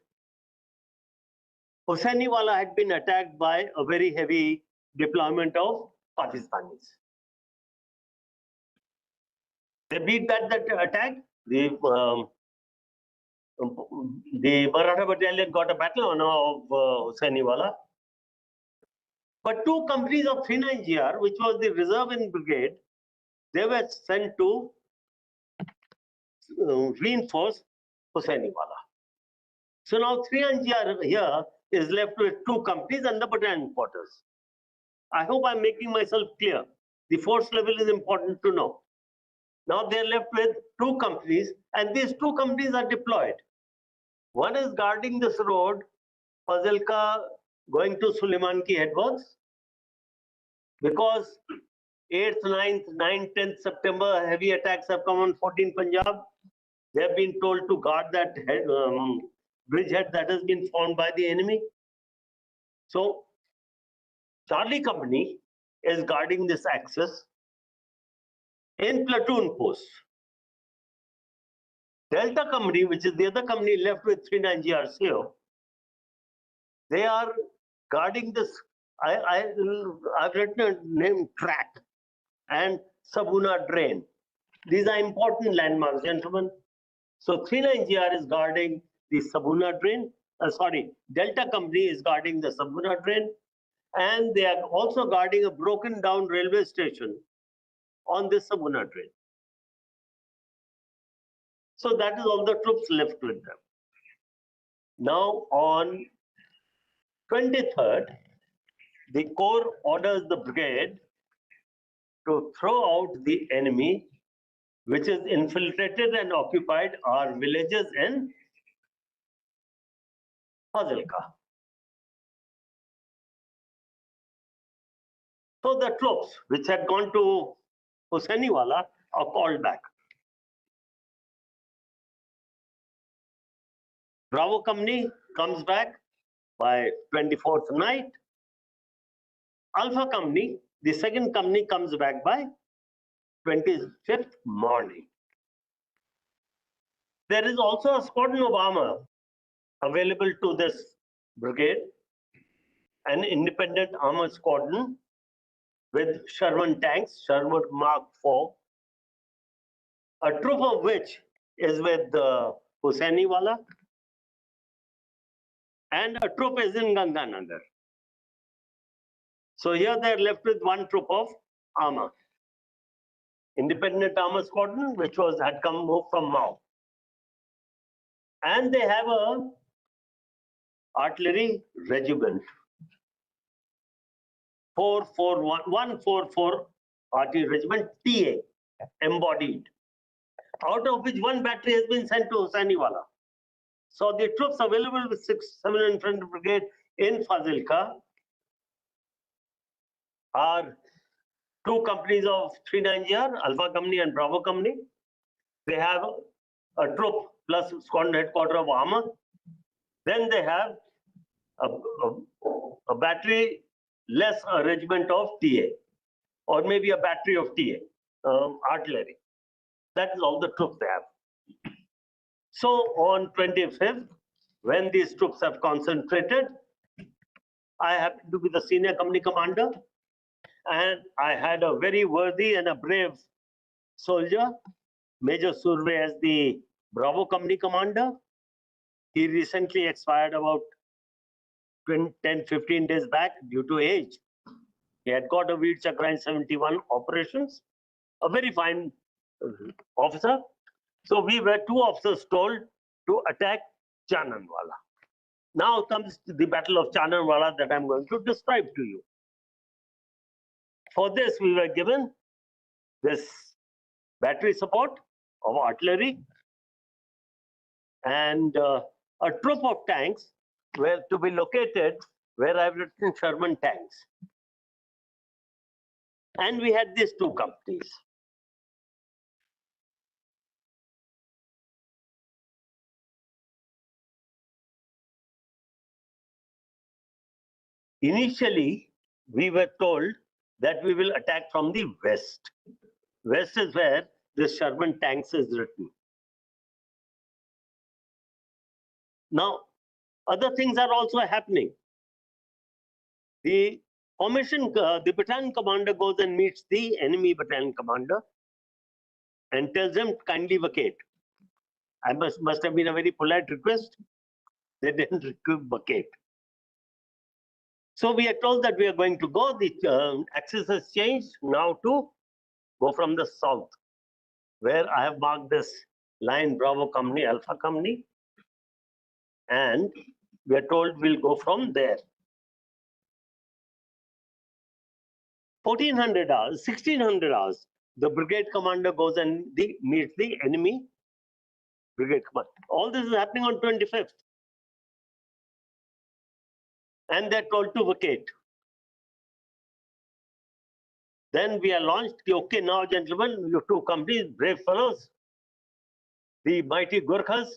Husainiwala had been attacked by a very heavy deployment of Pakistanis. They beat back that attack. The Maratha battalion got a battle honor of Husainiwala. But 2 companies of 39GR, which was the reserve in brigade, they were sent to reinforce Husainiwala. So now 39GR here is left with 2 companies and the battalion quarters. I hope I'm making myself clear. The force level is important to know. Now they're left with 2 companies, and these 2 companies are deployed. One is guarding this road, Fazilka going to Suleiman Ki headworks, because 8th, 9th, 9th, 10th September, heavy attacks have come on 14 Punjab. They have been told to guard that bridgehead that has been formed by the enemy. So, Charlie Company is guarding this axis in platoon posts. Delta Company, which is the other company left with 39GRCO, they are guarding this. I've written a name track and Sabuna drain. These are important landmarks, gentlemen. So 39GR is guarding the Sabuna drain. Delta Company is guarding the Sabuna drain, and they are also guarding a broken down railway station on this Sabuna drain. So that is all the troops left with them. Now on 23rd, the Corps orders the brigade to throw out the enemy which is infiltrated and occupied our villages in Fazilka. So the troops which had gone to Hussainiwala are called back. Bravo Company comes back by 24th night. Alpha Company, the second company, comes back by 25th morning. There is also a squadron of armor available to this brigade, an independent armor squadron with Sherman tanks, Sherman Mark IV, a troop of which is with Hussainiwala, and a troop is in Ganganagar. So here they are left with one troop of armor, independent armor squadron, which had come from Mao. And they have a artillery regiment, 144 artillery regiment, TA, embodied, out of which one battery has been sent to Hussainiwala. So the troops available with 7th Infantry Brigade in Fazilka are two companies of 39GR, Alpha Company and Bravo Company. They have a troop plus squadron headquarters of armor. Then they have a battery less a regiment of TA, or maybe a battery of TA, artillery. That is all the troops they have. So on 25th, when these troops have concentrated, I happened to be the senior company commander, and I had a very worthy and a brave soldier, Major Surve, as the Bravo Company commander. He recently expired about 10-15 days back due to age. He had got a Veer Chakra in 71 operations, a very fine officer. So we were two officers told to attack Chananwala. Now comes the Battle of Chananwala that I'm going to describe to you. For this, we were given this battery support of artillery, and a troop of tanks were to be located where I've written Sherman tanks. And we had these two companies. Initially, we were told that we will attack from the west. West is where this Sherman tanks is written. Now, other things are also happening. The battalion commander goes and meets the enemy battalion commander and tells him kindly vacate. I must have been a very polite request. They didn't vacate. So we are told that we are going to go. The axis has changed now to go from the south, where I have marked this line Bravo Company, Alpha Company, and we are told we'll go from there. 1400 hours, 1600 hours, the brigade commander goes and meets the enemy brigade commander. All this is happening on 25th. And they're told to vacate. Then we are launched, okay, now gentlemen, you two companies, brave fellows, the mighty Gurkhas,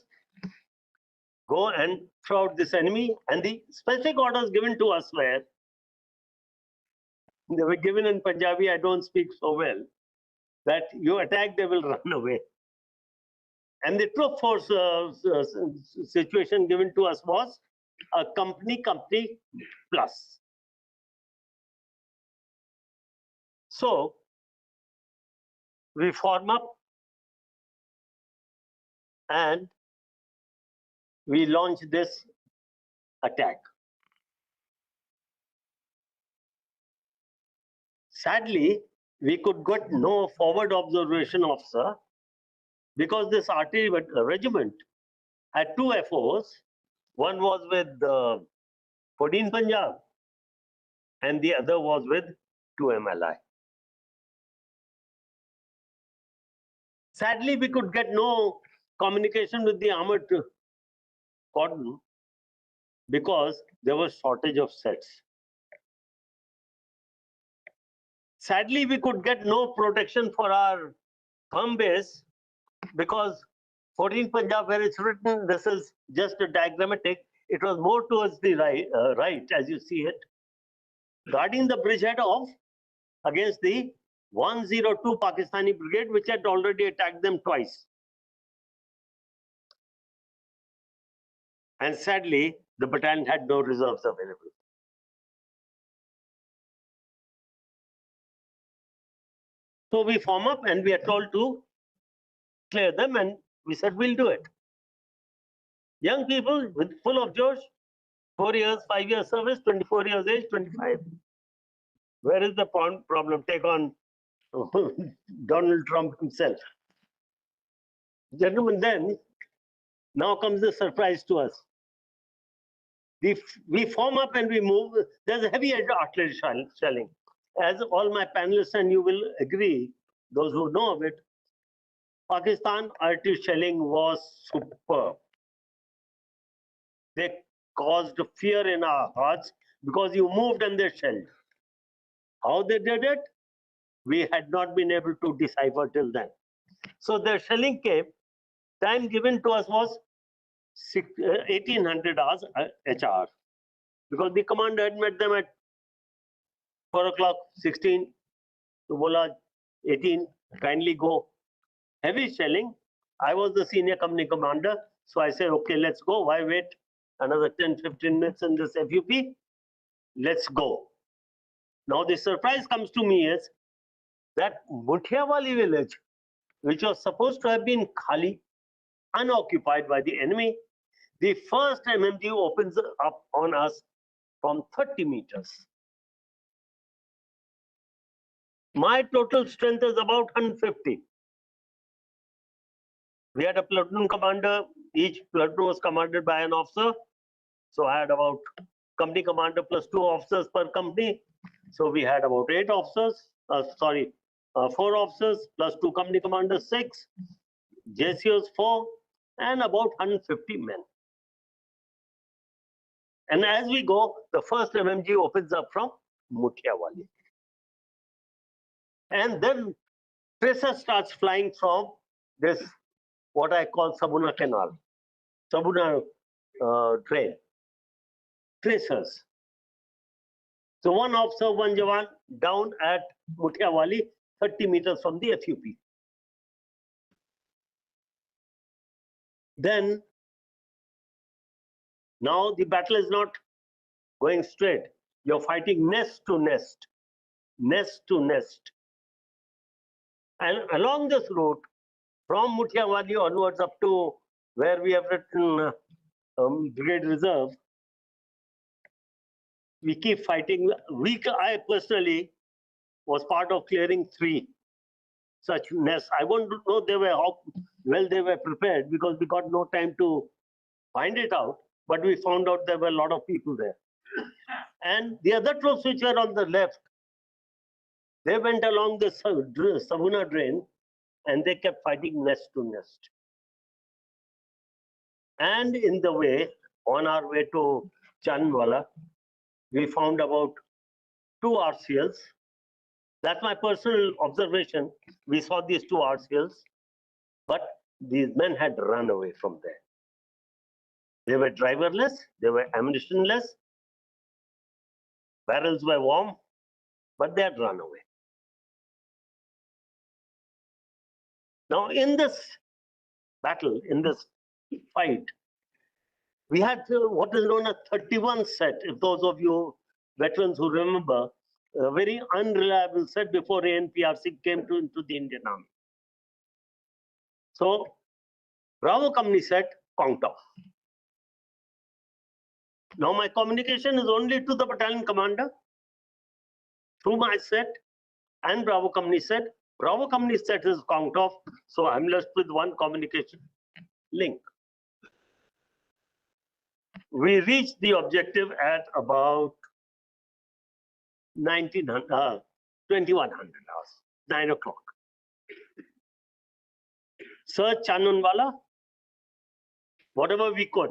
go and throw out this enemy. And the specific orders given to us were, they were given in Punjabi, I don't speak so well, that you attack, they will run away. And the troop force situation given to us was a company plus. So we form up and we launch this attack. Sadly, we could get no forward observation officer because this artillery regiment had two FOs. One was with 14 Punjab and the other was with 2 MLI. Sadly, we could get no communication with the armored cordon because there was shortage of sets. Sadly, we could get no protection for our firm base because 14 Punjab, where it's written, this is just a diagrammatic, it was more towards the right, as you see it, guarding the bridgehead off against the 102 Pakistani brigade, which had already attacked them twice. And sadly, the battalion had no reserves available. So we form up and we are told to clear them, and we said we'll do it. Young people with full of Josh, 4 years, 5 years service, 24 years age, 25. Where is the problem? Take on Donald Trump himself. Gentlemen, then, now comes the surprise to us. We form up and we move. There's a heavy artillery shelling. As all my panelists and you will agree, those who know of it, Pakistan artillery shelling was superb. They caused fear in our hearts because you moved and they shelled. How they did it, we had not been able to decipher till then. So the shelling came, time given to us was 1800 hours HR, because the commander had met them at 4 o'clock, 16, to bola 18, kindly go. Heavy shelling. I was the senior company commander, so I said, okay, let's go. Why wait another 10-15 minutes in this FUP? Let's go. Now the surprise comes to me is that Muthiawali village, which was supposed to have been khali, unoccupied by the enemy, the first MMG opens up on us from 30 meters. My total strength is about 150. We had a platoon commander. Each platoon was commanded by an officer. So I had about company commander plus 2 officers per company. So we had about 8 officers, 4 officers plus 2 company commanders, 6, JCOs 4, and about 150 men. And as we go, the first MMG opens up from Muthiawali. And then tracer starts flying from this, what I call Sabuna Canal, Sabuna train, tracers. So one officer, one Jawan down at Muthiawali, 30 meters from the FUP. Then, now the battle is not going straight. You're fighting nest to nest, nest to nest. And along this route, from Muthiawali onwards up to where we have written Brigade Reserve, we keep fighting. I personally was part of clearing 3 such nests. I want to know how well they were prepared because we got no time to find it out, but we found out there were a lot of people there. And the other troops which were on the left, they went along the Sabuna drain and they kept fighting nest to nest. And in the way, on our way to Chandwala, we found about 2 RCLs That's my personal observation. We saw these two art skills, but these men had run away from there. They were driverless, they were ammunitionless, barrels were warm, but they had run away. Now, in this battle, in this fight, we had what is known as 31 set. If those of you veterans who remember, a very unreliable set before ANPRC came into the Indian Army. So, Bravo company set, count off. Now my communication is only to the battalion commander through my set and Bravo company set. Bravo company set is count off, so I'm left with one communication link. We reached the objective at about 2100 hours, 9 o'clock. Search Chanunwala, whatever we could.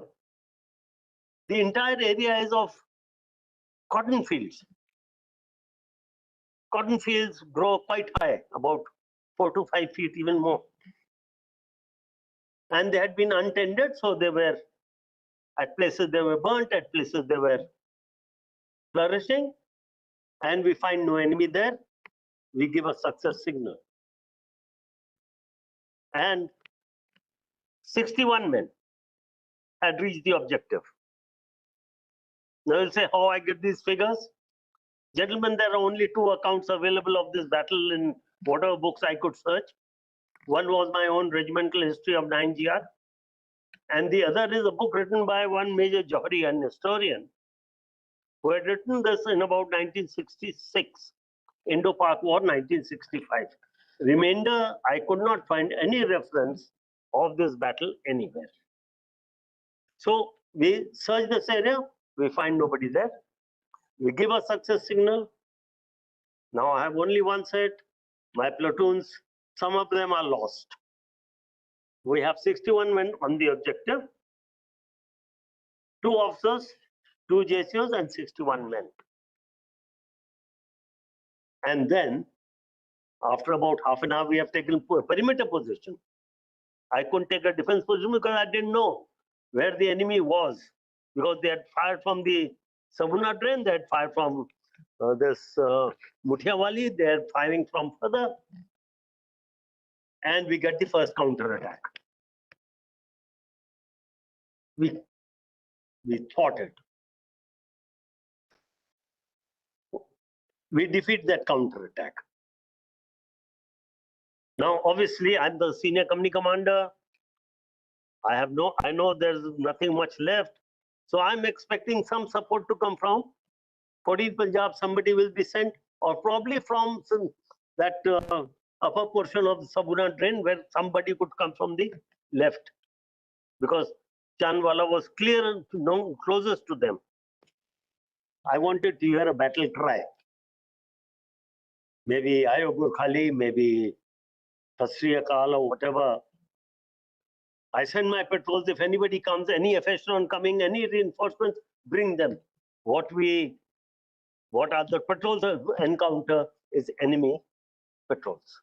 The entire area is of cotton fields. Cotton fields grow quite high, about 4 to 5 feet, even more. And they had been untended, so they were, at places they were burnt, at places they were flourishing, and we find no enemy there. We give a success signal. And 61 men had reached the objective. Now you'll say, how I get these figures? Gentlemen, there are only 2 accounts available of this battle in whatever books I could search. One was my own regimental history of 9GR, and the other is a book written by one Major Johari, an historian, who had written this in about 1966, Indo-Pak War 1965. Remainder, I could not find any reference of this battle anywhere. So we search this area, we find nobody there. We give a success signal. Now I have only one set. My platoons, some of them are lost. We have 61 men on the objective, 2 officers, 2 JCOs, and 61 men. And then, after about half an hour, we have taken a perimeter position. I couldn't take a defense position because I didn't know where the enemy was, because they had fired from the Sabuna drain, they had fired from this Muthiawali, they are firing from further, and we get the first counter attack. We fought it. We defeat that counter attack. Now, obviously, I'm the senior company commander. I know there's nothing much left. So I'm expecting some support to come from 14th Punjab. Somebody will be sent, or probably from that upper portion of the Sabuna drain, where somebody could come from the left, because Chanwala was clear and closest to them. I wanted to hear a battle cry. Maybe Ayogur Khali, maybe Sasri Akal, or whatever. I send my patrols. If anybody comes, any FS coming, any reinforcements, bring them. What are the patrols encounter is enemy patrols.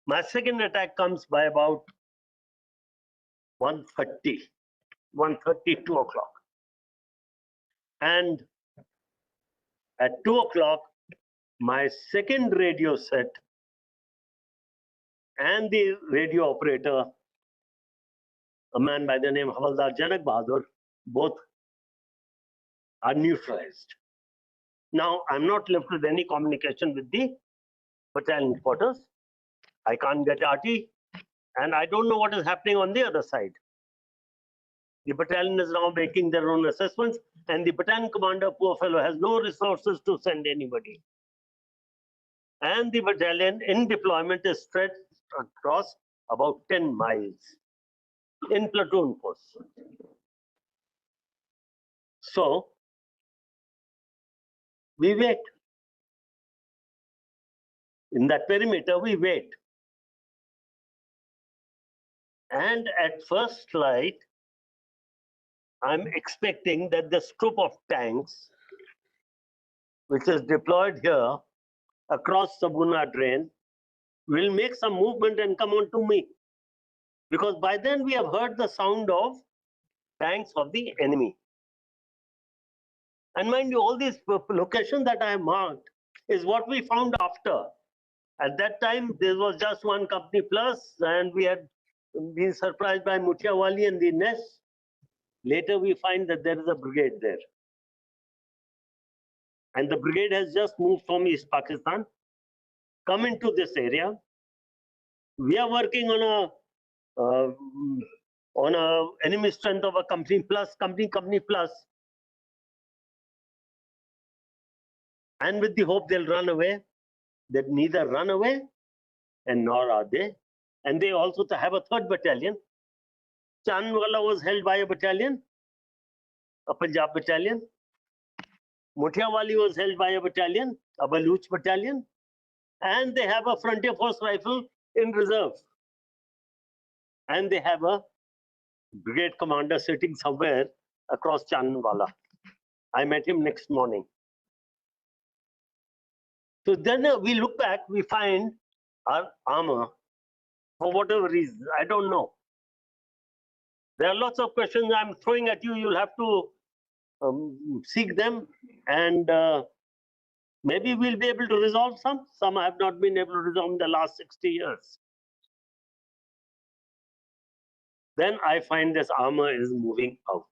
My second attack comes by about 1:30, 2 o'clock. And at 2 o'clock, my second radio set and the radio operator, a man by the name Havaldar Janak Bahadur, both are neutralized. Now, I'm not left with any communication with the battalion quarters. I can't get RT, and I don't know what is happening on the other side. The battalion is now making their own assessments, and the battalion commander, poor fellow, has no resources to send anybody. And the battalion in deployment is spread across about 10 miles in platoon posts. So we wait. In that perimeter, we wait. And at first light, I'm expecting that this troop of tanks which is deployed here across Sabuna drain, will make some movement and come on to me. Because by then we have heard the sound of tanks of the enemy. And mind you, all these locations that I have marked is what we found after. At that time, there was just one company plus, and we had been surprised by Mutiawali and the nest. Later, we find that there is a brigade there. And the brigade has just moved from East Pakistan, come into this area. We are working on a enemy strength of a company plus, company plus. And with the hope they'll run away, they neither run away and nor are they. And they also have a third battalion. Chanwala was held by a battalion, a Punjab battalion. Mutiawali was held by a battalion, a Baluch battalion. And they have a frontier force rifle in reserve. And they have a brigade commander sitting somewhere across Chanwala. I met him next morning. So then we look back, we find our armor, for whatever reason, I don't know. There are lots of questions I'm throwing at you. You'll have to seek them, and maybe we'll be able to resolve some. Some I have not been able to resolve in the last 60 years. Then I find this armor is moving out.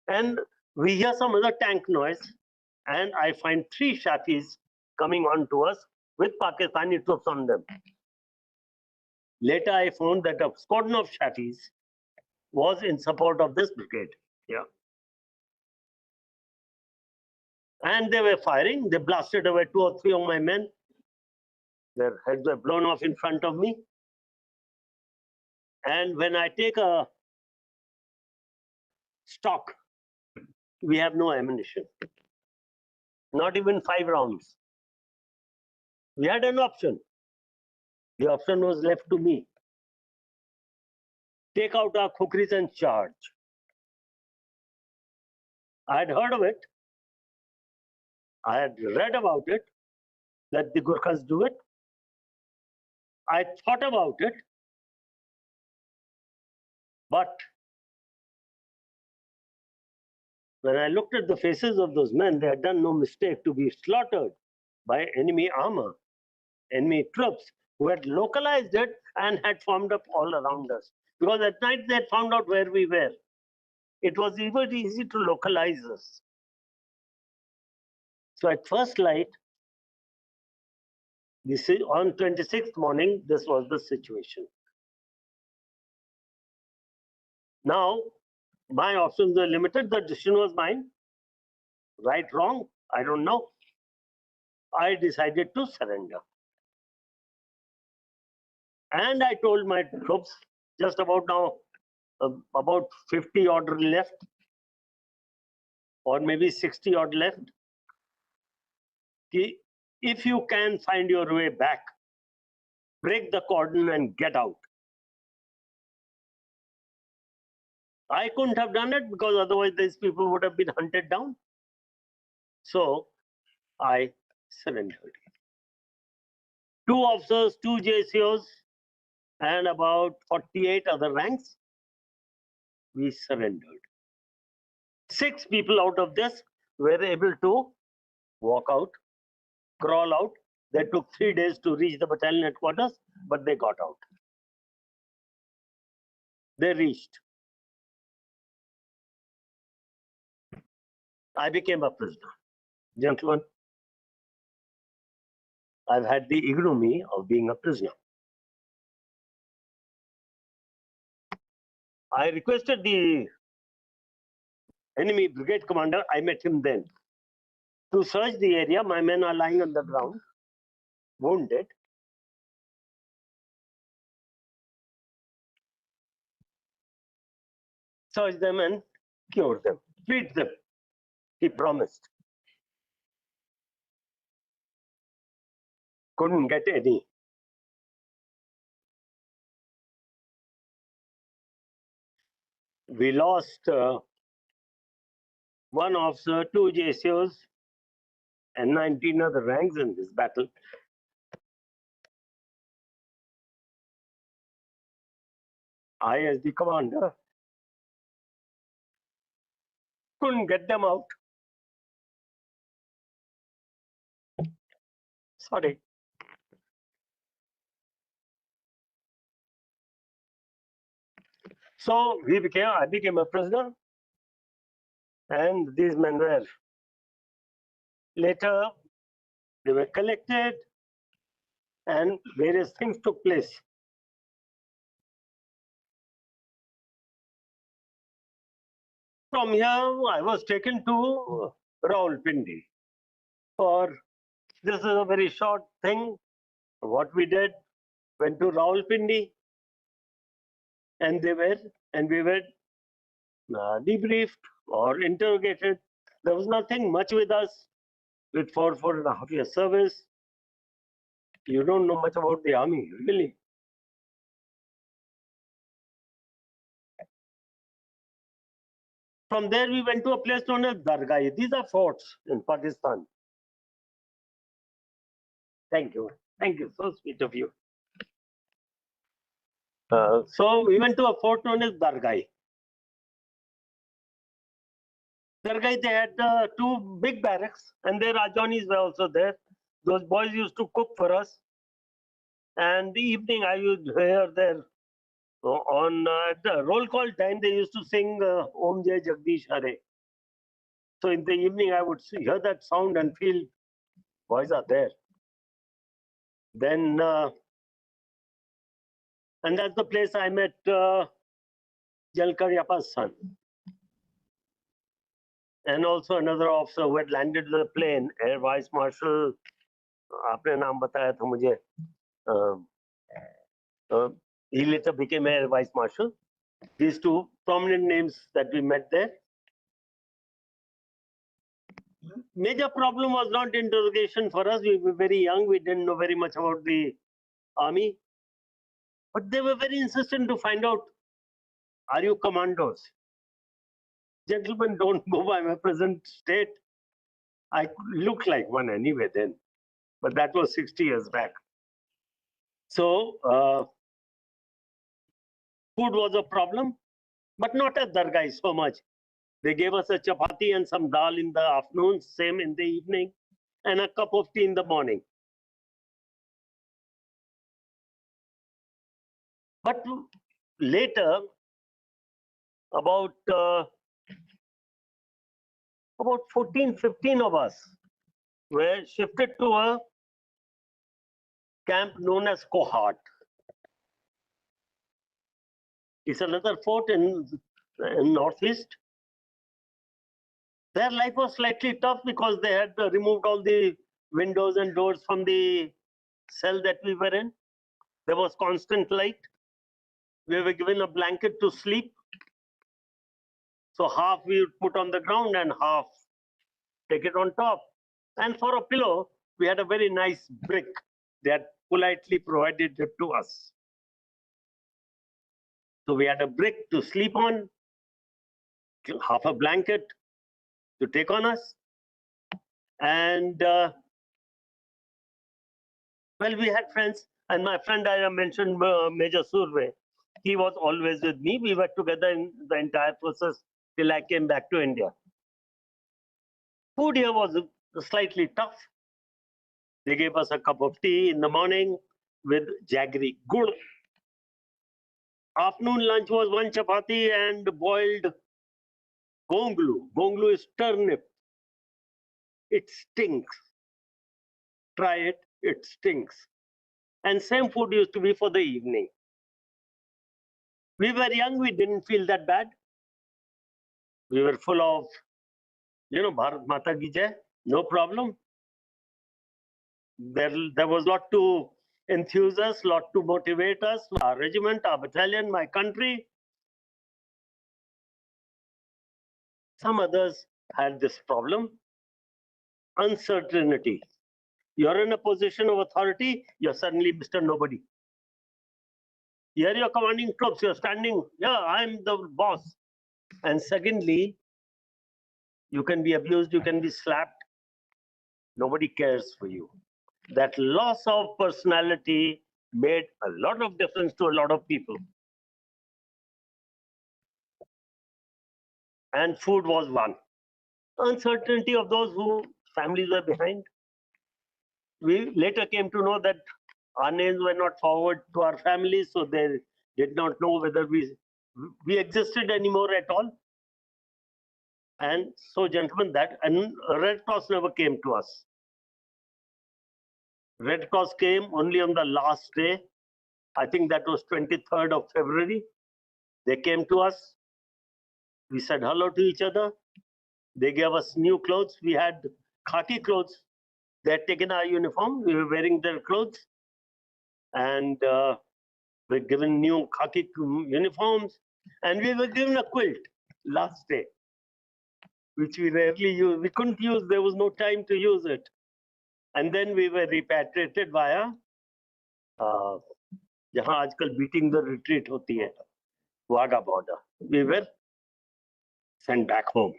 And we hear some other tank noise, and I find 3 Shafis coming on to us with Pakistani troops on them. Later, I found that a squadron of Shafis was in support of this brigade. Yeah. And they were firing. They blasted away 2 or 3 of my men. Their heads were blown off in front of me. And when I take a stock, we have no ammunition. Not even 5 rounds. We had an option. The option was left to me. Take out our khukris and charge. I had heard of it. I had read about it, that the Gurkhas do it. I thought about it. But when I looked at the faces of those men, they had done no mistake to be slaughtered by enemy armor, enemy troops who had localized it and had formed up all around us. Because at night they had found out where we were. It was even easy to localize us. So at first light, on 26th morning, this was the situation. Now, my options were limited. The decision was mine. Right, wrong, I don't know. I decided to surrender. And I told my troops, just about now, about 50 odd left, or maybe 60 odd left. If you can find your way back, break the cordon and get out. I couldn't have done it because otherwise these people would have been hunted down. So I surrendered. 2 officers, 2 JCOs, and about 48 other ranks, we surrendered. 6 people out of this were able to walk out, crawl out. They took 3 days to reach the battalion headquarters, but they got out. They reached. I became a prisoner. Gentlemen, I've had the ignominy of being a prisoner. I requested the enemy brigade commander, I met him then, to search the area. My men are lying on the ground, wounded. Search them and cure them, treat them. He promised. Couldn't get any. We lost 1 officer, 2 JCOs, and 19 other ranks in this battle. I, as the commander, couldn't get them out. Sorry. So I became a prisoner, and these men were later, they were collected, and various things took place. From here, I was taken to Rawalpindi. This is a very short thing. What we did, went to Rawalpindi, and we were debriefed or interrogated. There was nothing much with us. With 4.5 years service, you don't know much about the army, really. From there, we went to a place known as Dargai. These are forts in Pakistan. Thank you. Thank you. So sweet of you. So we went to a fort known as Dargai. Dargai, they had 2 big barracks, and their Rajanis were also there. Those boys used to cook for us. And the evening, I would hear their on the roll call time, they used to sing Om Jai Jagdish Hare. So in the evening, I would hear that sound and feel boys are there. Then, and that's the place I met Jalkaryapa's son. And also another officer who had landed the plane, Air Vice Marshal. आपने नाम बताया था मुझे. He later became Air Vice Marshal. These 2 prominent names that we met there. Major problem was not interrogation for us. We were very young. We didn't know very much about the army. But they were very insistent to find out, are you commandos? Gentlemen, don't go by my present state. I looked like one anyway then. But that was 60 years back. So, food was a problem, but not at Dargai so much. They gave us a chapati and some dal in the afternoon, same in the evening, and a cup of tea in the morning. But later, about 14, 15 of us were shifted to a camp known as Kohat. It's another fort in northeast. Their life was slightly tough because they had removed all the windows and doors from the cell that we were in. There was constant light. We were given a blanket to sleep. So half we would put on the ground and half take it on top. And for a pillow, we had a very nice brick. They had politely provided it to us. So we had a brick to sleep on, half a blanket to take on us. And well, we had friends. And my friend I mentioned, Major Surve, he was always with me. We were together in the entire process till I came back to India. Food here was slightly tough. They gave us a cup of tea in the morning with jaggery, gur. Afternoon lunch was 1 chapati and boiled gonglu. Gonglu is turnip. It stinks. Try it, it stinks. And same food used to be for the evening. We were young, we didn't feel that bad. We were full of, Bharat Mata Ki Jai, no problem. There was a lot to enthuse us, a lot to motivate us, our regiment, our battalion, my country. Some others had this problem, uncertainty. You're in a position of authority, you're suddenly Mr. Nobody. Here you're commanding troops, you're standing, yeah, I'm the boss. And secondly, You can be abused, you can be slapped. Nobody cares for you. That loss of personality made a lot of difference to a lot of people. And food was one. Uncertainty of those whose families were behind. We later came to know that our names were not forwarded to our families, so they did not know whether we existed anymore at all. And so, gentlemen, and Red Cross never came to us. Red Cross came only on the last day. I think that was 23rd of February. They came to us. We said hello to each other. They gave us new clothes. We had khaki clothes. They had taken our uniform. We were wearing their clothes. And we were given new khaki uniforms. And we were given a quilt last day, which we rarely use. We couldn't use. There was no time to use it. And then we were repatriated via जहाँ आजकल beating the retreat होती है, Wagah border. We were sent back home.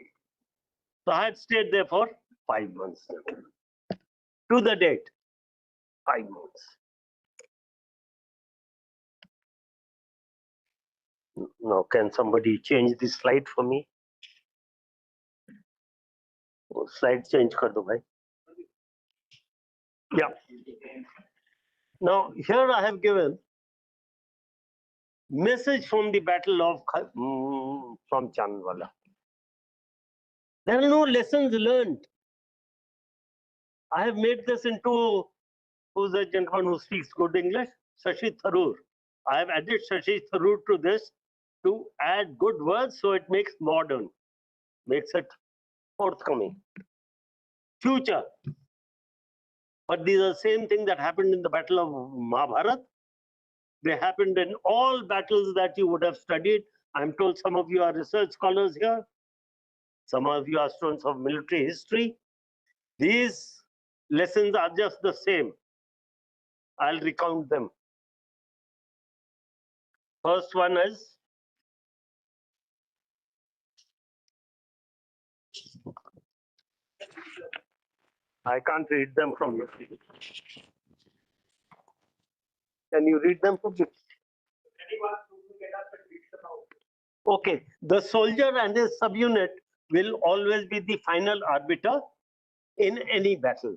So I had stayed there for 5 months. To the date, 5 months. Now, can somebody change this slide for me? Slide change kar do bhai. Yeah. Now, here I have given message from the battle of from Chandwala. There are no lessons learned. I have made this into, who's the gentleman who speaks good English? Shashi Tharoor. I have added Shashi Tharoor to this to add good words so it makes modern, makes it forthcoming. Future. But these are the same thing that happened in the Battle of Mahabharat. They happened in all battles that you would have studied. I'm told some of you are research scholars here. Some of you are students of military history. These lessons are just the same. I'll recount them. First one is I can't read them from you. Can you read them from you? Okay, the soldier and his subunit will always be the final arbiter in any battle.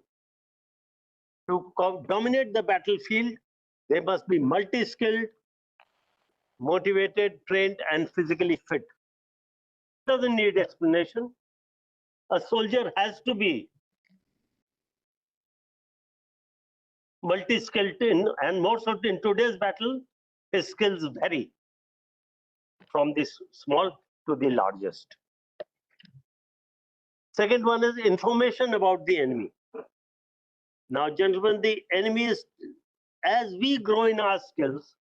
To dominate the battlefield, they must be multi-skilled, motivated, trained, and physically fit. Doesn't need explanation. A soldier has to be multi-skilled and more so in today's battle, his skills vary from the small to the largest. Second one is information about the enemy. Now, gentlemen, the enemy is, as we grow in our skills,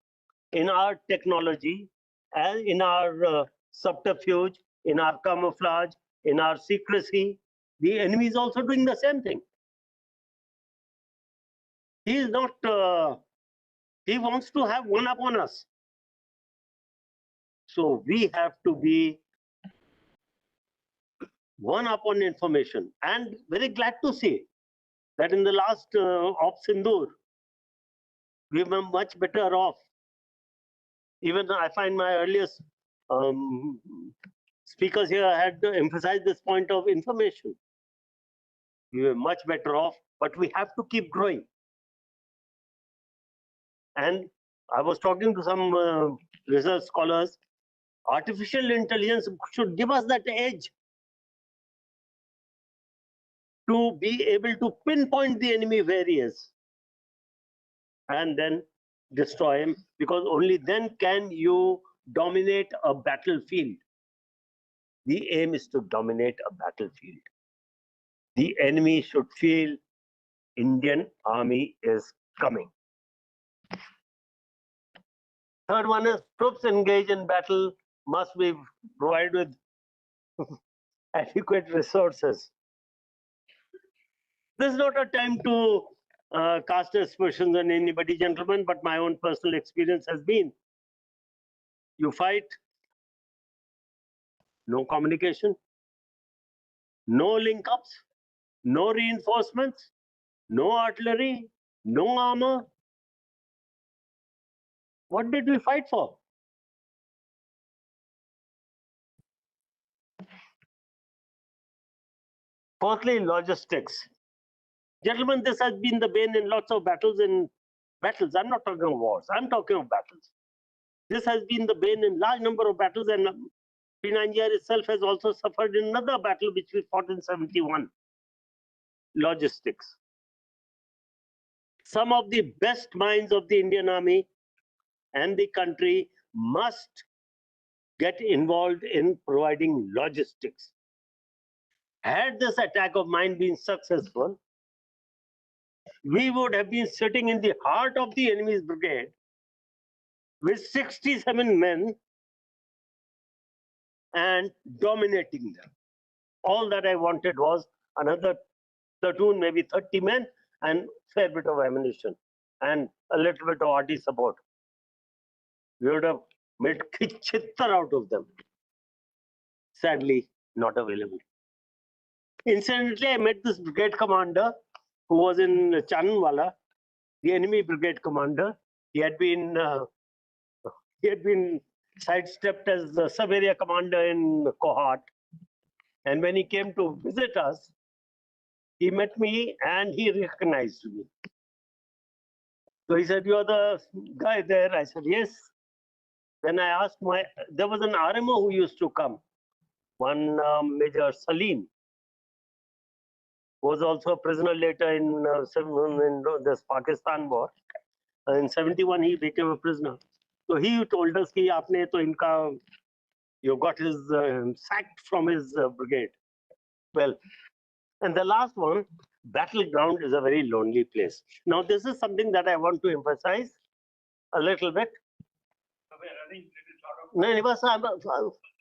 in our technology, and in our subterfuge, in our camouflage, in our secrecy, the enemy is also doing the same thing. He is not, he wants to have one up on us. So we have to be one up on information. And very glad to see that in the last Op Sindoor, we were much better off. Even I find my earliest speakers here had emphasized this point of information. We were much better off, but we have to keep growing. And I was talking to some research scholars. Artificial intelligence should give us that edge to be able to pinpoint the enemy where he is and then destroy him, because only then can you dominate a battlefield. The aim is to dominate a battlefield. The enemy should feel Indian army is coming. Third one is troops engaged in battle must be provided with adequate resources. This is not a time to cast aspersions on anybody, gentlemen, but my own personal experience has been, you fight, no communication, no link-ups, no reinforcements, no artillery, no armor. What did we fight for? Fourthly, logistics. Gentlemen, this has been the bane in lots of battles. I'm not talking of wars, I'm talking of battles. This has been the bane in large number of battles, and P9GR itself has also suffered in another battle which we fought in 71. Logistics. Some of the best minds of the Indian Army and the country must get involved in providing logistics. Had this attack of mine been successful, we would have been sitting in the heart of the enemy's brigade with 67 men and dominating them. All that I wanted was another platoon, maybe 30 men, and fair bit of ammunition and a little bit of RT support. We would have made kichittar out of them. Sadly, not available. Incidentally, I met this brigade commander who was in Chananwala, the enemy brigade commander. He had been sidestepped as the sub-area commander in Kohat. And when he came to visit us, he met me and he recognized me. So he said, "You're the guy there?" I said, "Yes." Then I asked there was an RMO who used to come, one Major Salim, was also a prisoner later in this Pakistan war. In 71, he became a prisoner. So he told us, "Ki aapne to inka, you got his sacked from his brigade." Well, and the last one, battleground is a very lonely place. Now, this is something that I want to emphasize a little bit.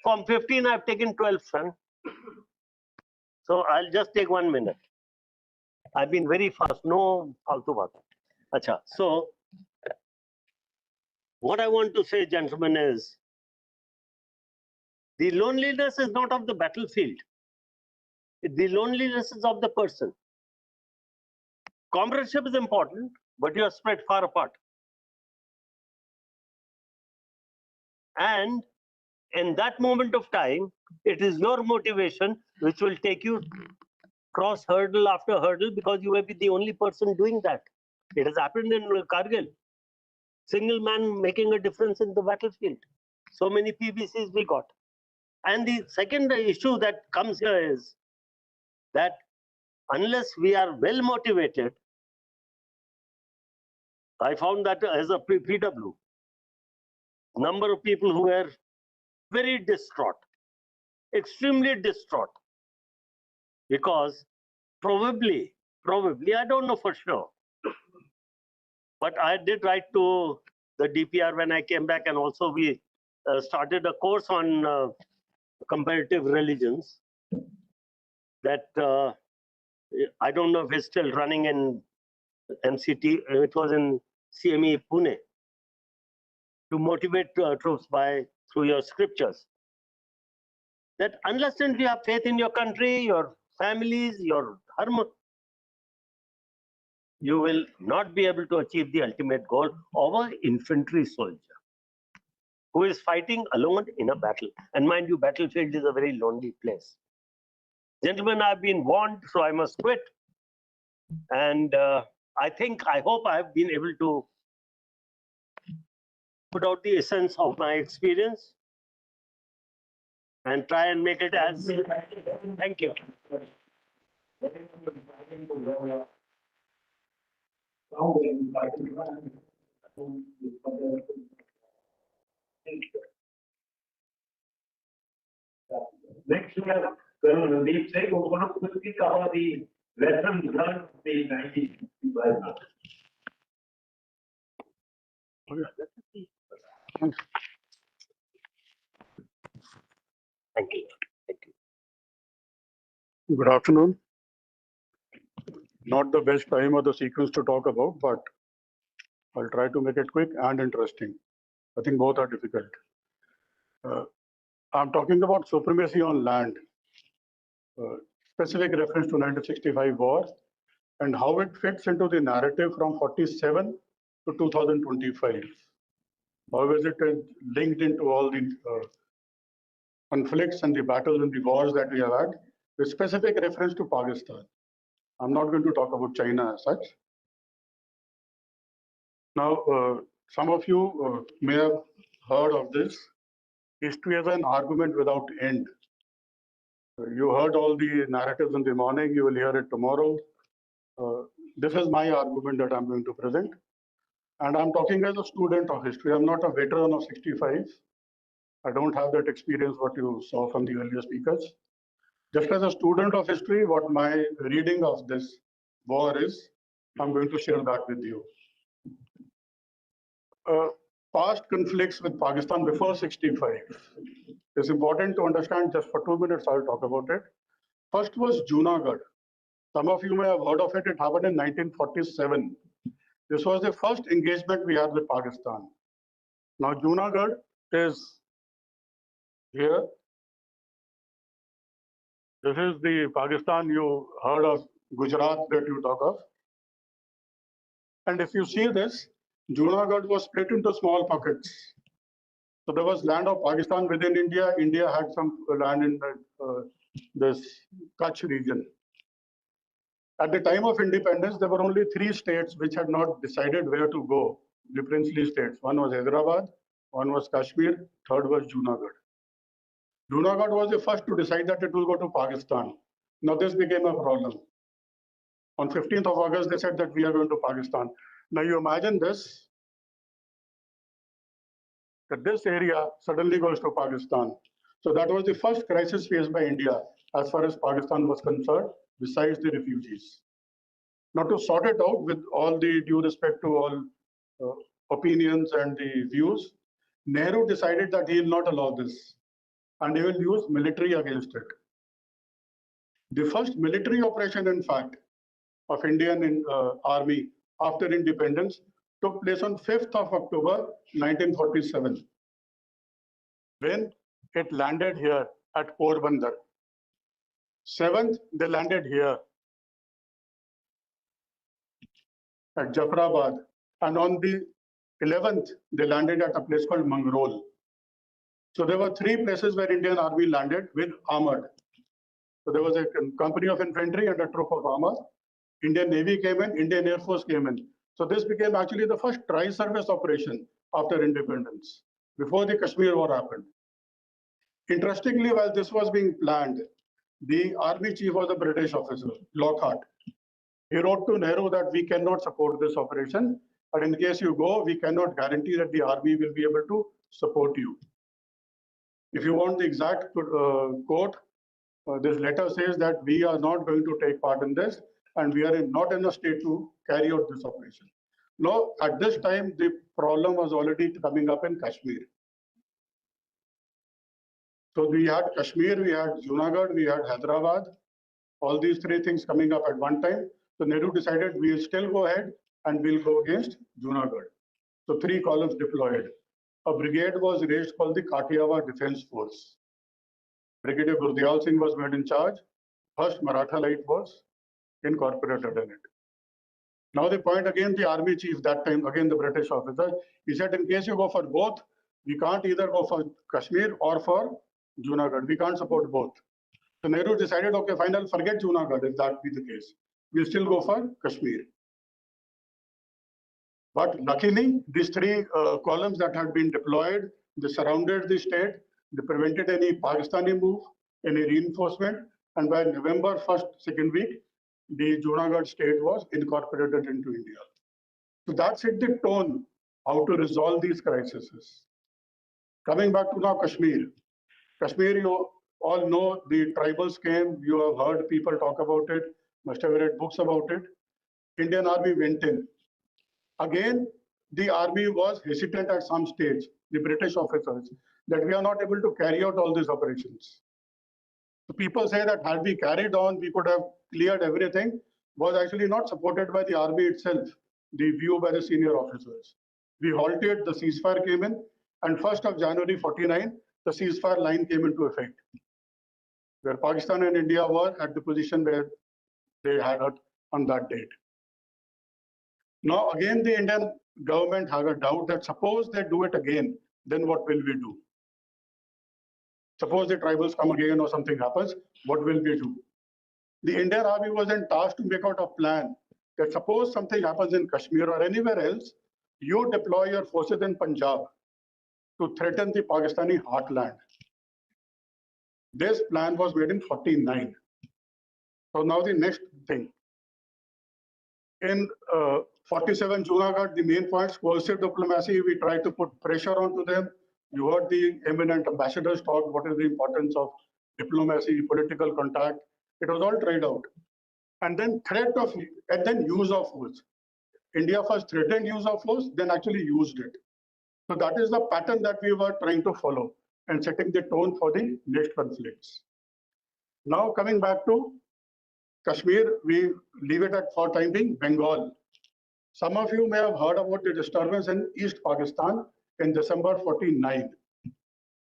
From 15, I've taken 12, son. So I'll just take 1 minute. I've been very fast, no faltu baat. Acha, so what I want to say, gentlemen, is the loneliness is not of the battlefield. The loneliness is of the person. Comradeship is important, but you are spread far apart. And in that moment of time, it is your motivation which will take you cross hurdle after hurdle, because you may be the only person doing that. It has happened in Kargil. Single man making a difference in the battlefield. So many PBCs we got. And the second issue that comes here is that unless we are well motivated, I found that as a PW, number of people who were very distraught, extremely distraught, because probably, I don't know for sure, but I did write to the DPR when I came back, and also we started a course on comparative religions that I don't know if it's still running in MCT. It was in CME Pune, to motivate troops through your scriptures. That unless and you have faith in your country, your families, your dharma, you will not be able to achieve the ultimate goal of an infantry soldier who is fighting alone in a battle. And mind you, battlefield is a very lonely place. Gentlemen, I've been warned, so I must quit. And I hope I've been able to put out the essence of my experience and try and make it as... Thank you. Next, we have Colonel Randeep Singh, who is going to quickly cover the lessons learned of the 1965. Thank you. Good afternoon. Not the best time or the sequence to talk about, but I'll try to make it quick and interesting. I think both are difficult. I'm talking about supremacy on land. specific reference to 1965 war and how it fits into the narrative from 47 to 2025. How is it linked into all the conflicts and the battles and the wars that we have had, with specific reference to Pakistan. I'm not going to talk about China as such. Now, some of you may have heard of this. History as an argument without end. You heard all the narratives in the morning, you will hear it tomorrow. This is my argument that I'm going to present. And I'm talking as a student of history. I'm not a veteran of 65. I don't have that experience what you saw from the earlier speakers. Just as a student of history, what my reading of this war is, I'm going to share that with you. Past conflicts with Pakistan before 65. It's important to understand. Just for 2 minutes, I'll talk about it. First was Junagadh. Some of you may have heard of it. It happened in 1947. This was the first engagement we had with Pakistan. Now, Junagadh is here. This is the Pakistan you heard of, Gujarat that you talk of. And if you see this, Junagadh was split into small pockets. So there was land of Pakistan within India. India had some land in this Kutch region. At the time of independence, there were only 3 states which had not decided where to go, the princely states. One was Hyderabad, one was Kashmir, third was Junagadh. Junagadh was the first to decide that it will go to Pakistan. Now this became a problem. On 15th of August, they said that we are going to Pakistan. Now you imagine this, that this area suddenly goes to Pakistan. So that was the first crisis faced by India as far as Pakistan was concerned, besides the refugees. Now to sort it out with all the due respect to all opinions and the views, Nehru decided that he will not allow this and he will use military against it. The first military operation, in fact, of Indian Army after independence took place on 5th of October 1947, when it landed here at Porbandar. 7th, they landed here at Jafrabad, and on the 11th, they landed at a place called Mangrol. So there were 3 places where Indian Army landed with armored. So there was a company of infantry and a troop of armor. Indian Navy came in, Indian Air Force came in. So this became actually the first tri-service operation after independence, before the Kashmir War happened. Interestingly, while this was being planned, the army chief was a British officer, Lockhart. He wrote to Nehru that we cannot support this operation, but in case you go, we cannot guarantee that the army will be able to support you. If you want the exact quote, this letter says that we are not going to take part in this, and we are not in a state to carry out this operation. Now, at this time, the problem was already coming up in Kashmir. So we had Kashmir, we had Junagadh, we had Hyderabad, all these 3 things coming up at one time. So Nehru decided we will still go ahead and we'll go against Junagadh. So 3 columns deployed. A brigade was raised called the Kathiawar Defence Force. Brigadier Gurdial Singh was made in charge. First Maratha Light was incorporated in it. Now the point again, the army chief that time, again the British officer, he said in case you go for both, we can't either go for Kashmir or for Junagadh. We can't support both. So Nehru decided, okay, fine, I'll forget Junagadh if that be the case. We'll still go for Kashmir. But luckily, these 3 columns that had been deployed, they surrounded the state, they prevented any Pakistani move, any reinforcement, and by November 1st, 2nd week, the Junagadh state was incorporated into India. So that set the tone how to resolve these crises. Coming back to now Kashmir. Kashmir, you all know the tribals came, you have heard people talk about it, must have read books about it. Indian Army went in. Again, the army was hesitant at some stage, the British officers, that we are not able to carry out all these operations. So people say that had we carried on, we could have cleared everything, was actually not supported by the army itself, the view by the senior officers. We halted, the ceasefire came in, and 1st of January 49, the ceasefire line came into effect. where Pakistan and India were at the position where they had it on that date. Now, again, the Indian government has a doubt that suppose they do it again, then what will we do? Suppose the tribals come again or something happens, what will we do? The Indian Army was then tasked to make out a plan that suppose something happens in Kashmir or anywhere else, you deploy your forces in Punjab to threaten the Pakistani heartland. This plan was made in 49. So now the next thing. In 47 Junagadh, the main points, coercive diplomacy, we tried to put pressure onto them. You heard the eminent ambassadors talk what is the importance of diplomacy, political contact. It was all tried out. And then use of force. India first threatened use of force, then actually used it. So that is the pattern that we were trying to follow and setting the tone for the next conflicts. Now coming back to Kashmir, we leave it at for time being Bengal. Some of you may have heard about the disturbance in East Pakistan in December 49.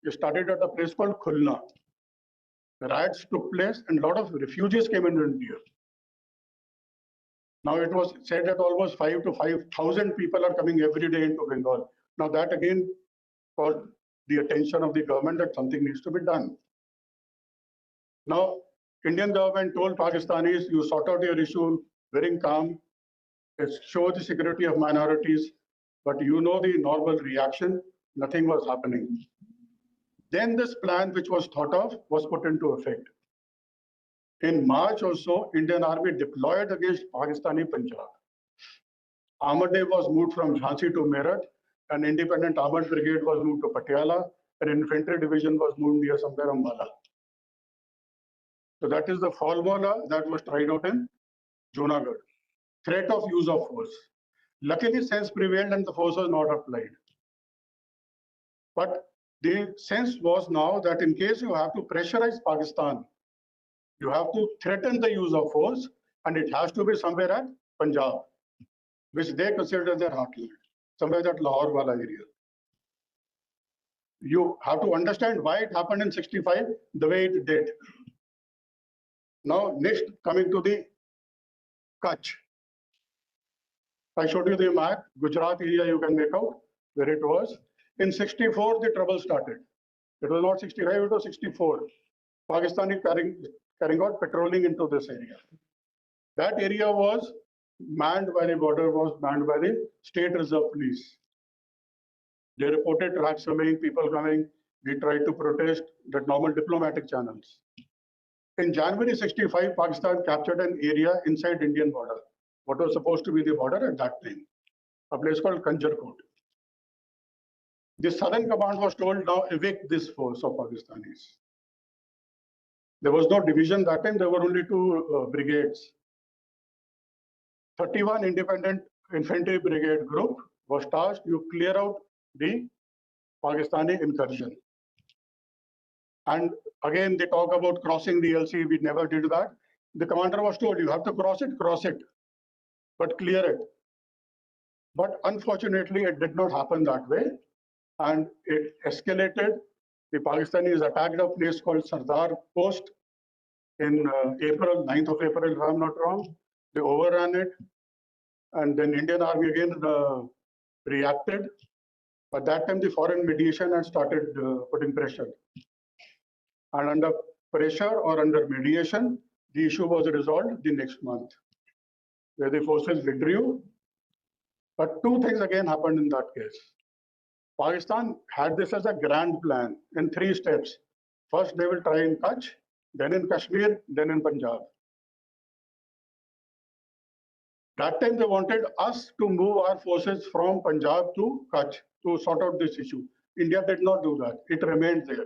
It started at a place called Khulna. Riots took place and a lot of refugees came into India. Now it was said that almost 5,000 to 5,000 people are coming every day into Bengal. Now that again called the attention of the government that something needs to be done. Now, Indian government told Pakistanis, you sort out your issue, very calm, show the security of minorities, but you know the normal reaction, nothing was happening. Then this plan which was thought of was put into effect. In March or so, Indian Army deployed against Pakistani Punjab. Armored Day was moved from Jhansi to Meerut, an independent armored brigade was moved to Patiala, an infantry division was moved near somewhere Ambala. So that is the formula that was tried out in Junagadh. Threat of use of force. Luckily, sense prevailed and the force was not applied. But the sense was now that in case you have to pressurize Pakistan, you have to threaten the use of force, and it has to be somewhere at Punjab, which they consider their heartland, somewhere that Lahore wala area. You have to understand why it happened in 65 the way it did. Now, next coming to the Kutch. I showed you the map, Gujarat area you can make out where it was. In 64, the trouble started. It was not 65, it was 64. Pakistani carrying out patrolling into this area. That area was manned by the border, was manned by the State Reserve Police. They reported tracks coming, people coming. We tried to protest the normal diplomatic channels. In January 65, Pakistan captured an area inside Indian border, what was supposed to be the border at that time, a place called Kanjarkot. The Southern Command was told, now evict this force of Pakistanis. There was no division that time, there were only two brigades. 31 independent infantry brigade group was tasked to clear out the Pakistani incursion. And again, they talk about crossing the LC. We never did that. The commander was told, you have to cross it, but clear it. But unfortunately, it did not happen that way. And it escalated. The Pakistanis attacked a place called Sardar Post in April, 9th of April, if I'm not wrong. They overran it. And then Indian Army again reacted. But that time, the foreign mediation had started putting pressure. And under pressure or under mediation, the issue was resolved the next month, where the forces withdrew. But two things again happened in that case. Pakistan had this as a grand plan in 3 steps. First, they will try in Kutch, then in Kashmir, then in Punjab. That time, they wanted us to move our forces from Punjab to Kutch to sort out this issue. India did not do that. It remained there.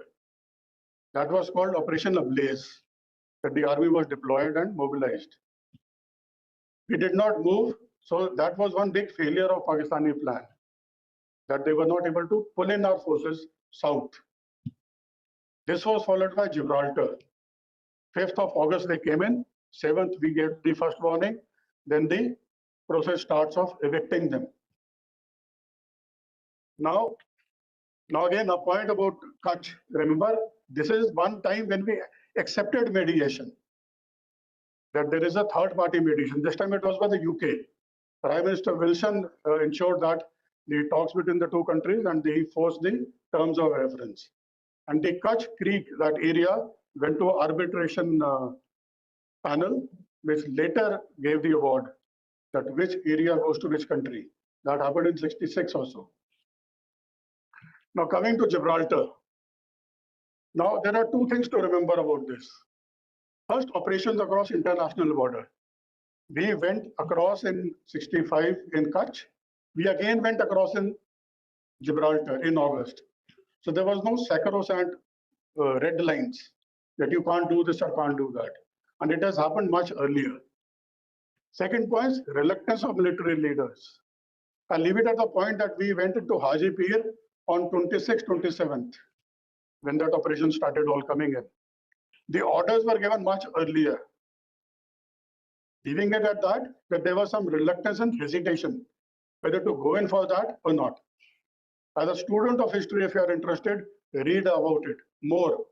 That was called Operation Ablaze, that the army was deployed and mobilized. We did not move, so that was one big failure of Pakistani plan, that they were not able to pull in our forces south. This was followed by Gibraltar. 5th of August they came in, 7th we gave the first warning, then the process starts of evicting them. Now again, a point about Kutch. Remember, this is one time when we accepted mediation, that there is a third party mediation. This time it was by the UK. Prime Minister Wilson ensured that the talks between the two countries and they forced the terms of reference. And the Kutch Creek, that area, went to arbitration panel, which later gave the award that which area goes to which country. That happened in 66 or so. Now coming to Gibraltar. Now there are two things to remember about this. First, operations across international border. We went across in 65 in Kutch. We again went across in Gibraltar in August. So there was no sacrosanct red lines that you can't do this or can't do that. And it has happened much earlier. Second point, reluctance of military leaders. I'll leave it at the point that we went into Haji Pir on 26th, 27th, when that operation started all coming in. The orders were given much earlier. Leaving it at that there was some reluctance and hesitation, whether to go in for that or not. As a student of history, if you are interested, read about it more.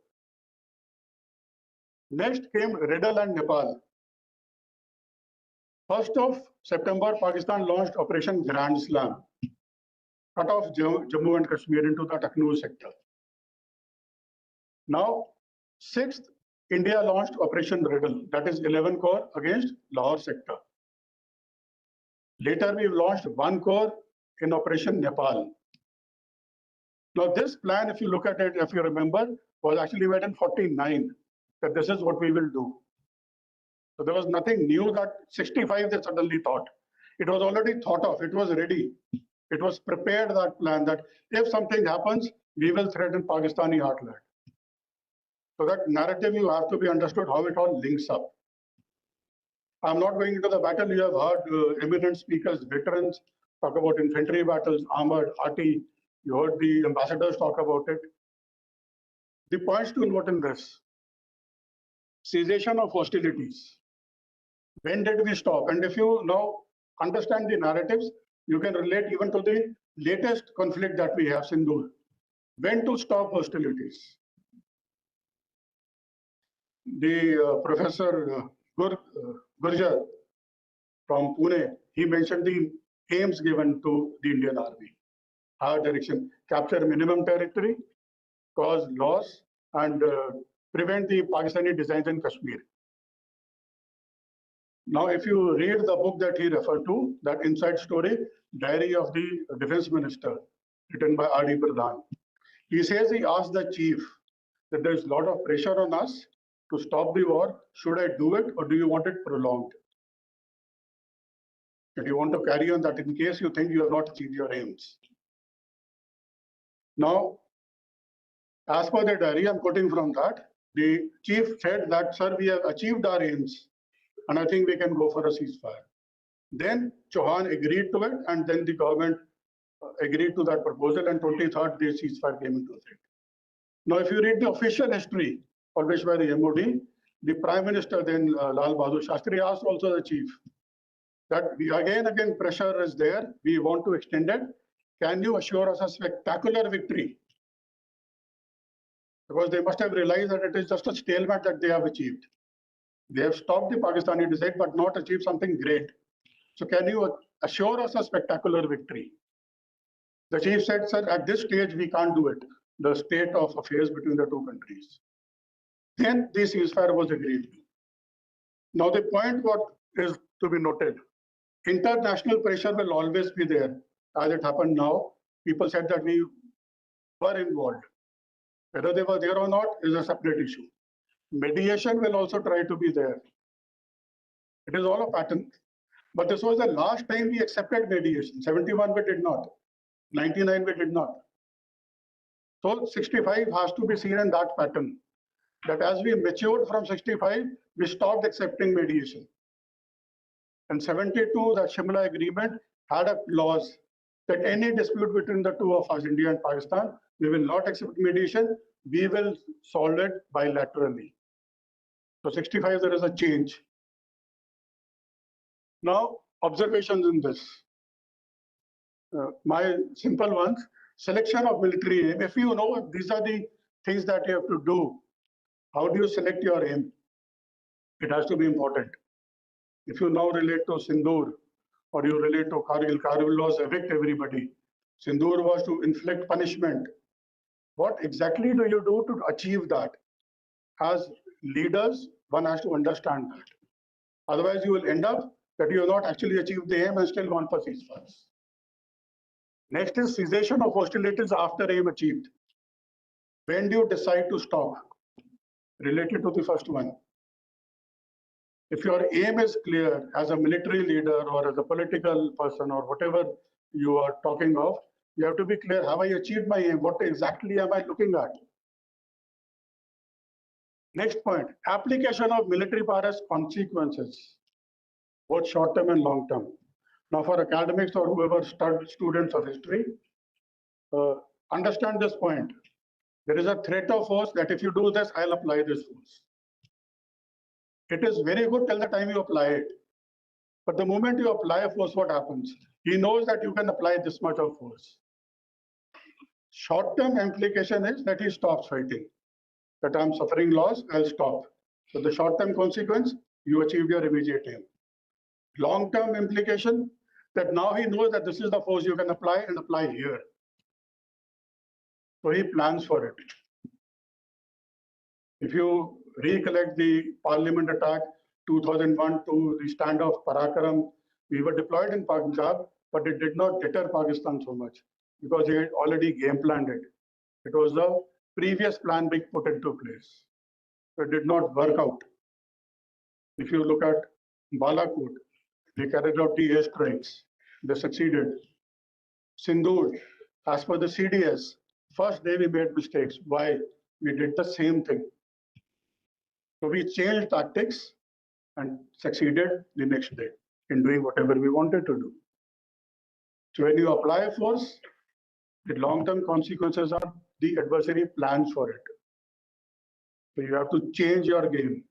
Next came Riddle and Nepal. 1st of September, Pakistan launched Operation Grand Slam, cut off Jammu and Kashmir into the Taknur sector. Now, 6th, India launched Operation Riddle, that is 11 Corps against Lahore sector. Later, we launched 1 Corps in Operation Nepal. Now, this plan, if you look at it, if you remember, was actually made in 49, that this is what we will do. So there was nothing new that 65 they suddenly thought. It was already thought of, it was ready. It was prepared, that plan, that if something happens, we will threaten Pakistani heartland. So that narrative, you have to be understood how it all links up. I'm not going into the battle. You have heard eminent speakers, veterans talk about infantry battles, armored, arty. You heard the ambassadors talk about it. The points to note in this: cessation of hostilities. When did we stop? And if you now understand the narratives, you can relate even to the latest conflict that we have, Sindhu. When to stop hostilities? The Professor Gurjar from Pune, he mentioned the aims given to the Indian Army. Our direction: capture minimum territory, cause loss, and prevent the Pakistani designs in Kashmir. Now, if you read the book that he referred to, that Inside Story, Diary of the Defense Minister, written by R.D. Pradhan, he says he asked the chief that there's a lot of pressure on us to stop the war. Should I do it, or do you want it prolonged? If you want to carry on that in case you think you have not achieved your aims. Now, as per the diary, I'm quoting from that, the chief said that, sir, we have achieved our aims, and I think we can go for a ceasefire. Then Chauhan agreed to it, and then the government agreed to that proposal, and 23rd, the ceasefire came into effect. Now, if you read the official history published by the MOD, the Prime Minister then, Lal Bahadur Shastri, asked also the chief that again pressure is there, we want to extend it. Can you assure us a spectacular victory? Because they must have realized that it is just a stalemate that they have achieved. They have stopped the Pakistani design but not achieved something great. So can you assure us a spectacular victory? The chief said, sir, at this stage we can't do it. The state of affairs between the two countries. Then the ceasefire was agreed to. Now the point what is to be noted, international pressure will always be there. As it happened now, people said that we were involved. Whether they were there or not is a separate issue. Mediation will also try to be there. It is all a pattern. But this was the last time we accepted mediation. 71 we did not. 99 we did not. So 65 has to be seen in that pattern. That as we matured from 65, we stopped accepting mediation. And 72, that Shimla agreement had a clause that any dispute between the two of us, India and Pakistan, we will not accept mediation. We will solve it bilaterally. So 65, there is a change. Now, observations in this. My simple ones: selection of military aim. If you know these are the things that you have to do, How do you select your aim? It has to be important. If you now relate to Sindoor or you relate to Kargil, Kargil was evict everybody. Sindoor was to inflict punishment. What exactly do you do to achieve that? As leaders, one has to understand that. Otherwise, you will end up that you have not actually achieved the aim and still gone for ceasefires. Next is cessation of hostilities after aim achieved. When do you decide to stop? Related to the first one. If your aim is clear as a military leader or as a political person or whatever you are talking of, you have to be clear, have I achieved my aim? What exactly am I looking at? Next point, application of military power has consequences, both short-term and long-term. Now for academics or whoever students of history, understand this point. There is a threat of force that if you do this, I'll apply this force. It is very good till the time you apply it. But the moment you apply a force, what happens? He knows that you can apply this much of force. Short-term implication is that he stops fighting. That I'm suffering loss, I'll stop. So the short-term consequence, you achieve your immediate aim. Long-term implication, that now he knows that this is the force you can apply and apply here. So he plans for it. If you recollect the parliament attack 2001 to the stand of Parakaram, we were deployed in Punjab, but it did not deter Pakistan so much because he had already game planned it. It was the previous plan being put into place. So it did not work out. If you look at Balakot, they carried out the airstrikes. They succeeded. Sindoor, as per the CDS, first day we made mistakes. Why? We did the same thing. So we changed tactics and succeeded the next day in doing whatever we wanted to do. So when you apply force, the long-term consequences are the adversary plans for it. So you have to change your game.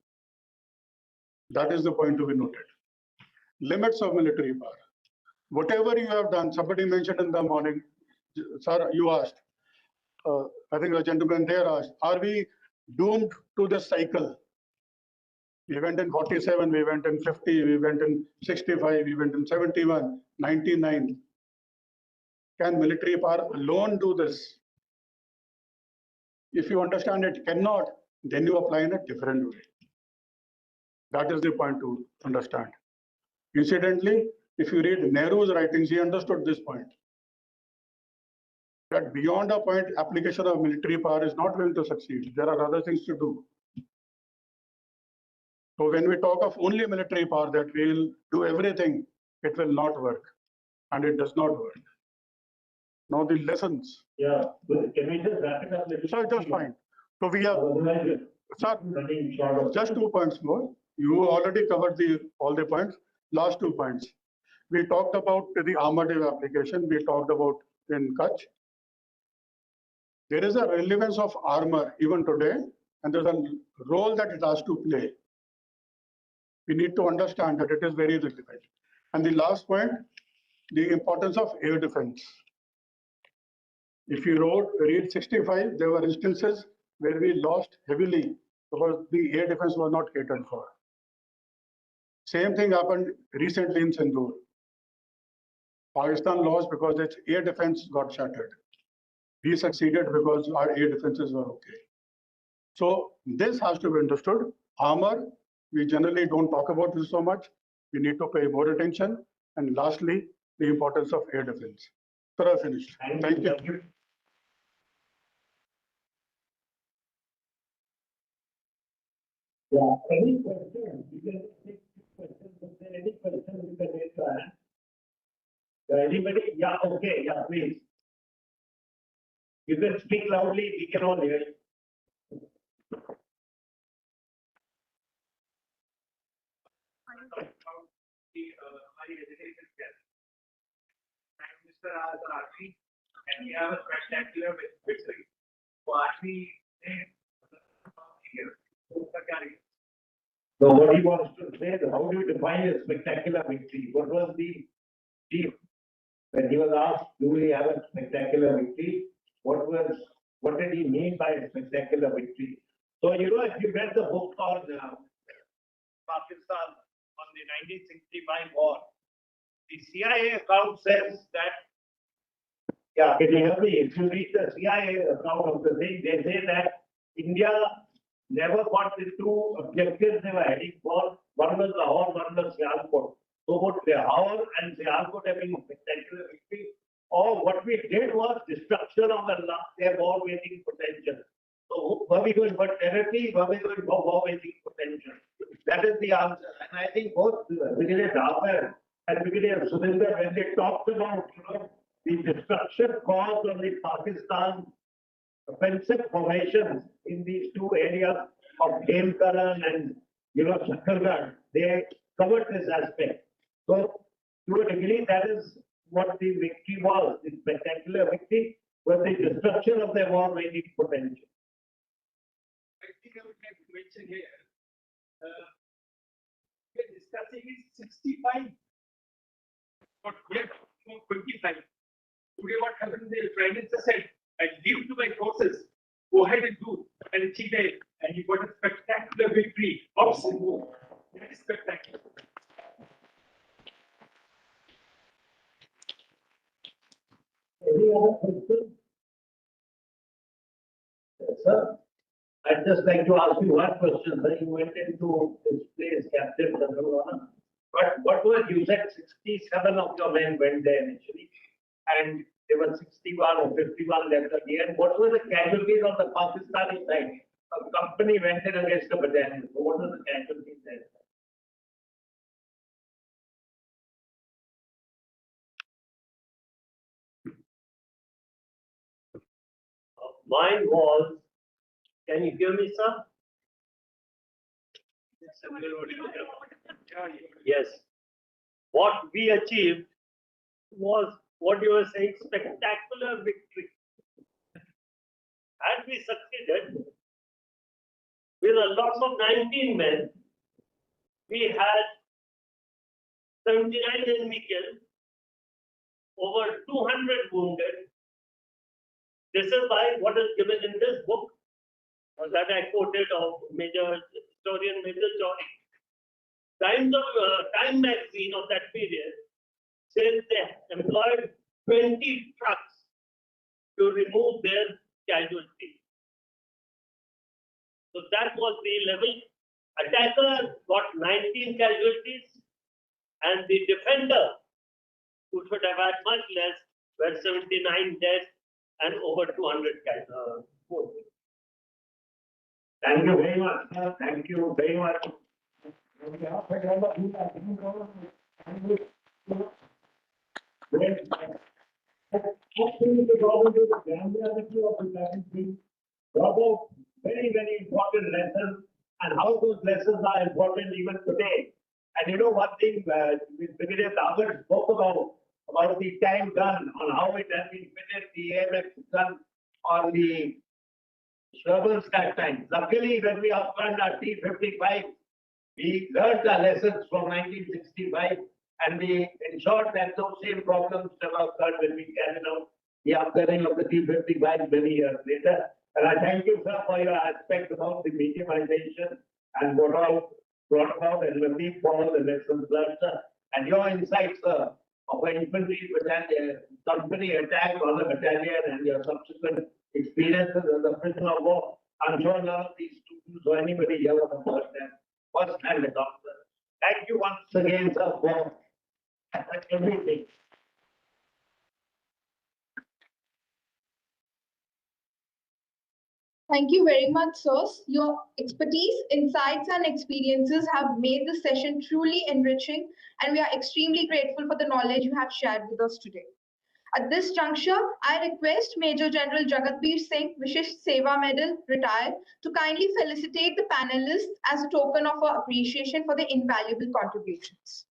That is the point to be noted. Limits of military power. Whatever you have done, somebody mentioned in the morning, sir, you asked, I think the gentleman there asked, are we doomed to this cycle? We went in 47, we went in 50, we went in 65, we went in 71, 99. Can military power alone do this? If you understand it cannot, then you apply in a different way. That is the point to understand. Incidentally, if you read Nehru's writings, he understood this point. That beyond a point, application of military power is not going to succeed. There are other things to do. So when we talk of only military power, that we will do everything, it will not work. And it does not work. Now the lessons. Yeah, but can we just wrap it up? Sir, just fine. So we have, sir, just 2 points more. You already covered all the points. Last 2 points. We talked about the armored application. We talked about in Kutch. There is a relevance of armor even today, and there's a role that it has to play. We need to understand that it is very relevant. And the last point, the importance of air defense. If you read 65, there were instances where we lost heavily because the air defense was not catered for. Same thing happened recently in Sindoor. Pakistan lost because its air defense got shattered. We succeeded because our air defenses were okay. So this has to be understood. Armor, we generally don't talk about this so much. We need to pay more attention. And lastly, the importance of air defense. So I finished. Thank you. Yeah, any questions? You can take questions. Is there any questions you can raise your hand? Anybody? Yeah, okay, yeah, please. You can speak loudly, we can all hear you. Mr. Army, and we have a spectacular victory. So Army So what he wants to say is, how do you define a spectacular victory? What was the chief? When he was asked, do we have a spectacular victory? What did he mean by a spectacular victory? So, you know, if you read the book on Pakistan on the 1965 war, the CIA account says that, yeah, can you hear me? If you read the CIA account of the thing, they say that India never got the two objectives they were heading for. One was Lahore, one was Sialkot. So both Lahore and Sialkot have been spectacular victory. Or what we did was destruction of their war-waging potential. So were we going for territory? Were we going for war-waging potential? That is the answer. And I think both Brigadier Davar and Brigadier Surinder, when they talked about, you know, the destruction caused on the Pakistan offensive formations in these two areas of Karan and, you know, Sakhargarh, they covered this aspect. So to a degree, that is what the victory was. The spectacular victory was the destruction of their war-waging potential. I think I would like to mention here, we are discussing is 65, but we are talking about 25. Today what happened, the Prime Minister said, I give to my forces, go ahead and do, and achieve it, and he got a spectacular victory of Sindhu. Very spectacular. Any other questions? Yes, sir. I'd just like to ask you one question. Sir. You went into this place, Captain Chandrawana. But what was, you said 67 of your men went there initially, and there were 61 or 51 left at the end. What were the casualties on the Pakistani side? A company went in against a battalion. So what were the casualties there? Mine was, can you hear me, sir? Yes. What we achieved was what you were saying, spectacular victory. Had we succeeded with a loss of 19 men, we had 79 enemy killed, over 200 wounded. This is why what is given in this book that I quoted of historian Major Joy. Time magazine of that period says they employed 20 trucks to remove their casualties. So that was the level. Attacker got 19 casualties, and the defender, who should have had much less, were 79 dead and over 200 casualties. Thank you very much, sir. Thank you very much. Very, very important lessons, and how those lessons are important even today. And you know one thing, Brigadier Davar spoke about the tank gun, on how it has been fitted, the AMX gun on the Shermans that time. Luckily, when we upgraded our T-55, we learned our lessons from 1965, and we ensured that those same problems never occurred when we carried out the upgrading of the T-55 many years later. And I thank you, sir, for your aspect about the mediumization and what all brought about, and Latif for all the lessons learned, sir. And your insights, sir, of an infantry battalion, company attack on the battalion and your subsequent experiences as a prisoner of war. I'm sure none of these students or anybody here will understand first-hand account, sir. Thank you once again, sir, for everything. Thank you very much, sirs. Your expertise, insights, and experiences have made this session truly enriching, and we are extremely grateful for the knowledge you have shared with us today. At this juncture, I request Major General Jagatbir Singh, Vishish Seva Medal, retired, to kindly felicitate the panelists as a token of our appreciation for their invaluable contributions.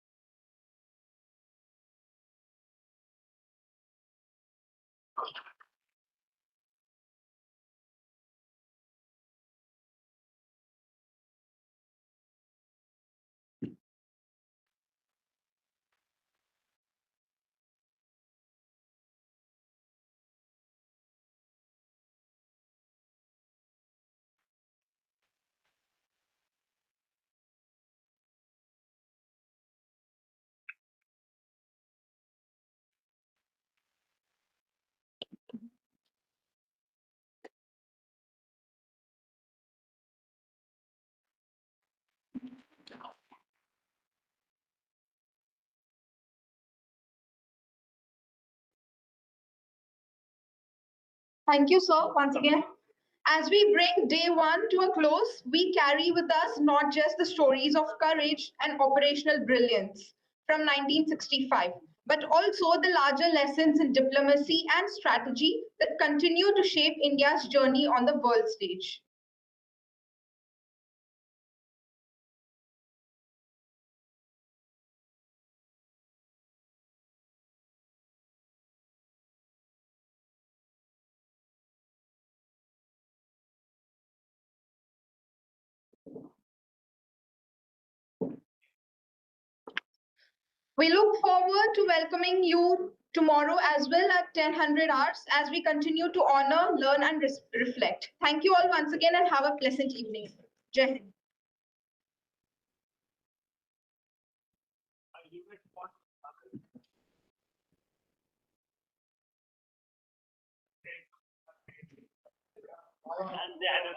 Thank you, sir, once again. As we bring day one to a close, we carry with us not just the stories of courage and operational brilliance from 1965, but also the larger lessons in diplomacy and strategy that continue to shape India's journey on the world stage. We look forward to welcoming you tomorrow as well at 10:00 hours as we continue to honor, learn and reflect. Thank you all once again and have a pleasant evening. Jai Hind. And they had a